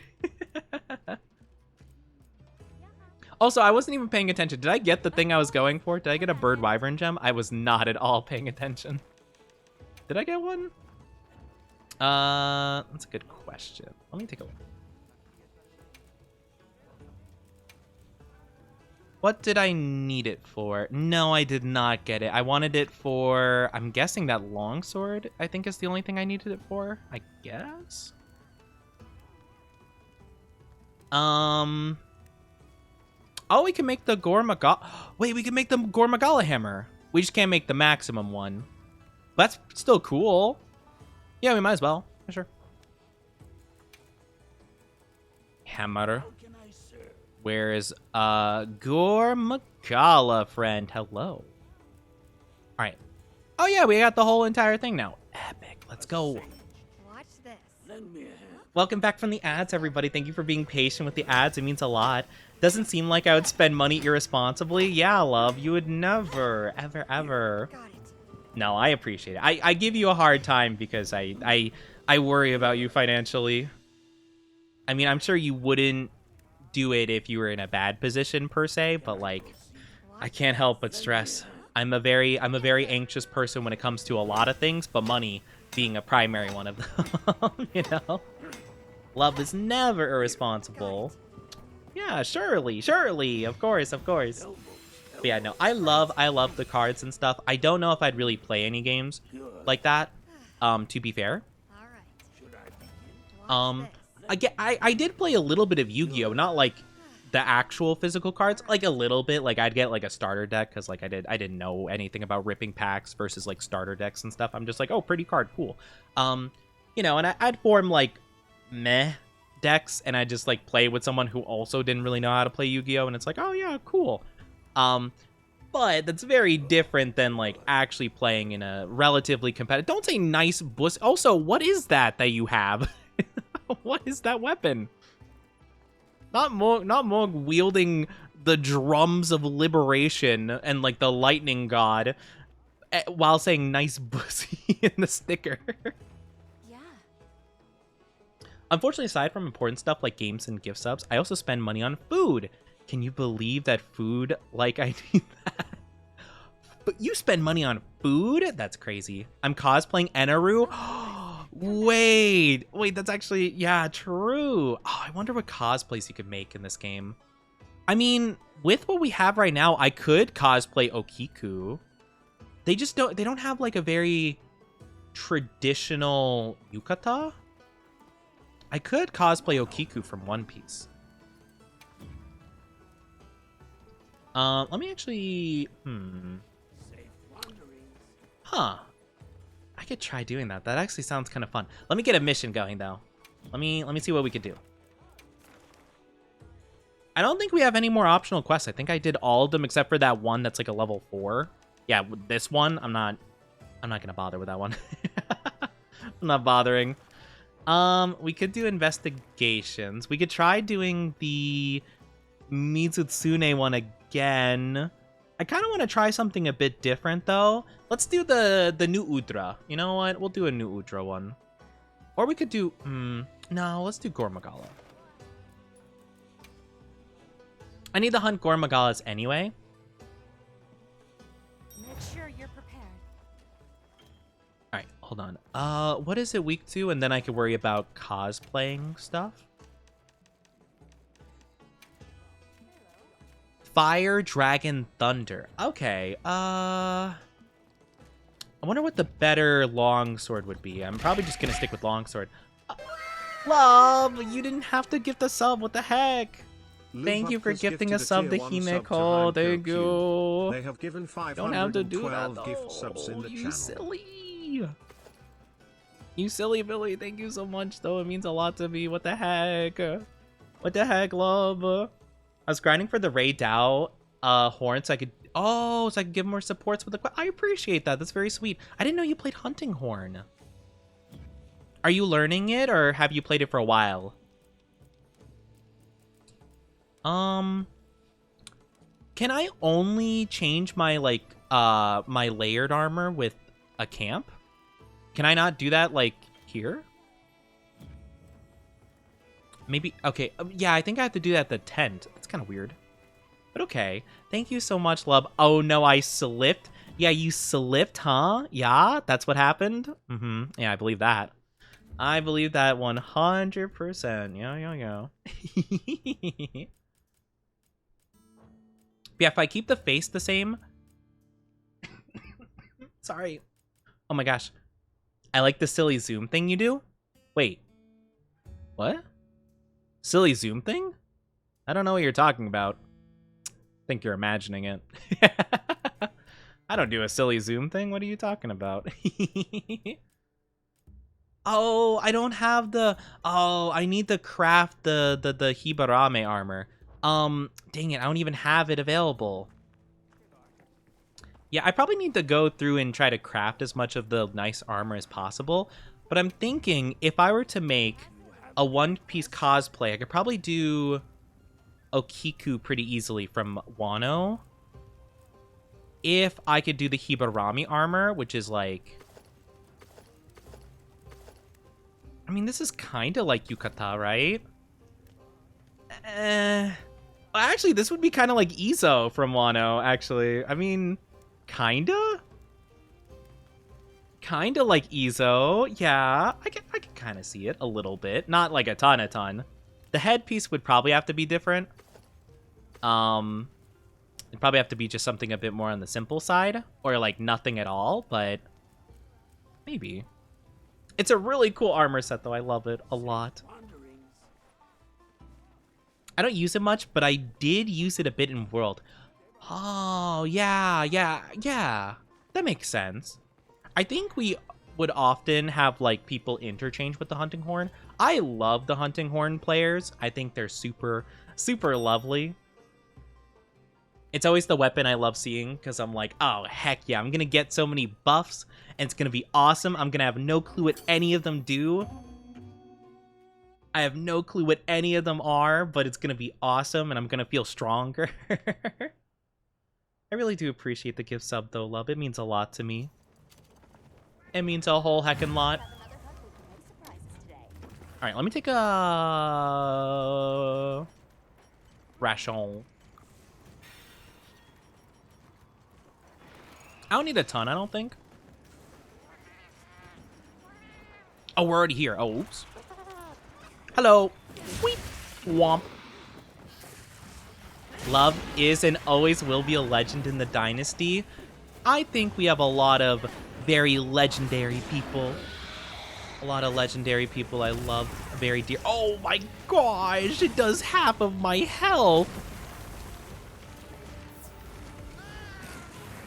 Also, I wasn't even paying attention. Did I get the thing I was going for? Did I get a bird wyvern gem? I was not at all paying attention. Did I get one? That's a good question. Let me take a look. What did I need it for? No, I did not get it. I wanted it for, I'm guessing that longsword, I think is the only thing I needed it for, I guess? Oh, we can make the Gormagala. Wait, we can make the Gormagala hammer. We just can't make the maximum one. That's still cool. Yeah, we might as well. Sure. Hammer. Where is Gormagala, friend? Hello. All right. Oh yeah, we got the whole entire thing now. Epic. Let's go. Watch this. Lend me a hand. Welcome back from the ads, everybody. Thank you for being patient with the ads. It means a lot. Doesn't seem like I would spend money irresponsibly. Yeah, love, you would never, ever. Got it. No, I appreciate it. I give you a hard time because I worry about you financially. I mean, I'm sure you wouldn't do it if you were in a bad position per se, but like, I can't help but stress. I'm a very anxious person when it comes to a lot of things, but money being a primary one of them, you know? Love is never irresponsible. Yeah, surely, of course. But yeah, no, I love the cards and stuff. I don't know if I'd really play any games like that, to be fair. All right. Should I begin? Watch this. I did play a little bit of Yu-Gi-Oh, not like the actual physical cards, like a little bit. Like I'd get like a starter deck because like I didn't know anything about ripping packs versus like starter decks and stuff. I'm just like, oh, pretty card, cool. You know, and I'd form like meh decks, and I just like play with someone who also didn't really know how to play Yu-Gi-Oh, and it's like, oh yeah, cool. But that's very different than like actually playing in a relatively competitive. Don't say nice bus. Also, what is that you have? What is that weapon? Not Morg wielding the drums of liberation and like the lightning god while saying nice pussy in the sticker. Yeah. Unfortunately, aside from important stuff like games and gift subs, I also spend money on food. Can you believe that food, like I need that? But you spend money on food? That's crazy. I'm cosplaying Enaru? Wait, that's actually, yeah, true. Oh, I wonder what cosplays you could make in this game. I mean, with what we have right now, I could cosplay Okiku. They don't have like a very traditional yukata. I could cosplay Okiku from One Piece. Let me actually, Huh. I could try doing that. That actually sounds kind of fun. Let me get a mission going though. Let me see what we could do. I don't think we have any more optional quests. I think I did all of them except for that one that's like a level 4. Yeah, with this one, I'm not gonna bother with that one. I'm not bothering. We could do investigations. We could try doing the Mizutsune one again. I kind of want to try something a bit different though. Let's do the new Udra. You know what? We'll do a new Udra one. Or we could do no, let's do Gormagala. I need to hunt Gormagalas anyway. Make sure you're prepared. All right, hold on. What is it week 2? And then I could worry about cosplaying stuff. Fire, Dragon, Thunder. Okay, I wonder what the better longsword would be. I'm probably just gonna stick with longsword. Love, you didn't have to gift a sub. What the heck? Thank you for gifting a sub to Himeko. Thank you. They have given 512 Don't have to do that, gift subs in the you channel. silly. You silly Billy. Thank you so much, though. It means a lot to me. What the heck? What the heck, love? I was grinding for the Ray Dao horn so I could... Oh, so I could give more supports with the... I appreciate that. That's very sweet. I didn't know you played Hunting Horn. Are you learning it, or have you played it for a while? Can I only change my, like, my layered armor with a camp? Can I not do that, like, here? Maybe, okay, yeah, I think I have to do that at the tent. That's kind of weird. But okay. Thank you so much, love. Oh, no, I slipped. Yeah, you slipped, huh? Yeah, that's what happened? Yeah, I believe that. I believe that 100%. Yeah. Yeah, if I keep the face the same... Sorry. Oh my gosh. I like the silly zoom thing you do. Wait. What? Silly zoom thing? I don't know what you're talking about. I think you're imagining it. I don't do a silly zoom thing. What are you talking about? Oh, I don't have the... Oh, I need to craft the Hibarame armor. Dang it, I don't even have it available. Yeah, I probably need to go through and try to craft as much of the nice armor as possible. But I'm thinking if I were to make a One Piece cosplay, I could probably do Okiku pretty easily from Wano. If I could do the Hibarami armor, which is like... I mean, this is kind of like Yukata, right? Actually, this would be kind of like Izo from Wano, actually. I mean, Kinda? Kinda like Ezo. Yeah, I can kind of see it a little bit. Not like a ton. The headpiece would probably have to be different. It'd probably have to be just something a bit more on the simple side. Or like nothing at all, but maybe. It's a really cool armor set, though. I love it a lot. I don't use it much, but I did use it a bit in World. Oh, yeah. That makes sense. I think we would often have, like, people interchange with the Hunting Horn. I love the Hunting Horn players. I think they're super, super lovely. It's always the weapon I love seeing, because I'm like, oh, heck yeah, I'm going to get so many buffs, and it's going to be awesome. I'm going to have no clue what any of them do. I have no clue what any of them are, but it's going to be awesome, and I'm going to feel stronger. I really do appreciate the gift sub, though, love. It means a lot to me. It means a whole heckin' lot. Alright, let me take a... ration. I don't need a ton, I don't think. Oh, we're already here. Oh, oops. Hello. Weep. Womp. Love is and always will be a legend in the Dynasty. I think we have a lot of very legendary people. A lot of legendary people I love very dear. Oh my gosh, it does half of my health.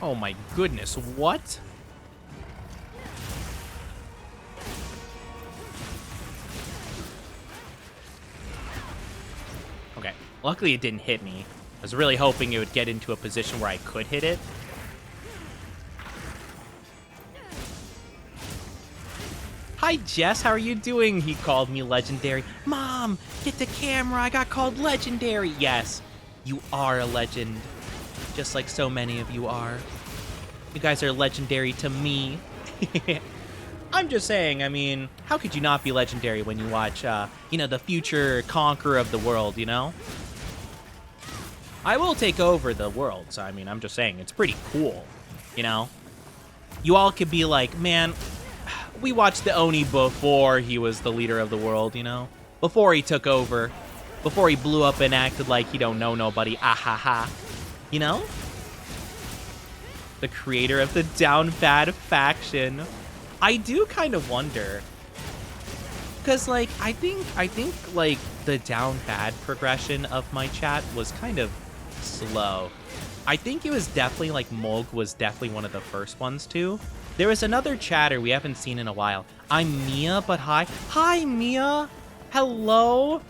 Oh my goodness, what? Okay, luckily it didn't hit me. I was really hoping it would get into a position where I could hit it. Hi Jess, how are you doing? He called me legendary. Mom, get the camera, I got called legendary. Yes, you are a legend. Just like so many of you are. You guys are legendary to me. I'm just saying, I mean, how could you not be legendary when you watch, you know, the future conqueror of the world, you know? I will take over the world, so I mean, I'm just saying, it's pretty cool, you know? You all could be like, man, we watched the Oni before he was the leader of the world, you know? Before he took over. Before he blew up and acted like he don't know nobody. Ah ha ha. You know? The creator of the Down Bad faction. I do kind of wonder. Because, like, I think, like, the Down Bad progression of my chat was kind of slow. I think it was definitely, like, Mulg was definitely one of the first ones, too. There was another chatter we haven't seen in a while. I'm Mia, but hi. Hi, Mia. Hello.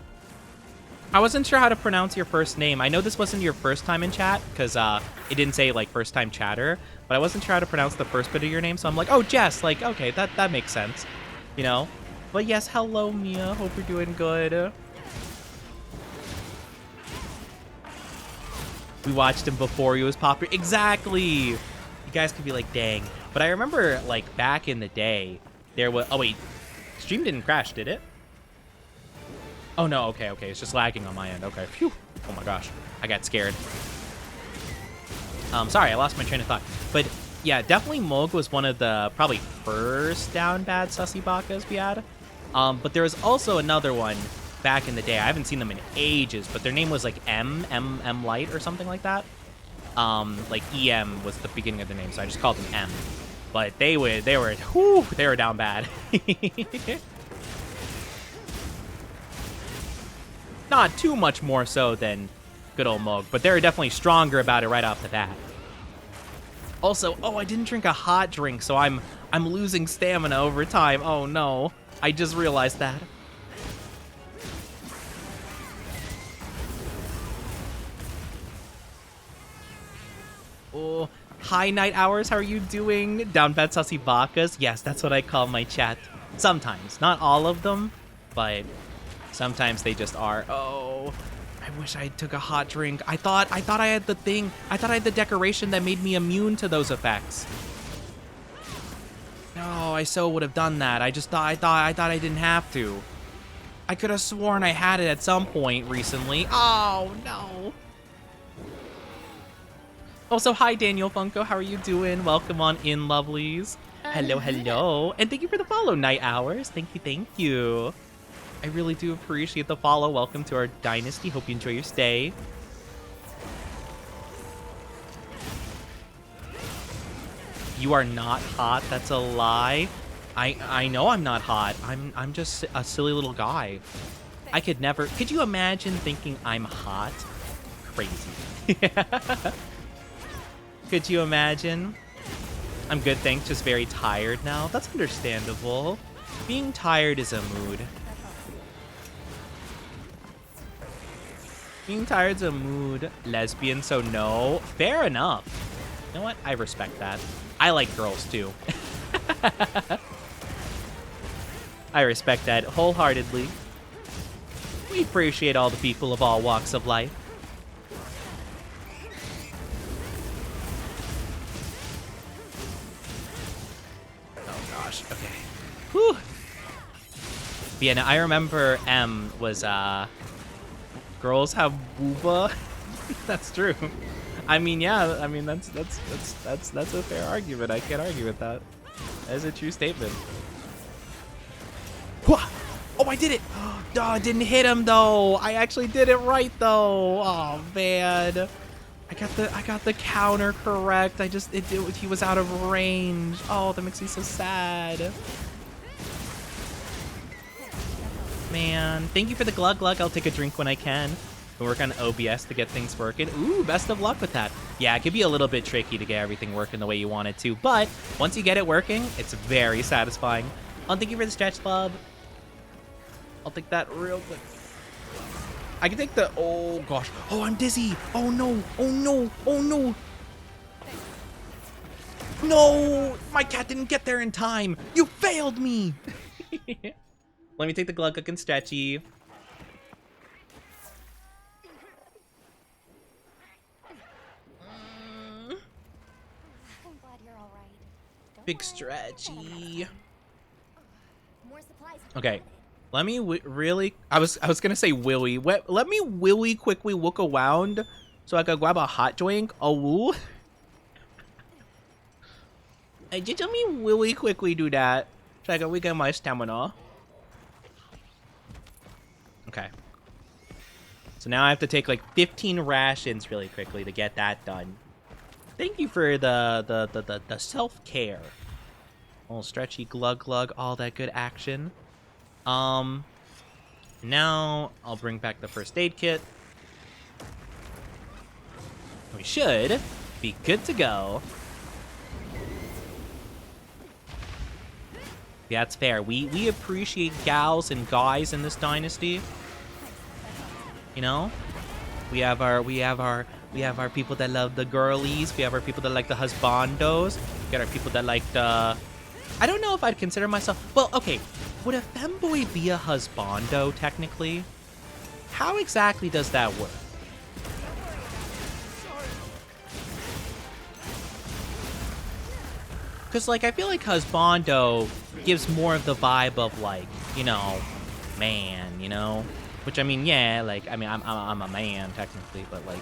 I wasn't sure how to pronounce your first name. I know this wasn't your first time in chat, because it didn't say, like, first time chatter, but I wasn't sure how to pronounce the first bit of your name, so I'm like, oh, Jess, like, okay, that makes sense, you know? But yes, hello, Mia. Hope you're doing good. We watched him before he was popular. Exactly! You guys could be like, dang. But I remember, like, back in the day, there was... Oh, wait. Stream didn't crash, did it? Oh, no. Okay. It's just lagging on my end. Okay. Phew. Oh, my gosh. I got scared. Sorry, I lost my train of thought. But, yeah, definitely Mulg was one of the probably first Down Bad Sussy Bakas we had. But there was also another one back in the day. I haven't seen them in ages, but their name was, like, M Light or something like that. Like, EM was the beginning of the name, so I just called them M. But they were down bad. Not too much more so than good old Mulg, but they were definitely stronger about it right off the bat. Also, oh, I didn't drink a hot drink, so I'm losing stamina over time. Oh no, I just realized that. Oh, hi Night Hours, how are you doing? Down Bad Sussy Bakas? Yes, that's what I call my chat. Sometimes, not all of them, but sometimes they just are. Oh, I wish I took a hot drink. I thought I had the thing. I thought I had the decoration that made me immune to those effects. No, I so would have done that. I thought I didn't have to. I could have sworn I had it at some point recently. Oh no. Also, hi, Daniel Funko. How are you doing? Welcome on in, lovelies. Hello, hello. And thank you for the follow, Night Hours. Thank you, thank you. I really do appreciate the follow. Welcome to our dynasty. Hope you enjoy your stay. You are not hot. That's a lie. I know I'm not hot. I'm just a silly little guy. I could never. Could you imagine thinking I'm hot? Crazy. Could you imagine? I'm good, thanks. Just very tired now. That's understandable. Being tired is a mood. Being tired's a mood. Lesbian, so no. Fair enough. You know what? I respect that. I like girls too. I respect that wholeheartedly. We appreciate all the people of all walks of life. Oh gosh, okay. Whew. But yeah, no, I remember M was girls have booba. That's true. I mean, yeah, I mean that's a fair argument. I can't argue with that. That is a true statement. Oh, I did it! Oh, I didn't hit him though. I actually did it right though. Oh man, I got the counter correct. He was out of range. Oh, that makes me so sad. Man, thank you for the glug glug. I'll take a drink when I can. We'll work on OBS to get things working. Ooh, best of luck with that. Yeah, it could be a little bit tricky to get everything working the way you want it to, but once you get it working, it's very satisfying. Thank you for the stretch club. I'll take that real quick. I can take the, oh gosh. Oh, I'm dizzy. Oh no, oh no, oh no. No, my cat didn't get there in time. You failed me. Let me take the glug and stretchy. I'm glad you're all right. Don't Big worry, stretchy. more supplies. Okay, let me really. I was gonna say willy. Let me willy quickly look around so I can grab a hot drink. Oh, woo. Just let me willy quickly do that so I can regain my stamina. Okay. So now I have to take like 15 rations really quickly to get that done. Thank you for the self-care. Oh, stretchy glug glug, all that good action. Now I'll bring back the first aid kit. We should be good to go. Yeah, that's fair. We appreciate gals and guys in this dynasty. You know? We have our people that love the girlies. We have our people that like the husbandos. We got our people that like the... I don't know if I'd consider myself... Well, okay. Would a femboy be a husbando, technically? How exactly does that work? Because, like, I feel like husbando gives more of the vibe of, like, you know, man, you know? Which, I mean, yeah, like, I mean, I'm a man, technically, but, like, I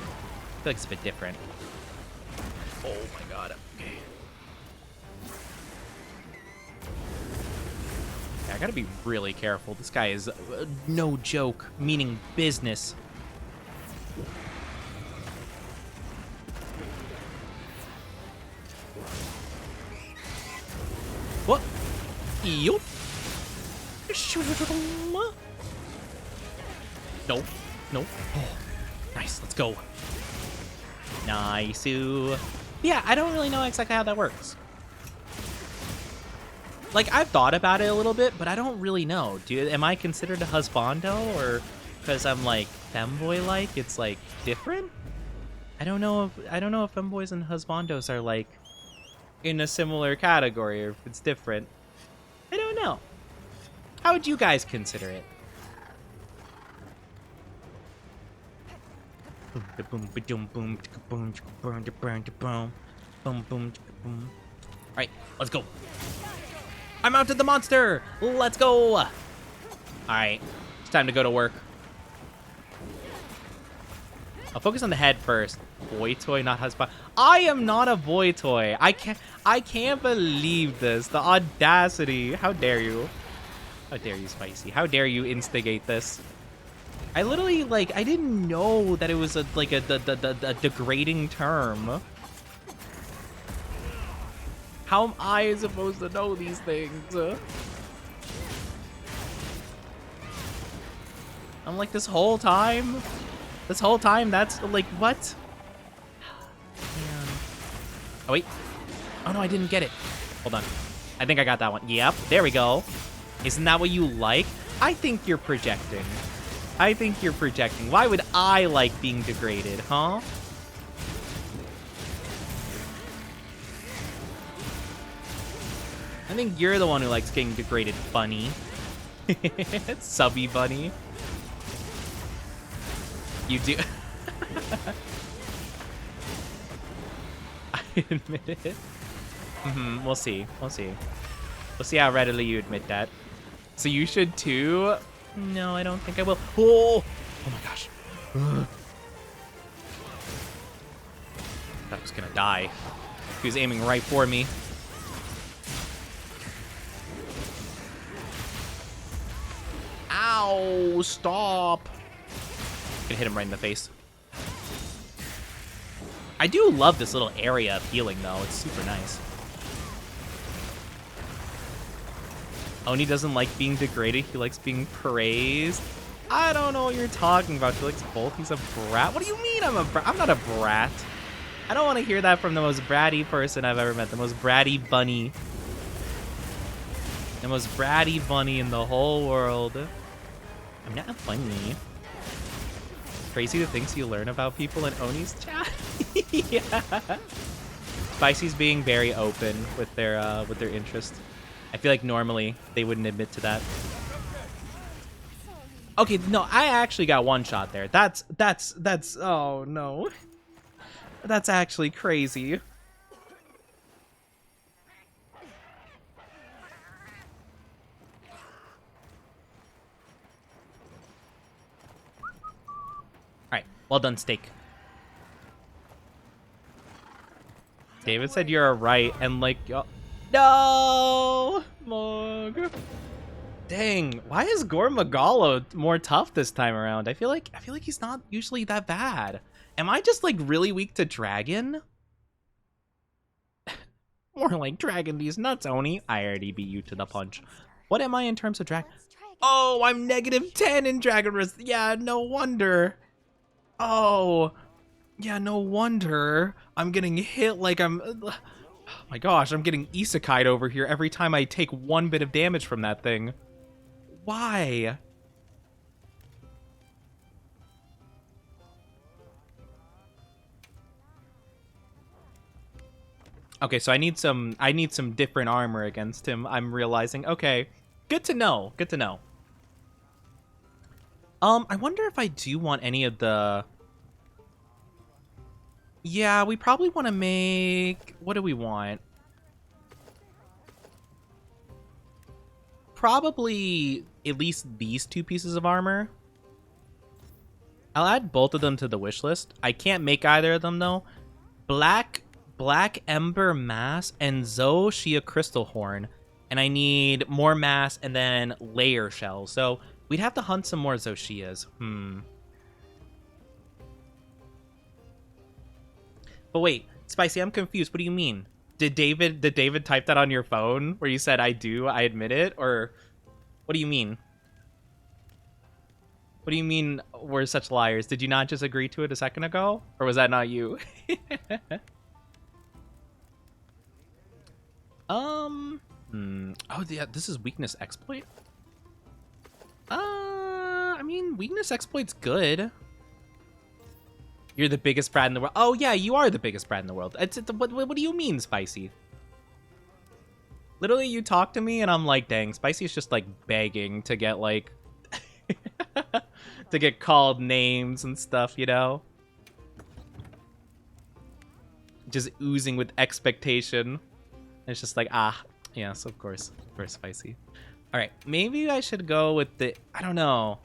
feel like it's a bit different. Oh, my God. Okay. Yeah, I gotta be really careful. This guy is no joke, meaning business. What? Yup. No. No. Oh, nice. Let's go. Nice. Yeah, I don't really know exactly how that works. Like, I've thought about it a little bit, but I don't really know. Am I considered a husbando, or because I'm like femboy-like, it's like different? I don't know if femboys and husbandos are like in a similar category, or if it's different. I don't know. How would you guys consider it? Alright, let's go. I mounted the monster! Let's go! Alright, it's time to go to work. I'll focus on the head first. Boy toy, not husband. I am not a boy toy. I can't believe this. The audacity. How dare you? How dare you, Spicy? How dare you instigate this? I literally, like, I didn't know that it was a degrading term. How am I supposed to know these things? I'm like, this whole time, that's like, what? Man. Oh, wait. Oh, no, I didn't get it. Hold on. I think I got that one. Yep, there we go. Isn't that what you like? I think you're projecting. I think you're projecting. Why would I like being degraded, huh? I think you're the one who likes getting degraded, bunny. Subby bunny. You do. I admit it. We'll see. We'll see. We'll see how readily you admit that. So you should too? No, I don't think I will. Oh! Oh my gosh. Ugh. Thought I was gonna die. He was aiming right for me. Ow! Stop! Gonna hit him right in the face. I do love this little area of healing, though. It's super nice. Oni doesn't like being degraded. He likes being praised. I don't know what you're talking about. He likes both. He's a brat. What do you mean I'm a brat? I'm not a brat. I don't want to hear that from the most bratty person I've ever met. The most bratty bunny. The most bratty bunny in the whole world. I'm not funny. Crazy the things you learn about people in Oni's chat. Yeah. Spicy's being very open with their interest. I feel like normally they wouldn't admit to that. Okay, no, I actually got one shot there. That's oh no. That's actually crazy. Alright, well done, steak. David said you're right, and like, no, Mog. Dang, why is Gore Magalo more tough this time around? I feel like he's not usually that bad. Am I just like really weak to Dragon? More like Dragon these nuts, Oni. I already beat you to the punch. What am I in terms of Dragon? Oh, I'm -10 in Dragon Resist. Yeah, no wonder. Oh, yeah, no wonder. I'm getting hit like I'm... Oh my gosh, I'm getting isekai'd over here every time I take one bit of damage from that thing. Why? Okay, so I need some different armor against him. I'm realizing. Okay, good to know. Good to know. I wonder if I do want any of the... Yeah, we probably want to make... What do we want? Probably at least these two pieces of armor. I'll add both of them to the wish list. I can't make either of them, though. Black Ember Mass and Zoshia Crystal Horn. And I need more Mass and then Layer Shell. So we'd have to hunt some more Zoshias. But wait, Spicy, I'm confused. What do you mean? Did David type that on your phone where you said I admit it? Or what do you mean? What do you mean we're such liars? Did you not just agree to it a second ago? Or was that not you? Oh yeah, this is weakness exploit? I mean, weakness exploit's good. You're the biggest brat in the world. Oh, yeah, you are the biggest brat in the world. What do you mean, Spicy? Literally, you talk to me, and I'm like, dang, Spicy's just, like, begging to get, like... to get called names and stuff, you know? Just oozing with expectation. And it's just like, yes, of course. Of course, Spicy. Alright, maybe I should go with the... I don't know.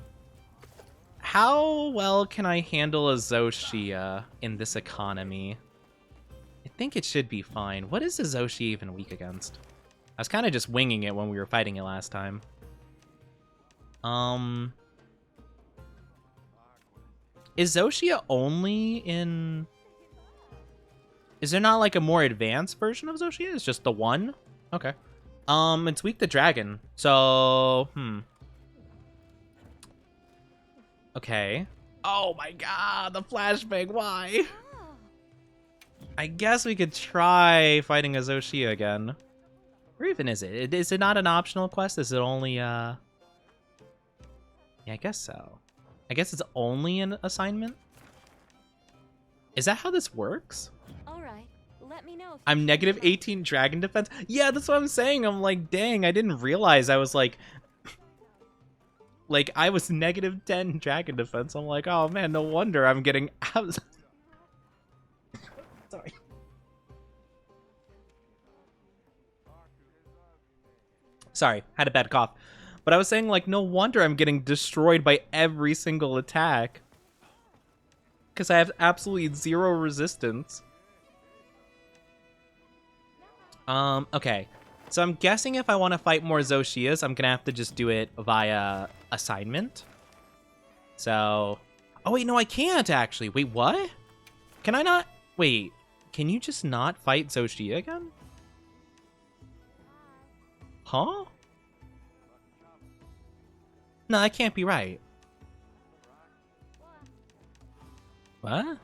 How well can I handle a Zoshia in this economy? I think it should be fine. What is a Zoshia even weak against? I was kind of just winging it when we were fighting it last time. Is Zoshia only in... Is there not like a more advanced version of Zoshia? It's just the one? Okay. It's weak to dragon. So, Okay. Oh my god, the flashbang, why? I guess we could try fighting a Zoshia again. Where even is it? Is it not an optional quest? Is it only, Yeah, I guess so. I guess it's only an assignment? Is that how this works? Alright, let me know if I'm you negative change your mind. 18 dragon defense? Yeah, that's what I'm saying. I'm like, dang, I didn't realize I was like... Like, I was negative 10 dragon defense. I'm like, oh man, no wonder I'm getting... Sorry. Sorry, had a bad cough. But I was saying, like, no wonder I'm getting destroyed by every single attack. Because I have absolutely zero resistance. Okay. So I'm guessing if I want to fight more Zoshias, I'm going to have to just do it via assignment. So... Oh, wait, no, I can't, actually. Wait, what? Can I not? Wait, can you just not fight Zoshia again? Huh? No, that can't be right. What?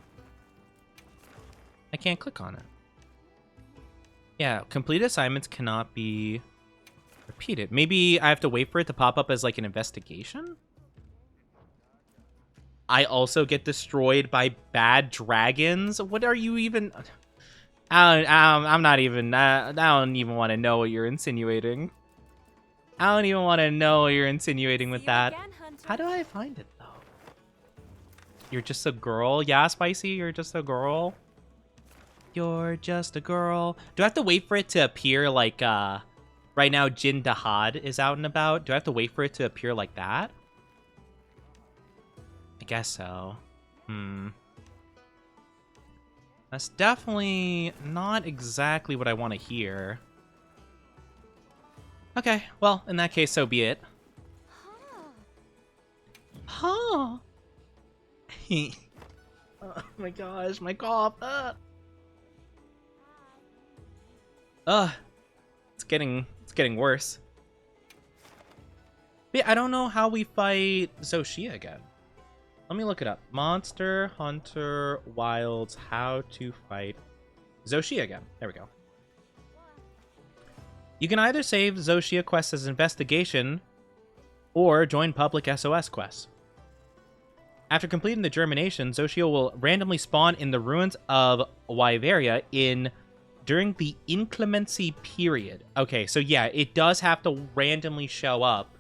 I can't click on it. Yeah, complete assignments cannot be repeated. Maybe I have to wait for it to pop up as like an investigation? I also get destroyed by bad dragons? What are you even... I'm not even... I don't even want to know what you're insinuating. I don't even want to know what you're insinuating with See you that. again, Hunter. How do I find it, though? You're just a girl? Yeah, Spicy, you're just a girl? You're just a girl. Do I have to wait for it to appear like, right now Jin Dahad is out and about? Do I have to wait for it to appear like that? I guess so. That's definitely not exactly what I want to hear. Okay, well, in that case, so be it. Huh. Oh my gosh, my cough. It's getting worse. But yeah, I don't know how we fight Zoshia again. Let me look it up. Monster Hunter Wilds, how to fight Zoshia again. There we go. You can either save Zoshia quests as investigation or join public SOS quests. After completing the germination, Zoshia will randomly spawn in the ruins of Wyveria during the inclemency period. Okay, so yeah, it does have to randomly show up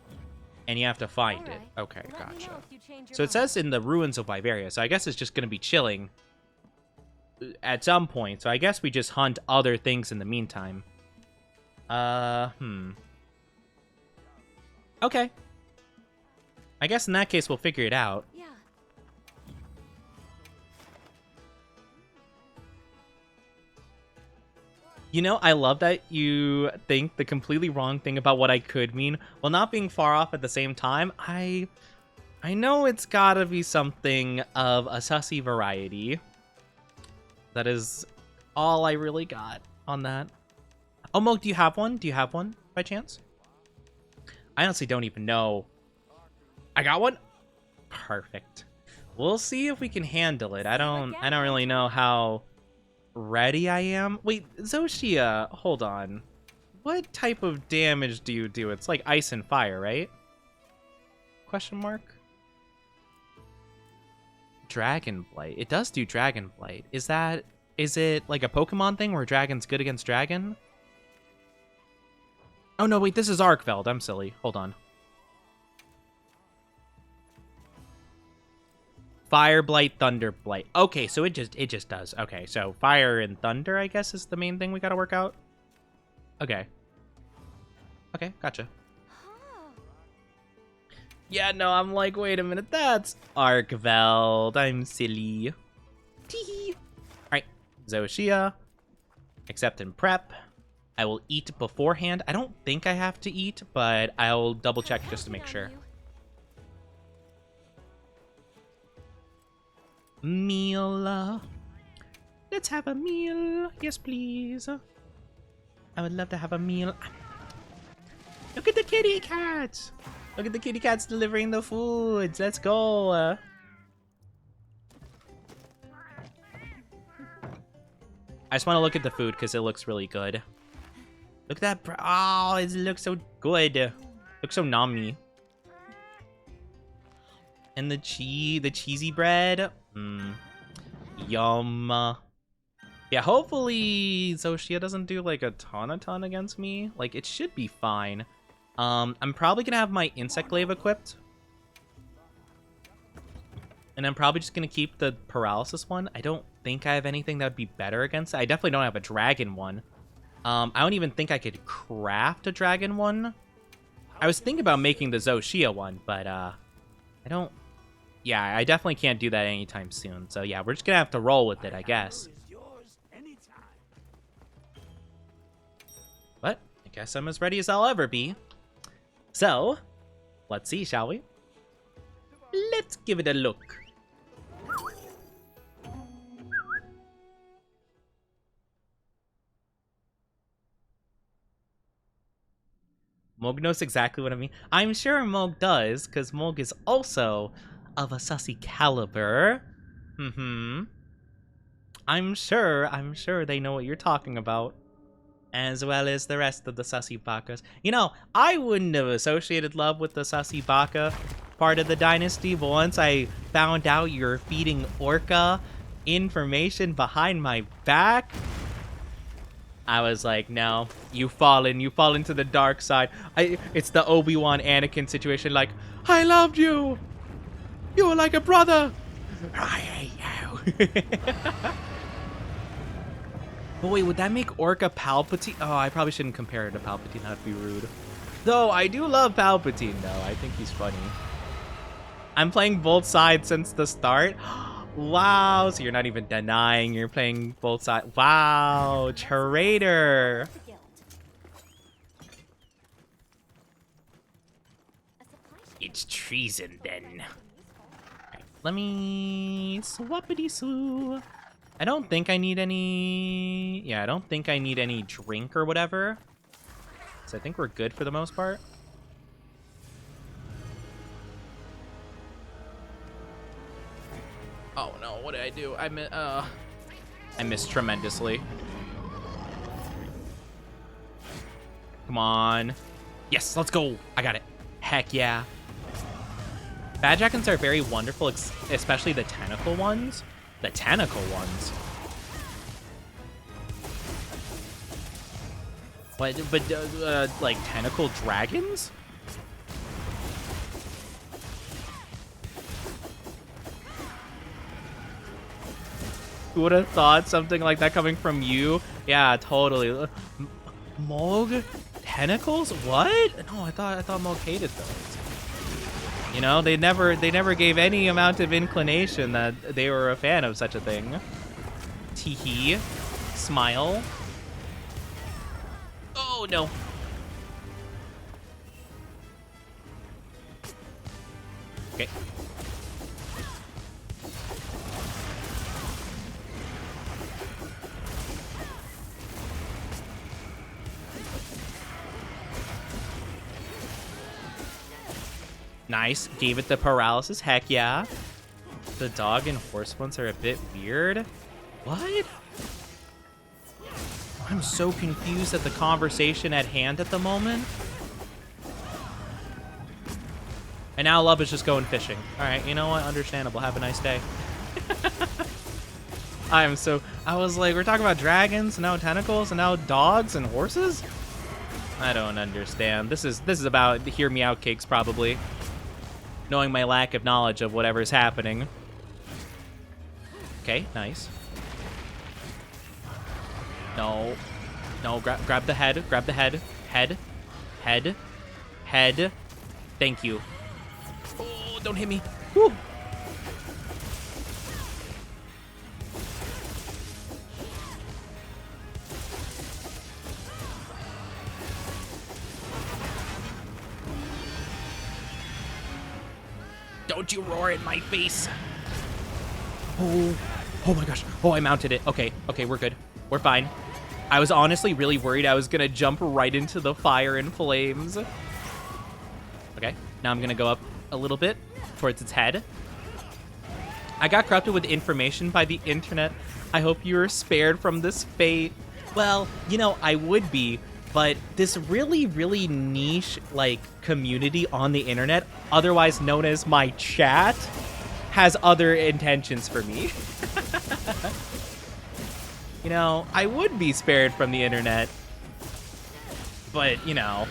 and you have to find it. Okay, Let me know gotcha. if you change your So it mind. says in the ruins of Wyveria, so I guess it's just going to be chilling at some point. So I guess we just hunt other things in the meantime. Okay. I guess in that case we'll figure it out. Yeah. You know, I love that you think the completely wrong thing about what I could mean, while not being far off at the same time. I know it's gotta be something of a sussy variety. That is all I really got on that. Oh, Mo, do you have one? Do you have one, by chance? I honestly don't even know. I got one? Perfect. We'll see if we can handle it. I don't really know how ready I am. Wait, Zoshia, hold on. What type of damage do you do? It's like ice and fire, right? Question mark? Dragon Blight. It does do Dragon Blight. Is it like a Pokemon thing where dragon's good against dragon? Oh no, wait, this is Arkveld. I'm silly. Hold on. Fire Blight, Thunder Blight. Okay, so it just does. Okay, so fire and thunder, I guess, is the main thing we gotta work out. Okay. Okay, gotcha. Yeah, no, I'm like, wait a minute, that's Arkveld. I'm silly. Tee. Alright, Zoshia. Accept and prep. I will eat beforehand. I don't think I have to eat, but I'll double check just to make sure. Meal. Let's have a meal. Yes, please. I would love to have a meal. Look at the kitty cats. Look at the kitty cats delivering the foods. Let's go. I just want to look at the food because it looks really good. Look at that. Oh, it looks so good. Looks so nummy. And the cheesy bread. Yum. Yeah, hopefully Zoshia doesn't do like a ton against me. Like, it should be fine. I'm probably gonna have my insect glaive equipped. And I'm probably just gonna keep the paralysis one. I don't think I have anything that would be better against it. I definitely don't have a dragon one. I don't even think I could craft a dragon one. I was thinking about making the Zoshia one, but I don't... Yeah, I definitely can't do that anytime soon. So yeah, we're just gonna have to roll with it, I guess. But I guess I'm as ready as I'll ever be. So, let's see, shall we? Let's give it a look. Mog knows exactly what I mean. I'm sure Mog does, because Mog is also of a sussy caliber. I'm sure they know what you're talking about. As well as the rest of the sussy bakas. You know, I wouldn't have associated love with the sussy baka part of the dynasty, but once I found out you're feeding Orca information behind my back, I was like, no, you fall into the dark side. It's the Obi-Wan Anakin situation, like, I loved you! You were like a brother! I hate you! But wait, would that make Orca Palpatine? Oh, I probably shouldn't compare her to Palpatine, that'd be rude. Though, I do love Palpatine, though. I think he's funny. I'm playing both sides since the start. Wow, so you're not even denying you're playing both sides. Wow, traitor. It's treason, then. Right, let me swappity-swoo. I don't think I need any... Yeah, I don't think I need any drink or whatever. So I think we're good for the most part. Oh no, what did I do? I missed tremendously. Come on. Yes, let's go. I got it. Heck yeah. Bad dragons are very wonderful, especially the tentacle ones. The tentacle ones. What? But like tentacle dragons? Who would have thought something like that coming from you? Yeah, totally. Mog tentacles? What? No, I thought Mog hated those. You know, they never gave any amount of inclination that they were a fan of such a thing. Teehee. Smile. Oh no. Okay. Nice. Gave it the paralysis. Heck yeah. The dog and horse ones are a bit weird. What? I'm so confused at the conversation at hand at the moment. And now Love is just going fishing. Alright, you know what? Understandable. Have a nice day. I was like, we're talking about dragons, and now tentacles, and now dogs and horses? I don't understand. This is about hear me out cakes, probably. Knowing my lack of knowledge of whatever's happening. Okay, nice. No. No, grab the head. Grab the head. Head. Head. Head. Thank you. don't hit me. Whew. Don't you roar in my face. Oh, oh my gosh. Oh, I mounted it. Okay, okay, we're good. We're fine. I was honestly really worried I was gonna jump right into the fire and flames. Okay, now I'm gonna go up a little bit towards its head. I got corrupted with information by the internet. I hope you were spared from this fate. Well, you know, I would be, but this really, really niche, like, community on the internet, otherwise known as my chat, has other intentions for me. You know, I would be spared from the internet, but, you know,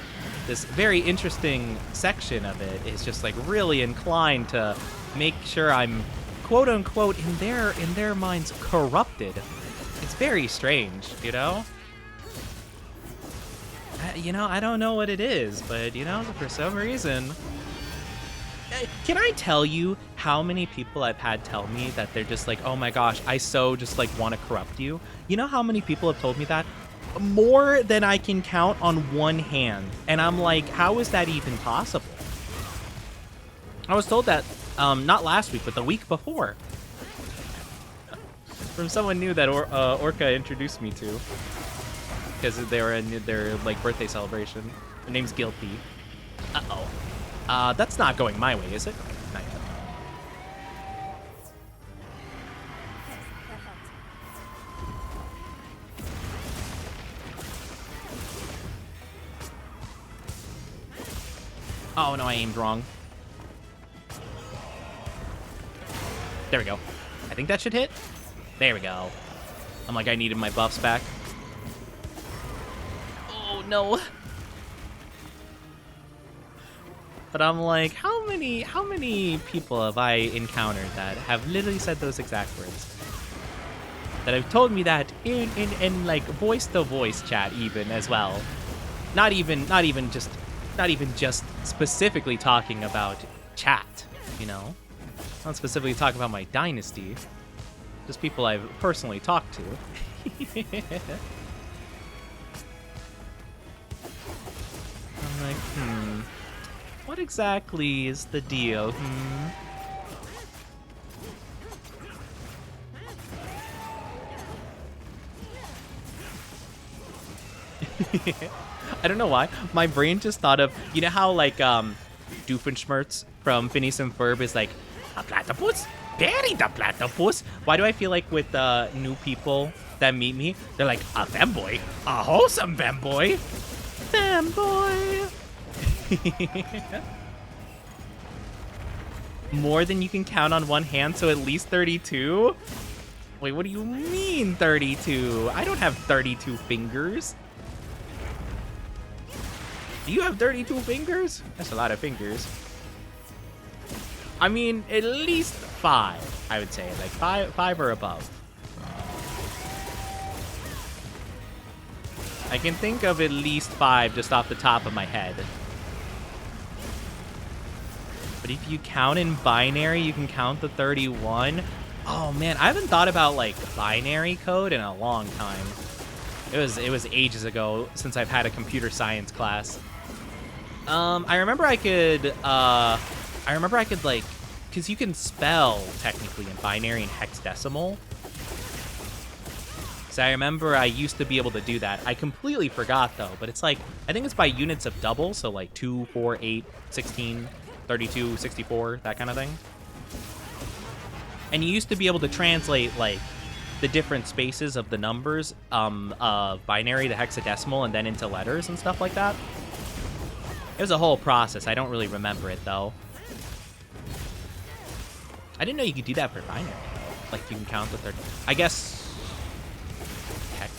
this very interesting section of it is just, like, really inclined to make sure I'm, quote-unquote, in their minds, corrupted. It's very strange, you know? You know, I don't know what it is, but, you know, for some reason... Can I tell you how many people I've had tell me that they're just like, oh my gosh, I so just, like, want to corrupt you? You know how many people have told me that? More than I can count on one hand. And I'm like, how is that even possible? I was told that, not last week, but the week before. From someone new that Orca introduced me to. Because they were in their, like, birthday celebration. Her name's Guilty. Uh-oh. That's not going my way, is it? Not yet. Oh, no, I aimed wrong. There we go. I think that should hit. There we go. I'm like, I needed my buffs back. Oh, no. But I'm like, how many people have I encountered that have literally said those exact words? That have told me that in like voice-to-voice chat even as well. Not even just specifically talking about chat, you know? Not specifically talking about my dynasty. Just people I've personally talked to. I'm like, what exactly is the deal, I don't know why. My brain just thought of, you know how, like, Doofenshmirtz from Phineas and Ferb is like, a platypus? Bury the platypus? Why do I feel like with new people that meet me, they're like, a femboy? A wholesome femboy? Femboy! More than you can count on one hand, so at least 32? Wait, what do you mean 32? I don't have 32 fingers. Do you have 32 fingers? That's a lot of fingers. I mean, at least 5, I would say. Like, five or above. I can think of at least 5 just off the top of my head. But if you count in binary, you can count the 31. Oh man, I haven't thought about like binary code in a long time. It was ages ago since I've had a computer science class. I remember I could like, because you can spell technically in binary and hexadecimal. So I remember I used to be able to do that. I completely forgot though, but it's like, I think it's by units of double, so like 2, 4, 8, 16, 32, 64, that kind of thing. And you used to be able to translate like the different spaces of the numbers of binary to hexadecimal and then into letters and stuff like that. It was a whole process. I don't really remember it though. I didn't know you could do that for binary. Like you can count the 30. I guess. Heck.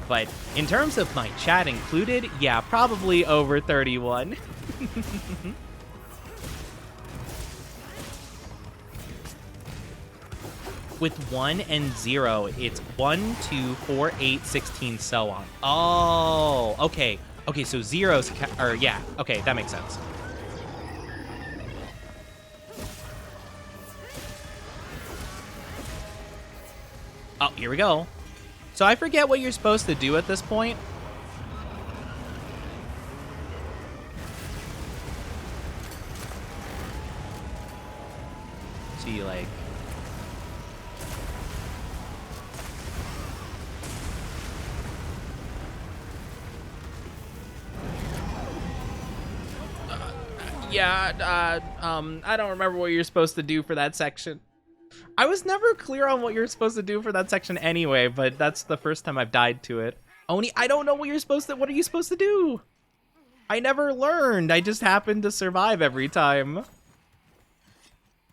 But in terms of my chat included, yeah, probably over 31. With 1 and 0, it's 1, 2, 4, 8, 16, so on. Oh, okay. Okay, so zeros, or yeah, okay, that makes sense. Oh, here we go. So I forget what you're supposed to do at this point. So you like... I don't remember what you're supposed to do for that section. I was never clear on what you're supposed to do for that section anyway, but that's the first time I've died to it. Oni, I don't know what you're supposed to... What are you supposed to do? I never learned. I just happened to survive every time.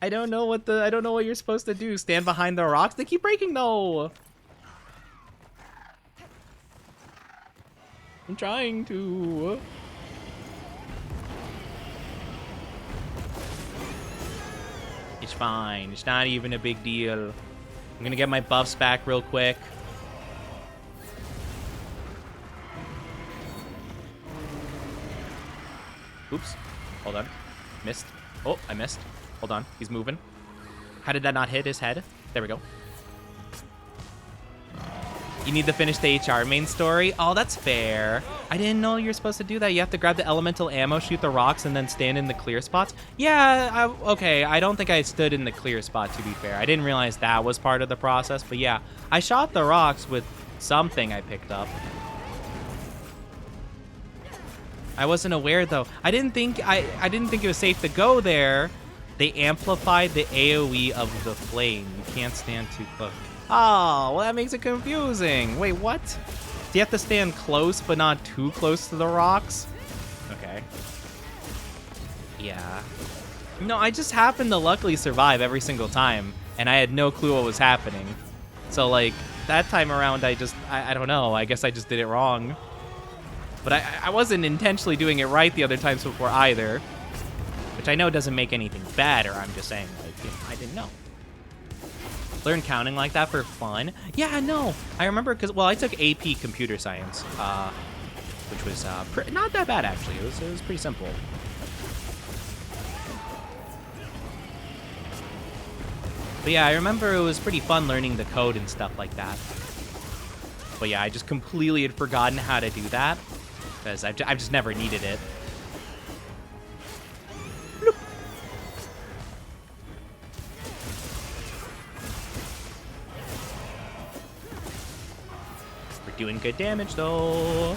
I don't know what you're supposed to do. Stand behind the rocks? They keep breaking, no. I'm trying to. It's fine. It's not even a big deal. I'm gonna get my buffs back real quick. Oops. Hold on. Missed. Oh, I missed. Hold on. He's moving. How did that not hit his head? There we go. You need to finish the HR main story? Oh, that's fair. I didn't know you were supposed to do that. You have to grab the elemental ammo, shoot the rocks, and then stand in the clear spots? Yeah, okay. I don't think I stood in the clear spot, to be fair. I didn't realize that was part of the process, but yeah. I shot the rocks with something I picked up. I wasn't aware, though. I didn't think it was safe to go there. They amplified the AoE of the flame. You can't stand too close. Oh, well, that makes it confusing. Wait, what? Do you have to stand close but not too close to the rocks? Okay. Yeah. No, I just happened to luckily survive every single time, and I had no clue what was happening. So, like, that time around, I don't know. I guess I just did it wrong. But I wasn't intentionally doing it right the other times before either. Which I know doesn't make anything better. I'm just saying, like, you know, I didn't know. Learn counting like that for fun? Yeah, no. I remember because, well, I took AP Computer Science, which was not that bad, actually. It was pretty simple. But yeah, I remember it was pretty fun learning the code and stuff like that. But yeah, I just completely had forgotten how to do that because I've just never needed it. Doing good damage, though.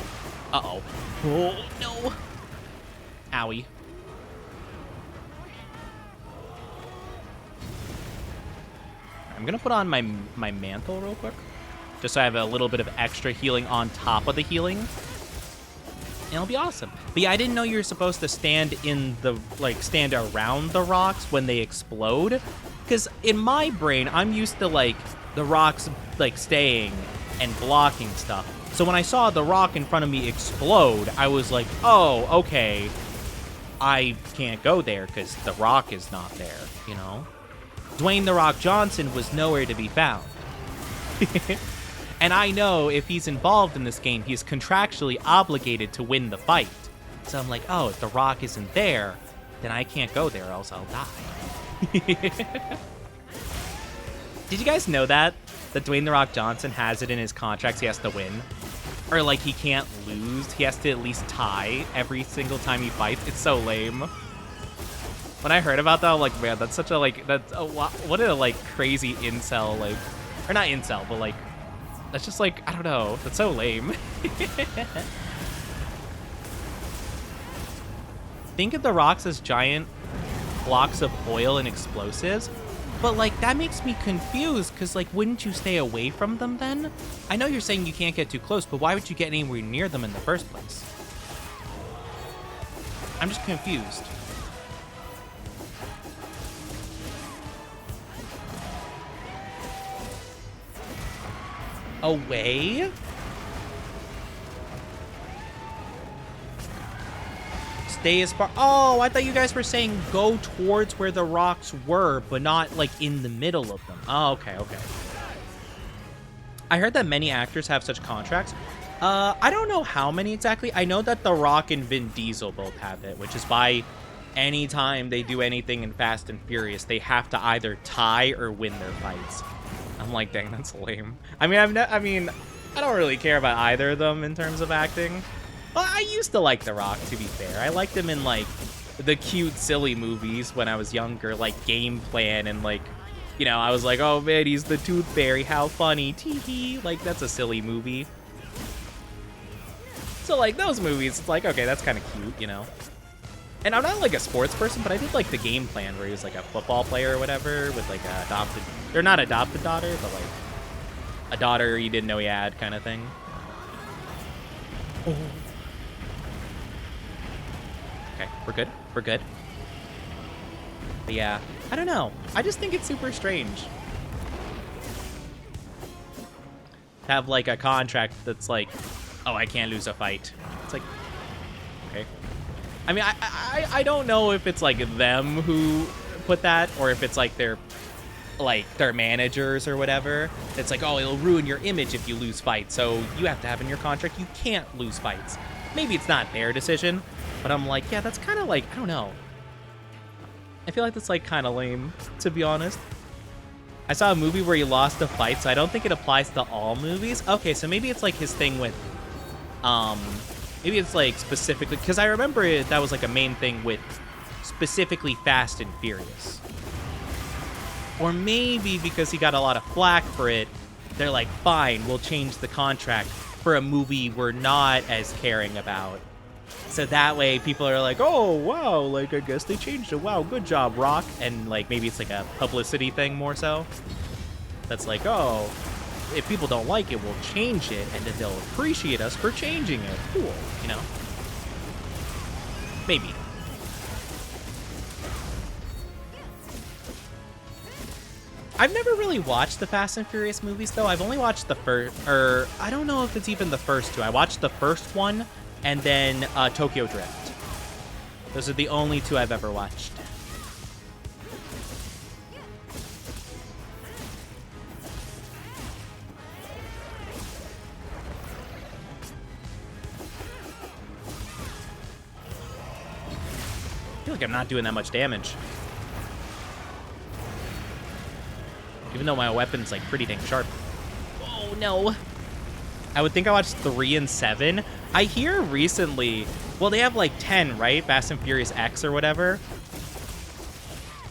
Uh-oh. Oh, no. Owie. I'm going to put on my mantle real quick. Just so I have a little bit of extra healing on top of the healing. And it'll be awesome. But yeah, I didn't know you were supposed to stand in the, like, stand around the rocks when they explode. Because in my brain, I'm used to, like, the rocks, like, staying and blocking stuff. So when I saw the rock in front of me explode, I was like, oh, okay. I can't go there because the rock is not there, you know? Dwayne "The Rock" Johnson was nowhere to be found. And I know if he's involved in this game, he's contractually obligated to win the fight. So I'm like, oh, if the rock isn't there, then I can't go there or else I'll die. Did you guys know that Dwayne "The Rock" Johnson has it in his contracts he has to win? Or, like, he can't lose. He has to at least tie every single time he fights. It's so lame. When I heard about that, I'm like, man, that's such a, like, what a, like, crazy incel, like, or not incel, but, like, that's just, like, I don't know. That's so lame. Think of the rocks as giant blocks of oil and explosives. But, like, that makes me confused, because, like, wouldn't you stay away from them then? I know you're saying you can't get too close, but why would you get anywhere near them in the first place? I'm just confused. Away? Stay as far... Oh, I thought you guys were saying go towards where the rocks were, but not, like, in the middle of them. Oh, okay, okay. I heard that many actors have such contracts. I don't know how many exactly. I know that The Rock and Vin Diesel both have it, which is why anytime they do anything in Fast and Furious, they have to either tie or win their fights. I'm like, dang, that's lame. I mean, I don't really care about either of them in terms of acting. Well, I used to like The Rock, to be fair. I liked him in, like, the cute, silly movies when I was younger, like Game Plan, and, like, you know, I was like, oh man, he's the Tooth Fairy, how funny, tee-hee. Like, that's a silly movie. So, like, those movies, it's like, okay, that's kind of cute, you know? And I'm not, like, a sports person, but I did like The Game Plan, where he was, like, a football player or whatever, with, like, a adopted, or not adopted daughter, but, like, a daughter he didn't know he had kind of thing. Oh. Okay, we're good. We're good. But yeah, I don't know. I just think it's super strange to have, like, a contract that's like, oh, I can't lose a fight. It's like, okay. I mean, I don't know if it's, like, them who put that, or if it's, like, their managers or whatever. It's like, oh, it'll ruin your image if you lose fights, so you have to have in your contract you can't lose fights. Maybe it's not their decision, but I'm like, yeah, that's kind of like, I don't know. I feel like that's, like, kind of lame, to be honest. I saw a movie where he lost a fight, so I don't think it applies to all movies. Okay, so maybe it's, like, his thing with, maybe it's, like, specifically, because I remember that was, like, a main thing with specifically Fast and Furious. Or maybe because he got a lot of flack for it, they're like, fine, we'll change the contract for a movie we're not as caring about. So that way people are like, oh, wow, like, I guess they changed it. Wow, good job, Rock. And, like, maybe it's, like, a publicity thing more so. That's like, oh, if people don't like it, we'll change it, and then they'll appreciate us for changing it. Cool, you know? Maybe. I've never really watched the Fast and Furious movies, though. I've only watched the first, or I don't know if it's even the first two. I watched the first one, and then Tokyo Drift. Those are the only two I've ever watched. I feel like I'm not doing that much damage. Even though my weapon's, like, pretty dang sharp. Oh, no. I would think I watched 3 and 7. I hear recently, well, they have, like, 10, right? Fast and Furious X or whatever.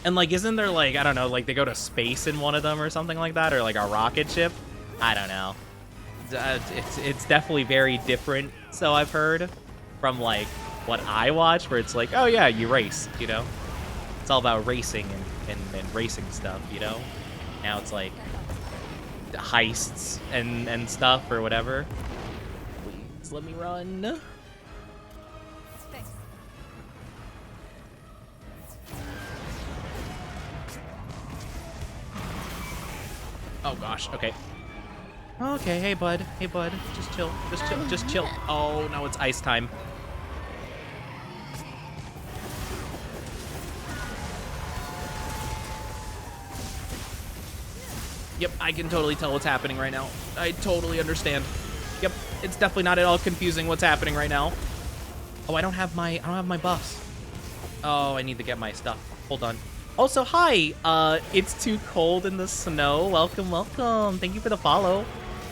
And, like, isn't there, like, I don't know, like, they go to space in one of them or something like that? Or, like, a rocket ship? I don't know. It's definitely very different, so I've heard, from, like, what I watch, where it's like, oh, yeah, you race, you know? It's all about racing and racing stuff, you know? Now it's like heists and stuff or whatever. Please let me run. Oh gosh, okay. Okay, hey bud, just chill, just chill. Oh no, it's ice time. Yep, I can totally tell what's happening right now. I totally understand. Yep, it's definitely not at all confusing what's happening right now. Oh, I don't have my buffs. Oh, I need to get my stuff. Hold on. Also, hi. It's too cold in the snow. Welcome, welcome. Thank you for the follow.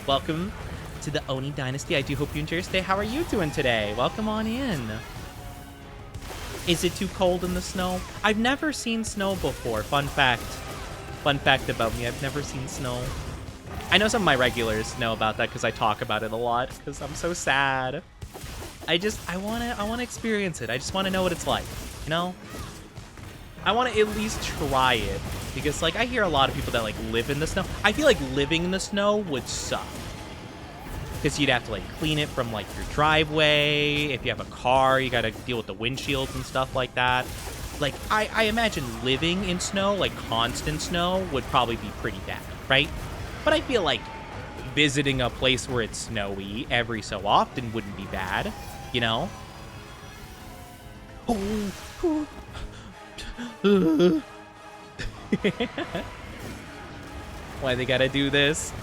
Welcome to the Oni Dynasty. I do hope you enjoy your stay. How are you doing today? Welcome on in. Is it too cold in the snow? I've never seen snow before. Fun fact. Fun fact about me, I've never seen snow. I know some of my regulars know about that because I talk about it a lot because I'm so sad. I wanna experience it. I just wanna know what it's like, you know? I wanna at least try it because, like, I hear a lot of people that, like, live in the snow. I feel like living in the snow would suck because you'd have to, like, clean it from, like, your driveway. If you have a car, you gotta deal with the windshields and stuff like that. Like, I imagine living in snow, like constant snow, would probably be pretty bad, right? But I feel like visiting a place where it's snowy every so often wouldn't be bad, you know? Why they gotta do this?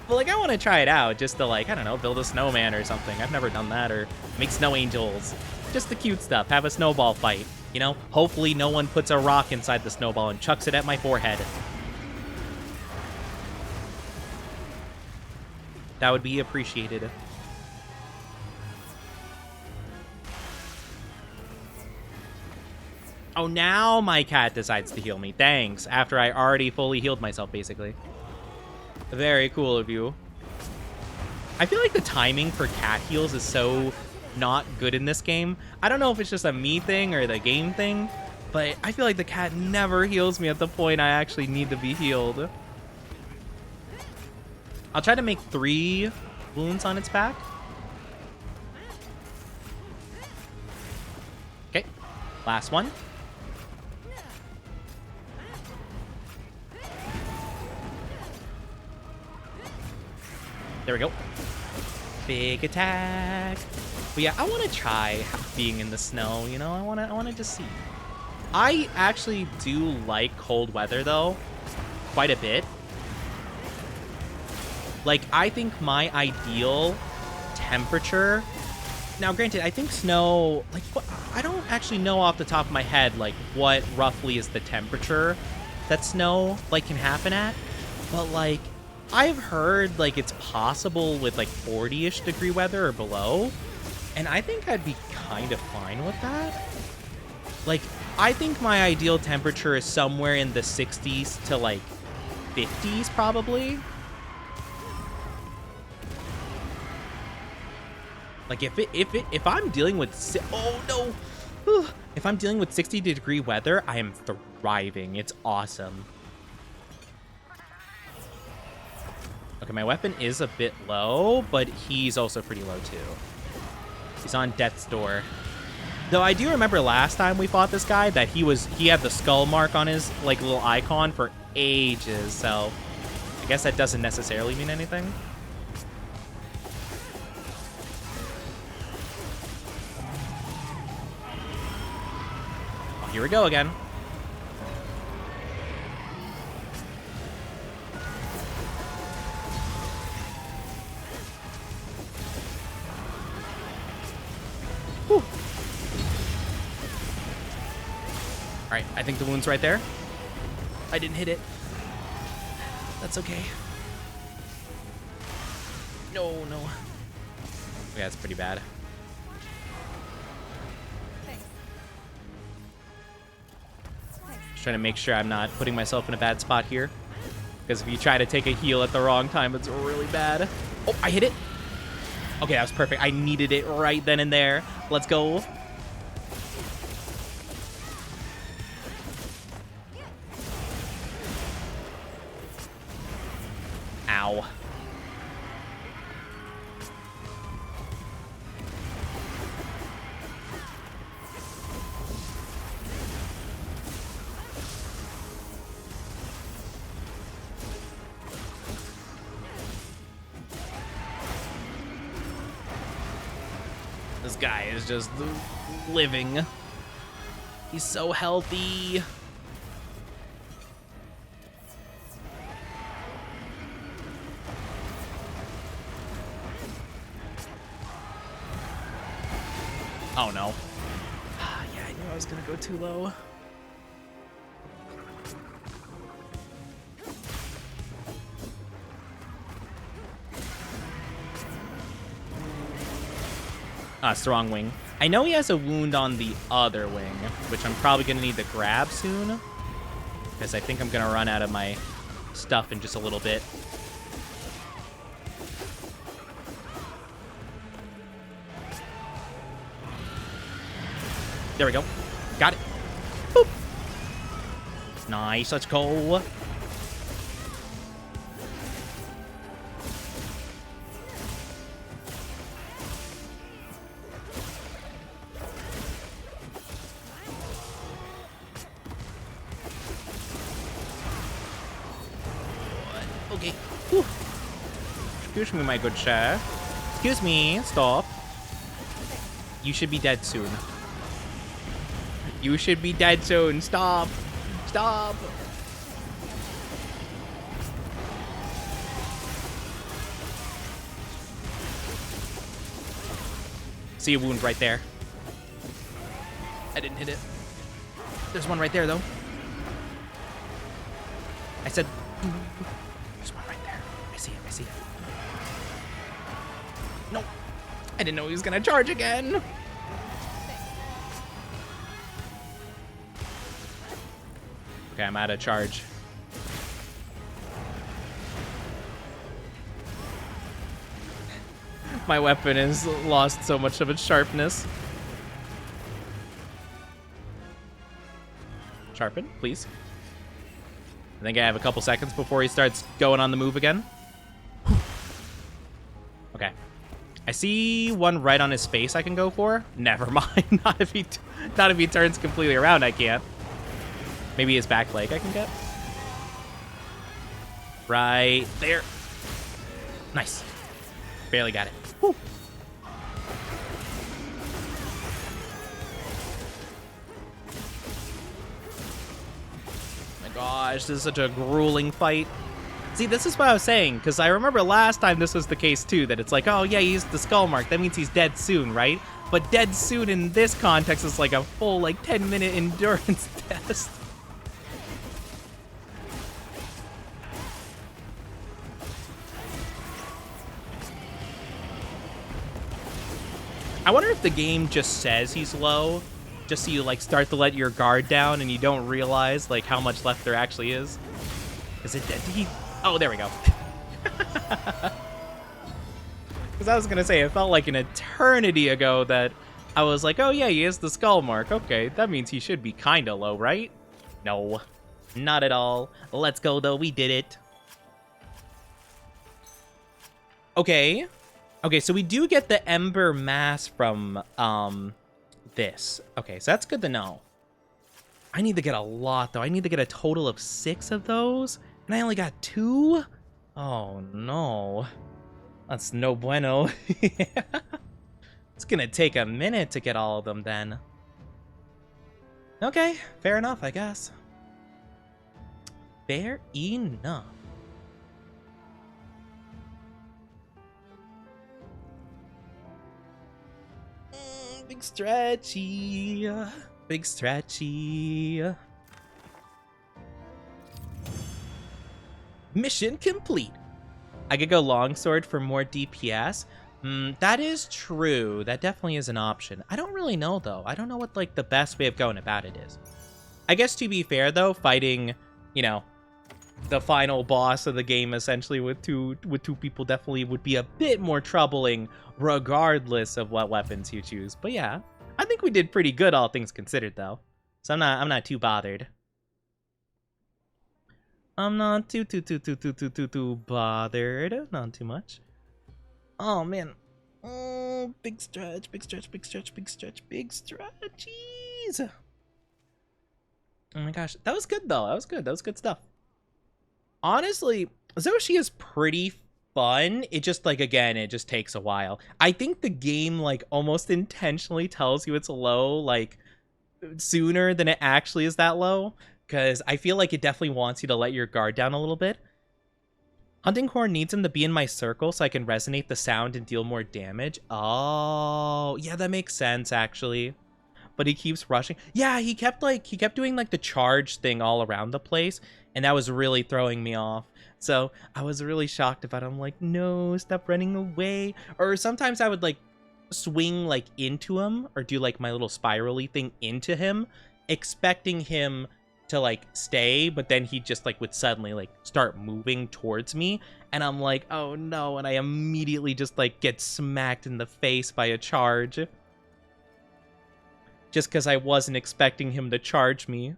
Well, like, I want to try it out just to, like, I don't know, build a snowman or something. I've never done that, or make snow angels. Just the cute stuff. Have a snowball fight. You know, hopefully no one puts a rock inside the snowball and chucks it at my forehead. That would be appreciated. Oh, now my cat decides to heal me. Thanks. After I already fully healed myself, basically. Very cool of you. I feel like the timing for cat heals is so not good in this game. I don't know if it's just a me thing or the game thing, but I feel like the cat never heals me at the point I actually need to be healed. I'll try to make 3 wounds on its back. Okay, last one. There we go. Big attack. But yeah, I want to try being in the snow, you know? I want to just see. I actually do like cold weather though, quite a bit. Like, I think my ideal temperature. Now, granted, I think snow, like, I don't actually know off the top of my head, like, what roughly is the temperature that snow, like, can happen at. But, like, I've heard, like, it's possible with, like, 40-ish degree weather or below. And I think I'd be kind of fine with that. Like, I think my ideal temperature is somewhere in the 60s to, like, 50s, probably. Like, if I'm dealing with, oh no, if I'm dealing with 60-degree weather, I am thriving. It's awesome. Okay, my weapon is a bit low, but he's also pretty low too. He's on death's door. Though I do remember last time we fought this guy that he had the skull mark on his like little icon for ages. So I guess that doesn't necessarily mean anything. Here we go again. Whew. All right, I think the wound's right there. I didn't hit it. That's okay. No. Yeah, it's pretty bad. Just trying to make sure I'm not putting myself in a bad spot here. Because if you try to take a heal at the wrong time, it's really bad. Oh, I hit it. Okay, that was perfect. I needed it right then and there. Let's go. Ow. This guy is just living. He's so healthy. Oh no. Yeah, I knew I was gonna go too low. Strong wing. I know he has a wound on the other wing, which I'm probably gonna need to grab soon, because I think I'm gonna run out of my stuff in just a little bit. There we go. Got it. Boop. Nice. Let's go. Okay. Whew. Excuse me, my good sir. Excuse me. Stop. You should be dead soon. You should be dead soon. Stop. Stop. See a wound right there. I didn't hit it. There's one right there, though. I said... There's one right there. I see it. I see it. No. I didn't know he was gonna charge again. Okay, I'm out of charge. My weapon has lost so much of its sharpness. Sharpen, please. I think I have a couple seconds before he starts going on the move again. Okay. I see one right on his face I can go for. Never mind. Not if he turns completely around, I can't. Maybe his back leg I can get. Right there. Nice. Barely got it. Woo. My gosh, this is such a grueling fight. See, this is what I was saying, because I remember last time this was the case too, that it's like, oh yeah, he used the skull mark, that means he's dead soon, right? But dead soon in this context is like a full, like, 10-minute endurance test. I wonder if the game just says he's low, just so you, like, start to let your guard down and you don't realize, like, how much left there actually is. Is it dead? Did he... Oh, there we go. Because I was going to say, it felt like an eternity ago that I was like, oh yeah, he has the skull mark. Okay, that means he should be kind of low, right? No, not at all. Let's go, though. We did it. Okay. Okay, so we do get the Ember Mass from, this. Okay, so that's good to know. I need to get a lot, though. I need to get a total of 6 of those, and I only got 2? Oh, no. That's no bueno. It's gonna take a minute to get all of them, then. Okay, fair enough, I guess. Fair enough. Big stretchy. Big stretchy. Mission complete. I could go longsword for more DPS. That is true. That definitely is an option. I don't really know, though. I don't know what, like, the best way of going about it is. I guess, to be fair, though, fighting, you know, the final boss of the game, essentially, with two people definitely would be a bit more troubling, regardless of what weapons you choose. But yeah, I think we did pretty good, all things considered, though. So I'm not too bothered. I'm not too bothered. Not too much. Oh, man. Oh, big stretch, big stretch, big stretch, big stretch, big stretchies. Oh my gosh. That was good, though. That was good. That was good stuff. Honestly, Zoshi is pretty fun. It just, like, again, it just takes a while. I think the game, like, almost intentionally tells you it's low, like, sooner than it actually is that low. Because I feel like it definitely wants you to let your guard down a little bit. Hunting Horn needs him to be in my circle so I can resonate the sound and deal more damage. Oh, yeah, that makes sense, actually. But he keeps rushing. Yeah, he kept doing, like, the charge thing all around the place. And that was really throwing me off. So I was really shocked about it. I'm like, no, stop running away. Or sometimes I would, like, swing, like, into him. Or do, like, my little spirally thing into him. Expecting him to, like, stay, but then he just, like, would suddenly, like, start moving towards me, and I'm like, oh no, and I immediately just, like, get smacked in the face by a charge. Just because I wasn't expecting him to charge me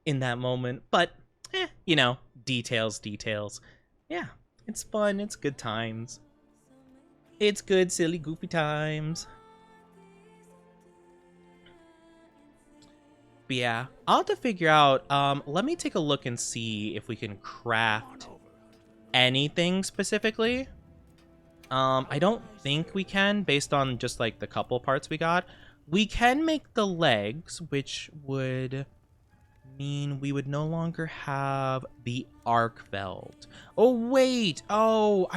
in that moment. But, you know, details. Yeah, it's fun, it's good times. It's good, silly, goofy times. But yeah, I'll have to figure out, let me take a look and see if we can craft anything specifically. I don't think we can, based on just, like, the couple parts we got. We can make the legs, which would mean we would no longer have the arc belt. Oh, wait! Oh,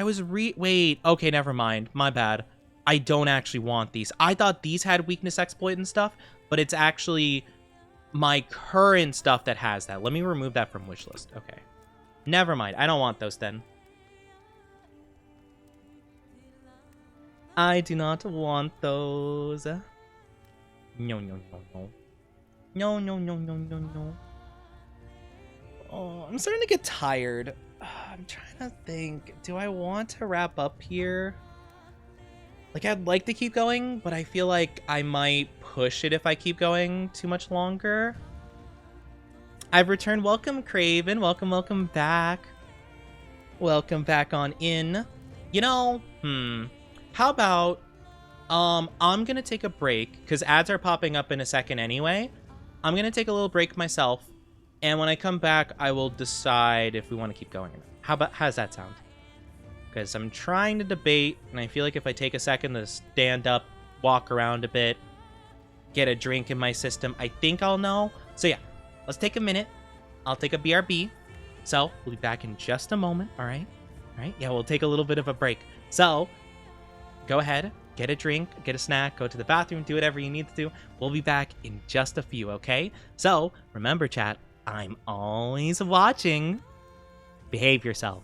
wait, okay, never mind. My bad. I don't actually want these. I thought these had weakness exploit and stuff, but it's actually my current stuff that has that. Let me remove that from wishlist. Okay. Never mind. I don't want those then. I do not want those. No, no, no, no. No, no, no, no, no, no. Oh, I'm starting to get tired. I'm trying to think. Do I want to wrap up here? Like, I'd like to keep going, but I feel like I might push it if I keep going too much longer. I've returned. Welcome, Craven. Welcome, welcome back. Welcome back on in. You know, how about, I'm gonna take a break, because ads are popping up in a second anyway. I'm gonna take a little break myself, and when I come back, I will decide if we want to keep going or not. How does that sound? Because I'm trying to debate, and I feel like if I take a second to stand up, walk around a bit, get a drink in my system, I think I'll know. So yeah, let's take a minute. I'll take a BRB. So we'll be back in just a moment, all right? All right, yeah, we'll take a little bit of a break. So go ahead, get a drink, get a snack, go to the bathroom, do whatever you need to do. We'll be back in just a few, okay? So remember, chat, I'm always watching. Behave yourself.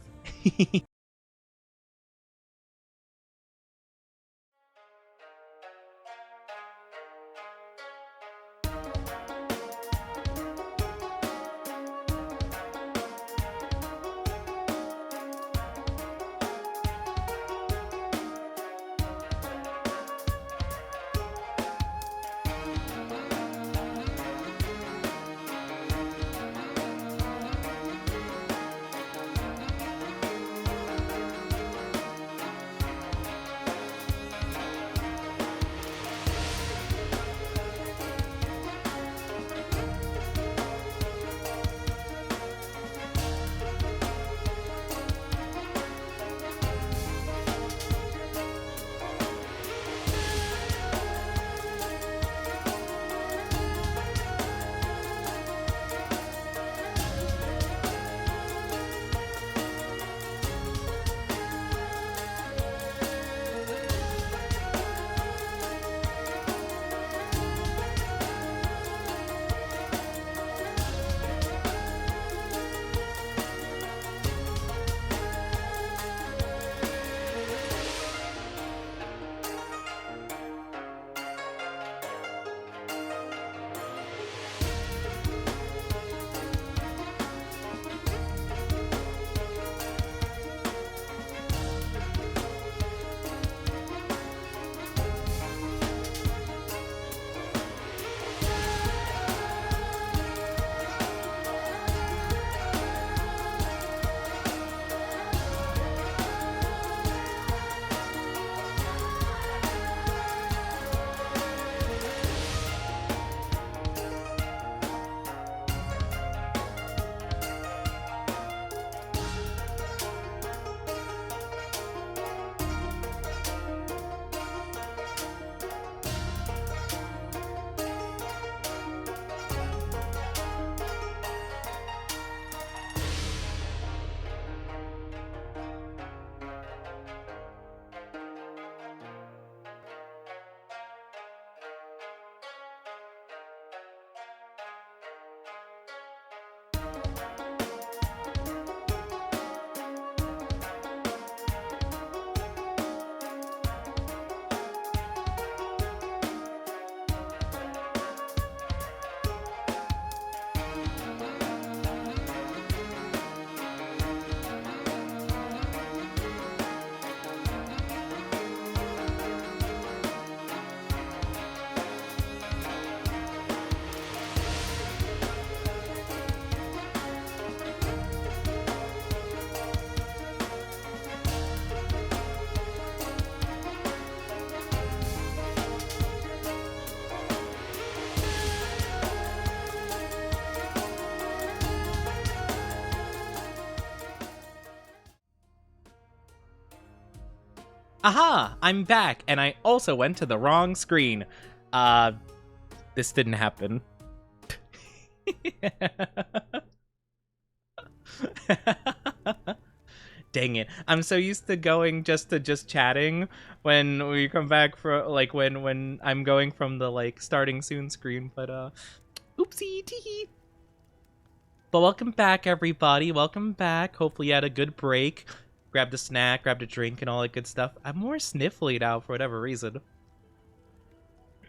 Aha! I'm back, and I also went to the wrong screen. This didn't happen. Dang it. I'm so used to going just chatting when we come back for like when I'm going from the like starting soon screen, but oopsie tee. But welcome back, everybody. Welcome back. Hopefully you had a good break. grabbed a snack, grabbed a drink, and all that good stuff. I'm more sniffly now for whatever reason.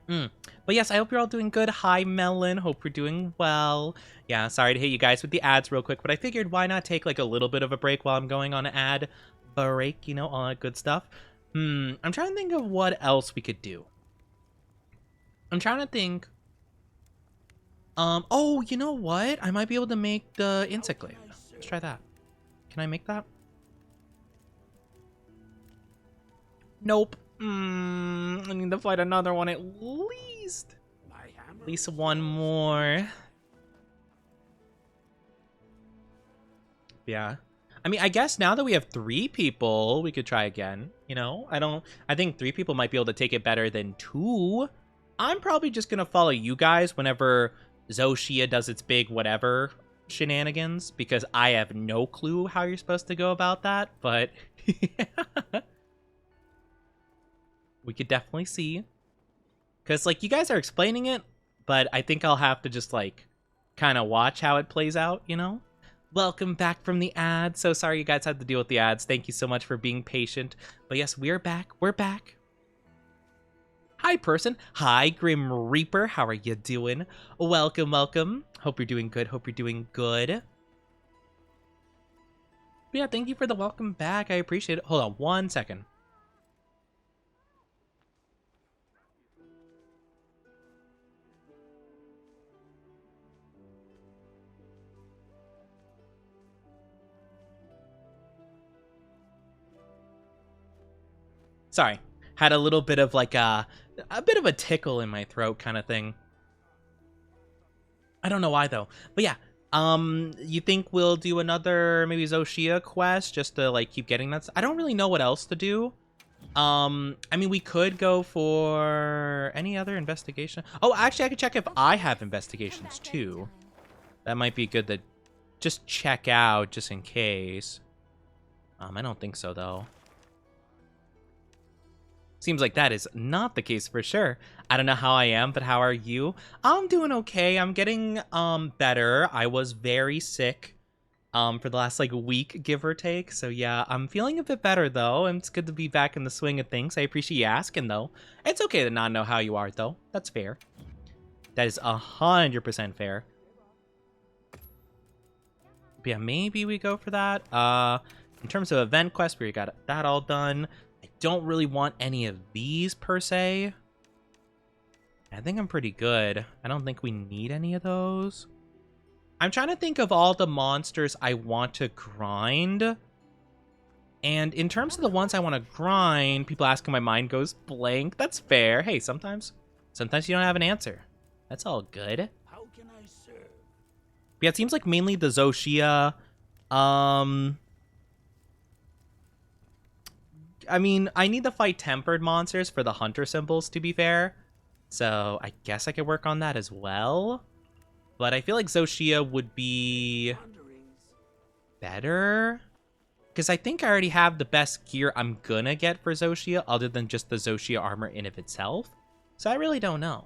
But yes, I hope you're all doing good. Hi, Melon. Hope you're doing well. Yeah, sorry to hit you guys with the ads real quick, but I figured why not take like a little bit of a break while I'm going on an ad break, you know, all that good stuff. I'm trying to think of what else we could do. I'm trying to think. Oh, you know what? I might be able to make the insect glaive. Let's try that. Can I make that? Nope. I need to fight another one at least. At least one more. Yeah. I mean, I guess now that we have 3 people, we could try again. You know, I think 3 people might be able to take it better than 2. I'm probably just going to follow you guys whenever Zoshia does its big whatever shenanigans, because I have no clue how you're supposed to go about that, but we could definitely see. Because, like, you guys are explaining it, but I think I'll have to just, like, kind of watch how it plays out, you know? Welcome back from the ads. So sorry you guys had to deal with the ads. Thank you so much for being patient. But yes, we're back. We're back. Hi, person. Hi, Grim Reaper. How are you doing? Welcome, welcome. Hope you're doing good. Hope you're doing good. But yeah, thank you for the welcome back. I appreciate it. Hold on one second. Sorry, had a little bit of like a bit of a tickle in my throat kind of thing. I don't know why though. But yeah, you think we'll do another maybe Zoshia quest just to like keep getting that? I don't really know what else to do. I mean, we could go for any other investigation. Oh, actually, I could check if I have investigations too. That might be good to just check out just in case. I don't think so though. Seems like that is not the case for sure. I don't know how I am, but how are you? I'm doing okay. I'm getting better. I was very sick for the last like week, give or take. So yeah, I'm feeling a bit better though, and it's good to be back in the swing of things. I appreciate you asking though. It's okay to not know how you are though. That's fair. That is 100% fair. But yeah, maybe we go for that. In terms of event quest, we got that all done. Don't really want any of these per se. I think I'm pretty good. I don't think we need any of those. I'm trying to think of all the monsters I want to grind. And in terms of the ones I want to grind, people asking, my mind goes blank. That's fair. Hey, sometimes you don't have an answer. That's all good. How can I serve? But yeah, it seems like mainly the Zoshia. I mean, I need to fight tempered monsters for the hunter symbols, to be fair. So I guess I could work on that as well. But I feel like Zoshia would be better. Because I think I already have the best gear I'm gonna get for Zoshia, other than just the Zoshia armor in of itself. So I really don't know.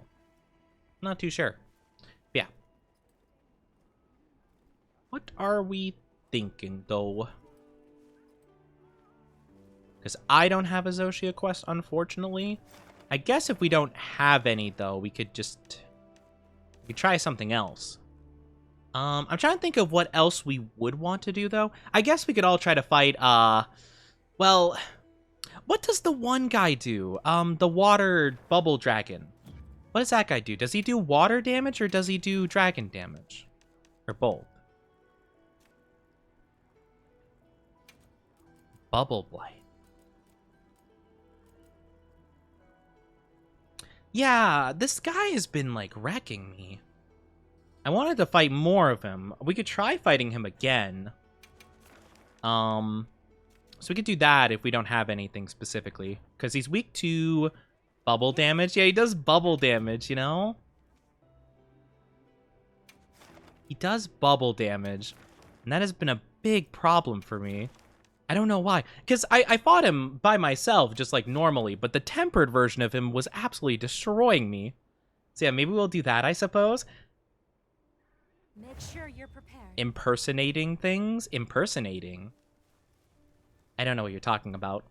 I'm not too sure. But yeah. What are we thinking, though? Because I don't have a Zoshia quest, unfortunately. I guess if we don't have any, though, we could try something else. I'm trying to think of what else we would want to do, though. I guess we could all try to fight, well, what does the one guy do? The water bubble dragon. What does that guy do? Does he do water damage, or does he do dragon damage? Or both? Bubble Blight. Yeah, this guy has been, like, wrecking me. I wanted to fight more of him. We could try fighting him again. So we could do that if we don't have anything specifically. Because he's weak to bubble damage. Yeah, he does bubble damage, you know? He does bubble damage. And that has been a big problem for me. I don't know why. Because I fought him by myself, just like normally. But the tempered version of him was absolutely destroying me. So yeah, maybe we'll do that, I suppose. Make sure you're prepared. Impersonating things? Impersonating. I don't know what you're talking about.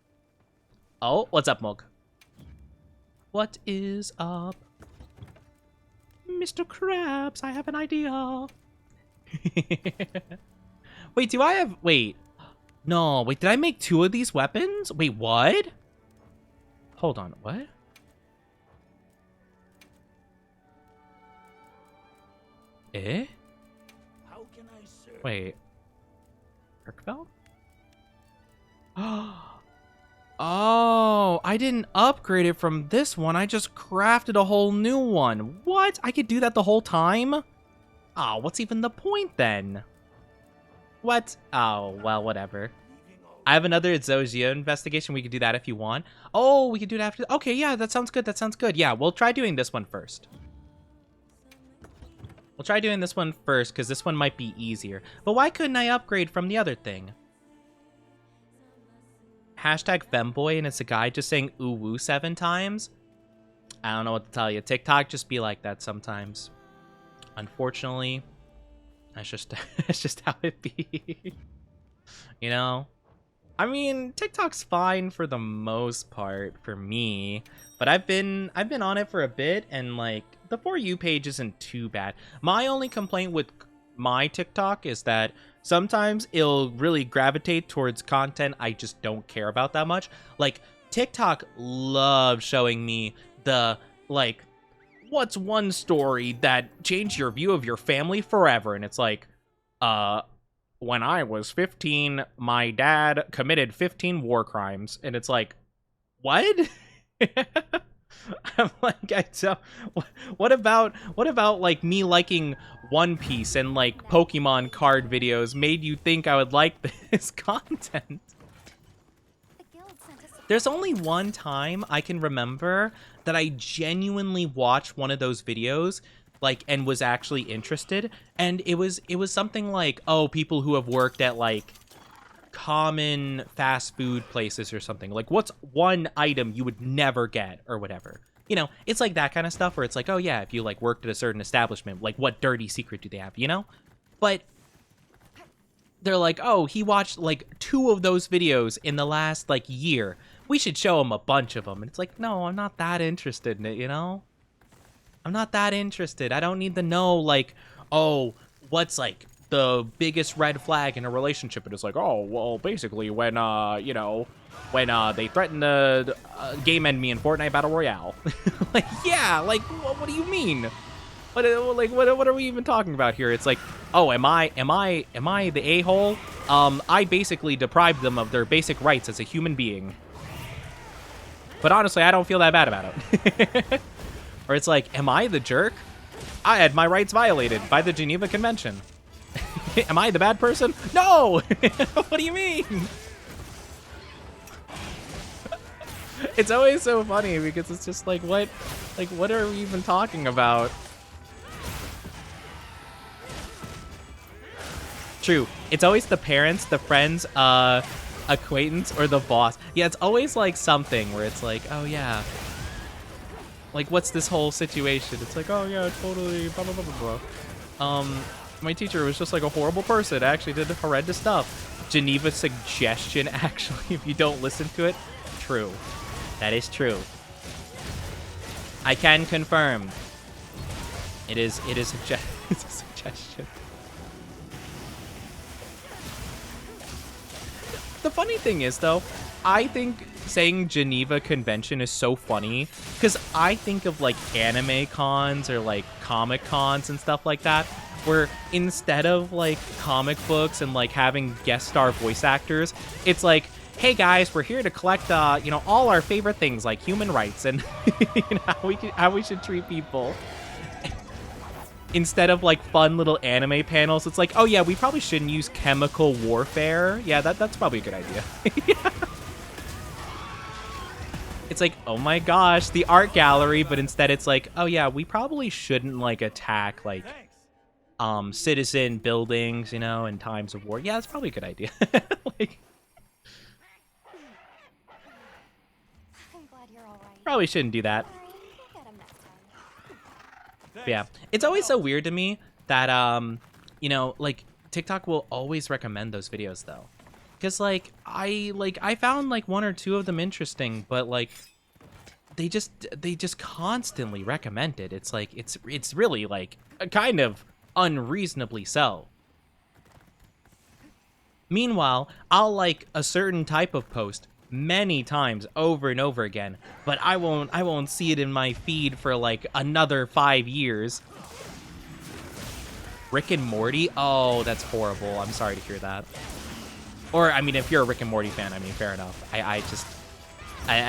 Oh, what's up, Mog? What is up? Mr. Krabs, I have an idea. Wait, do I have... Wait. No, wait, did I make 2 of these weapons? Wait, what? Hold on, what? Eh? How can I serve? Wait. Kirkveld? Oh, I didn't upgrade it from this one. I just crafted a whole new one. What? I could do that the whole time? Oh, what's even the point then? What? Oh, well, whatever. I have another Zozia investigation. We could do that if you want. Oh, we could do it after. Okay, yeah, that sounds good. That sounds good. Yeah, we'll try doing this one first. We'll try doing this one first, because this one might be easier. But why couldn't I upgrade from the other thing? Hashtag Femboy, and it's a guy just saying ooh woo 7 times. I don't know what to tell you. TikTok just be like that sometimes. Unfortunately, that's just that's just how it be. You know? I mean, TikTok's fine for the most part for me, but I've been on it for a bit, and like the For You page isn't too bad. My only complaint with my TikTok is that sometimes it'll really gravitate towards content I just don't care about that much. Like, TikTok loves showing me the, like, what's one story that changed your view of your family forever? And it's like, when I was 15, my dad committed 15 war crimes. And it's like, what? I'm like, I don't, what about like me liking One Piece and like Pokemon card videos made you think I would like this content? The guild sent us a There's only one time I can remember that I genuinely watched one of those videos, like, and was actually interested, and it was something like, oh, people who have worked at like common fast food places or something, like what's one item you would never get or whatever, you know. It's like that kind of stuff where it's like, oh yeah, if you like worked at a certain establishment, like what dirty secret do they have, you know? But they're like, oh, he watched like 2 of those videos in the last like year, we should show him a bunch of them. And it's like, no, I'm not that interested in it, you know. I'm not that interested. I don't need to know like, oh, what's like the biggest red flag in a relationship. And it's like, oh, well, basically when, you know, when they threaten to game end me in Fortnite Battle Royale. Like, yeah, like, what do you mean? What are we even talking about here? It's like, oh, am I the a-hole? I basically deprived them of their basic rights as a human being. But honestly, I don't feel that bad about it. Or it's like, am I the jerk? I had my rights violated by the Geneva Convention. Am I the bad person? No! What do you mean? It's always so funny because it's just like, what are we even talking about? True. It's always the parents, the friends, acquaintance, or the boss. Yeah, it's always like something where it's like, oh yeah. Like, what's this whole situation? It's like, oh yeah, totally, blah, blah, blah, blah, blah. My teacher was just like a horrible person. Actually did horrendous stuff. Geneva suggestion, actually, if you don't listen to it. True. That is true. I can confirm. It is it's a suggestion. The funny thing is, though, I think saying Geneva Convention is so funny because I think of like anime cons or like comic cons and stuff like that, where instead of like comic books and like having guest star voice actors, it's like, hey guys, we're here to collect you know, all our favorite things like human rights and you know, how we should treat people. Instead of like fun little anime panels, it's like, oh yeah, we probably shouldn't use chemical warfare. Yeah, that's probably a good idea. Yeah. It's like, oh my gosh, the art gallery, but instead it's like, oh yeah, we probably shouldn't like attack like citizen buildings, you know, in times of war. Yeah, that's probably a good idea. Like, I'm glad you're all right. probably shouldn't do that. Sorry, we'll get him next time. Yeah, it's always so weird to me that you know, like TikTok will always recommend those videos though. Because, like, I found, like, one or two of them interesting, but, like, they just constantly recommend it. It's, like, it's really, like, kind of unreasonably so. Meanwhile, I'll like a certain type of post many times over and over again, but I won't see it in my feed for, like, another 5 years. Rick and Morty? Oh, that's horrible. I'm sorry to hear that. Or, I mean, if you're a Rick and Morty fan, I mean, fair enough. I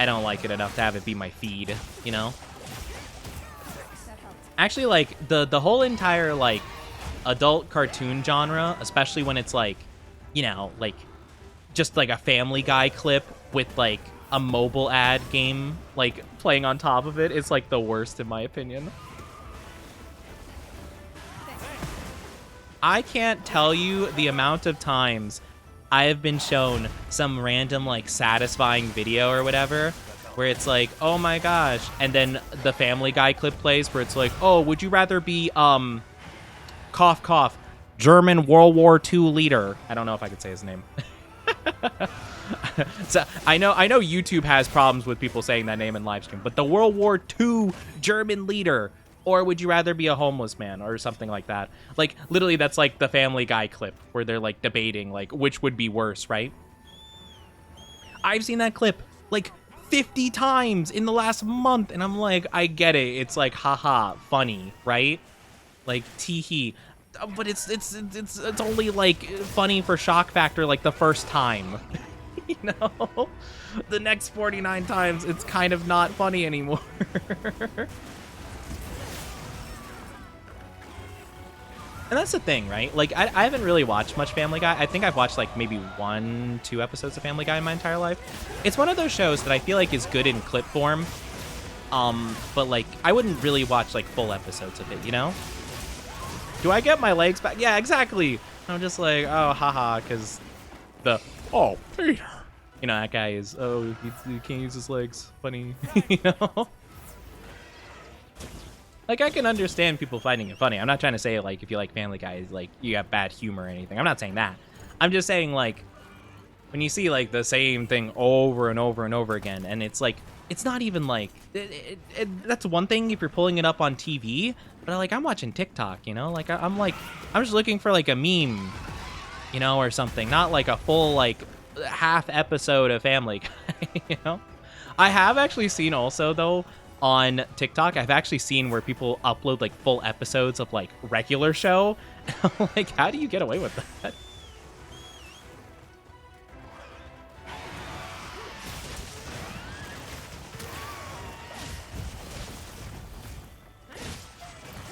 don't like it enough to have it be my feed, you know? Actually, like, the whole entire, like, adult cartoon genre, especially when it's, like, you know, like, just, like, a Family Guy clip with, like, a mobile ad game, like, playing on top of it, is, like, the worst, in my opinion. I can't tell you the amount of times I have been shown some random, like, satisfying video or whatever, where it's like, oh my gosh, and then the Family Guy clip plays where it's like, oh, would you rather be, cough, cough, German World War II leader? I don't know if I could say his name. So I know YouTube has problems with people saying that name in live stream, but the World War II German leader. Or would you rather be a homeless man or something like that? Like, literally, that's like the Family Guy clip where they're, like, debating, like, which would be worse, right? I've seen that clip, like, 50 times in the last month, and I'm like, I get it. It's like, haha, funny, right? Like, tee-hee. But it's only, like, funny for shock factor, like, the first time. You know? The next 49 times, it's kind of not funny anymore. And that's the thing, right? Like, I haven't really watched much Family Guy. I think I've watched, like, maybe 1-2 episodes of Family Guy in my entire life. It's one of those shows that I feel like is good in clip form. But, like, I wouldn't really watch, like, full episodes of it, you know? Do I get my legs back? Yeah, exactly. I'm just like, oh, haha, because oh, Peter. You know, that guy is, oh, he can't use his legs. Funny, you know? Like, I can understand people finding it funny. I'm not trying to say, like, if you like Family Guy, like, you have bad humor or anything. I'm not saying that. I'm just saying, like, when you see, like, the same thing over and over and over again, and it's, like, it's not even, like, that's one thing if you're pulling it up on TV, but, like, I'm watching TikTok, you know? Like, I'm just looking for, like, a meme, you know, or something. Not, like, a full, like, half episode of Family Guy, you know? I have actually seen also, though, on TikTok, I've actually seen where people upload, like, full episodes of, like, regular show. And I'm like, how do you get away with that?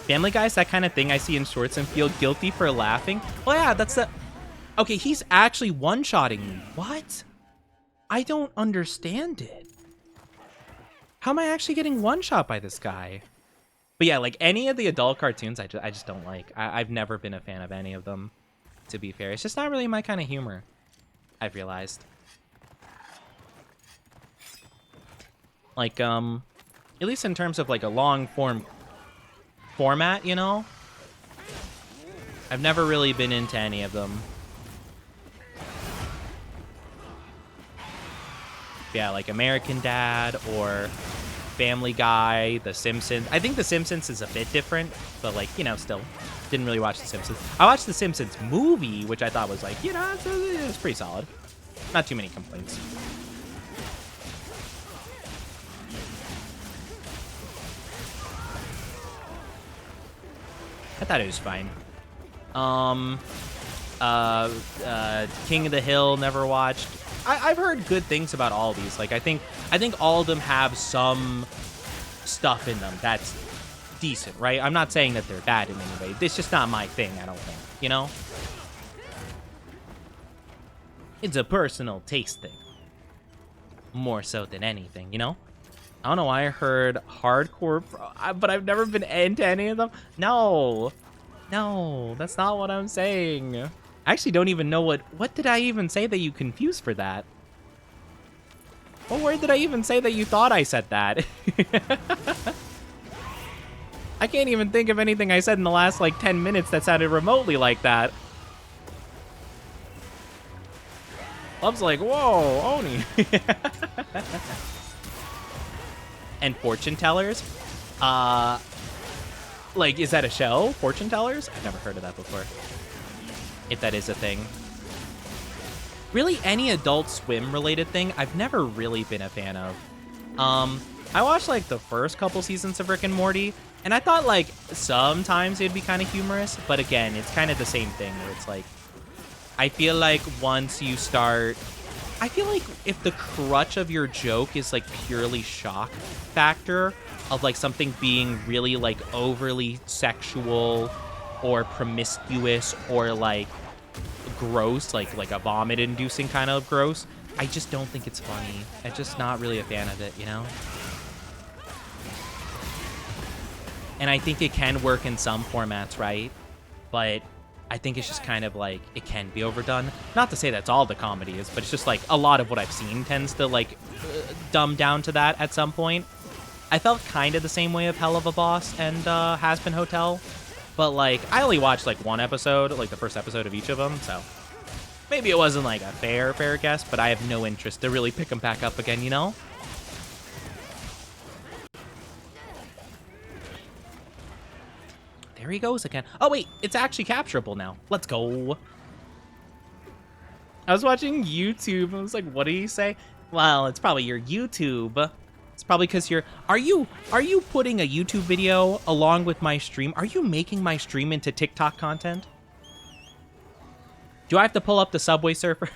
Family Guy's that kind of thing I see in shorts and feel guilty for laughing. Well, yeah, that's the... Okay, he's actually one-shotting me. What? I don't understand it. How am I actually getting one-shot by this guy? But yeah, like, any of the adult cartoons, I just don't like. I've never been a fan of any of them, to be fair. It's just not really my kind of humor, I've realized. Like, at least in terms of, like, a long-form format, you know? I've never really been into any of them. Yeah, like American Dad or Family Guy, The Simpsons. I think The Simpsons is a bit different, but, like, you know, still. Didn't really watch The Simpsons. I watched The Simpsons movie, which I thought was, like, you know, it's pretty solid. Not too many complaints. I thought it was fine. King of the Hill, never watched. I've heard good things about all these. Like, I think all of them have some stuff in them that's decent, right? I'm not saying that they're bad in any way. It's just not my thing, I don't think, you know? It's a personal taste thing. More so than anything, you know? I don't know why I heard hardcore, but I've never been into any of them. No, that's not what I'm saying. I actually don't even know what did I even say that you confused for that? What word did I even say that you thought I said that? I can't even think of anything I said in the last, like, 10 minutes that sounded remotely like that. Love's like, whoa, Oni. And fortune tellers? Like, is that a show? Fortune tellers? I've never heard of that before. If that is a thing. Really, any Adult Swim related thing, I've never really been a fan of. I watched like the first couple seasons of Rick and Morty, and I thought like sometimes it'd be kind of humorous, but again, it's kind of the same thing where it's like, I feel like once you start, I feel like if the crutch of your joke is like purely shock factor of like something being really like overly sexual or promiscuous or like gross, like a vomit inducing kind of gross, I just don't think it's funny. I'm just not really a fan of it, you know? And I think it can work in some formats, right? But I think it's just kind of like, it can be overdone. Not to say that's all the comedy is, but it's just like a lot of what I've seen tends to like dumb down to that at some point. I felt kind of the same way of Hell of a Boss and Has Been Hotel. But like, I only watched like one episode, like the first episode of each of them, so maybe it wasn't like a fair guess, but I have no interest to really pick them back up again, you know? There he goes again. Oh, wait, it's actually capturable now. Let's go. I was watching YouTube. I was like, what do you say? Well, it's probably your YouTube. It's probably because you're... Are you putting a YouTube video along with my stream? Are you making my stream into TikTok content? Do I have to pull up the Subway Surfers?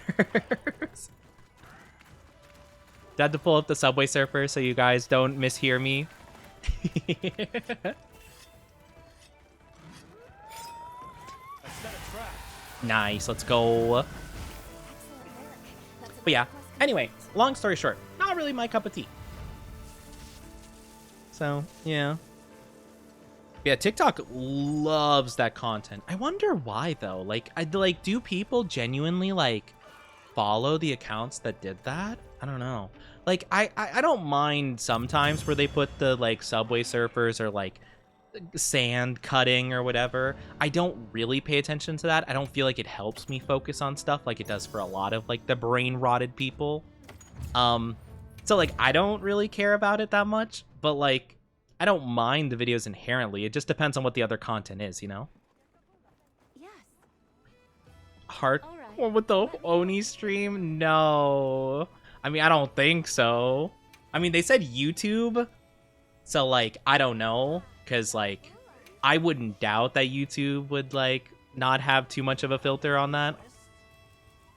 Do I have to pull up the Subway Surfers so you guys don't mishear me? Nice, let's go. But yeah, anyway, long story short, not really my cup of tea. So, yeah. Yeah, TikTok loves that content. I wonder why, though. Like, do people genuinely, like, follow the accounts that did that? I don't know. Like, I don't mind sometimes where they put the, like, Subway Surfers or, like, sand cutting or whatever. I don't really pay attention to that. I don't feel like it helps me focus on stuff like it does for a lot of like the brain rotted people. So like I don't really care about it that much, but like I don't mind the videos inherently. It just depends on what the other content is, you know? Yes. Hard All right. or with the Oni stream? No. I mean, I don't think so. I mean, they said YouTube. So like I don't know. Because, like, I wouldn't doubt that YouTube would, like, not have too much of a filter on that.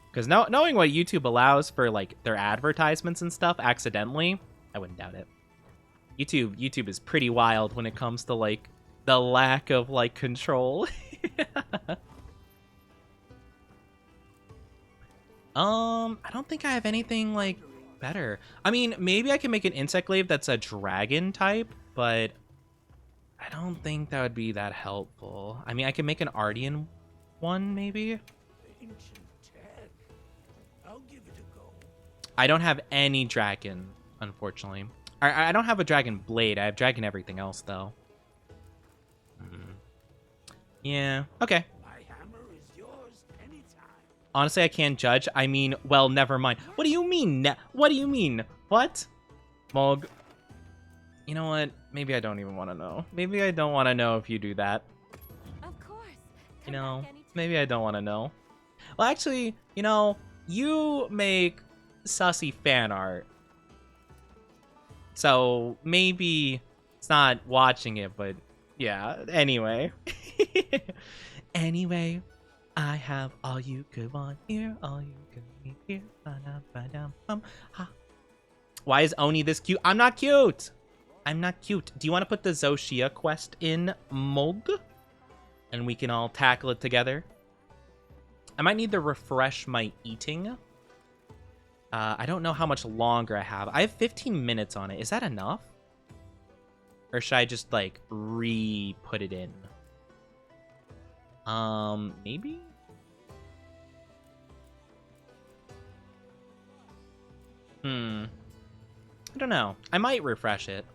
Because knowing what YouTube allows for, like, their advertisements and stuff accidentally, I wouldn't doubt it. YouTube is pretty wild when it comes to, like, the lack of, like, control. I don't think I have anything, like, better. I mean, maybe I can make an insect glaive that's a dragon type, but... I don't think that would be that helpful. I mean, I can make an Ardian one, maybe? Ancient tech. I'll give it a go. I don't have any dragon, unfortunately. I don't have a dragon blade. I have dragon everything else, though. Yeah, okay. My hammer is yours anytime. Honestly, I can't judge. I mean, well, never mind. What do you mean? What do you mean? What? Mog. You know what? Maybe I don't even want to know. Maybe I don't want to know if you do that. Of course. You Come know, back anytime. maybe I don't want to know. Well, actually, you know, you make sussy fan art. So maybe it's not watching it, but yeah, anyway. Anyway, I have all you could want here, all you could need here. Ba-dum, ha. Why is Oni this cute? I'm not cute. I'm not cute. Do you want to put the Zoshia quest in Mog? And we can all tackle it together. I might need to refresh my eating. I don't know how much longer I have. I have 15 minutes on it. Is that enough? Or should I just, like, re-put it in? Maybe? I don't know. I might refresh it.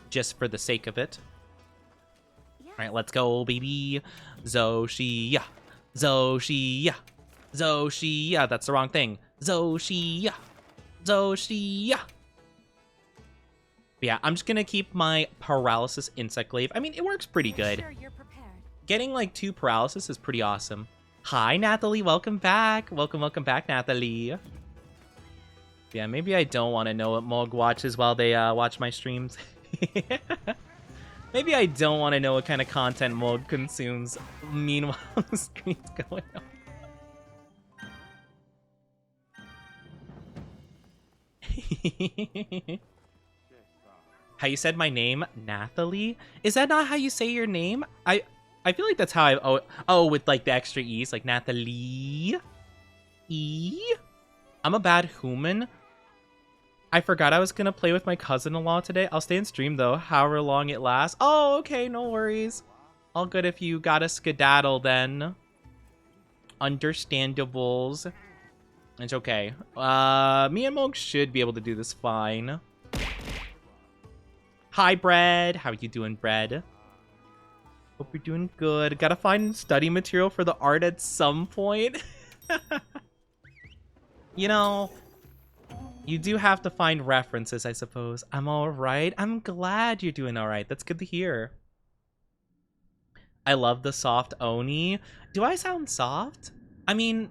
Just for the sake of it. Yes. Alright, let's go, baby. Zoshia. Zoshia. Zoshia, that's the wrong thing. Zoshia. Zoshia. Yeah, I'm just gonna keep my paralysis insect glaive. I mean, it works pretty good. Sure you're prepared. Getting like 2 paralysis is pretty awesome. Hi, Nathalie. Welcome back. Welcome back, Nathalie. Yeah, maybe I don't want to know what Mog watches while they watch my streams. Maybe I don't want to know what kind of content Mog consumes meanwhile the stream's going on. How you said my name, Nathalie? Is that not how you say your name? I feel like that's how I... Oh, with like the extra E's, like Nathalie. I'm a bad human. I forgot I was gonna play with my cousin-in-law today. I'll stay and stream though, however long it lasts. Oh, okay, no worries. All good if you gotta skedaddle then. Understandables. It's okay. Me and Mog should be able to do this fine. Hi, Bread. How you doing, Bread? Hope you're doing good. Gotta find study material for the art at some point. You know, you do have to find references, I suppose. I'm all right. I'm glad you're doing all right. That's good to hear. I love the soft Oni. Do I sound soft? I mean,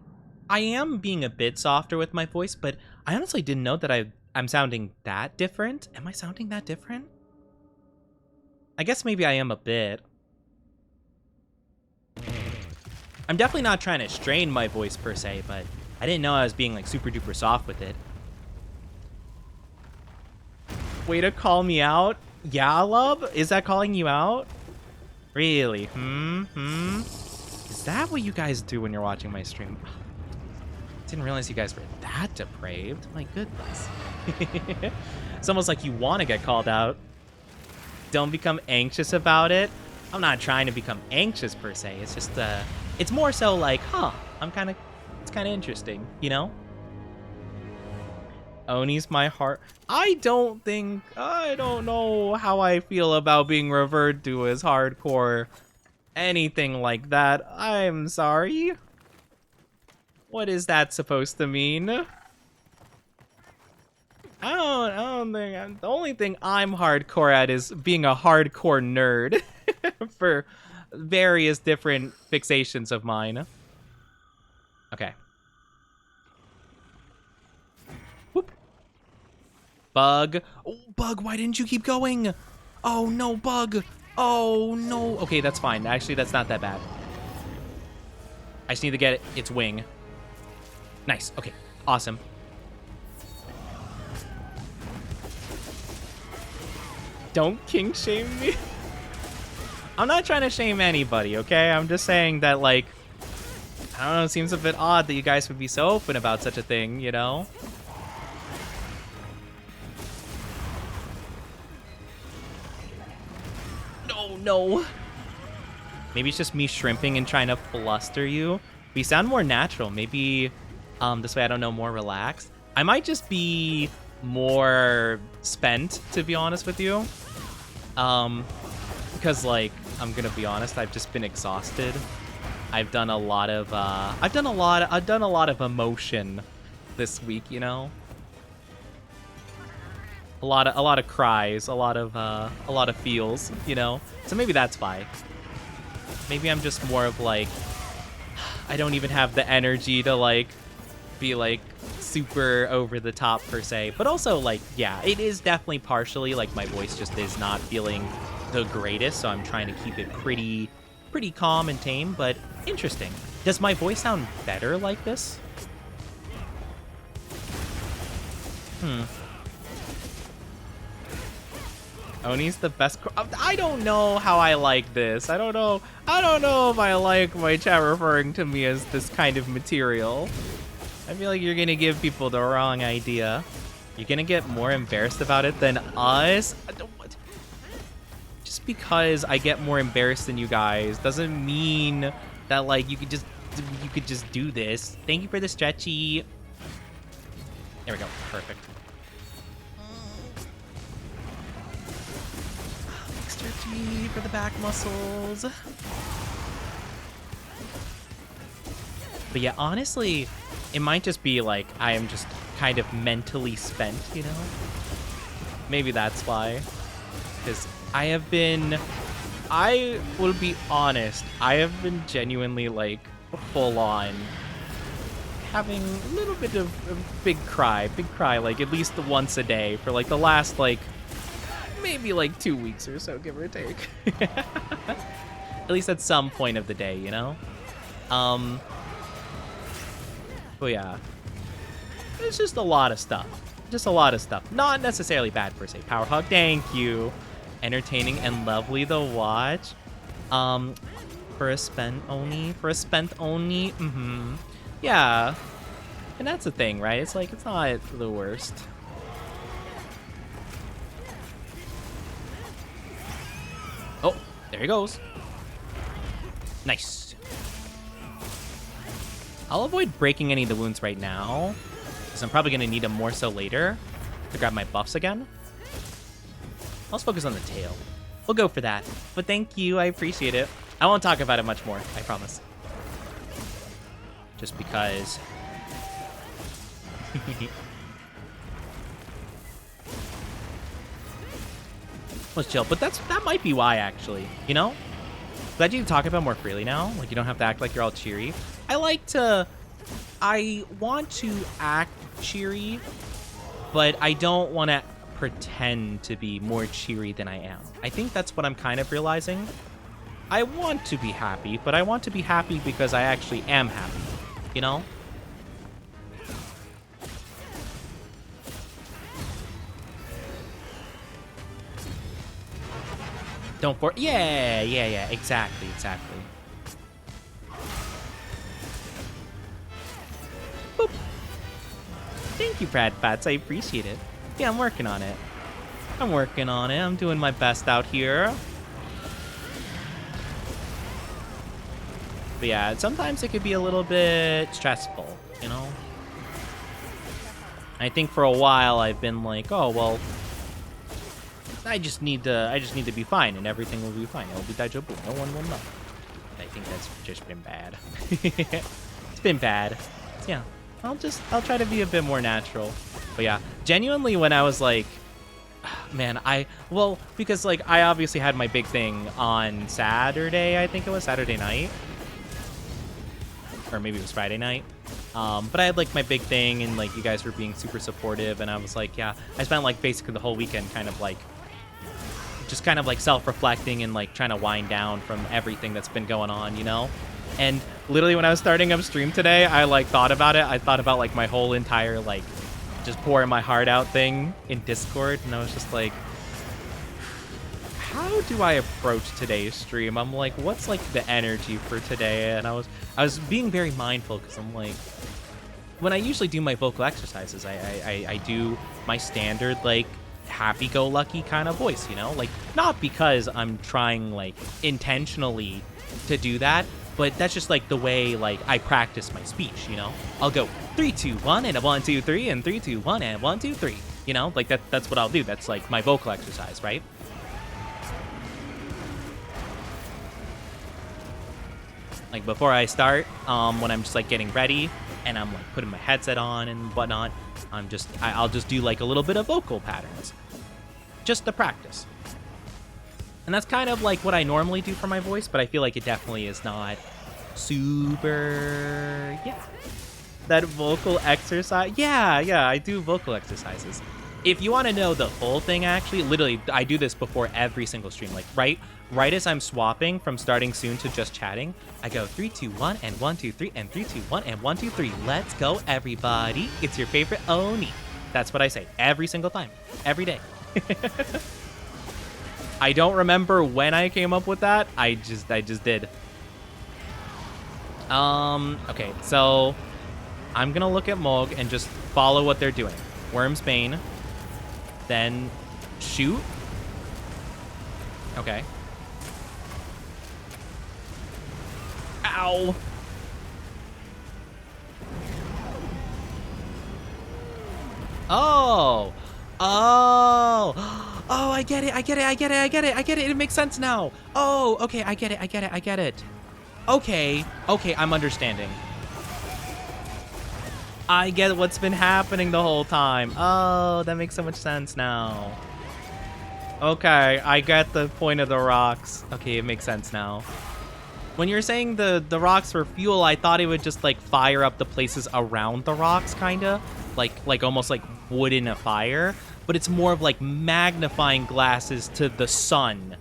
I am being a bit softer with my voice, but I honestly didn't know that I'm sounding that different. Am I sounding that different? I guess maybe I am a bit. I'm definitely not trying to strain my voice per se, but I didn't know I was being like super duper soft with it. Way to call me out? Yeah, love? Is that calling you out? Really? Is that what you guys do when you're watching my stream? Didn't realize you guys were that depraved. My goodness. It's almost like you want to get called out. Don't become anxious about it. I'm not trying to become anxious per se. It's just, it's more so like, huh, it's kind of interesting, you know? Oni's my heart. I don't know how I feel about being referred to as hardcore. Anything like that. I'm sorry. What is that supposed to mean? I don't think, the only thing I'm hardcore at is being a hardcore nerd for various different fixations of mine. Okay. Whoop. Bug. Oh, Bug, why didn't you keep going? Oh, no, Bug. Oh, no. Okay, that's fine. Actually, that's not that bad. I just need to get its wing. Nice. Okay. Awesome. Don't kink shame me. I'm not trying to shame anybody, okay? I'm just saying that, like, I don't know, it seems a bit odd that you guys would be so open about such a thing, you know? No. Maybe it's just me shrimping and trying to fluster you. But you sound more natural. Maybe this way I don't know, more relaxed. I might just be more spent, to be honest with you. Because, like, I'm gonna be honest, I've just been exhausted. I've done a lot of emotion this week, you know. A lot of cries, a lot of feels, you know. So maybe that's why. Maybe I'm just more of like, I don't even have the energy to like be like super over the top per se. But also like, yeah, it is definitely partially like my voice just is not feeling the greatest, so I'm trying to keep it pretty calm and tame, but interesting. Does my voice sound better like this? Oni's the best. I don't know how I like this. I don't know if I like my chat referring to me as this kind of material. I feel like you're gonna give people the wrong idea. You're gonna get more embarrassed about it than us. Just because I get more embarrassed than you guys doesn't mean that like you could just do this. Thank you for the stretchy. There we go. Perfect. Stretchy for the back muscles. But yeah, honestly, it might just be like I am just kind of mentally spent, you know? Maybe that's why. Because I will be honest, I have been genuinely like full on having a little bit of big cry, like at least once a day for like the last like maybe like 2 weeks or so, give or take. At least at some point of the day, you know? But yeah, it's just a lot of stuff. Just a lot of stuff. Not necessarily bad per se. Power hug, thank you. Entertaining and lovely to watch. For a spent Oni. Yeah. And that's the thing, right? It's like, it's not the worst. Oh, there he goes. Nice. I'll avoid breaking any of the wounds right now, because I'm probably going to need them more so later to grab my buffs again. Let's focus on the tail. We'll go for that. But thank you, I appreciate it. I won't talk about it much more, I promise. Just because... Let's chill, but that might be why, actually, you know? Glad you can talk about it more freely now. Like, you don't have to act like you're all cheery. I want to act cheery, but I don't want to pretend to be more cheery than I am. I think that's what I'm kind of realizing. I want to be happy, but I want to be happy because I actually am happy, you know? Yeah, exactly. Boop. Thank you, Brad Fats, I appreciate it. Yeah, I'm working on it. I'm doing my best out here. But yeah, sometimes it could be a little bit stressful, you know? I think for a while I've been like, oh, well, I just need to be fine, and everything will be fine. It will be daijoubu. No one will know. I think that's just been bad. It's been bad. Yeah, I'll try to be a bit more natural. But yeah, genuinely, when I was like, man, because like I obviously had my big thing on Saturday. I think it was Saturday night, or maybe it was Friday night. But I had like my big thing, and like you guys were being super supportive, and I was like, yeah, I spent like basically the whole weekend kind of like self-reflecting and like trying to wind down from everything that's been going on, you know? And literally when I was starting up stream today, I like thought about it. I thought about like my whole entire like just pouring my heart out thing in Discord, and I was just like, how do I approach today's stream? I'm like, what's like the energy for today? And I was being very mindful, because I'm like, when I usually do my vocal exercises, I do my standard like happy-go-lucky kind of voice, you know? Like, not because I'm trying like intentionally to do that, but that's just like the way like I practice my speech, you know? I'll go 3, 2, 1 and a 1, 2, 3 and 3, 2, 1 and 1, 2, 3. You know, like that's what I'll do. That's like my vocal exercise, right? Like before I start, when I'm just like getting ready and I'm like putting my headset on and whatnot, I'll just do like a little bit of vocal patterns, just to practice. And that's kind of like what I normally do for my voice, but I feel like it definitely is not super, that vocal exercise. Yeah, I do vocal exercises. If you want to know the whole thing, actually, literally, I do this before every single stream. Like right as I'm swapping from starting soon to just chatting, I go 3, 2, 1 and 1, 2, 3 and 3, 2, 1 and 1, 2, 3. Let's go, everybody! It's your favorite Oni. That's what I say every single time, every day. I don't remember when I came up with that. I just did. Okay, so I'm gonna look at Moog and just follow what they're doing. Worm's Bane. Then shoot. Okay. Ow. Oh. I get it. It makes sense now. Oh, okay, I get it. Okay, I'm understanding. I get what's been happening the whole time. Oh, that makes so much sense now. Okay, I get the point of the rocks. Okay, it makes sense now. When you're saying the rocks for fuel, I thought it would just like fire up the places around the rocks, kinda. Like almost like wood in a fire. But it's more of like magnifying glasses to the sun.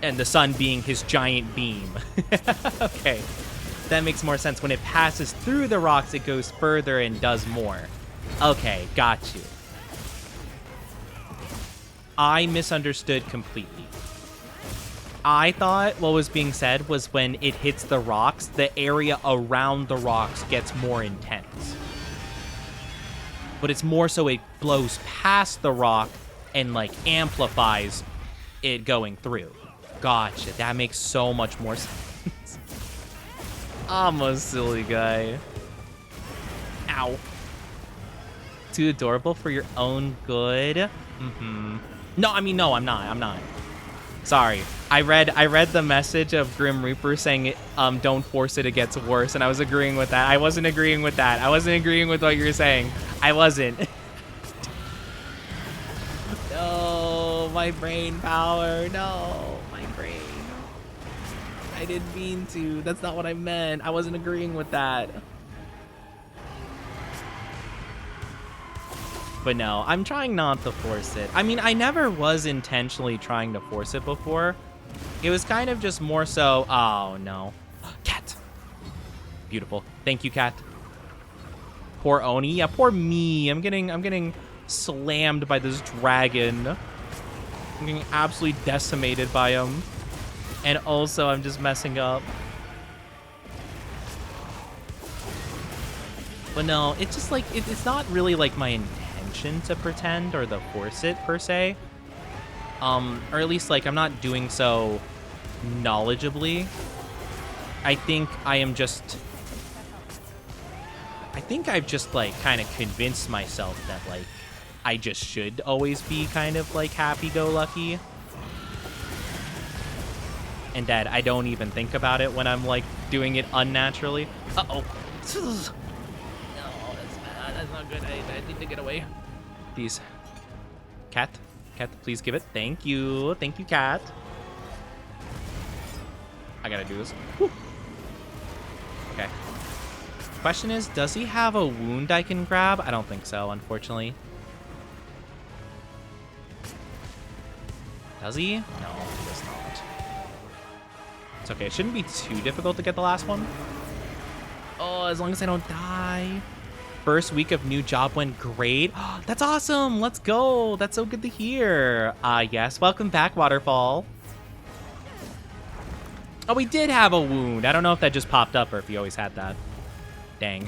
And the sun being his giant beam. Okay. That makes more sense. When it passes through the rocks, it goes further and does more. Okay, got you. I misunderstood completely. I thought what was being said was when it hits the rocks, the area around the rocks gets more intense. But it's more so it blows past the rock and like amplifies it going through. Gotcha. That makes so much more sense. I'm a silly guy. Ow. Too adorable for your own good. Mm-hmm. No, I mean, no, I'm not. Sorry. I read the message of Grim Reaper saying, don't force it gets worse, and I was agreeing with that. I wasn't agreeing with that. I wasn't agreeing with what you were saying. I wasn't. No, my brain power. No, my brain. I didn't mean to. That's not what I meant. I wasn't agreeing with that. But no, I'm trying not to force it. I mean, I never was intentionally trying to force it before. It was kind of just more so, oh no. Cat. Beautiful. Thank you, cat. Poor Oni. Yeah, poor me. I'm getting slammed by this dragon. I'm getting absolutely decimated by him. And also, I'm just messing up. But no, it's just like, it's not really like my intention to pretend or to force it per se. Or at least like I'm not doing so knowledgeably. I think I've just like kind of convinced myself that like I just should always be kind of like happy-go-lucky. And that I don't even think about it when I'm like doing it unnaturally. Uh-oh. No, that's bad. That's not good. I need to get away. Please. Cat. Cat, please give it. Thank you. Thank you, cat. I gotta do this. Whew. Okay. Question is, does he have a wound I can grab? I don't think so, unfortunately. Does he? No, he does not. It's okay. It shouldn't be too difficult to get the last one. Oh, as long as I don't die. First week of new job went great. That's awesome. Let's go. That's so good to hear. Yes. Welcome back, Waterfall. Oh, we did have a wound. I don't know if that just popped up or if you always had that. Dang.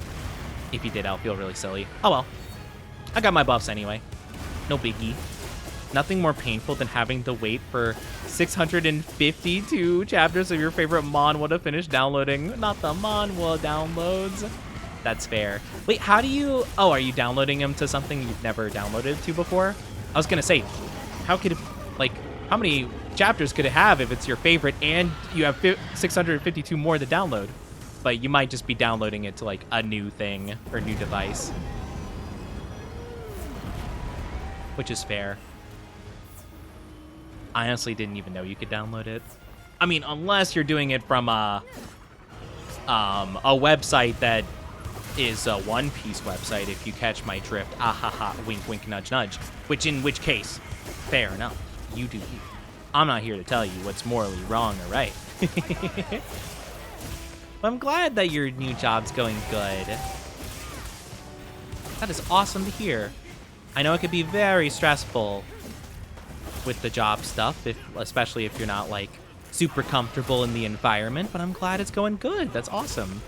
If you did, I'll feel really silly. Oh, well. I got my buffs anyway. No biggie. Nothing more painful than having to wait for 652 chapters of your favorite manhwa to finish downloading. Not the manhwa downloads. That's fair. Wait, how do you... Oh, are you downloading them to something you've never downloaded to before? I was gonna say, how could it... Like, how many chapters could it have if it's your favorite and you have 652 more to download? But you might just be downloading it to, like, a new thing or new device. Which is fair. I honestly didn't even know you could download it. I mean, unless you're doing it from a website that is a One Piece website, if you catch my drift. Ahaha, wink, wink, nudge, nudge. In which case, fair enough. You do you. I'm not here to tell you what's morally wrong or right. But I'm glad that your new job's going good. That is awesome to hear. I know it could be very stressful with the job stuff, especially if you're not like super comfortable in the environment, but I'm glad it's going good. That's awesome.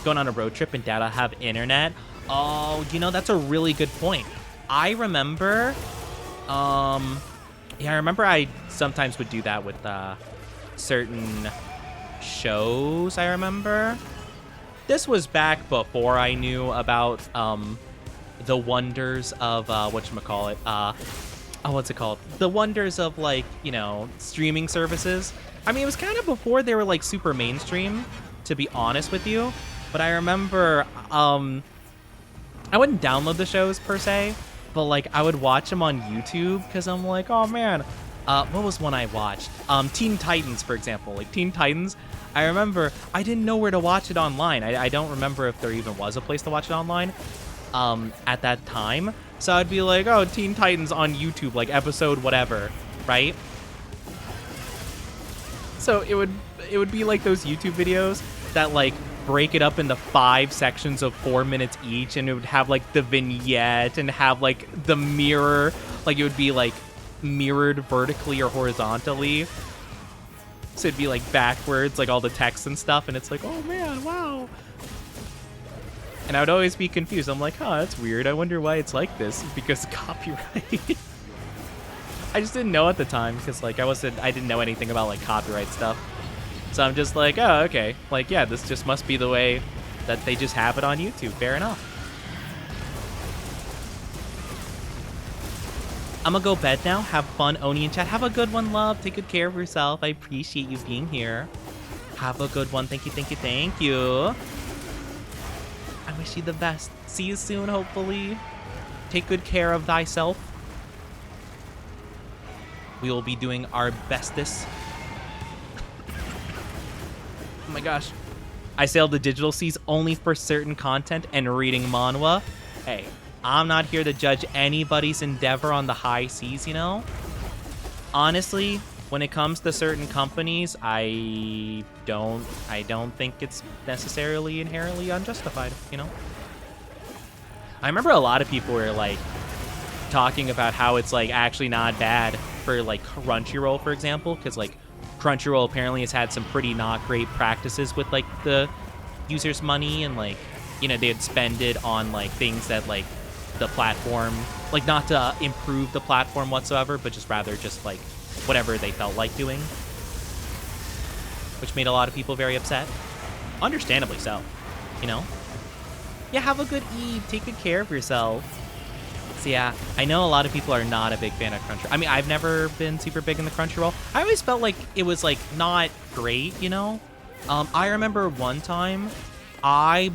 Going on a road trip and dad will have internet. Oh, you know, that's a really good point. I remember, I remember I sometimes would do that with certain shows, I remember. This was back before I knew about the wonders of whatchamacallit, what's it called? The wonders of, like, you know, streaming services. I mean, it was kind of before they were like super mainstream, to be honest with you. But I remember, I wouldn't download the shows per se, but like I would watch them on YouTube because I'm like, oh man, what was one I watched? Teen Titans, for example. Like Teen Titans, I remember I didn't know where to watch it online. I don't remember if there even was a place to watch it online at that time. So I'd be like, oh, Teen Titans on YouTube, like episode whatever, right? So it would be like those YouTube videos that like break it up into 5 sections of 4 minutes each, and it would have like the vignette and have like the mirror, like it would be like mirrored vertically or horizontally. So it'd be like backwards, like all the text and stuff, and it's like, oh man, wow. And I would always be confused. I'm like, huh, that's weird. I wonder why it's like this. Because copyright. I just didn't know at the time because like I didn't know anything about like copyright stuff. So I'm just like, oh, okay. Like, yeah, this just must be the way that they just have it on YouTube. Fair enough. I'm gonna go bed now. Have fun, Oni and chat. Have a good one, love. Take good care of yourself. I appreciate you being here. Have a good one. Thank you, thank you, thank you. I wish you the best. See you soon, hopefully. Take good care of thyself. We will be doing our bestest. Oh my gosh. I sailed the digital seas only for certain content and reading manhwa. Hey, I'm not here to judge anybody's endeavor on the high seas, you know? Honestly, when it comes to certain companies, I don't think it's necessarily inherently unjustified, you know? I remember a lot of people were like talking about how it's like actually not bad for like Crunchyroll, for example, because like Crunchyroll apparently has had some pretty not great practices with like the users' money, and like, you know, they'd spend it on like things that like the platform, like not to improve the platform whatsoever, but just rather just like whatever they felt like doing, which made a lot of people very upset. Understandably so, you know? Yeah, have a good Eve. Take good care of yourself. So yeah, I know a lot of people are not a big fan of Crunchyroll. I mean, I've never been super big in the Crunchyroll. I always felt like it was like not great, you know? I remember one time I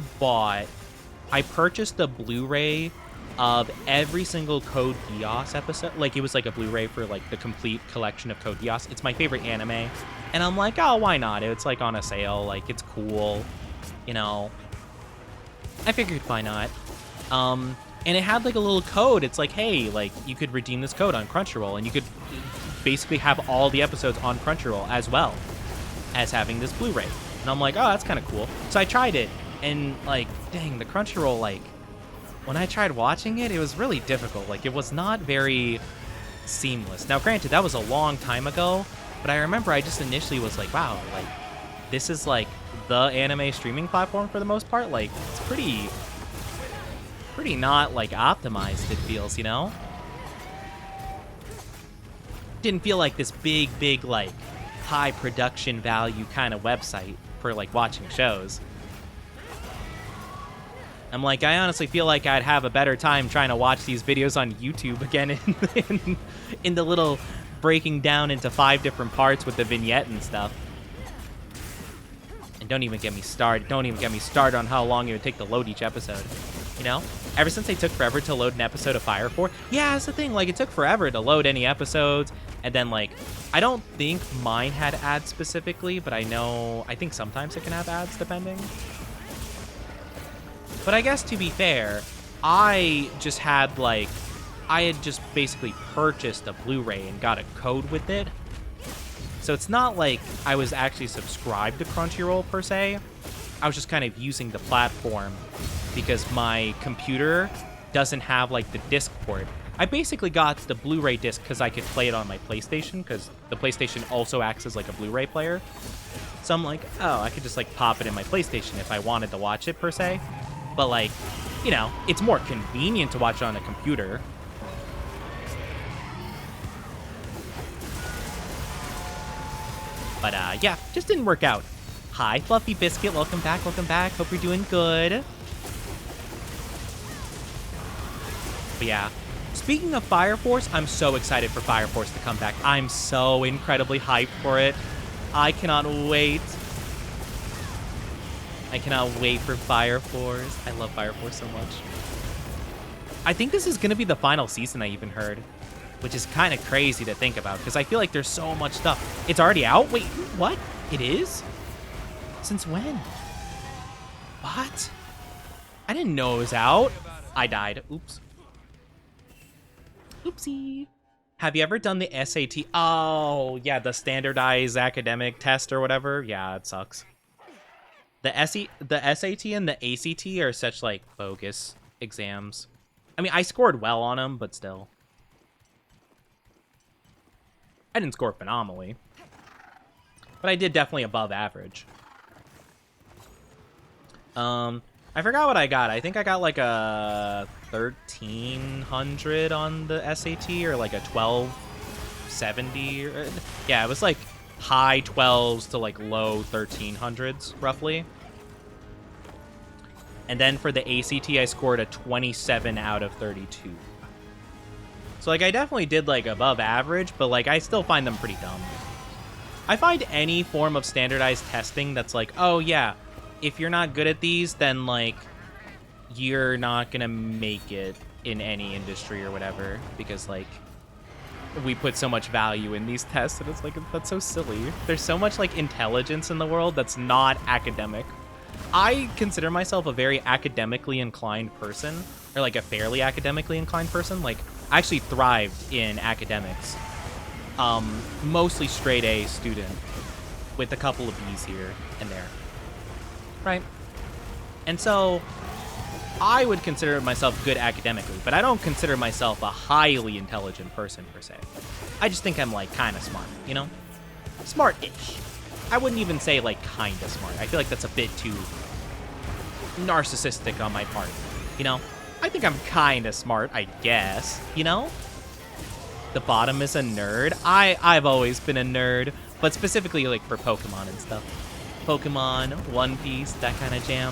purchased a Blu-ray of every single Code Geass episode. Like, it was like a Blu-ray for like the complete collection of Code Geass. It's my favorite anime. And I'm like, oh, why not? It's like on a sale. Like, it's cool, you know? I figured, why not? And it had like a little code. It's like, hey, like you could redeem this code on Crunchyroll, and you could basically have all the episodes on Crunchyroll as well as having this Blu-ray. And I'm like, oh, that's kind of cool. So I tried it, and like, dang, the Crunchyroll, like, when I tried watching it, it was really difficult. Like, it was not very seamless. Now, granted, that was a long time ago, but I remember I just initially was like, wow, like, this is like the anime streaming platform for the most part. Like, it's pretty not like optimized, it feels, you know? Didn't feel like this big like high production value kind of website for like watching shows. I'm like, I honestly feel like I'd have a better time trying to watch these videos on YouTube again in the little breaking down into 5 different parts with the vignette and stuff. And don't even get me started on how long it would take to load each episode. You know? Ever since they took forever to load an episode of Fire Force. Yeah, that's the thing. Like, it took forever to load any episodes. And then, like, I don't think mine had ads specifically, but I think sometimes it can have ads depending. But I guess to be fair, I had just basically purchased a Blu-ray and got a code with it. So it's not like I was actually subscribed to Crunchyroll per se. I was just kind of using the platform because my computer doesn't have like the disc port. I basically got the Blu-ray disc because I could play it on my PlayStation, because the PlayStation also acts as like a Blu-ray player. So I'm like, oh, I could just like pop it in my PlayStation if I wanted to watch it per se. But like, you know, it's more convenient to watch it on a computer. But yeah, just didn't work out. Hi, Fluffy Biscuit. Welcome back. Welcome back. Hope you're doing good. But yeah, speaking of Fire Force, I'm so excited for Fire Force to come back. I'm so incredibly hyped for it. I cannot wait. I cannot wait for Fire Force. I love Fire Force so much. I think this is going to be the final season, I even heard, which is kind of crazy to think about because I feel like there's so much stuff. It's already out? Wait, what? It is? Since when? What? I didn't know it was out. I died. Oops. Oopsie. Have you ever done the SAT? Oh, yeah, the standardized academic test or whatever. Yeah, it sucks. The SAT and the ACT are such, like, bogus exams. I mean, I scored well on them, but still. I didn't score phenomenally. But I did definitely above average. I forgot what I got. I think I got like a 1300 on the SAT or like a 1270. Yeah, it was like high 12s to like low 1300s roughly. And then for the ACT, I scored a 27 out of 32. So like I definitely did like above average, but like I still find them pretty dumb. I find any form of standardized testing that's like, oh yeah, if you're not good at these, then, like, you're not gonna make it in any industry or whatever. Because, like, we put so much value in these tests, and it's like, that's so silly. There's so much, like, intelligence in the world that's not academic. I consider myself a very academically inclined person, or, like, a fairly academically inclined person. Like, I actually thrived in academics. Mostly straight A student, with a couple of B's here and there. Right? And so, I would consider myself good academically, but I don't consider myself a highly intelligent person, per se. I just think I'm, like, kind of smart, you know? Smart-ish. I wouldn't even say, like, kind of smart. I feel like that's a bit too narcissistic on my part, you know? I think I'm kind of smart, I guess, you know? The bottom is a nerd. I've always been a nerd, but specifically, like, for Pokemon and stuff. Pokemon, One Piece, that kind of jam.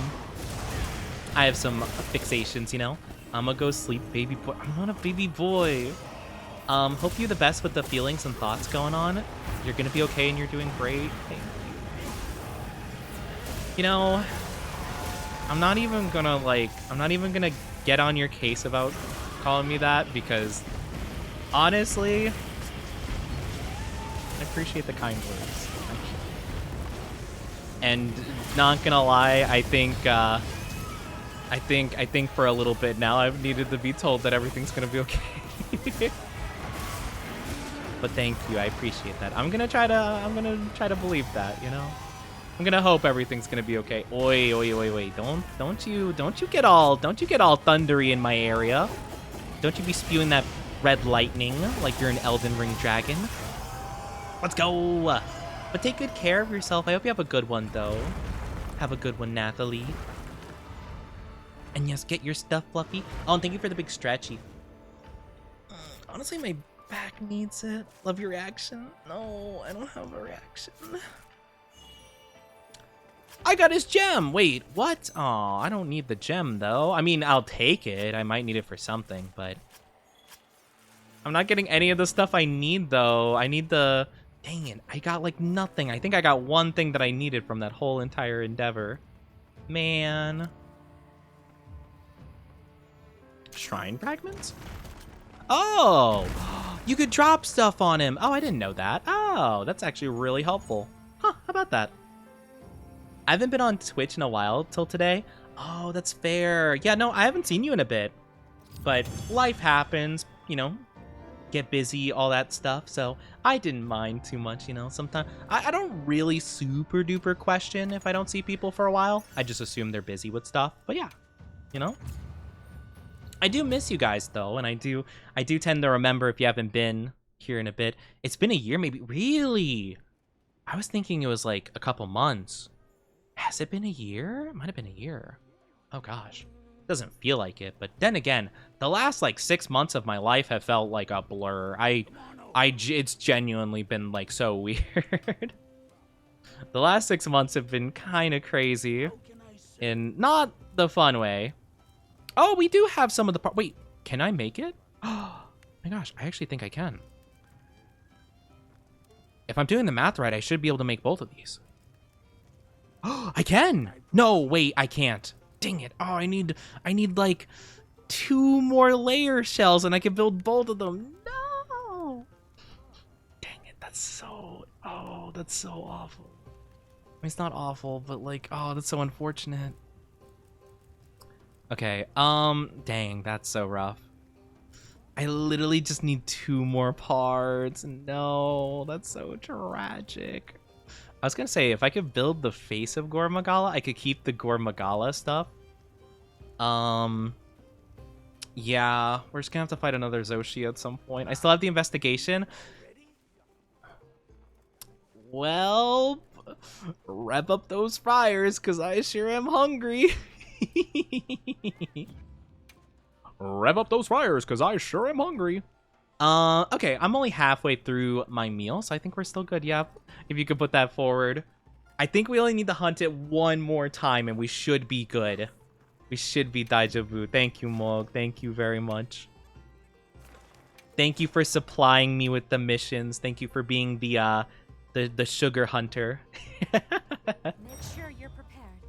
I have some fixations, you know? I'm gonna go sleep, baby boy. I'm not a baby boy. Hope you the best with the feelings and thoughts going on. You're gonna be okay and you're doing great. Thank you. You know, I'm not even gonna get on your case about calling me that because honestly, I appreciate the kind words. And not gonna lie, I think for a little bit now I've needed to be told that everything's gonna be okay. But thank you, I appreciate that. I'm gonna try to believe that, you know. I'm gonna hope everything's gonna be okay. Oi, oi, oi, oi! Don't you get all thundery in my area. Don't you be spewing that red lightning like you're an Elden Ring dragon. Let's go. But take good care of yourself. I hope you have a good one, though. Have a good one, Nathalie. And yes, get your stuff, Fluffy. Oh, and thank you for the big stretchy. Honestly, my back needs it. Love your reaction. No, I don't have a reaction. I got his gem. Wait, what? Oh, I don't need the gem, though. I mean, I'll take it. I might need it for something, but I'm not getting any of the stuff I need, though. I need the... Dang it, I got, like, nothing. I think I got one thing that I needed from that whole entire endeavor. Man. Shrine fragments? Oh! You could drop stuff on him. Oh, I didn't know that. Oh, that's actually really helpful. Huh, how about that? I haven't been on Twitch in a while till today. Oh, that's fair. Yeah, no, I haven't seen you in a bit. But life happens, you know. Get busy, all that stuff, so I didn't mind too much, you know. Sometimes I don't really super duper question if I don't see people for a while. I just assume they're busy with stuff. But yeah, you know, I do miss you guys though, and I do tend to remember if you haven't been here in a bit. It's been a year, maybe. Really? I was thinking it was like a couple months. Has it been a year? It might have been a year. Oh gosh. Doesn't feel like it, but then again, the last like 6 months of my life have felt like a blur. It's genuinely been like so weird. The last 6 months have been kind of crazy in not the fun way. Oh, we do have some of the part. Wait, can I make it? Oh my gosh, I actually think I can. If I'm doing the math right, I should be able to make both of these. I can. No, wait, I can't. Dang it. Oh, I need like 2 more layer shells and I can build both of them. No. Dang it. That's so awful. I mean, it's not awful, but like, oh, that's so unfortunate. Okay. Dang, that's so rough. I literally just need 2 more parts. No, that's so tragic. I was gonna say, if I could build the face of Gore Magala, I could keep the Gore Magala stuff. Yeah, we're just gonna have to fight another Zoshi at some point. I still have the investigation. Well, rev up those fryers, because I sure am hungry. Rev up those fryers, because I sure am hungry. Okay, I'm only halfway through my meal, so I think we're still good. Yeah, if you could put that forward. I think we only need to hunt it 1 more time, and we should be good. We should be Daijavu. Thank you, Mog. Thank you very much. Thank you for supplying me with the missions. Thank you for being the sugar hunter. Make sure you're prepared.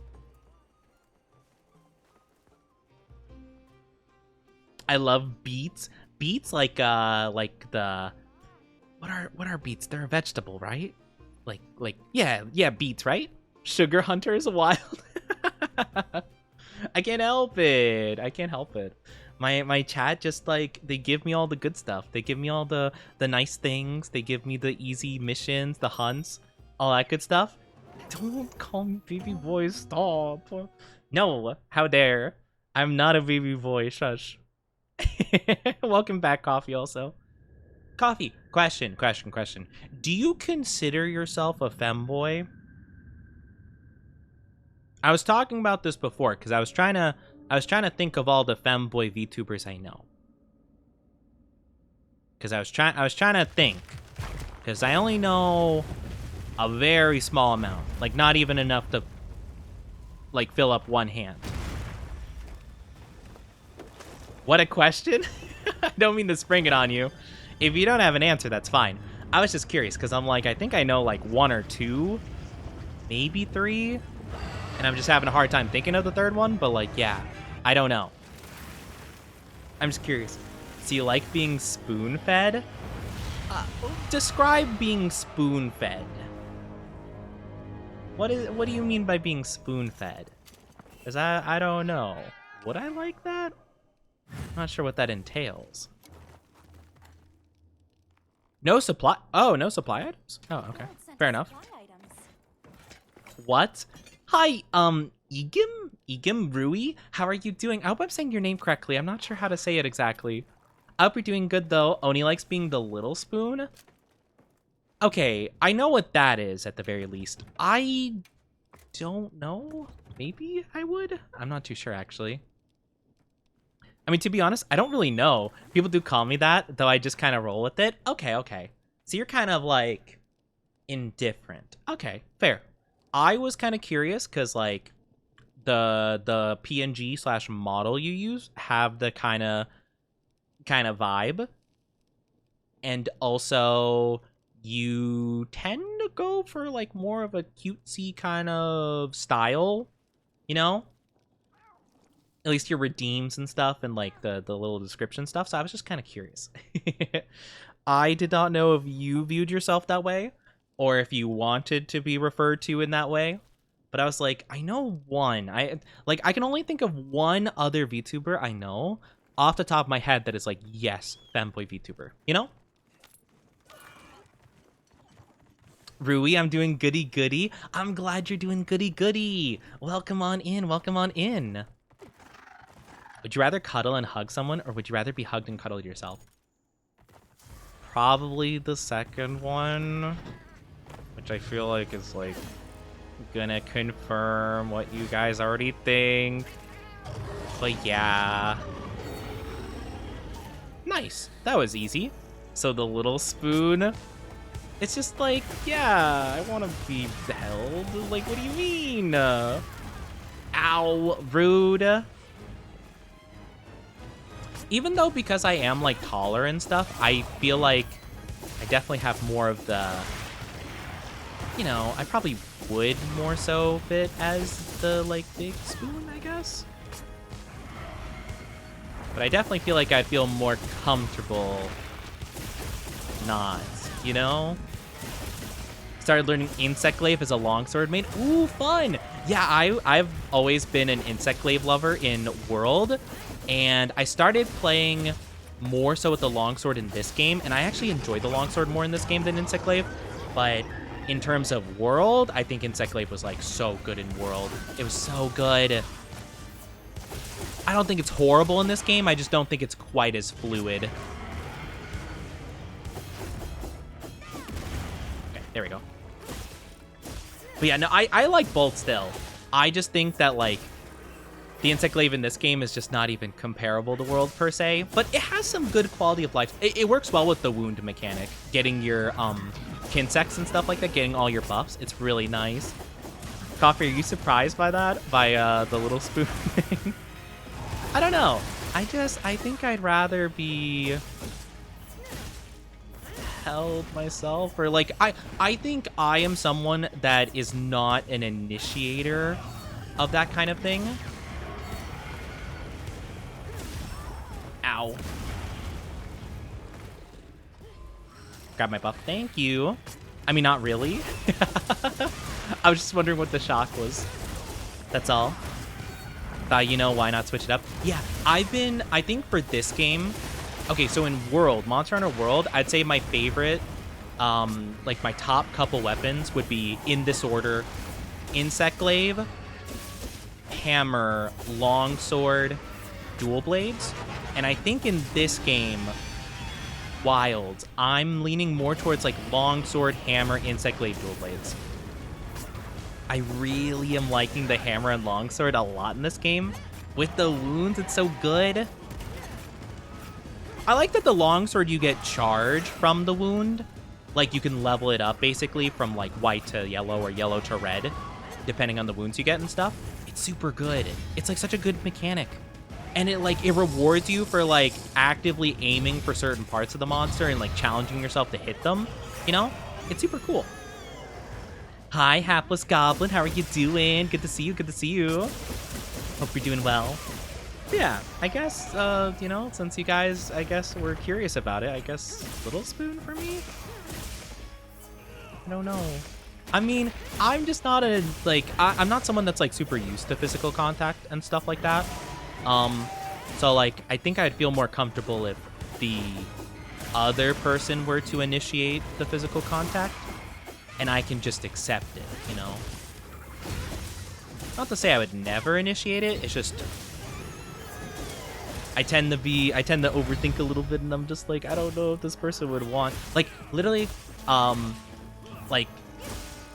I love beets. Beets like the what are beets? They're a vegetable, right? Like yeah, beets, right? Sugar hunter is wild. I can't help it. I can't help it. My chat just like, they give me all the good stuff. They give me all the nice things. They give me the easy missions, the hunts, all that good stuff. Don't call me baby boy. Stop. No, how dare. I'm not a baby boy. Shush. Welcome back, Coffee, also. Coffee, question. Do you consider yourself a femboy? I was talking about this before because I was trying to think of all the femboy VTubers I know. Because I was trying to think, because I only know a very small amount, like not even enough to like fill up 1 hand. What a question. I don't mean to spring it on you. If you don't have an answer, that's fine. I was just curious because I'm like, I think I know like 1 or 2, maybe 3. And I'm just having a hard time thinking of the 3rd one, but like, yeah, I don't know. I'm just curious. So you like being spoon-fed? Describe being spoon-fed. What do you mean by being spoon-fed? Because I don't know. Would I like that? I'm not sure what that entails. No supply. Oh, no supply items? Oh, okay. Fair enough. What? Hi, Igim Rui? How are you doing? I hope I'm saying your name correctly. I'm not sure how to say it exactly. I hope you're doing good, though. Oni likes being the little spoon. Okay, I know what that is, at the very least. I don't know. Maybe I would? I'm not too sure, actually. I mean, to be honest, I don't really know. People do call me that, though I just kind of roll with it. Okay. So you're kind of, like, indifferent. Okay, fair. I was kind of curious, because, like, the PNG / model you use have the kind of vibe. And also, you tend to go for, like, more of a cutesy kind of style, you know? At least your redeems and stuff and, like, the little description stuff. So I was just kind of curious. I did not know if you viewed yourself that way or if you wanted to be referred to in that way. But I was like, I know one. I can only think of one other VTuber I know off the top of my head that is like, yes, femboy VTuber. You know? Rui, I'm doing goody. I'm glad you're doing goody. Welcome on in. Would you rather cuddle and hug someone, or would you rather be hugged and cuddled yourself? Probably the second one, which I feel like is like gonna confirm what you guys already think. But yeah. Nice. That was easy. So the little spoon, it's just like, yeah, I want to be held. Like, what do you mean? Ow, rude. Even though, because I am, like, taller and stuff, I feel like I definitely have more of the you know, I probably would more so fit as the, like, big spoon, I guess. But I definitely feel like I'd feel more comfortable not, you know? Started learning Insect Glaive as a longsword main. Ooh, fun! Yeah, I've always been an Insect Glaive lover in World, and I started playing more so with the longsword in this game, and I actually enjoyed the longsword more in this game than Insect Glaive, but in terms of World, I think Insect Glaive was, like, so good in World. It was so good. I don't think it's horrible in this game, I just don't think it's quite as fluid. Okay, there we go. But yeah, no, I like both still. I just think that, like, the Insect Glaive in this game is just not even comparable to World, per se. But it has some good quality of life. It works well with the wound mechanic. Getting your Kinsects and stuff like that, getting all your buffs. It's really nice. Coffee, are you surprised by that? By the little spoon thing? I don't know. I think I'd rather be held myself, or like I think I am someone that is not an initiator of that kind of thing. Ow. Grab my buff. Thank you. I mean, not really. I was just wondering what the shock was. That's all. You know, why not switch it up? Yeah, I think for this game, okay, so in World, Monster Hunter World, I'd say my favorite, like my top couple weapons would be, in this order, Insect Glaive, Hammer, Longsword, Dual Blades. And I think in this game, Wild, I'm leaning more towards like Longsword, Hammer, Insect Glaive, Dual Blades. I really am liking the Hammer and Longsword a lot in this game. With the wounds, it's so good. I like that the Longsword, you get charge from the wound. Like, you can level it up, basically, from, like, white to yellow or yellow to red, depending on the wounds you get and stuff. It's super good. It's, like, such a good mechanic. And it, like, it rewards you for, like, actively aiming for certain parts of the monster and, like, challenging yourself to hit them, you know? It's super cool. Hi, Hapless Goblin. How are you doing? Good to see you. Good to see you. Hope you're doing well. Yeah, I guess, you know, since you guys, I guess, were curious about it, I guess Little Spoon for me? I don't know. I mean, I'm just not a, like, I'm not someone that's, like, super used to physical contact and stuff like that. So, like, I think I'd feel more comfortable if the other person were to initiate the physical contact. And I can just accept it, you know? Not to say I would never initiate it, it's just... I tend to overthink a little bit, and I'm just like, I don't know if this person would want... Like, literally, like,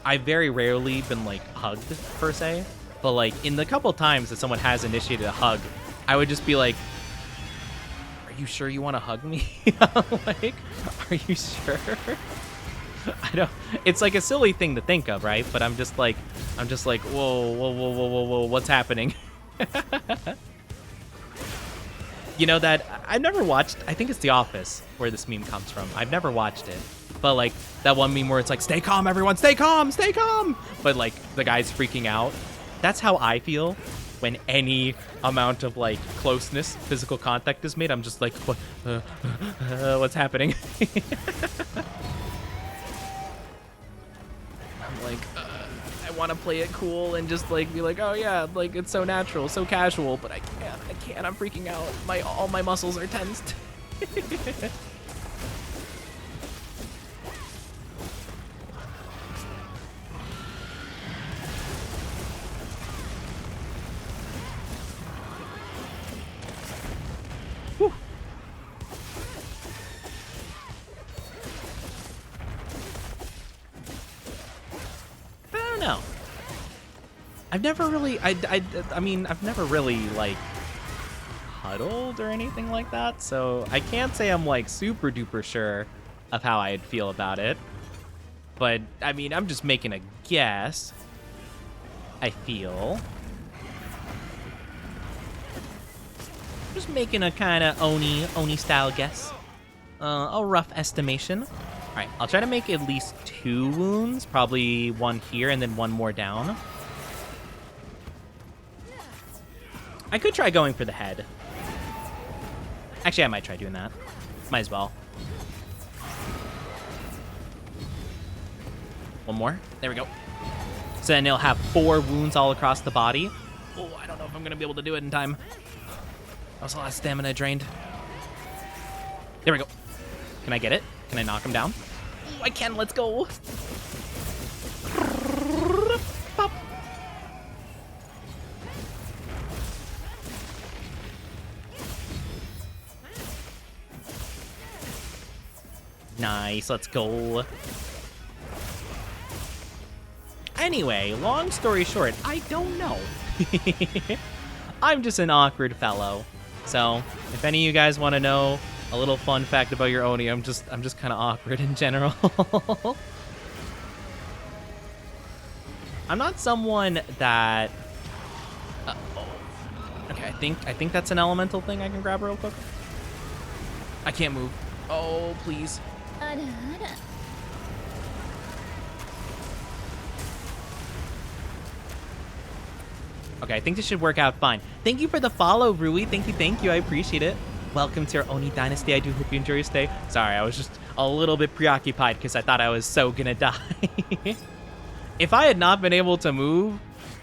I've very rarely been, like, hugged, per se. But, like, in the couple times that someone has initiated a hug, I would just be like, are you sure you want to hug me? Like, are you sure? I don't. It's like a silly thing to think of, right? But I'm just like, whoa, what's happening? You know that I've never watched. I think it's The Office where this meme comes from. I've never watched it, but like that one meme where it's like, "Stay calm, everyone, stay calm, stay calm." But like the guy's freaking out. That's how I feel when any amount of like closeness, physical contact is made. I'm just like, what's happening? Like, I want to play it cool and just like be like, oh yeah, like it's so natural, so casual, but I can't, I'm freaking out. All my muscles are tensed. Whew. No, I've never really, I mean, I've never really, like, huddled or anything like that, so I can't say I'm, like, super duper sure of how I'd feel about it, but, I mean, I'm just making a guess, I feel. Just making a kind of Oni-style guess, a rough estimation. All right, I'll try to make at least 2 wounds, probably one here and then one more down. I could try going for the head. Actually, I might try doing that. Might as well. One more. There we go. So then he'll have 4 wounds all across the body. Oh, I don't know if I'm going to be able to do it in time. That was a lot of stamina drained. There we go. Can I get it? Can I knock him down? Oh, I can. Let's go. Pop. Nice. Let's go. Anyway, long story short, I don't know. I'm just an awkward fellow. So, if any of you guys want to know a little fun fact about your Oni, I'm just kind of awkward in general. I'm not someone that okay, I think that's an elemental thing I can grab real quick. I can't move. Oh, please. Okay, I think this should work out fine. Thank you for the follow, Rui. Thank you. I appreciate it. Welcome to our Oni Dynasty. I do hope you enjoy your stay. Sorry, I was just a little bit preoccupied because I thought I was so gonna die. If I had not been able to move,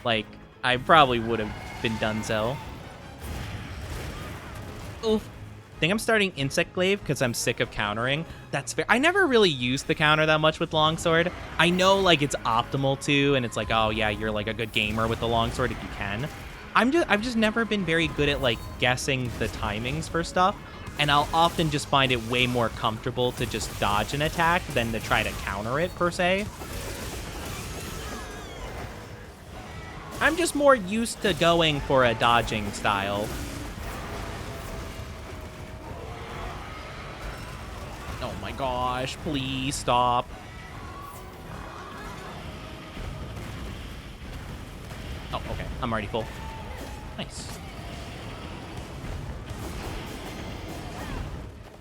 like, I probably would have been done so. Oof. I think I'm starting Insect Glaive because I'm sick of countering. That's fair. I never really used the counter that much with Longsword. I know, like, it's optimal to, and it's like, oh, yeah, you're, like, a good gamer with the Longsword if you can. I've just never been very good at, like, guessing the timings for stuff, and I'll often just find it way more comfortable to just dodge an attack than to try to counter it, per se. I'm just more used to going for a dodging style. Oh my gosh, please stop. Oh, okay, I'm already full. Nice.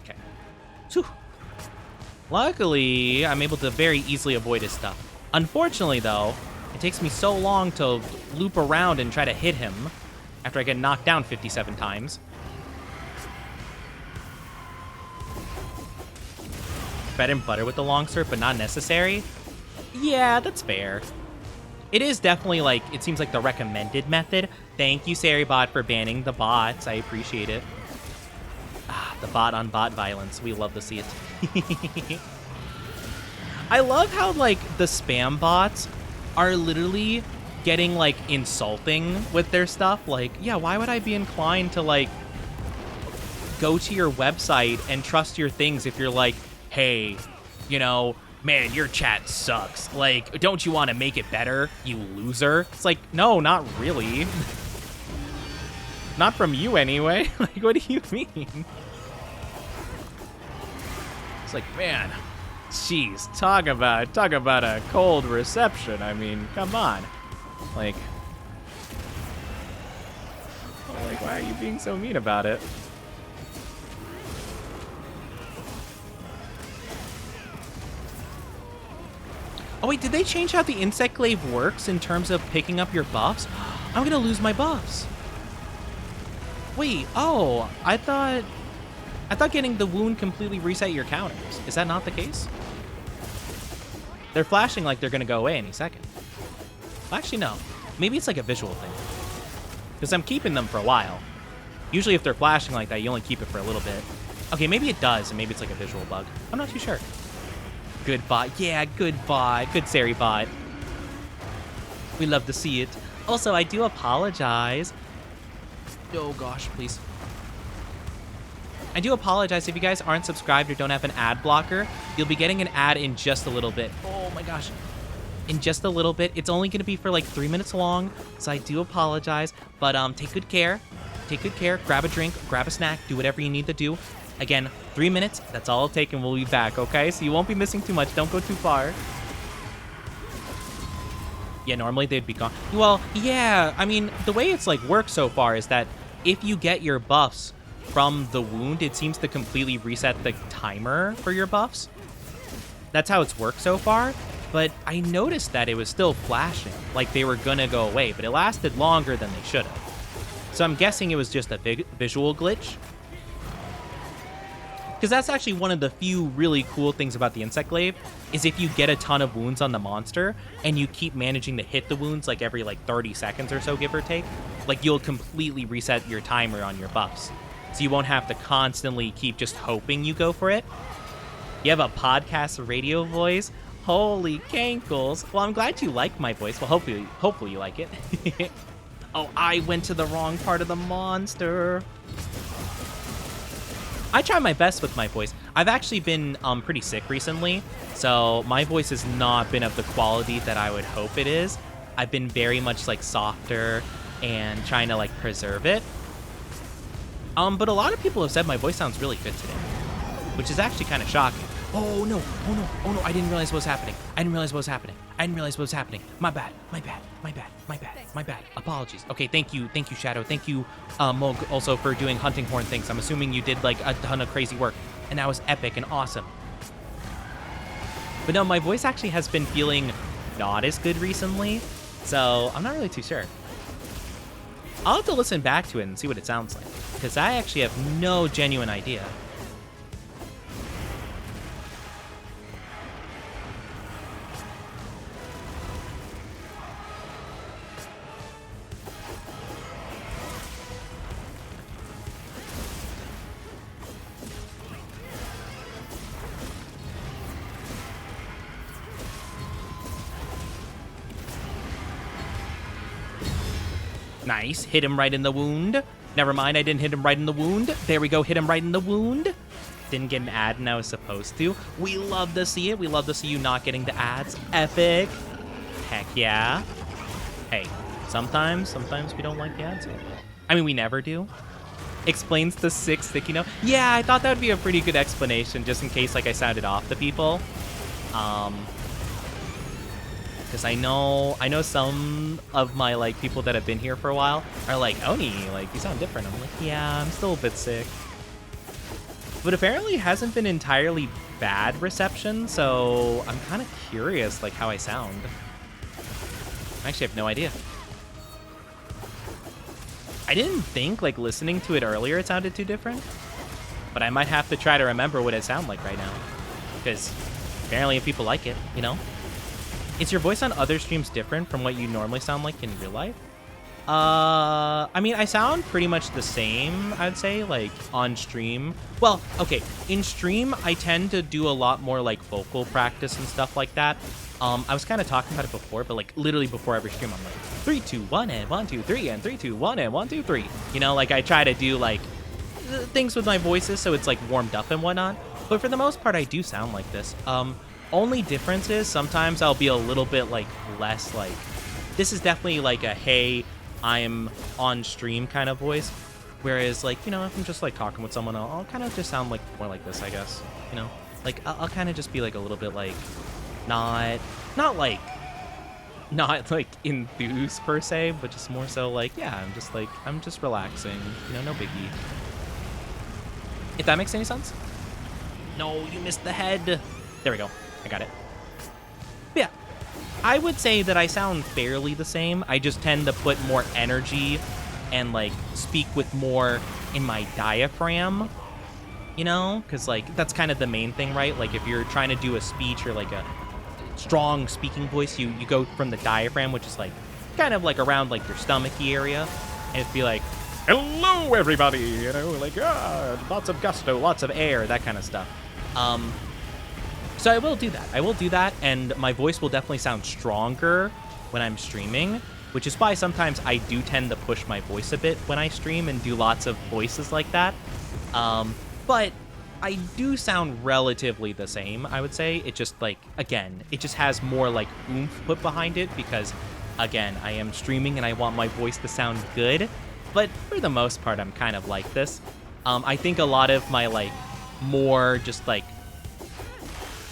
Okay. Whew. Luckily, I'm able to very easily avoid his stuff. Unfortunately, though, it takes me so long to loop around and try to hit him after I get knocked down 57 times. Bread and butter with the longsword, but not necessary? Yeah, that's fair. It is definitely, like, it seems like the recommended method. Thank you, Saribot, for banning the bots. I appreciate it. Ah, the bot-on-bot violence. We love to see it. I love how, like, the spam bots are literally getting, like, insulting with their stuff. Like, yeah, why would I be inclined to, like, go to your website and trust your things if you're like, hey, you know, man, your chat sucks. Like, don't you want to make it better, you loser? It's like, no, not really. Not from you anyway. Like, what do you mean? It's like, man, jeez, talk about a cold reception. I mean, come on. Like, why are you being so mean about it? Oh wait, did they change how the Insect Glaive works in terms of picking up your buffs? I'm gonna lose my buffs. Wait, oh, I thought getting the wound completely reset your counters. Is that not the case? They're flashing like they're gonna go away any second. Well, actually, no. Maybe it's like a visual thing. Because I'm keeping them for a while. Usually if they're flashing like that, you only keep it for a little bit. Okay, maybe it does, and maybe it's like a visual bug. I'm not too sure. Good bot. Yeah, good bot. Good Sari bot. We love to see it. Also, I do apologize. Oh gosh, please. I do apologize if you guys aren't subscribed or don't have an ad blocker. You'll be getting an ad in just a little bit. Oh my gosh. In just a little bit. It's only going to be for like 3 minutes long, so I do apologize. But take good care. Take good care. Grab a drink, grab a snack, do whatever you need to do. Again, 3 minutes, that's all it'll take, and we'll be back, okay? So you won't be missing too much. Don't go too far. Yeah, normally they'd be gone. Well, yeah, I mean, the way it's, like, worked so far is that if you get your buffs from the wound, it seems to completely reset the timer for your buffs. That's how it's worked so far. But I noticed that it was still flashing, like they were gonna go away, but it lasted longer than they should have. So I'm guessing it was just a big visual glitch. Because that's actually one of the few really cool things about the insect glaive, is if you get a ton of wounds on the monster and you keep managing to hit the wounds like every like 30 seconds or so, give or take, like you'll completely reset your timer on your buffs. So you won't have to constantly keep just hoping you go for it. You have a podcast radio voice? Holy cankles. Well, I'm glad you like my voice. Well, hopefully you like it. Oh, I went to the wrong part of the monster. I try my best with my voice. I've actually been pretty sick recently, so my voice has not been of the quality that I would hope it is. I've been very much like softer and trying to like preserve it. But a lot of people have said my voice sounds really good today, which is actually kind of shocking. Oh no, oh no, oh no, I didn't realize what was happening. I didn't realize what was happening. I didn't realize what was happening. My bad, my bad, my bad, my bad, my bad. Apologies. Okay, thank you, Shadow. Thank you, Mog, also for doing hunting horn things. I'm assuming you did like a ton of crazy work, and that was epic and awesome. But no, my voice actually has been feeling not as good recently, so I'm not really too sure. I'll have to listen back to it and see what it sounds like, because I actually have no genuine idea. Nice. Hit him right in the wound. Never mind, I didn't hit him right in the wound. There we go. Hit him right in the wound. Didn't get an ad and I was supposed to. We love to see it. We love to see you not getting the ads. Epic. Heck yeah. Hey, sometimes we don't like the ads. I mean, we never do. Explains the 6 sticky note. Yeah, I thought that would be a pretty good explanation just in case like I sounded off to people. Because I know some of my like people that have been here for a while are like, Oni, like you sound different. I'm like, yeah, I'm still a bit sick. But apparently it hasn't been entirely bad reception, so I'm kind of curious like how I sound. I actually have no idea. I didn't think like listening to it earlier it sounded too different, but I might have to try to remember what it sounds like right now, because apparently people like it, you know? Is your voice on other streams different from what you normally sound like in real life? I mean, I sound pretty much the same, I'd say, like, on stream. Well, okay, in stream, I tend to do a lot more, like, vocal practice and stuff like that. I was kind of talking about it before, but, like, literally before every stream, I'm like, 3, 2, 1, and 1, 2, 3, and 3, 2, 1, and 1, 2, 3. You know, like, I try to do, like, things with my voices so it's, like, warmed up and whatnot. But for the most part, I do sound like this. Only difference is sometimes I'll be a little bit like less like, this is definitely like a hey, I'm on stream kind of voice, whereas like, you know, if I'm just like talking with someone, I'll kind of just sound like more like this, I guess, you know, like I'll kind of just be like a little bit like not like enthused per se, but just more so like, yeah, I'm just relaxing, you know, no biggie. If that makes any sense. No, you missed the head. There we go. I got it. But yeah, I would say that I sound fairly the same. I just tend to put more energy and like speak with more in my diaphragm, you know? Because like that's kind of the main thing, right? Like if you're trying to do a speech or like a strong speaking voice, you go from the diaphragm, which is like kind of like around like your stomachy area, and it'd be like, hello everybody, you know, like lots of gusto, lots of air, that kind of stuff. So I will do that, and my voice will definitely sound stronger when I'm streaming, which is why sometimes I do tend to push my voice a bit when I stream and do lots of voices like that. But I do sound relatively the same, I would say. It just, like, again, it just has more, like, oomph put behind it because, again, I am streaming and I want my voice to sound good. But for the most part, I'm kind of like this. I think a lot of my, like, more just, like,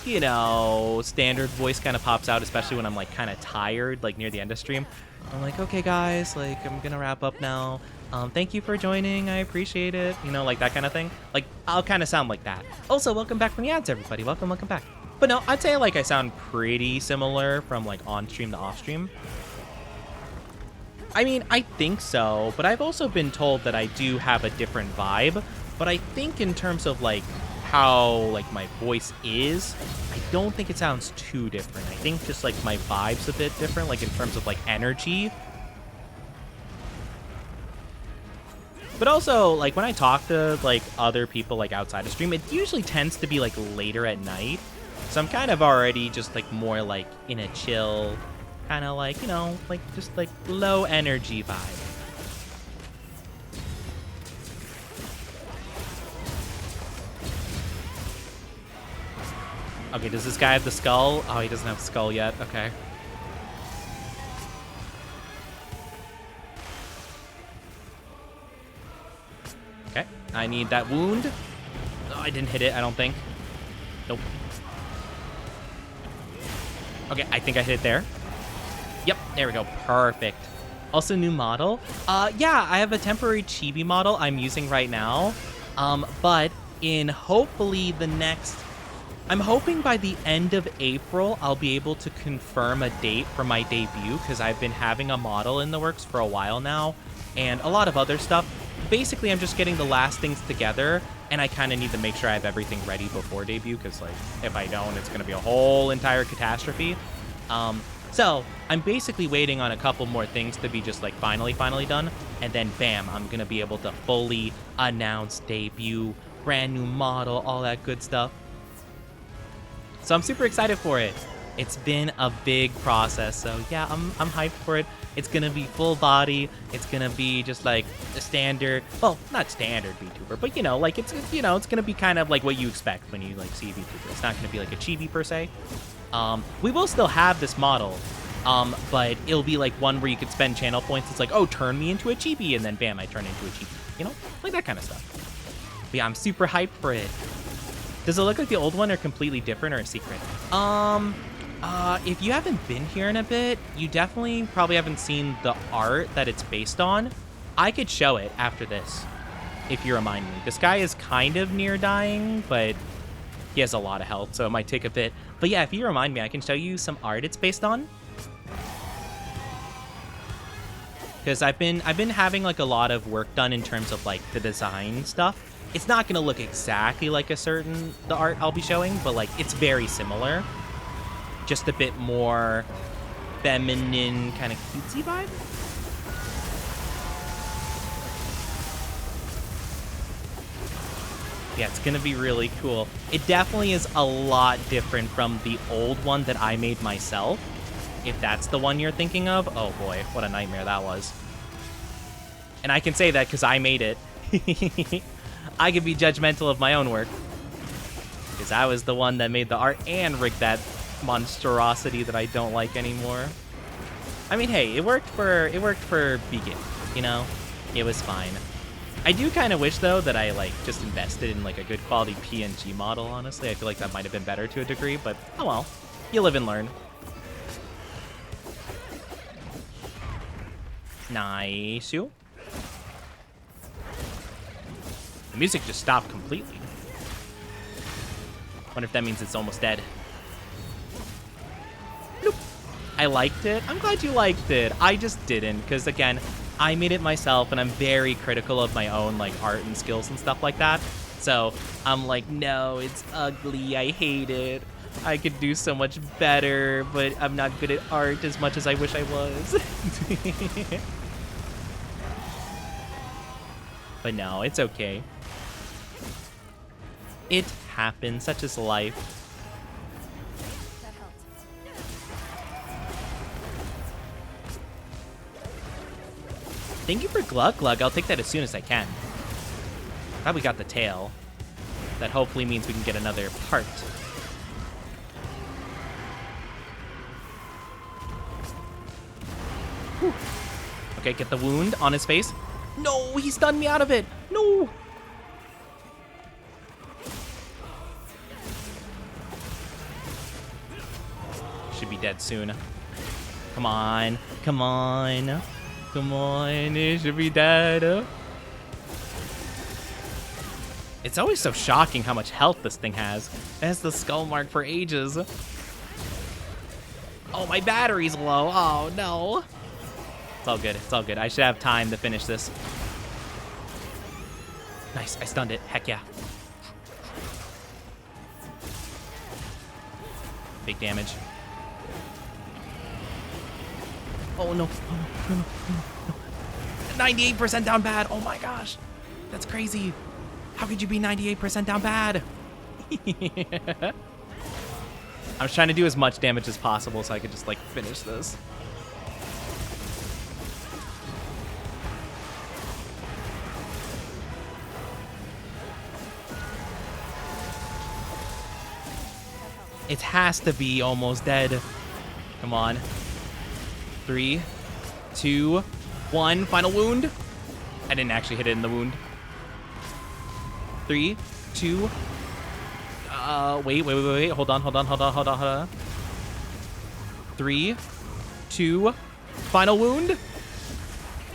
you know, standard voice kind of pops out, especially when I'm like kind of tired, like near the end of stream. I'm like, okay guys, like I'm gonna wrap up now. Thank you for joining, I appreciate it. You know, like that kind of thing. Like I'll kind of sound like that. Also, welcome back from the ads, everybody. Welcome back. But no, I'd say like I sound pretty similar from like on stream to off stream. I mean, I think so, but I've also been told that I do have a different vibe. But I think in terms of like how like my voice is, I don't think it sounds too different. I think just like my vibe's a bit different, like in terms of like energy. But also, like when I talk to like other people like outside of stream, it usually tends to be like later at night. So I'm kind of already just like more like in a chill, kind of like, you know, like just like low energy vibe. Okay, does this guy have the skull? Oh, he doesn't have the skull yet. Okay. Okay, I need that wound. Oh, I didn't hit it, I don't think. Nope. Okay, I think I hit it there. Yep, there we go. Perfect. Also, new model. Yeah, I have a temporary chibi model I'm using right now. But in hopefully the next... I'm hoping by the end of April, I'll be able to confirm a date for my debut, because I've been having a model in the works for a while now, and a lot of other stuff. Basically, I'm just getting the last things together, and I kind of need to make sure I have everything ready before debut, because like if I don't, it's going to be a whole entire catastrophe. So I'm basically waiting on a couple more things to be just like finally done, and then bam, I'm going to be able to fully announce debut, brand new model, all that good stuff. So I'm super excited for it. It's been a big process, so yeah, I'm hyped for it. It's gonna be full body. It's gonna be just like a standard, well, not standard VTuber, but you know, like it's you know, it's gonna be kind of like what you expect when you like see a VTuber. It's not gonna be like a chibi per se. We will still have this model, but it'll be like one where you could spend channel points. It's like, oh, turn me into a chibi, and then bam, I turn into a chibi. You know, like that kind of stuff. But yeah, I'm super hyped for it. Does it look like the old one or completely different or a secret? If you haven't been here in a bit, you definitely probably haven't seen the art that it's based on. I could show it after this, if you remind me. This guy is kind of near dying, but he has a lot of health, so it might take a bit. But yeah, if you remind me, I can show you some art it's based on. Because I've been having like a lot of work done in terms of like the design stuff. It's not going to look exactly like the art I'll be showing, but like it's very similar. Just a bit more feminine, kind of cutesy vibe. Yeah, it's going to be really cool. It definitely is a lot different from the old one that I made myself. If that's the one you're thinking of. Oh boy, what a nightmare that was. And I can say that because I made it. I could be judgmental of my own work, because I was the one that made the art and rigged that monstrosity that I don't like anymore. I mean, hey, it worked for Begin, you know? It was fine. I do kind of wish, though, that I, like, just invested in, like, a good quality PNG model, honestly. I feel like that might have been better to a degree, but oh well. You live and learn. Nice. The music just stopped completely. Wonder if that means it's almost dead. Nope. I liked it. I'm glad you liked it. I just didn't, because again, I made it myself, and I'm very critical of my own like art and skills and stuff like that. So I'm like, no, it's ugly. I hate it. I could do so much better, but I'm not good at art as much as I wish I was. But no, it's okay. It happens, such is life. That helped. Thank you for Glug Glug. I'll take that as soon as I can. Glad we got the tail. That hopefully means we can get another part. Whew. Okay, get the wound on his face. No, he stunned me out of it. No. Should be dead soon. Come on. Come on. Come on. It should be dead. It's always so shocking how much health this thing has. It has the skull mark for ages. Oh, my battery's low. Oh, no. It's all good. It's all good. I should have time to finish this. Nice. I stunned it. Heck yeah. Big damage. Oh, no. Oh, no, no, no, no. 98% down bad. Oh, my gosh. That's crazy. How could you be 98% down bad? I was trying to do as much damage as possible so I could just, like, finish this. It has to be almost dead. Come on. 3, 2, 1. Final wound. I didn't actually hit it in the wound. 3, 2. Wait. Hold on. 3, 2. Final wound.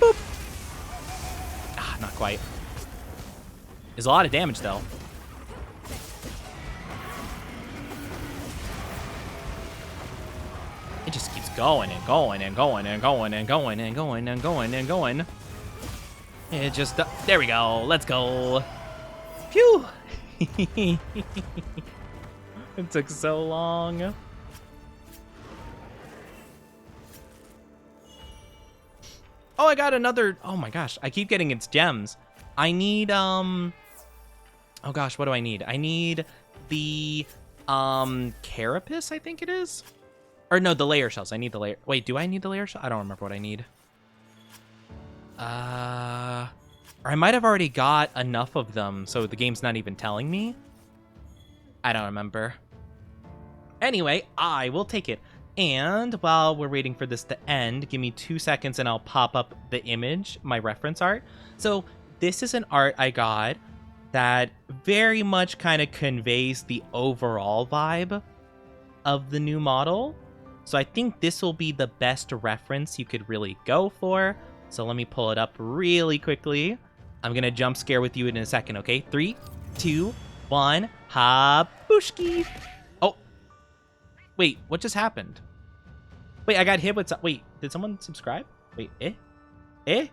Boop. Ah, not quite. There's a lot of damage, though. It just keeps going and going and going and going and going and going and going and going. It just... there we go. Let's go. Phew. It took so long. Oh, I got another... oh my gosh. I keep getting its gems. I need... oh gosh, what do I need? I need the... carapace, I think it is? Or no, the layer shells. I need the layer... wait, do I need the layer shell? I don't remember what I need. Or I might have already got enough of them, so the game's not even telling me. I don't remember. Anyway, I will take it. And while we're waiting for this to end, give me 2 seconds and I'll pop up the image, my reference art. So this is an art I got that very much kind of conveys the overall vibe of the new model. So I think this will be the best reference you could really go for. So let me pull it up really quickly. I'm going to jump scare with you in a second, okay? 3, 2, 1, habushki. Oh. Wait, what just happened? Wait, I got hit with... wait, did someone subscribe? Wait, eh?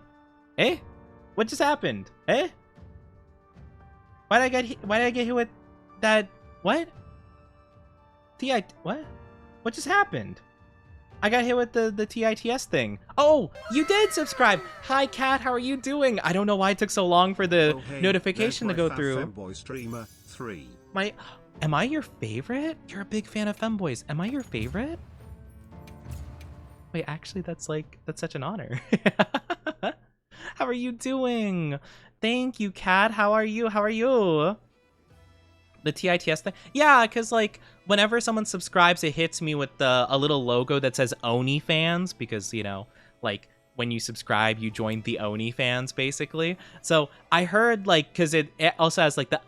What just happened? Why did I get hit with that? What? What? What just happened? I got hit with the TITS thing. Oh, you did subscribe. Hi, Kat. How are you doing? I don't know why it took so long for the notification to go through. Femboy streamer 3. Am I your favorite? You're a big fan of femboys. Am I your favorite? Wait, actually, that's such an honor. How are you doing? Thank you, Kat. How are you? The TITS thing? Yeah, because, like, whenever someone subscribes, it hits me with a little logo that says OnlyFans, because, you know, like, when you subscribe, you join the OnlyFans, basically. So I heard, like, because it also has, like, the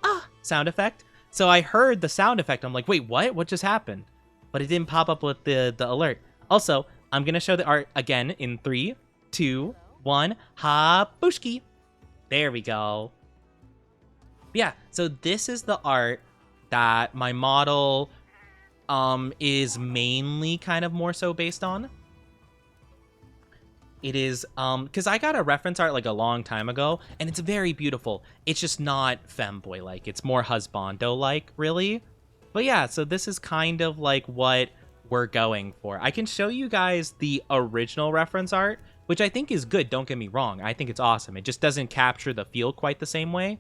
sound effect. So I heard the sound effect. I'm like, wait, what? What just happened? But it didn't pop up with the alert. Also, I'm going to show the art again in 3, 2, 1. Habushki. There we go. Yeah, so this is the art that my model is mainly kind of more so based on. It is, because I got a reference art like a long time ago, and it's very beautiful. It's just not femboy-like. It's more husbando-like, really. But yeah, so this is kind of like what we're going for. I can show you guys the original reference art, which I think is good, don't get me wrong. I think it's awesome. It just doesn't capture the feel quite the same way.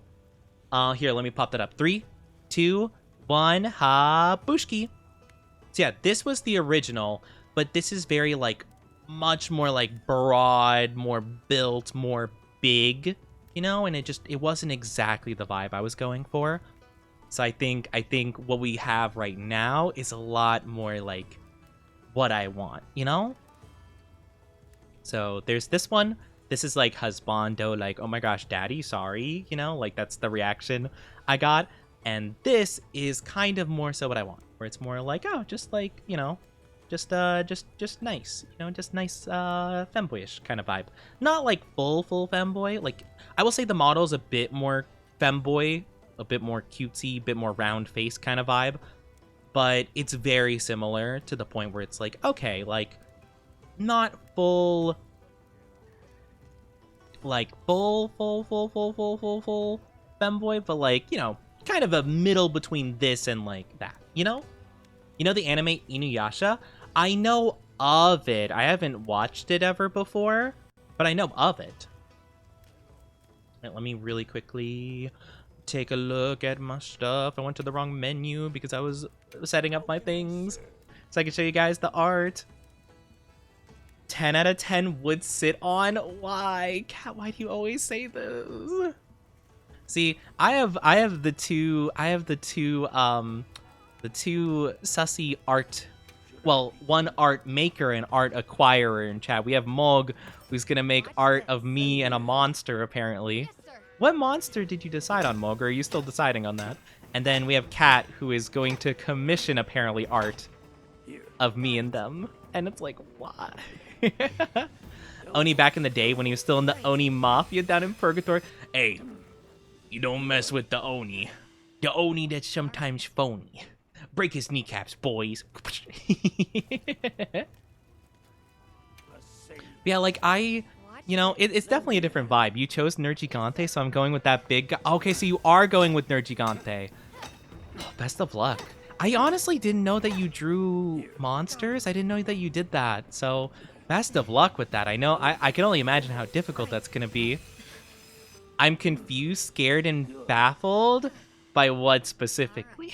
Here, let me pop that up. 3, 2, 1, habushki. So yeah, this was the original, but this is very, like, much more, like, broad, more built, more big, you know? And it wasn't exactly the vibe I was going for. So I think what we have right now is a lot more, like, what I want, you know? So there's this one. This is like husbando, like, oh my gosh, daddy, sorry, you know, like that's the reaction I got. And this is kind of more so what I want, where it's more like, oh, just like, you know, just nice, you know, just nice, femboyish kind of vibe. Not like full femboy. Like, I will say the model is a bit more femboy a bit more cutesy, bit more round face kind of vibe. But it's very similar to the point where it's like, okay, like, not full, like, full femboy, but like, you know, kind of a middle between this and like that, you know? You know the anime Inuyasha? I know of it. I haven't watched it ever before, but I know of it. Right, let me really quickly take a look at my stuff. I went to the wrong menu because I was setting up my things so I can show you guys the art. 10 out of 10 would sit on. Why? Cat, why do you always say this? See, I have the two sussy art, well, one art maker and art acquirer in chat. We have Mog, who's gonna make art of me and a monster, apparently. Yes, sir. What monster did you decide on, Mog, or are you still deciding on that? And then we have Kat, who is going to commission, apparently, art of me and them. And it's like, why? Oni back in the day when he was still in the Oni Mafia down in Purgatory. Hey, you don't mess with the Oni. The Oni that's sometimes phony. Break his kneecaps, boys. Yeah, like you know, it's definitely a different vibe. You chose Nergigante, so I'm going with that big guy. Okay, so you are going with Nergigante. Oh, best of luck. I honestly didn't know that you drew monsters. I didn't know that you did that. So, best of luck with that. I know, I can only imagine how difficult that's gonna be. I'm confused, scared, and baffled by what specifically.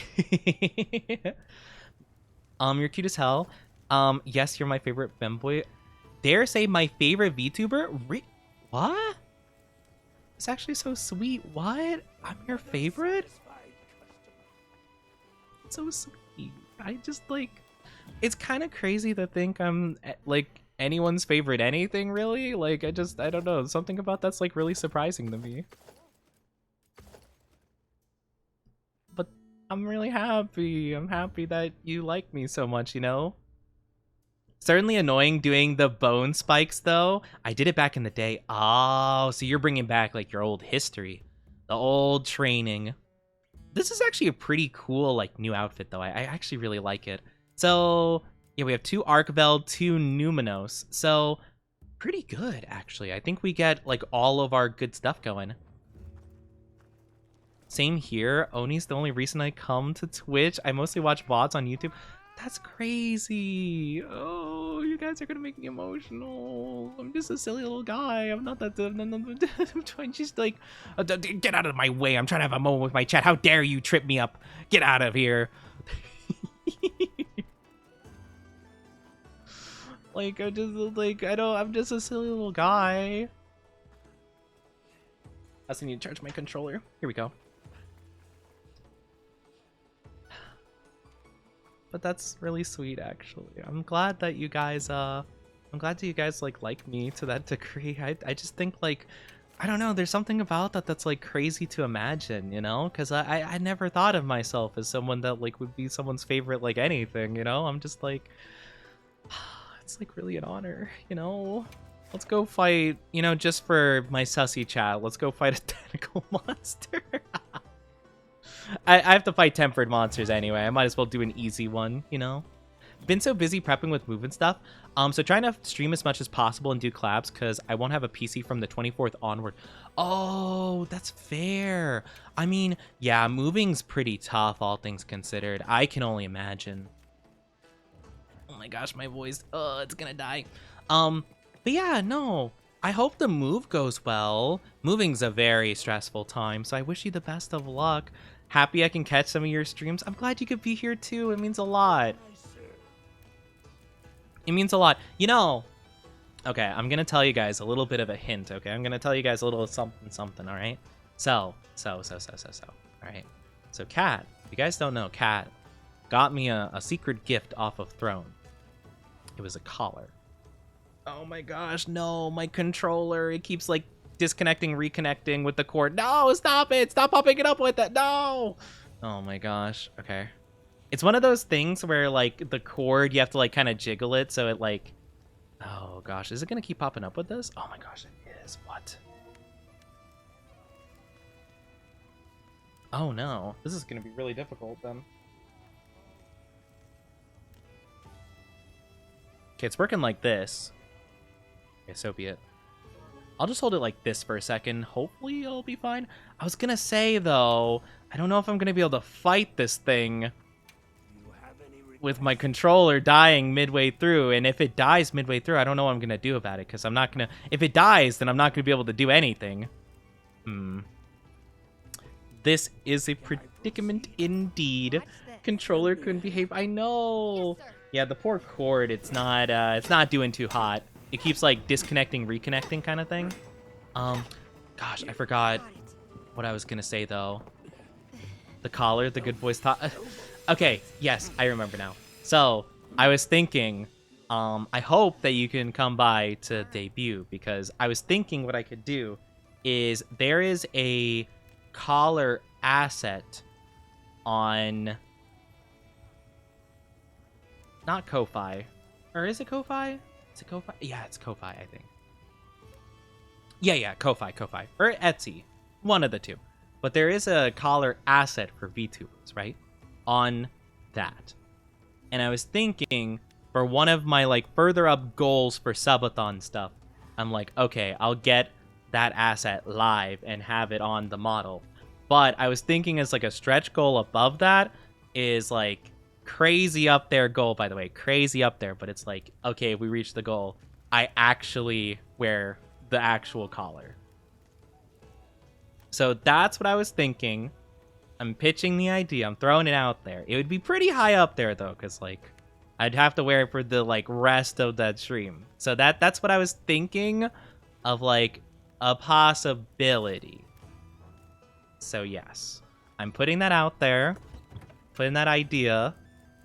You're cute as hell. Yes, you're my favorite femboy. Dare say my favorite VTuber? What? It's actually so sweet. What? I'm your favorite? It's so sweet. I just like, it's kind of crazy to think I'm like anyone's favorite anything, really. Like, I don't know. Something about that's like really surprising to me. But I'm really happy. I'm happy that you like me so much, you know? Certainly annoying doing the bone spikes, though. I did it back in the day. Oh, so you're bringing back, like, your old history. The old training. This is actually a pretty cool, like, new outfit, though. I actually really like it. So, yeah, we have 2 Archveld, 2 Numinos. So, pretty good, actually. I think we get, like, all of our good stuff going. Same here. Oni's the only reason I come to Twitch. I mostly watch VODs on YouTube. That's crazy. Oh, you guys are gonna make me emotional. I'm just a silly little guy. I'm not that. I'm trying just like, get out of my way. I'm trying to have a moment with my chat. How dare you trip me up? Get out of here. Like, I just like, I'm just a silly little guy. I also need to charge my controller. Here we go. But that's really sweet, actually. I'm glad that you guys like me to that degree. I just think, like, I don't know, there's something about that that's like crazy to imagine, you know? Because I never thought of myself as someone that like would be someone's favorite, like, anything, you know? I'm just like, it's like really an honor, you know? Let's go fight, you know, just for my sussy chat, let's go fight a tentacle monster. I have to fight tempered monsters anyway. I might as well do an easy one, you know? Been so busy prepping with move and stuff. So trying to stream as much as possible and do collabs because I won't have a PC from the 24th onward. Oh, that's fair. I mean, yeah, moving's pretty tough, all things considered. I can only imagine. Oh my gosh, my voice. Oh, it's gonna die. But yeah, no. I hope the move goes well. Moving's a very stressful time, so I wish you the best of luck. Happy I can catch some of your streams. I'm glad you could be here too. It means a lot. It means a lot. You know, okay, I'm gonna tell you guys a little bit of a hint, okay? I'm gonna tell you guys a little something, all right? So, all right? So Kat, if you guys don't know, Kat got me a secret gift off of Throne. It was a collar. Oh my gosh, no, my controller, it keeps like disconnecting, reconnecting with the cord. No, stop it. Stop popping it up with that. No. Oh my gosh. Okay. It's one of those things where like the cord, you have to like kind of jiggle it. So it like, oh gosh, is it going to keep popping up with this? Oh my gosh, it is. What? Oh no, this is gonna be really difficult then. Okay, it's working like this. Okay, so be it. I'll just hold it like this for a second. Hopefully it'll be fine. I was gonna say, though, I don't know if I'm gonna be able to fight this thing You have any with my controller dying midway through. And if it dies midway through, I don't know what I'm gonna do about it. Because I'm not gonna... If it dies, then I'm not gonna be able to do anything. This is a predicament indeed. Watch this. Controller couldn't behave. I know. Yes, sir. Yeah, the poor cord, it's not doing too hot. It keeps like disconnecting, reconnecting kind of thing. Gosh, I forgot Got it. what I was gonna say though. The collar, the good boys taught. Okay, yes, I remember now. So I was thinking, I hope that you can come by to debut, because I was thinking what I could do is there is a collar asset on, not Ko-Fi, or is it Ko-Fi? Is it Ko-Fi? Yeah, it's Ko-Fi, I think. Yeah, Ko-Fi, or Etsy, one of the two. But there is a collar asset for VTubers, right? On that. And I was thinking, for one of my like further up goals for subathon stuff, I'm like, okay, I'll get that asset live and have it on the model. But I was thinking as like a stretch goal above that is like crazy up there goal, by the way, crazy up there. But it's like, okay, if we reach the goal, I actually wear the actual collar. So that's what I was thinking. I'm pitching the idea. I'm throwing it out there. It would be pretty high up there though, because like I'd have to wear it for the like rest of that stream. So that's what I was thinking of, like a possibility. So yes, I'm putting that out there, putting that idea,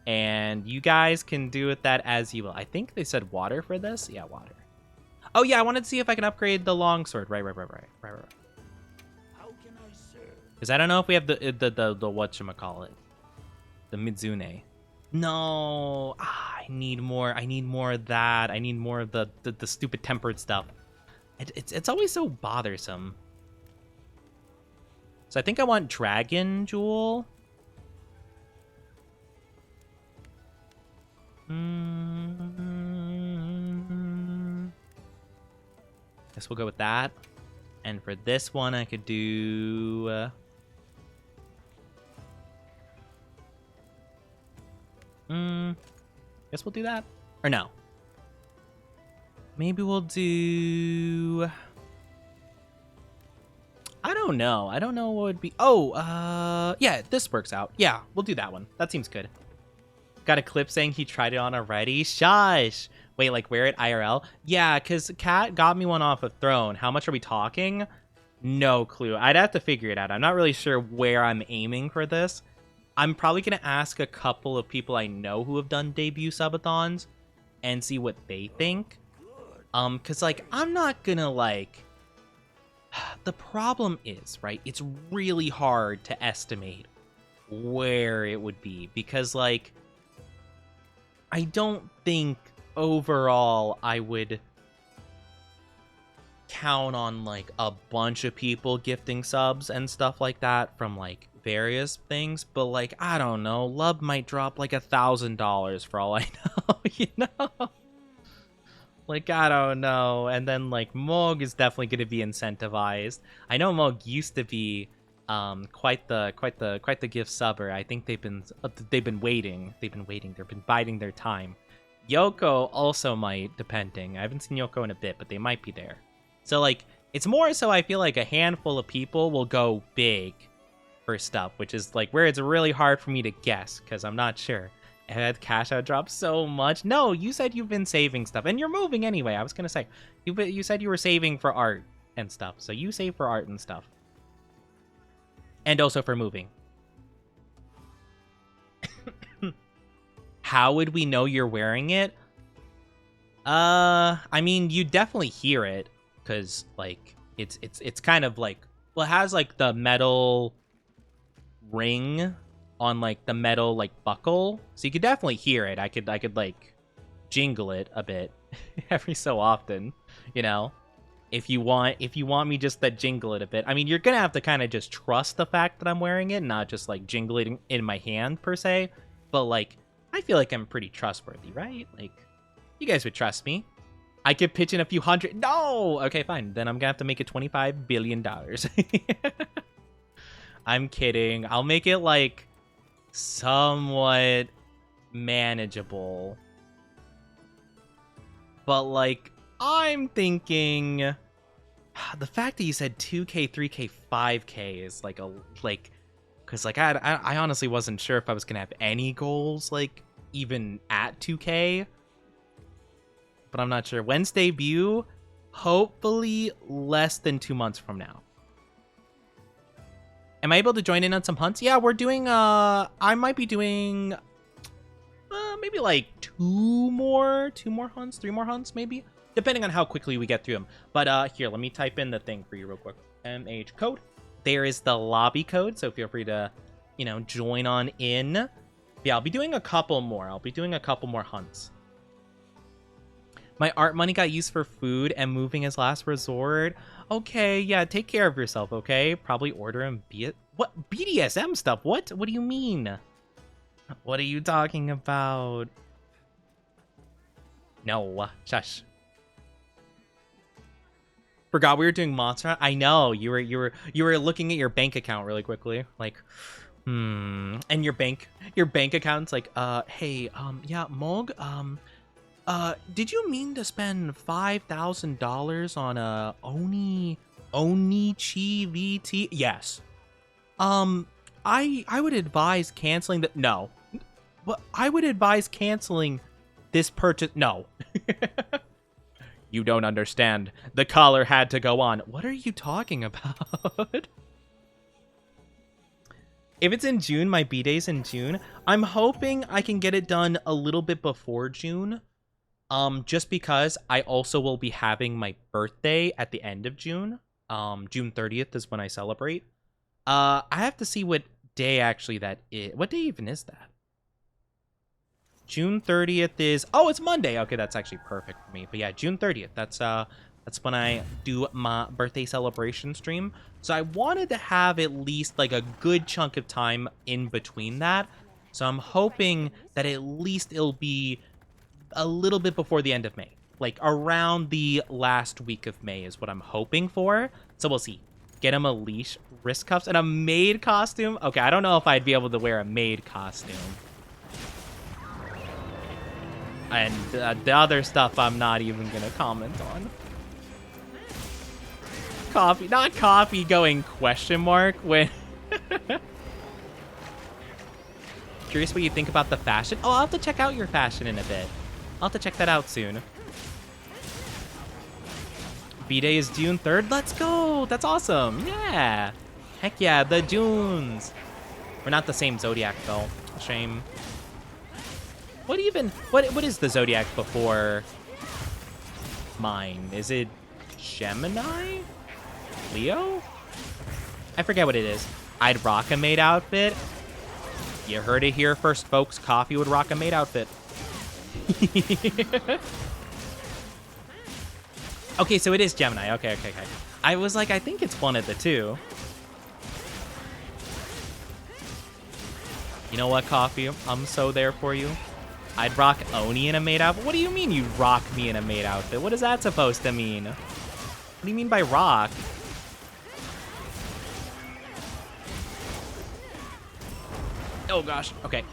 and you guys can do with that as you will. I think they said water for this. Yeah, water. Oh yeah, I wanted to see if I can upgrade the longsword. Right. How can I serve? Because I don't know if we have the whatchamacallit, the Mizune. No, I need more. I need more of that. I need more of the stupid tempered stuff. It's always so bothersome. So I think I want Dragon Jewel. Guess we'll go with that. And for this one, I could do... guess we'll do that. Or no. Maybe we'll do... I don't know. I don't know what would be... Oh, yeah, this works out. Yeah, we'll do that one. That seems good. Got a clip saying he tried it on already. Shush! Wait, like wear it IRL? Yeah, because Kat got me one off of Throne. How much are we talking? No clue. I'd have to figure it out. I'm not really sure where I'm aiming for this. I'm probably going to ask a couple of people I know who have done debut subathons and see what they think. Because, like, I'm not going to, like... The problem is, right, it's really hard to estimate where it would be. Because, like, I don't think overall I would count on, like, a bunch of people gifting subs and stuff like that from, like, various things. But, like, I don't know. Lub might drop, like, $1,000 for all I know, you know? Like, I don't know. And then, like, Mog is definitely going to be incentivized. I know Mog used to be quite the gift subber. I think they've been waiting. They've been biding their time. Yoko also might, depending. I haven't seen Yoko in a bit, but they might be there. So, like, it's more so I feel like a handful of people will go big for stuff, which is, like, where it's really hard for me to guess, because I'm not sure. Had cash out drop so much. No, you said you've been saving stuff, and you're moving anyway. I was gonna say you said you were saving for art and stuff, so you save for art and stuff, and also for moving. How would we know you're wearing it? I mean, you definitely hear it, because like it's kind of like, well, it has like the metal ring on like the metal like buckle, so you could definitely hear it. I could like jingle it a bit every so often, you know. If you want me just to jingle it a bit. I mean, you're gonna have to kind of just trust the fact that I'm wearing it, not just like jingling it in my hand per se. But like, I feel like I'm pretty trustworthy, right? Like, you guys would trust me. I could pitch in a few hundred. No! Okay, fine. Then I'm gonna have to make it $25 billion. I'm kidding. I'll make it like somewhat manageable. But like, I'm thinking the fact that you said 2K, 3K, 5K is like because like I honestly wasn't sure if I was gonna have any goals like even at 2K. But I'm not sure. When's debut? Hopefully less than 2 months from now. Am I able to join in on some hunts? Yeah, we're doing, I might be doing, maybe like 2 more hunts, 3 more hunts, maybe? Depending on how quickly we get through them. But, here, let me type in the thing for you real quick. MH code. There is the lobby code, so feel free to, you know, join on in. Yeah, I'll be doing a couple more. I'll be doing a couple more hunts. My art money got used for food and moving as last resort. Okay, yeah, take care of yourself, okay? Probably order and what? BDSM stuff? What? What do you mean? What are you talking about? No, shush. Forgot we were doing Monster Hunt. I know, you were looking at your bank account really quickly. Like, and your bank account's like, hey, yeah, Mog, did you mean to spend $5,000 on a Onichi VT? Yes. I would advise canceling the no. Well, I would advise canceling this purchase. No. You don't understand. The collar had to go on. What are you talking about? If it's in June, my B-day's in June. I'm hoping I can get it done a little bit before June. Just because I also will be having my birthday at the end of June. June 30th is when I celebrate. I have to see what day actually that is. What day even is that? June 30th is... Oh, it's Monday. Okay, that's actually perfect for me. But yeah, June 30th. That's when I do my birthday celebration stream. So I wanted to have at least like a good chunk of time in between that. So I'm hoping that at least it'll be a little bit before the end of May. Like around the last week of May is what I'm hoping for. So we'll see. Get him a leash, wrist cuffs, and a maid costume. Okay, I don't know if I'd be able to wear a maid costume. And the other stuff I'm not even gonna comment on. Coffee, not coffee going question mark when... Curious what you think about the fashion. Oh, I'll have to check out your fashion in a bit. I'll have to check that out soon. B-Day is June 3rd. Let's go. That's awesome. Yeah. Heck yeah, the Junes. We're not the same zodiac, though. Shame. What is the zodiac before mine? Is it Gemini? Leo? I forget what it is. I'd rock a maid outfit. You heard it here first, folks. Coffee would rock a maid outfit. Okay, so it is Gemini. Okay. I was like, I think it's one of the two. You know what, Coffee? I'm so there for you. I'd rock Oni in a maid outfit. What do you mean you rock me in a maid outfit? What is that supposed to mean? What do you mean by rock? Oh gosh. Okay.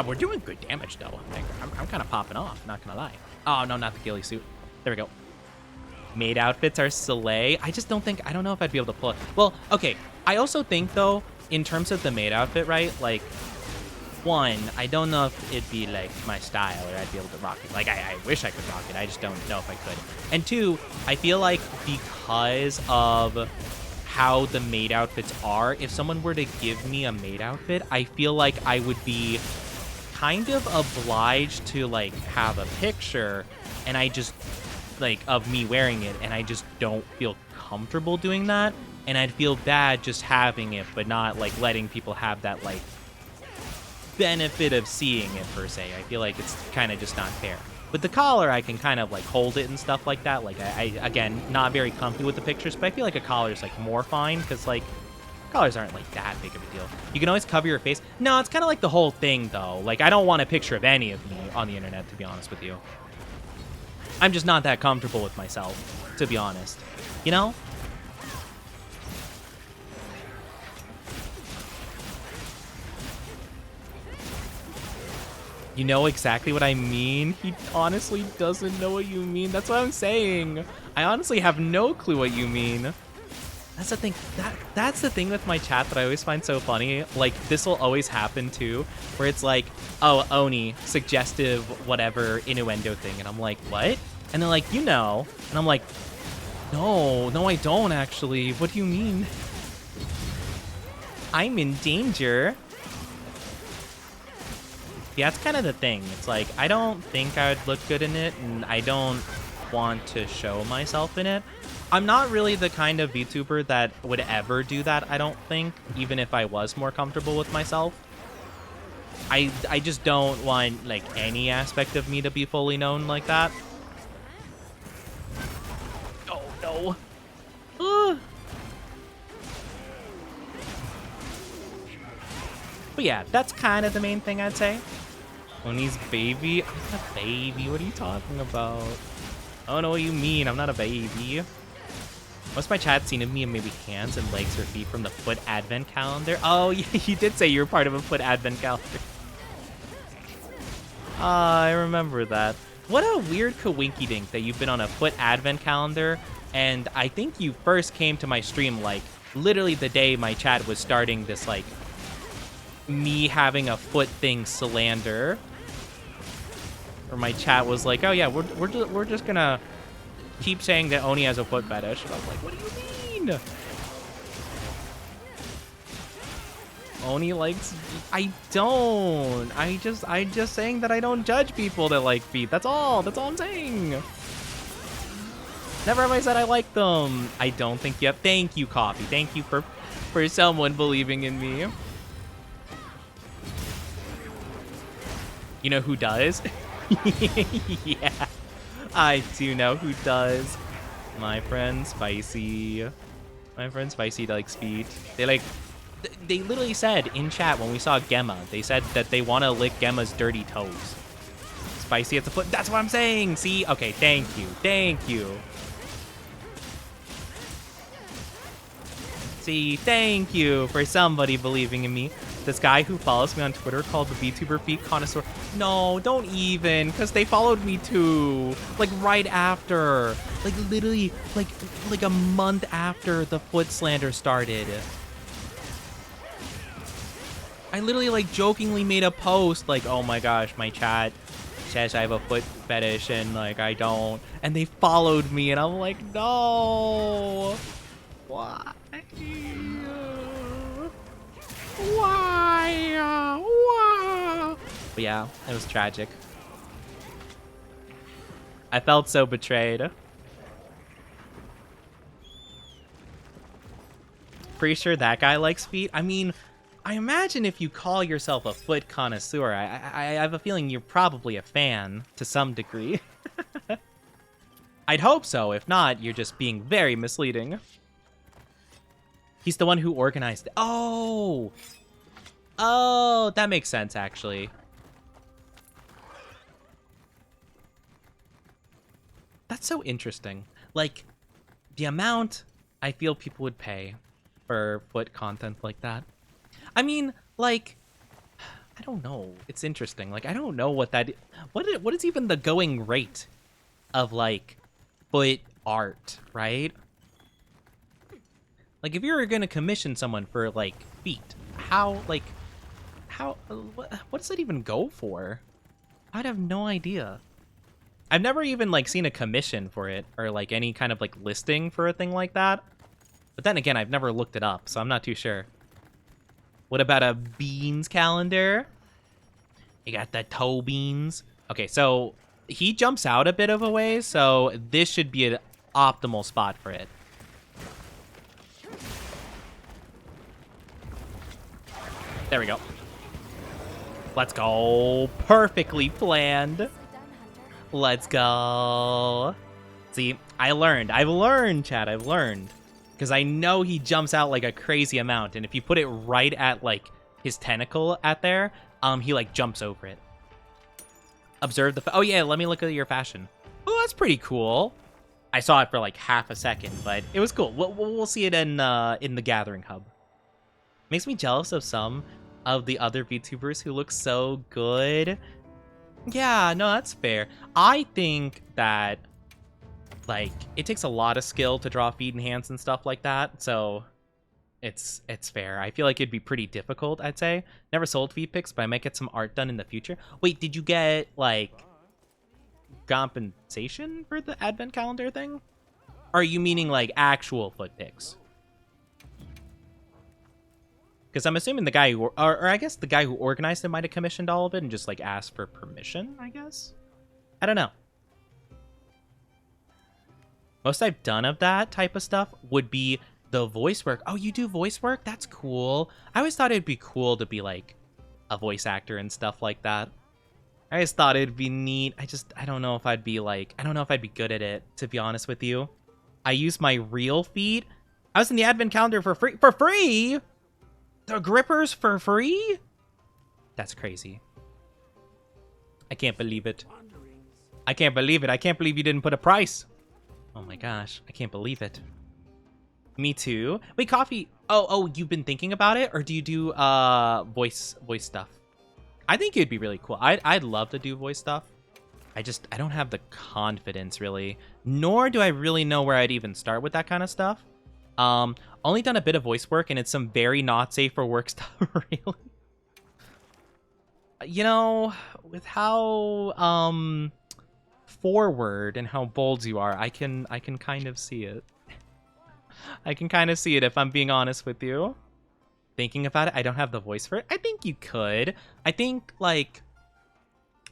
We're doing good damage though. I'm kind of popping off. Not gonna lie. Oh no, not the ghillie suit. There we go. Maid outfits are slay. I don't know if I'd be able to pull it. Well, okay. I also think though, in terms of the maid outfit, right? Like, one, I don't know if it'd be like my style or I'd be able to rock it. Like, I wish I could rock it. I just don't know if I could. And two, I feel like because of how the maid outfits are, if someone were to give me a maid outfit, I feel like I would be kind of obliged to like have a picture and I just like of me wearing it, and I just don't feel comfortable doing that, and I'd feel bad just having it but not like letting people have that like benefit of seeing it per se. I feel like it's kind of just not fair. With the collar, I can kind of like hold it and stuff like that. Like I again, not very comfy with the pictures, but I feel like a collar is like more fine because like collars aren't like that big of a deal. You can always cover your face. No, it's kind of like the whole thing though. Like I don't want a picture of any of me on the internet, to be honest with you. I'm just not that comfortable with myself, to be honest. You know? You know exactly what I mean? He honestly doesn't know what you mean. That's what I'm saying. I honestly have no clue what you mean. That's the thing. That's the thing with my chat that I always find so funny. Like, this will always happen too, where it's like, oh, Oni, suggestive, whatever, innuendo thing. And I'm like, what? And they're like, you know. And I'm like, no, I don't actually. What do you mean? I'm in danger. Yeah, that's kind of the thing. It's like, I don't think I would look good in it, and I don't want to show myself in it. I'm not really the kind of VTuber that would ever do that, I don't think, even if I was more comfortable with myself. I just don't want, like, any aspect of me to be fully known like that. Oh, no. But yeah, that's kind of the main thing I'd say. Oni's baby? I'm not a baby. What are you talking about? I don't know what you mean. I'm not a baby. What's my chat seen of me and maybe hands and legs or feet from the foot advent calendar? Oh, yeah, you did say you were part of a foot advent calendar. I remember that. What a weird coinky-dink that you've been on a foot advent calendar, and I think you first came to my stream, like, literally the day my chat was starting this, like, me having a foot thing slander. Or my chat was like, oh yeah, we're just gonna keep saying that Oni has a foot fetish. And I was like, what do you mean? Oni likes... I don't. I'm just saying that I don't judge people that like feet. That's all I'm saying. Never have I said I like them. I don't think you have... Thank you, Coffee. Thank you for someone believing in me. You know who does? Yeah, I do know who does. My friend Spicy. My friend Spicy likes feet. They literally said in chat when we saw Gemma, they said that they want to lick Gemma's dirty toes. Spicy at the foot. That's what I'm saying. See? Okay, thank you. Thank you. See, thank you for somebody believing in me. This guy who follows me on Twitter called the VTuber Feet Connoisseur. No, don't even, because they followed me too. Like right after. Like literally, like a month after the foot slander started. I literally like jokingly made a post like, oh my gosh, my chat says I have a foot fetish and like I don't. And they followed me and I'm like, no. Why? Why? But yeah, it was tragic. I felt so betrayed. Pretty sure that guy likes feet. I mean, I imagine if you call yourself a foot connoisseur, I have a feeling you're probably a fan to some degree. I'd hope so. If not, you're just being very misleading. He's the one who organized it. Oh! Oh, that makes sense, actually. That's so interesting. Like, the amount I feel people would pay for foot content like that. I mean, like, I don't know. It's interesting. Like, I don't know what that... What is even the going rate of, like, foot art, right? Like, if you were gonna commission someone for, like, feet, what does that even go for? I'd have no idea. I've never even, like, seen a commission for it, or, like, any kind of, like, listing for a thing like that. But then again, I've never looked it up, so I'm not too sure. What about a beans calendar? You got the toe beans. Okay, so he jumps out a bit of a way, so this should be an optimal spot for it. There we go. Let's go. Perfectly planned. Let's go. See, I've learned, Chad, I've learned. Because I know he jumps out like a crazy amount, and if you put it right at like his tentacle at there, he like jumps over it. Observe the, oh yeah, let me look at your fashion. Oh, that's pretty cool. I saw it for like half a second, but it was cool. We'll see it in the Gathering Hub. Makes me jealous of some of the other VTubers who look so good. Yeah, no, that's fair. I think that, like, it takes a lot of skill to draw feet and hands and stuff like that, so it's fair. I feel like it'd be pretty difficult, I'd say. Never sold feet pics, but I might get some art done in the future. Wait, did you get, like, compensation for the advent calendar thing? Or are you meaning, like, actual foot pics? Because I'm assuming the guy who, or I guess the guy who organized it might have commissioned all of it and just, like, asked for permission, I guess? I don't know. Most I've done of that type of stuff would be the voice work. Oh, you do voice work? That's cool. I always thought it'd be cool to be, like, a voice actor and stuff like that. I just thought it'd be neat. I don't know if I'd be, like, I don't know if I'd be good at it, to be honest with you. I use my real feet. I was in the advent calendar for free. For free? The grippers for free? That's crazy. I can't believe it. I can't believe it. I can't believe you didn't put a price. Oh my gosh. I can't believe it. Me too. Wait, Coffee. Oh, you've been thinking about it? Or do you do voice stuff? I think it'd be really cool. I'd love to do voice stuff. I don't have the confidence really. Nor do I really know where I'd even start with that kind of stuff. Only done a bit of voice work, and it's some very not safe for work stuff, really. You know, with how forward and how bold you are, I can kind of see it. I can kind of see it if I'm being honest with you. Thinking about it, I don't have the voice for it. I think you could. I think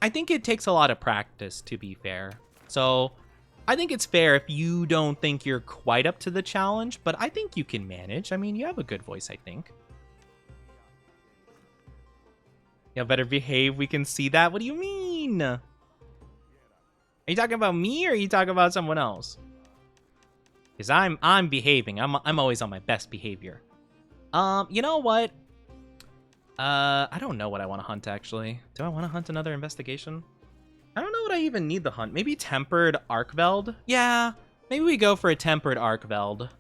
it takes a lot of practice, to be fair. So I think it's fair if you don't think you're quite up to the challenge, but I think you can manage. I mean, you have a good voice, I think. You better behave. We can see that. What do you mean? Are you talking about me or are you talking about someone else? Because I'm behaving. I'm always on my best behavior. You know what? I don't know what I want to hunt, actually. Do I want to hunt another investigation? I don't know what I even need to hunt. Maybe tempered Arkveld? Yeah, maybe we go for a tempered Arkveld.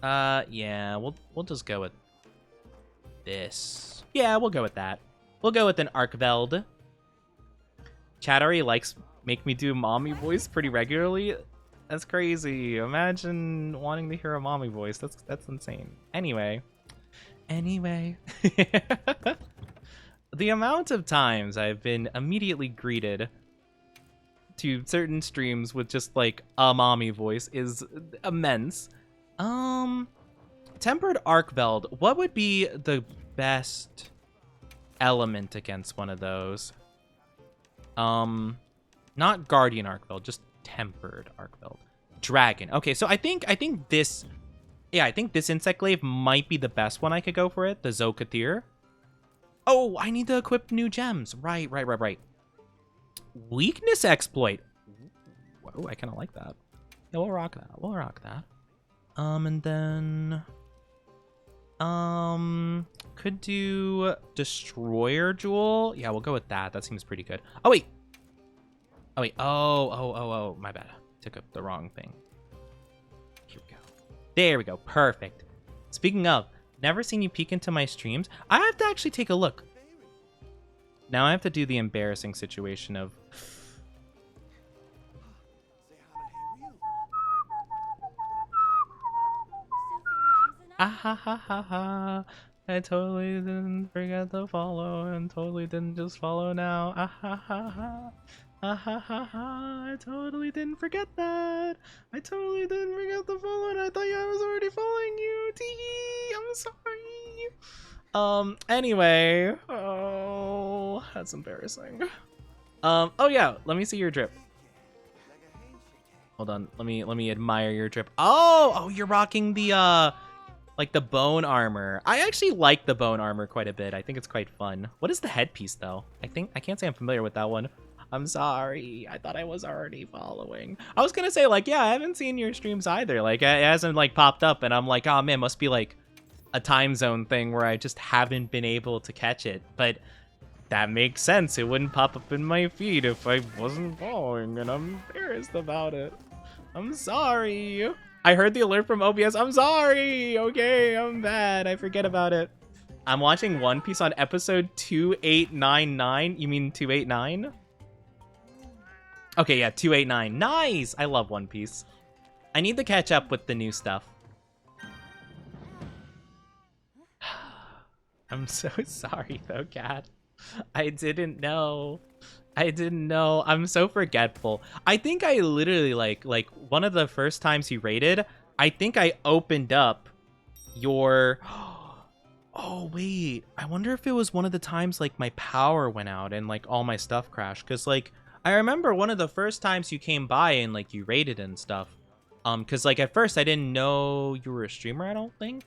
Yeah, we'll just go with this. Yeah, we'll go with that. We'll go with an Arkveld. Chattery likes make me do mommy voice pretty regularly. That's crazy. Imagine wanting to hear a mommy voice. That's insane. Anyway. The amount of times I've been immediately greeted to certain streams with just like a mommy voice is immense. Tempered Arkveld, what would be the best element against one of those? Not Guardian Arkveld, just Tempered Arkveld. Dragon. Okay, so I think this, yeah, I think this Insect Glaive might be the best one I could go for it. The Zokathir. Oh, I need to equip new gems. Right. Weakness Exploit. Whoa, I kind of like that. Yeah, we'll rock that. And then, could do Destroyer Jewel. Yeah, we'll go with that. That seems pretty good. Oh wait. Oh, my bad. Took up the wrong thing. Here we go. There we go. Perfect. Speaking of, never seen you peek into my streams. I have to actually take a look. Now I have to do the embarrassing situation of... Ah-ha-ha-ha-ha. I totally didn't forget to follow and totally didn't just follow now. Ah-ha-ha-ha. I totally didn't forget that. I totally didn't forget to follow and I thought I was already following you. Tee, I'm sorry. Anyway. Oh, that's embarrassing. Oh yeah, let me see your drip. Hold on, let me admire your drip. Oh, you're rocking the like the bone armor. I actually like the bone armor quite a bit. I think it's quite fun. What is the headpiece though? I can't say I'm familiar with that one. I'm sorry. I thought I was already following. I was gonna say, like, yeah, I haven't seen your streams either. Like, it hasn't, like, popped up, and I'm like, oh, man, must be, like, a time zone thing where I just haven't been able to catch it. But that makes sense. It wouldn't pop up in my feed if I wasn't following, and I'm embarrassed about it. I'm sorry. I heard the alert from OBS. I'm sorry. Okay, I'm bad. I forget about it. I'm watching One Piece on episode 2899. You mean 289? Okay, yeah, 289. Nice! I love One Piece. I need to catch up with the new stuff. I'm so sorry, though, Kat. I didn't know. I didn't know. I'm so forgetful. I think I literally, like one of the first times you raided, I think I opened up your... Oh, wait. I wonder if it was one of the times, like, my power went out and, like, all my stuff crashed. Because, like, I remember one of the first times you came by and, like, you raided and stuff. Because, like, at first I didn't know you were a streamer, I don't think.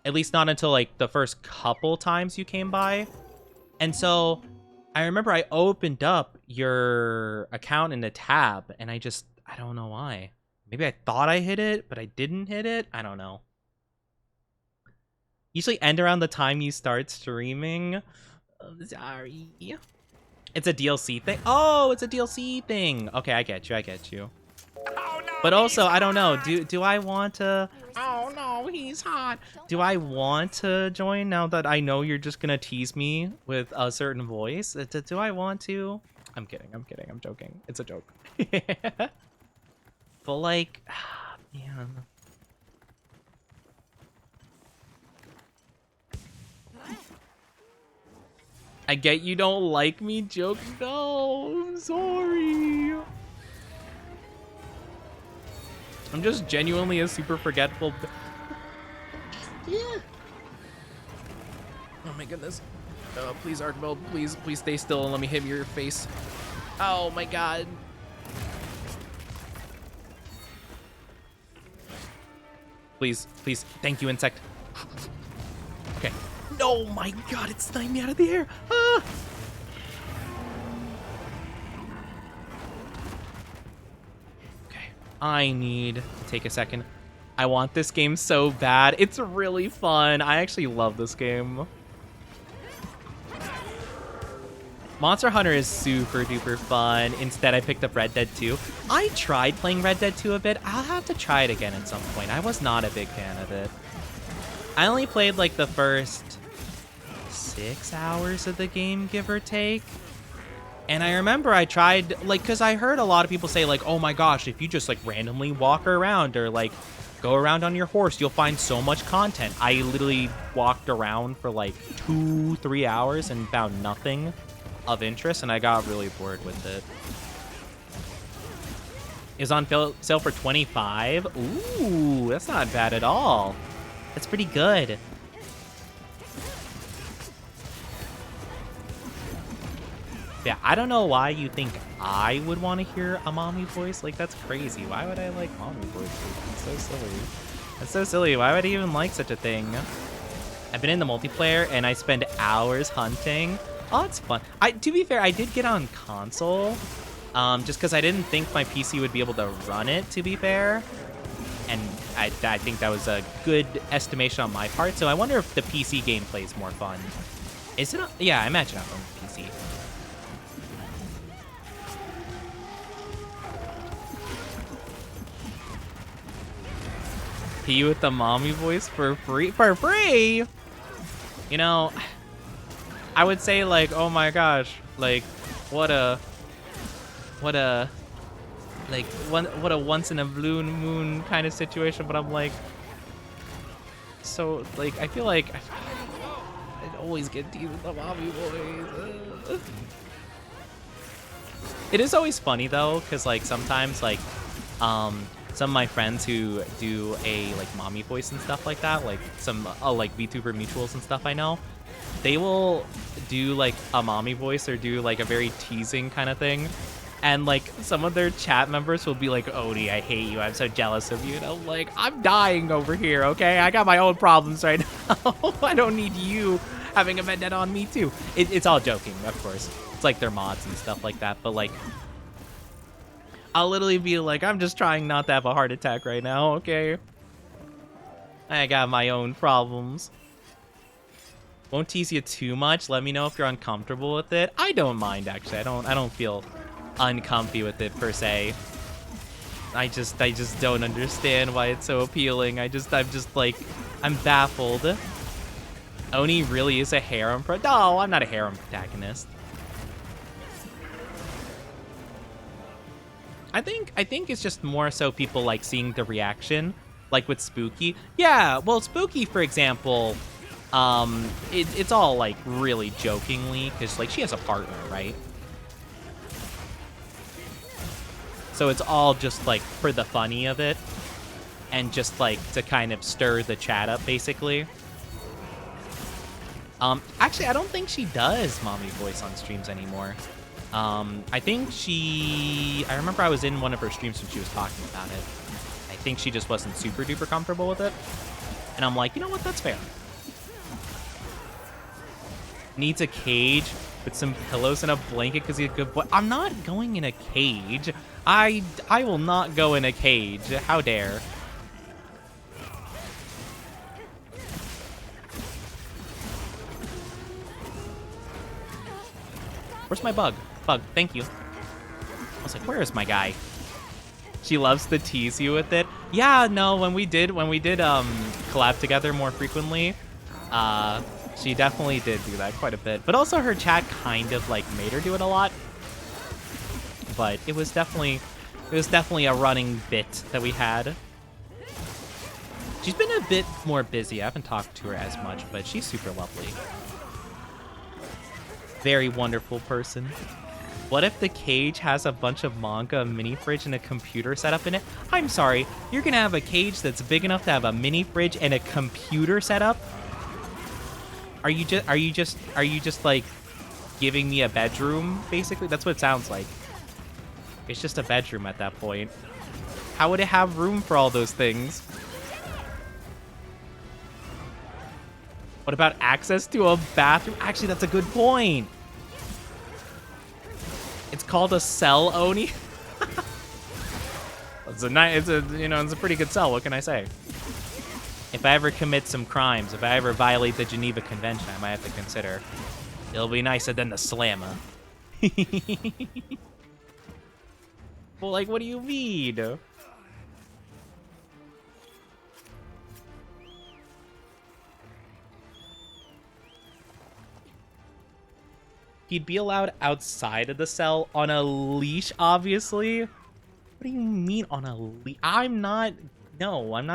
At least not until, like, the first couple times you came by. And so I remember I opened up your account in the tab, and I don't know why. Maybe I thought I hit it, but I didn't hit it. I don't know. Usually end around the time you start streaming. Oh, sorry. It's a DLC thing. Oh, it's a DLC thing. Okay, I get you. Oh, no, But also, I don't know. hot. Do I want to... Oh, no, he's hot. Do I want to join now that I know you're just going to tease me with a certain voice? Do I want to? I'm kidding. I'm joking. It's a joke. But, like... Man... I get you don't like me, joke. No, I'm sorry. I'm just genuinely a super forgetful. Yeah. Oh my goodness. Please, Arkbell, please stay still and let me hit your face. Oh my god. Please. Thank you, insect. Okay. Oh my god, it sniped me out of the air. Ah! Okay, I need to take a second. I want this game so bad. It's really fun. I actually love this game. Monster Hunter is super duper fun. Instead, I picked up Red Dead 2. I tried playing Red Dead 2 a bit. I'll have to try it again at some point. I was not a big fan of it. I only played like the first 6 hours of the game, give or take. And I remember I tried, like, because I heard a lot of people say, like, oh my gosh, if you just, like, randomly walk around or, like, go around on your horse, you'll find so much content. I literally walked around for, like, 2-3 hours and found nothing of interest, and I got really bored with it. It was on sale for $25. Ooh, that's not bad at all. That's pretty good. Yeah, I don't know why you think I would want to hear a mommy voice. Like, that's crazy. Why would I like mommy voices? It's so silly. That's so silly. Why would I even like such a thing? I've been in the multiplayer, and I spend hours hunting. Oh, it's fun. To be fair, I did get on console, just because I didn't think my PC would be able to run it, to be fair. And I think that was a good estimation on my part. So I wonder if the PC gameplay is more fun. Is it? Yeah, I imagine I'm on PC. He with the mommy voice for free? For free? You know, I would say like, oh my gosh, like what a once in a blue moon kind of situation, but I'm like, so like I feel like I'd always get teased with the mommy voice. It is always funny though, because like sometimes like some of my friends who do a like mommy voice and stuff like that, like some like VTuber mutuals and stuff I know, they will do like a mommy voice or do like a very teasing kind of thing And, like, some of their chat members will be like, Oni, I hate you. I'm so jealous of you. And I'm like, I'm dying over here, okay? I got my own problems right now. I don't need you having a vendetta on me, too. It's all joking, of course. It's like their mods and stuff like that. But, like, I'll literally be like, I'm just trying not to have a heart attack right now, okay? I got my own problems. Won't tease you too much. Let me know if you're uncomfortable with it. I don't mind, actually. I don't feel uncomfy with it per se. I just don't understand why it's so appealing. I'm just like, I'm baffled. Oni really is a harem No, I'm not a harem protagonist. I think it's just more so people like seeing the reaction, like with Spooky. Yeah, well, Spooky, for example, it's all like really jokingly, because like she has a partner, right? So it's all just like for the funny of it, and just like to kind of stir the chat up, basically. Actually, I don't think she does mommy voice on streams anymore. I think I remember I was in one of her streams when she was talking about it. I think she just wasn't super duper comfortable with it. And I'm like, you know what, that's fair. Needs a cage with some pillows and a blanket because he's a good boy. I'm not going in a cage. I will not go in a cage. How dare. Where's my bug? Bug, thank you. I was like, where is my guy? She loves to tease you with it. Yeah, no, when we did collab together more frequently, she definitely did do that quite a bit. But also her chat kind of like made her do it a lot. But it was definitely a running bit that we had. She's been a bit more busy. I haven't talked to her as much, but she's super lovely. Very wonderful person. What if the cage has a bunch of manga, a mini fridge, and a computer setup in it? I'm sorry, you're gonna have a cage that's big enough to have a mini fridge and a computer setup? Are you just like giving me a bedroom, basically? That's what it sounds like. It's just a bedroom at that point. How would it have room for all those things? What about access to a bathroom? Actually, that's a good point. It's called a cell, Oni. It's a pretty good cell. What can I say? If I ever commit some crimes, if I ever violate the Geneva Convention, I might have to consider. It'll be nicer than the slammer. Well, like, what do you mean? He'd be allowed outside of the cell on a leash, obviously. What do you mean on a leash? I'm not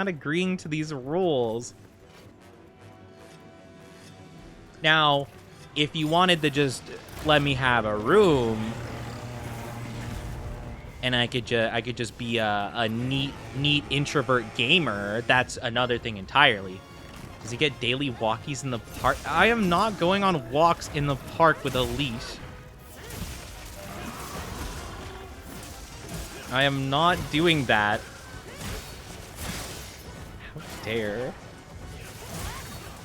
agreeing to these rules. Now, if you wanted to just let me have a room, and I could just be a neat introvert gamer, that's another thing entirely. Does he get daily walkies in the park? I am not going on walks in the park with a leash. I am not doing that. How dare.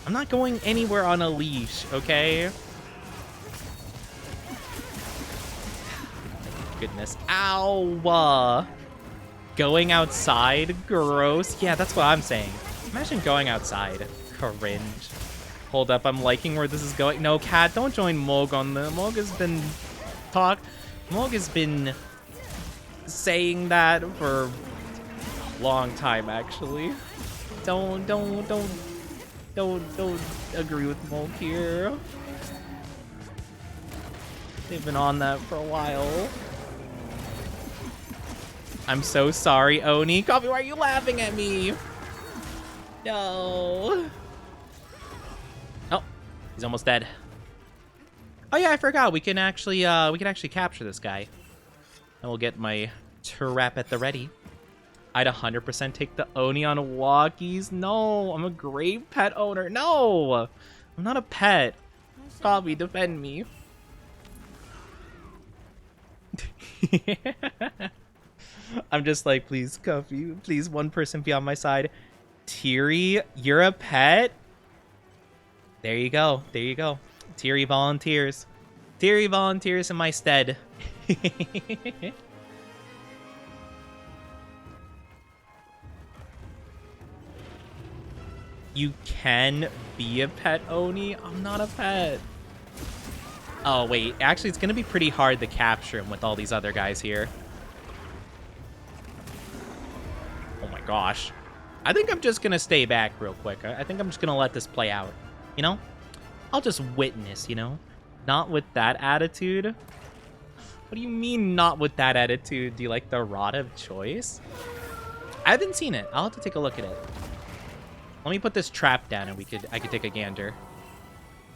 I'm not going anywhere on a leash, okay? Goodness. Ow! Going outside? Gross. Yeah, that's what I'm saying. Imagine going outside. Cringe. Hold up, I'm liking where this is going. No, Cat, don't join Mog on the... Mog has been saying that for a long time, actually. Don't agree with Mog here. They've been on that for a while. I'm so sorry, Oni. Coffee, why are you laughing at me? No. Oh, he's almost dead. Oh yeah, I forgot. We can actually capture this guy. And we'll get my trap at the ready. I'd 100% take the Oni on walkies. No, I'm a great pet owner. No, I'm not a pet. Coffee, defend me. I'm just like, please, Cuffy, please, one person be on my side. Teary, you're a pet? There you go. There you go. Teary volunteers. Teary volunteers in my stead. You can be a pet, Oni? I'm not a pet. Oh, wait. Actually, it's going to be pretty hard to capture him with all these other guys here. Oh my gosh. I think I'm just going to stay back real quick. I think I'm just going to let this play out. You know? I'll just witness, you know? Not with that attitude. What do you mean, not with that attitude? Do you like the rod of choice? I haven't seen it. I'll have to take a look at it. Let me put this trap down and I could take a gander.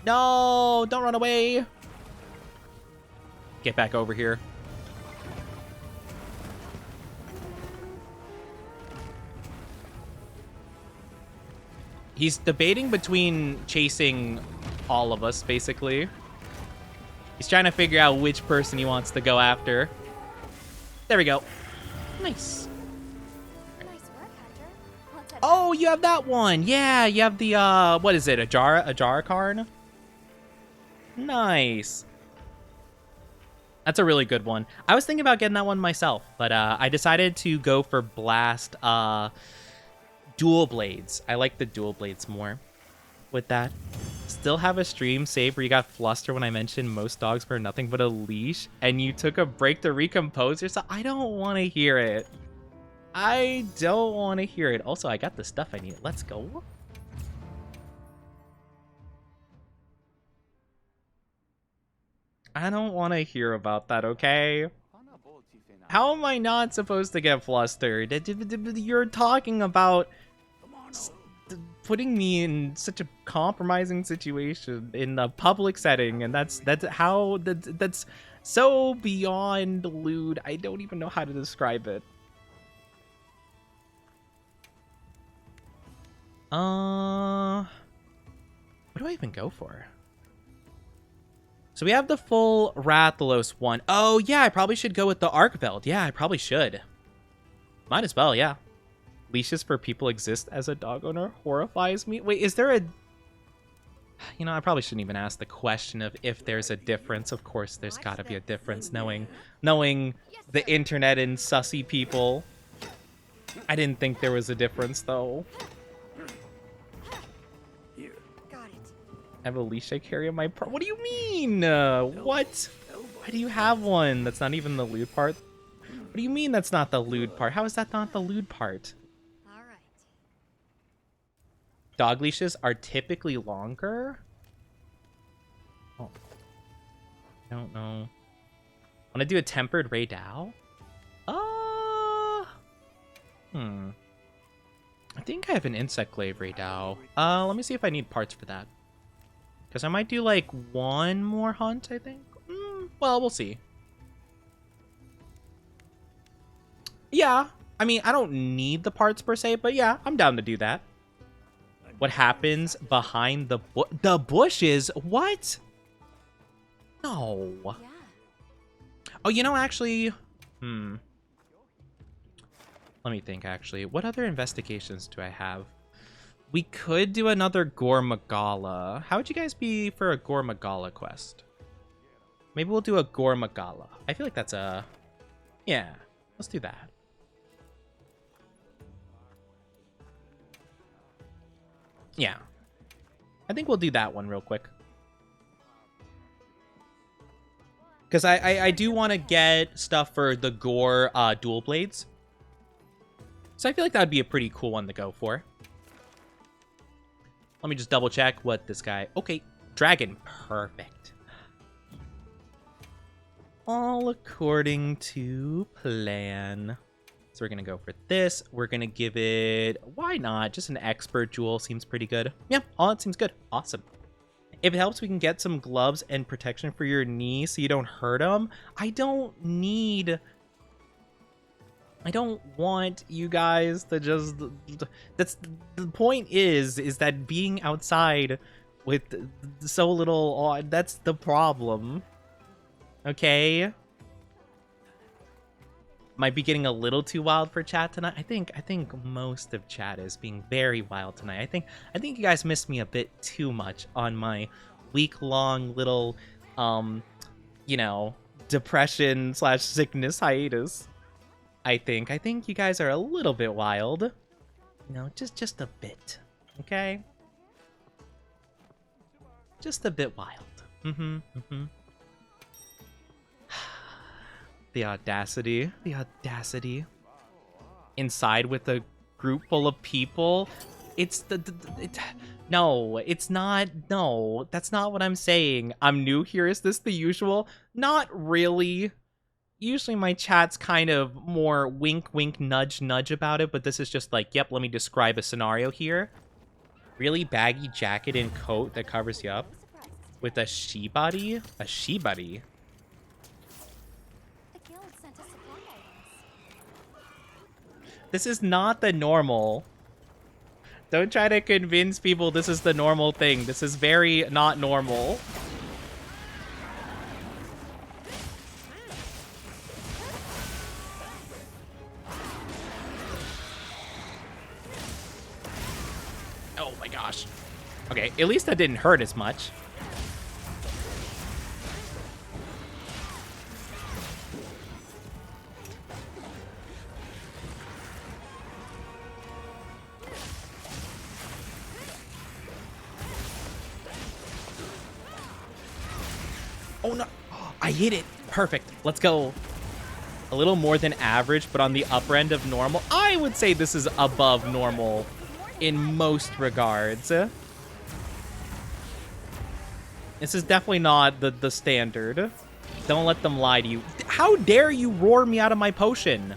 No, don't run away. Get back over here. He's debating between chasing all of us, basically. He's trying to figure out which person he wants to go after. There we go. Nice. Nice work, Hunter. Let's head Oh, you have that one. Yeah, you have the, what is it? A jar card? Nice. That's a really good one. I was thinking about getting that one myself, but I decided to go for Blast dual blades. I like the dual blades more with that. Still have a stream save where you got flustered when I mentioned most dogs wear nothing but a leash and you took a break to recompose yourself. I don't want to hear it. I don't want to hear it. Also, I got the stuff I need. Let's go. I don't want to hear about that, okay? How am I not supposed to get flustered? You're talking about putting me in such a compromising situation in a public setting, and that's so beyond lewd. I don't even know how to describe it. What do I even go for? So we have the full Rathalos one. Oh, yeah, I probably should go with the Arkveld. Yeah, I probably should. Might as well, yeah. Leashes for people exist as a dog owner horrifies me. Wait, is there a... You know, I probably shouldn't even ask the question of if there's a difference. Of course, there's got to be a difference, knowing the internet and sussy people. I didn't think there was a difference, though. Got it. I have a leash I carry on my part. What do you mean? What? Why do you have one? That's not even the lewd part. What do you mean that's not the lewd part? How is that not the lewd part? All right. Dog leashes are typically longer? Oh. I don't know. Want to do a tempered Ray Dow? I think I have an insect glaive Ray Dow. Let me see if I need parts for that. Because I might do, like, one more hunt, I think. Well, we'll see. Yeah. I mean, I don't need the parts per se, but yeah, I'm down to do that. What happens behind the bushes? What? No. Yeah. Oh, you know, actually... Let me think, actually. What other investigations do I have? We could do another Gore Magala. How would you guys be for a Gore Magala quest? Maybe we'll do a Gore Magala. I feel like that's a... Yeah, let's do that. Yeah. I think we'll do that one real quick. Because I do want to get stuff for the Gore dual blades. So I feel like that would be a pretty cool one to go for. Let me just double check what this guy... Okay, dragon. Perfect. All according to plan. So we're going to go for this. We're going to give it... Why not? Just an expert jewel seems pretty good. Yeah, all that seems good. Awesome. If it helps, we can get some gloves and protection for your knee so you don't hurt them. I don't want you guys to just... That's the point is that being outside with so little... That's the problem. Okay? Might be getting a little too wild for chat tonight. I think most of chat is being very wild tonight. I think you guys missed me a bit too much on my week-long little you know, depression / sickness hiatus. I think you guys are a little bit wild. You know, just a bit. Okay? Just a bit wild. The audacity. Inside with a group full of people. It's no, it's not. No, that's not what I'm saying. I'm new here. Is this the usual? Not really. Usually my chat's kind of more wink, wink, nudge, nudge about it, but this is just like, yep, let me describe a scenario here. Really baggy jacket and coat that covers you up with a she-body? A she-body? This is not the normal. Don't try to convince people this is the normal thing. This is very not normal. Oh my gosh. Okay, at least that didn't hurt as much. Oh no, I hit it. Perfect. Let's go. A little more than average, but on the upper end of normal. I would say this is above normal in most regards. This is definitely not the standard. Don't let them lie to you. How dare you roar me out of my potion?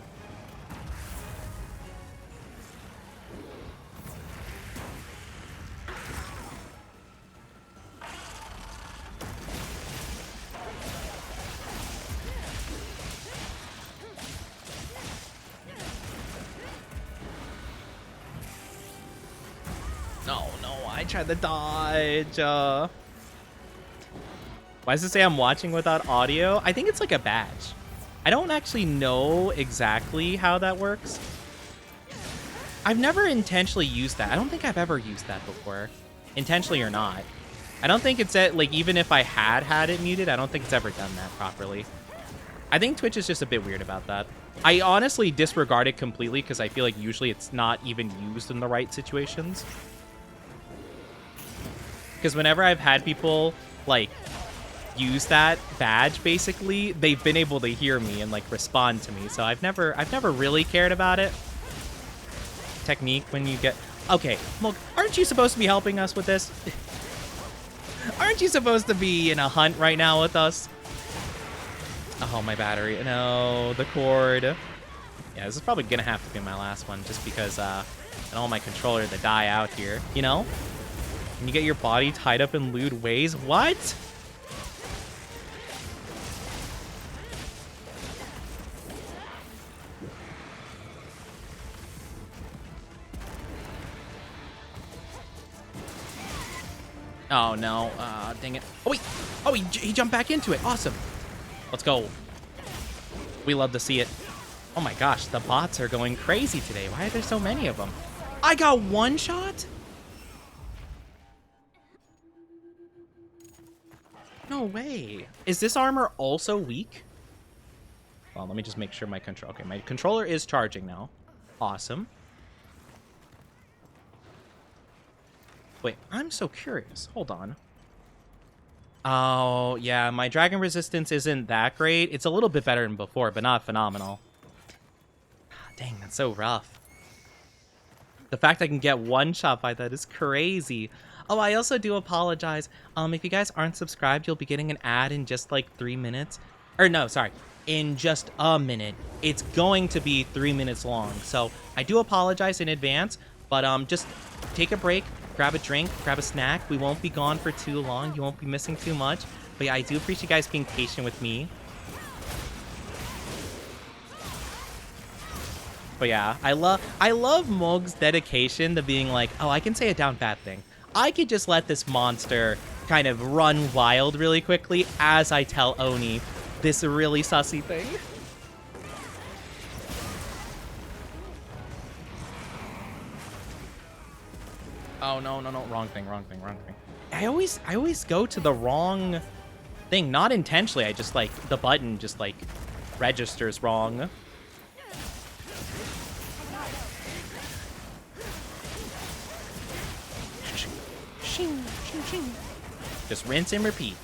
I tried to dodge. Why does it say I'm watching without audio? I think it's like a badge. I don't actually know exactly how that works. I've never intentionally used that. I don't think I've ever used that before. Intentionally or not. I don't think it's at, like, even if I had it muted, I don't think it's ever done that properly. I think Twitch is just a bit weird about that. I honestly disregard it completely because I feel like usually it's not even used in the right situations. Because whenever I've had people, like, use that badge, basically, they've been able to hear me and, like, respond to me. So I've never really cared about it. Technique when you get... Okay, Mulk, aren't you supposed to be helping us with this? Aren't you supposed to be in a hunt right now with us? Oh, my battery. No, the cord. Yeah, this is probably going to have to be my last one just because I don't want my controller to die out here, you know? Can you get your body tied up in lewd ways? What? Oh, no. Dang it. Oh, wait. Oh, he jumped back into it. Awesome. Let's go. We love to see it. Oh, my gosh. The bots are going crazy today. Why are there so many of them? I got one shot? No way. Is this armor also weak? Well, let me just make sure my control... Okay, my controller is charging now. Awesome. Wait, I'm so curious. Hold on. Oh, yeah, my dragon resistance isn't that great. It's a little bit better than before, but not phenomenal. Dang, that's so rough. The fact I can get one shot by that is crazy. Oh, I also do apologize. If you guys aren't subscribed, you'll be getting an ad in just like 3 minutes. Or no, sorry, in just a minute. It's going to be 3 minutes long. So I do apologize in advance, but just take a break, grab a drink, grab a snack. We won't be gone for too long. You won't be missing too much. But yeah, I do appreciate you guys being patient with me. But yeah, I love Mog's dedication to being like, oh, I can say a down bad thing. I could just let this monster kind of run wild really quickly as I tell Oni this really sussy thing. Oh, no, no, no. Wrong thing, wrong thing, wrong thing. I always go to the wrong thing. Not intentionally. I just, like, the button just, like, registers wrong. Shing, shing, shing. Just rinse and repeat.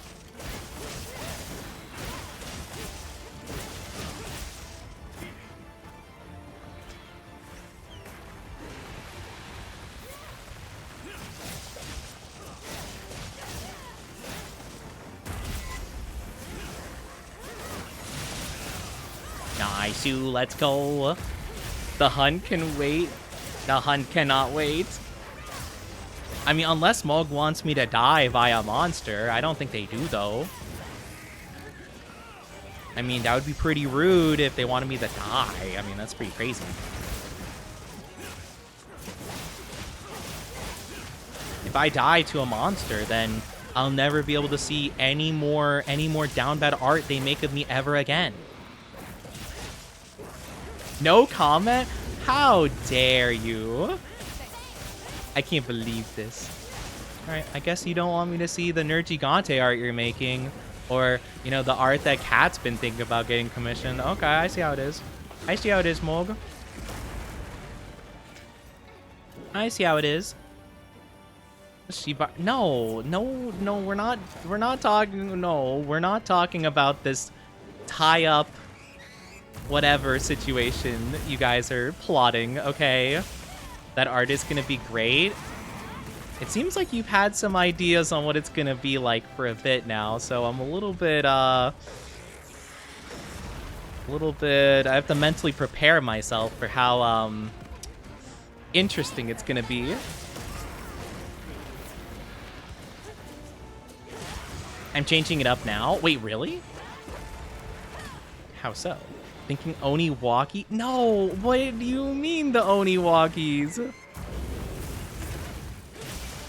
Nice, let's go. The hunt can wait. The hunt cannot wait. I mean, unless Mog wants me to die via monster. I don't think they do, though. I mean, that would be pretty rude if they wanted me to die. I mean, that's pretty crazy. If I die to a monster, then I'll never be able to see any more down bad art they make of me ever again. No comment? How dare you? I can't believe this. Alright, I guess you don't want me to see the Nerd Gigante art you're making. Or, you know, the art that Kat's been thinking about getting commissioned. Okay, I see how it is. I see how it is, Mog. I see how it is. No, we're not talking about this tie-up whatever situation you guys are plotting, okay? That art is gonna be great. It seems like you've had some ideas on what it's gonna be like for a bit now, so I'm a little bit, I have to mentally prepare myself for how, interesting it's gonna be. I'm changing it up now. Wait, really? How so? Thinking Oni-Walkie? No! What do you mean the Oni-Walkies?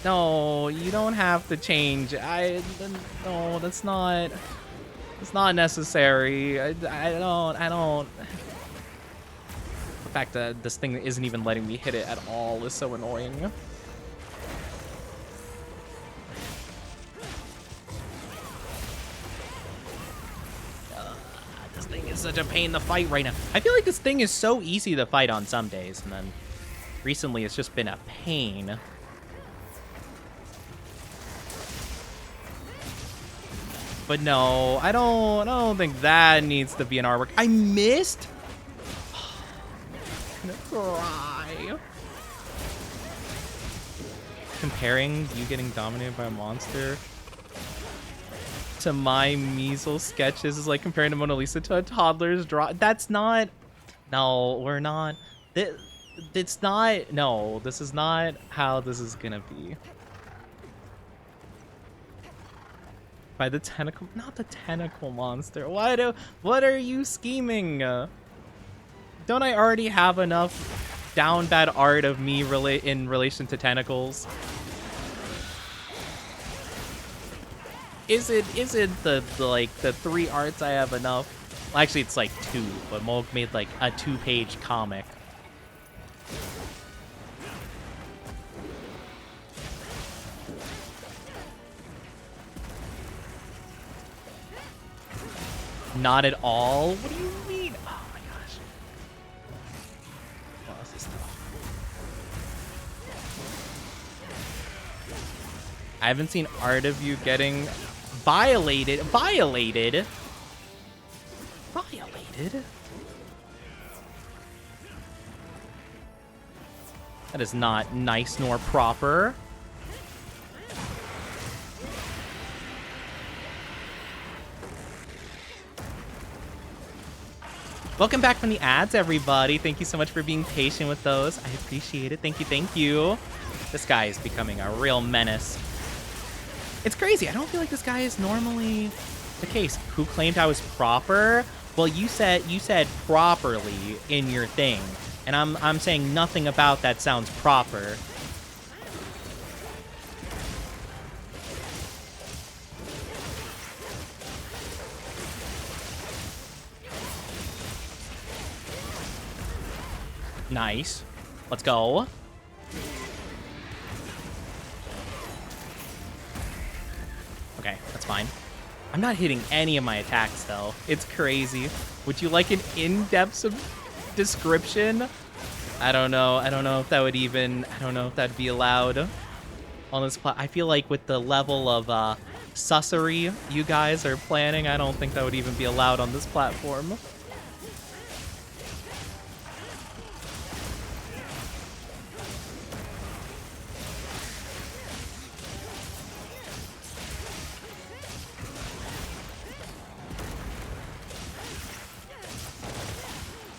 No, you don't have to change. No, that's not... It's not necessary. I don't... The fact that this thing isn't even letting me hit it at all is so annoying. This thing is such a pain to fight right now. I feel like this thing is so easy to fight on some days, and then recently it's just been a pain. But no, I don't think that needs to be an artwork. I missed? I'm gonna cry. Comparing you getting dominated by a monster to my measles sketches is like comparing to Mona Lisa to a toddler's draw. That's not... No, we're not... It's not... No, this is not how this is gonna be. By the tentacle... Not the tentacle monster. What are you scheming? Don't I already have enough down bad art of me in relation to tentacles? Is it the 3 arts I have enough? Well, actually, it's like 2, but Mulg made like a 2-page comic. Not at all? What do you mean? Oh my gosh. Well, this is tough. I haven't seen art of you getting violated. Violated? Violated? That is not nice nor proper. Welcome back from the ads, everybody. Thank you so much for being patient with those. I appreciate it. Thank you, thank you. This guy is becoming a real menace. It's crazy. I don't feel like this guy is normally the case. Who claimed I was proper? Well, you said properly in your thing, and I'm saying nothing about that sounds proper. Nice. Let's go. Okay, that's fine. I'm not hitting any of my attacks, though. It's crazy. Would you like an in-depth description? I don't know. I don't know if that would even... I don't know if that'd be allowed on this I feel like with the level of sussery you guys are planning, I don't think that would even be allowed on this platform.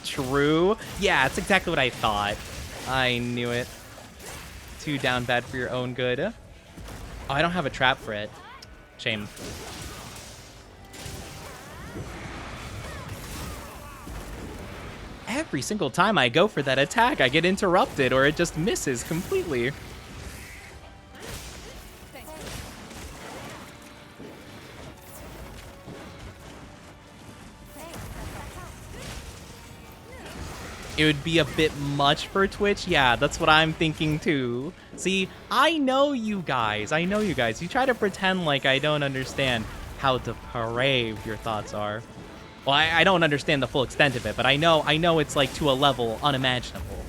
True. Yeah, that's exactly what I thought. I knew it. Too down bad for your own good. Oh, I don't have a trap for it. Shame. Every single time I go for that attack, I get interrupted or it just misses completely. It would be a bit much for Twitch. Yeah, that's what I'm thinking too. See, I know you guys. I know you guys. You try to pretend like I don't understand how depraved your thoughts are. Well, I don't understand the full extent of it, but I know it's like to a level unimaginable.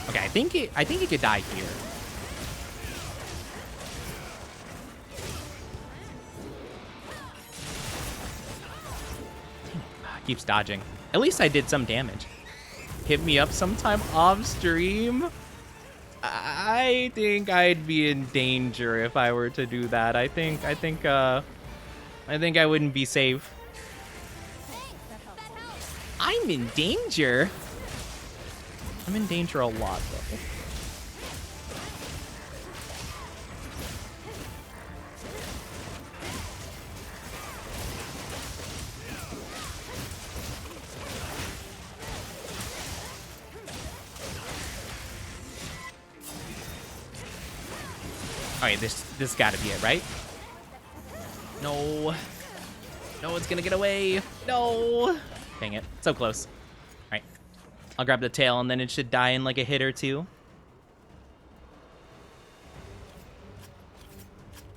Okay, I think it could die here. Keeps dodging. At least I did some damage. Hit me up sometime off stream. I think I'd be in danger if I were to do that. I think I wouldn't be safe. I'm in danger. I'm in danger a lot, though. Alright, this gotta be it, right? No. No one's gonna get away. No. Dang it. So close. Alright. I'll grab the tail and then it should die in like a hit or two.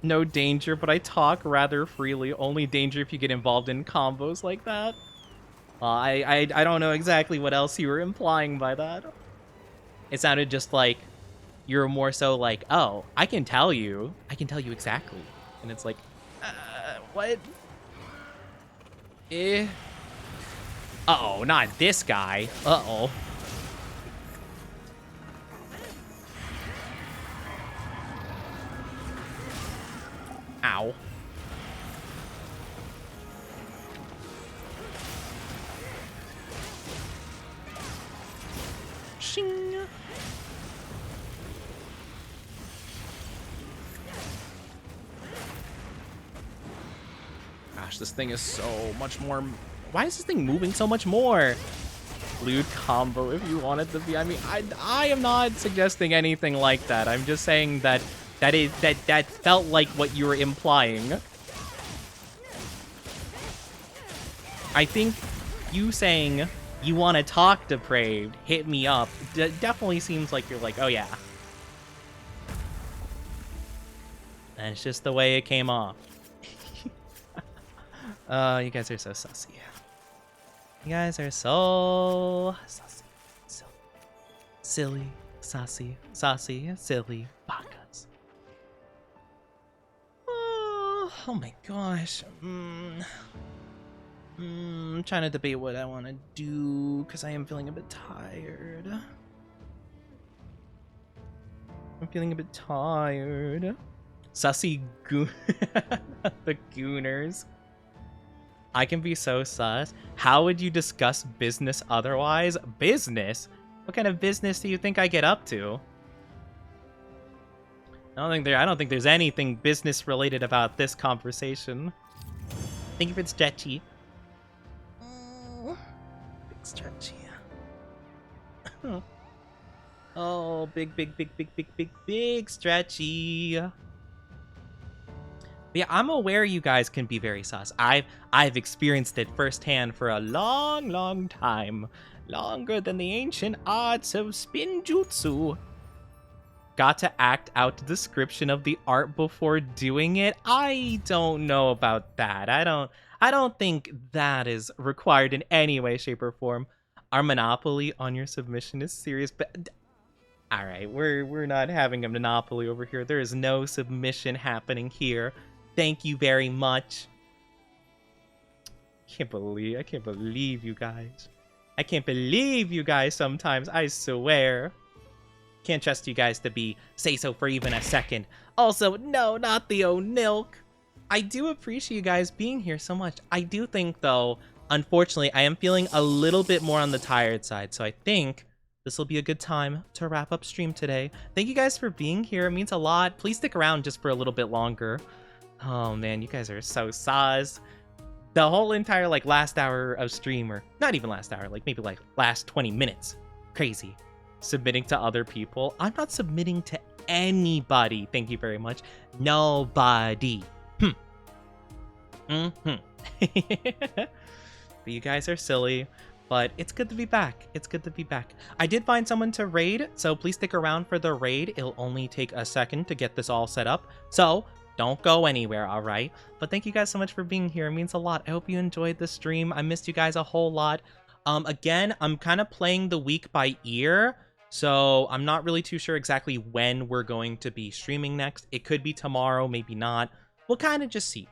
No danger, but I talk rather freely. Only danger if you get involved in combos like that. I don't know exactly what else you were implying by that. It sounded just like you're more so like, oh, I can tell you exactly. And it's like, what? Uh-oh, not this guy. Uh-oh. Ow. Shing. Gosh, this thing is so much more... Why is this thing moving so much more? Lewd combo if you want it to be. I mean, I am not suggesting anything like that. I'm just saying that that felt like what you were implying. I think you saying you want to talk depraved, hit me up, definitely seems like you're like, oh yeah. And it's just the way it came off. You guys are so sussy. You guys are so sussy. Silly, sassy, silly, bakas. Oh my gosh. I'm trying to debate what I want to do because I am feeling a bit tired. Sussy goon. The gooners. I can be so sus. How would you discuss business otherwise? Business? What kind of business do you think I get up to? I don't think there's anything business related about this conversation. Thank you for the stretchy. Big stretchy. Oh, big stretchy. But yeah, I'm aware you guys can be very sus. I've experienced it firsthand for a long time. Longer than the ancient arts of spinjutsu. Got to act out the description of the art before doing it? I don't know about that. I don't think that is required in any way, shape, or form. Our monopoly on your submission is serious, but all right, we're not having a monopoly over here. There is no submission happening here. Thank you very much. I can't believe you guys. I can't believe you guys sometimes, I swear. Can't trust you guys to say so for even a second. Also, no, not the O'Nilk. I do appreciate you guys being here so much. I do think, though, unfortunately, I am feeling a little bit more on the tired side. So I think this will be a good time to wrap up stream today. Thank you guys for being here. It means a lot. Please stick around just for a little bit longer. Oh, man, you guys are so sauce. The whole entire, last hour of stream, or not even last hour, maybe, last 20 minutes. Crazy. Submitting to other people. I'm not submitting to anybody. Thank you very much. Nobody. But you guys are silly, but it's good to be back. It's good to be back. I did find someone to raid, so please stick around for the raid. It'll only take a second to get this all set up. So don't go anywhere, all right? But thank you guys so much for being here. It means a lot. I hope you enjoyed the stream. I missed you guys a whole lot. Again, I'm kind of playing the week by ear, so I'm not really too sure exactly when we're going to be streaming next. It could be tomorrow, maybe not. We'll kind of just see.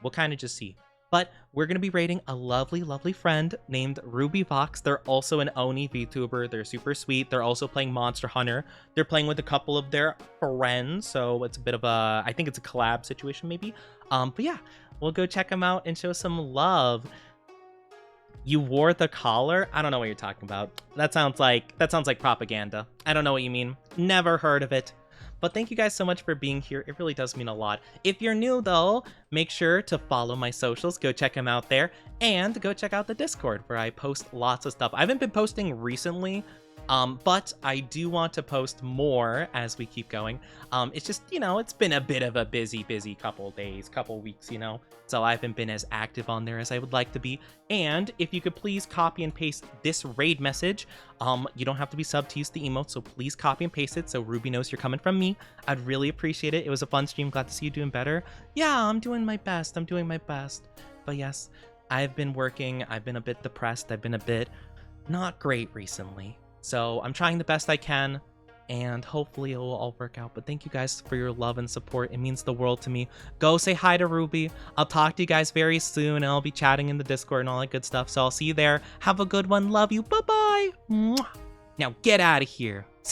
But we're going to be raiding a lovely, lovely friend named Ruby Vox. They're also an Oni VTuber. They're super sweet. They're also playing Monster Hunter. They're playing with a couple of their friends, so it's a bit of a, I think it's a collab situation maybe. But yeah, we'll go check them out and show some love. You wore the collar? I don't know what you're talking about. That sounds like propaganda. I don't know what you mean. Never heard of it. But thank you guys so much for being here. It really does mean a lot. If you're new, though, make sure to follow my socials. Go check them out there. And go check out the Discord, where I post lots of stuff. I haven't been posting recently, but I do want to post more as we keep going. It's just, it's been a bit of a busy couple days, couple weeks, So I haven't been as active on there as I would like to be. And if you could please copy and paste this raid message, you don't have to be subbed to use the emote, so please copy and paste it so Ruby knows you're coming from me. I'd really appreciate it. It was a fun stream. Glad to see you doing better. Yeah, I'm doing my best. But yes, I've been working. I've been a bit depressed. I've been a bit not great recently. So I'm trying the best I can, and hopefully it will all work out. But thank you guys for your love and support. It means the world to me. Go say hi to Ruby. I'll talk to you guys very soon, and I'll be chatting in the Discord and all that good stuff. So I'll see you there. Have a good one. Love you. Bye-bye. Now get out of here.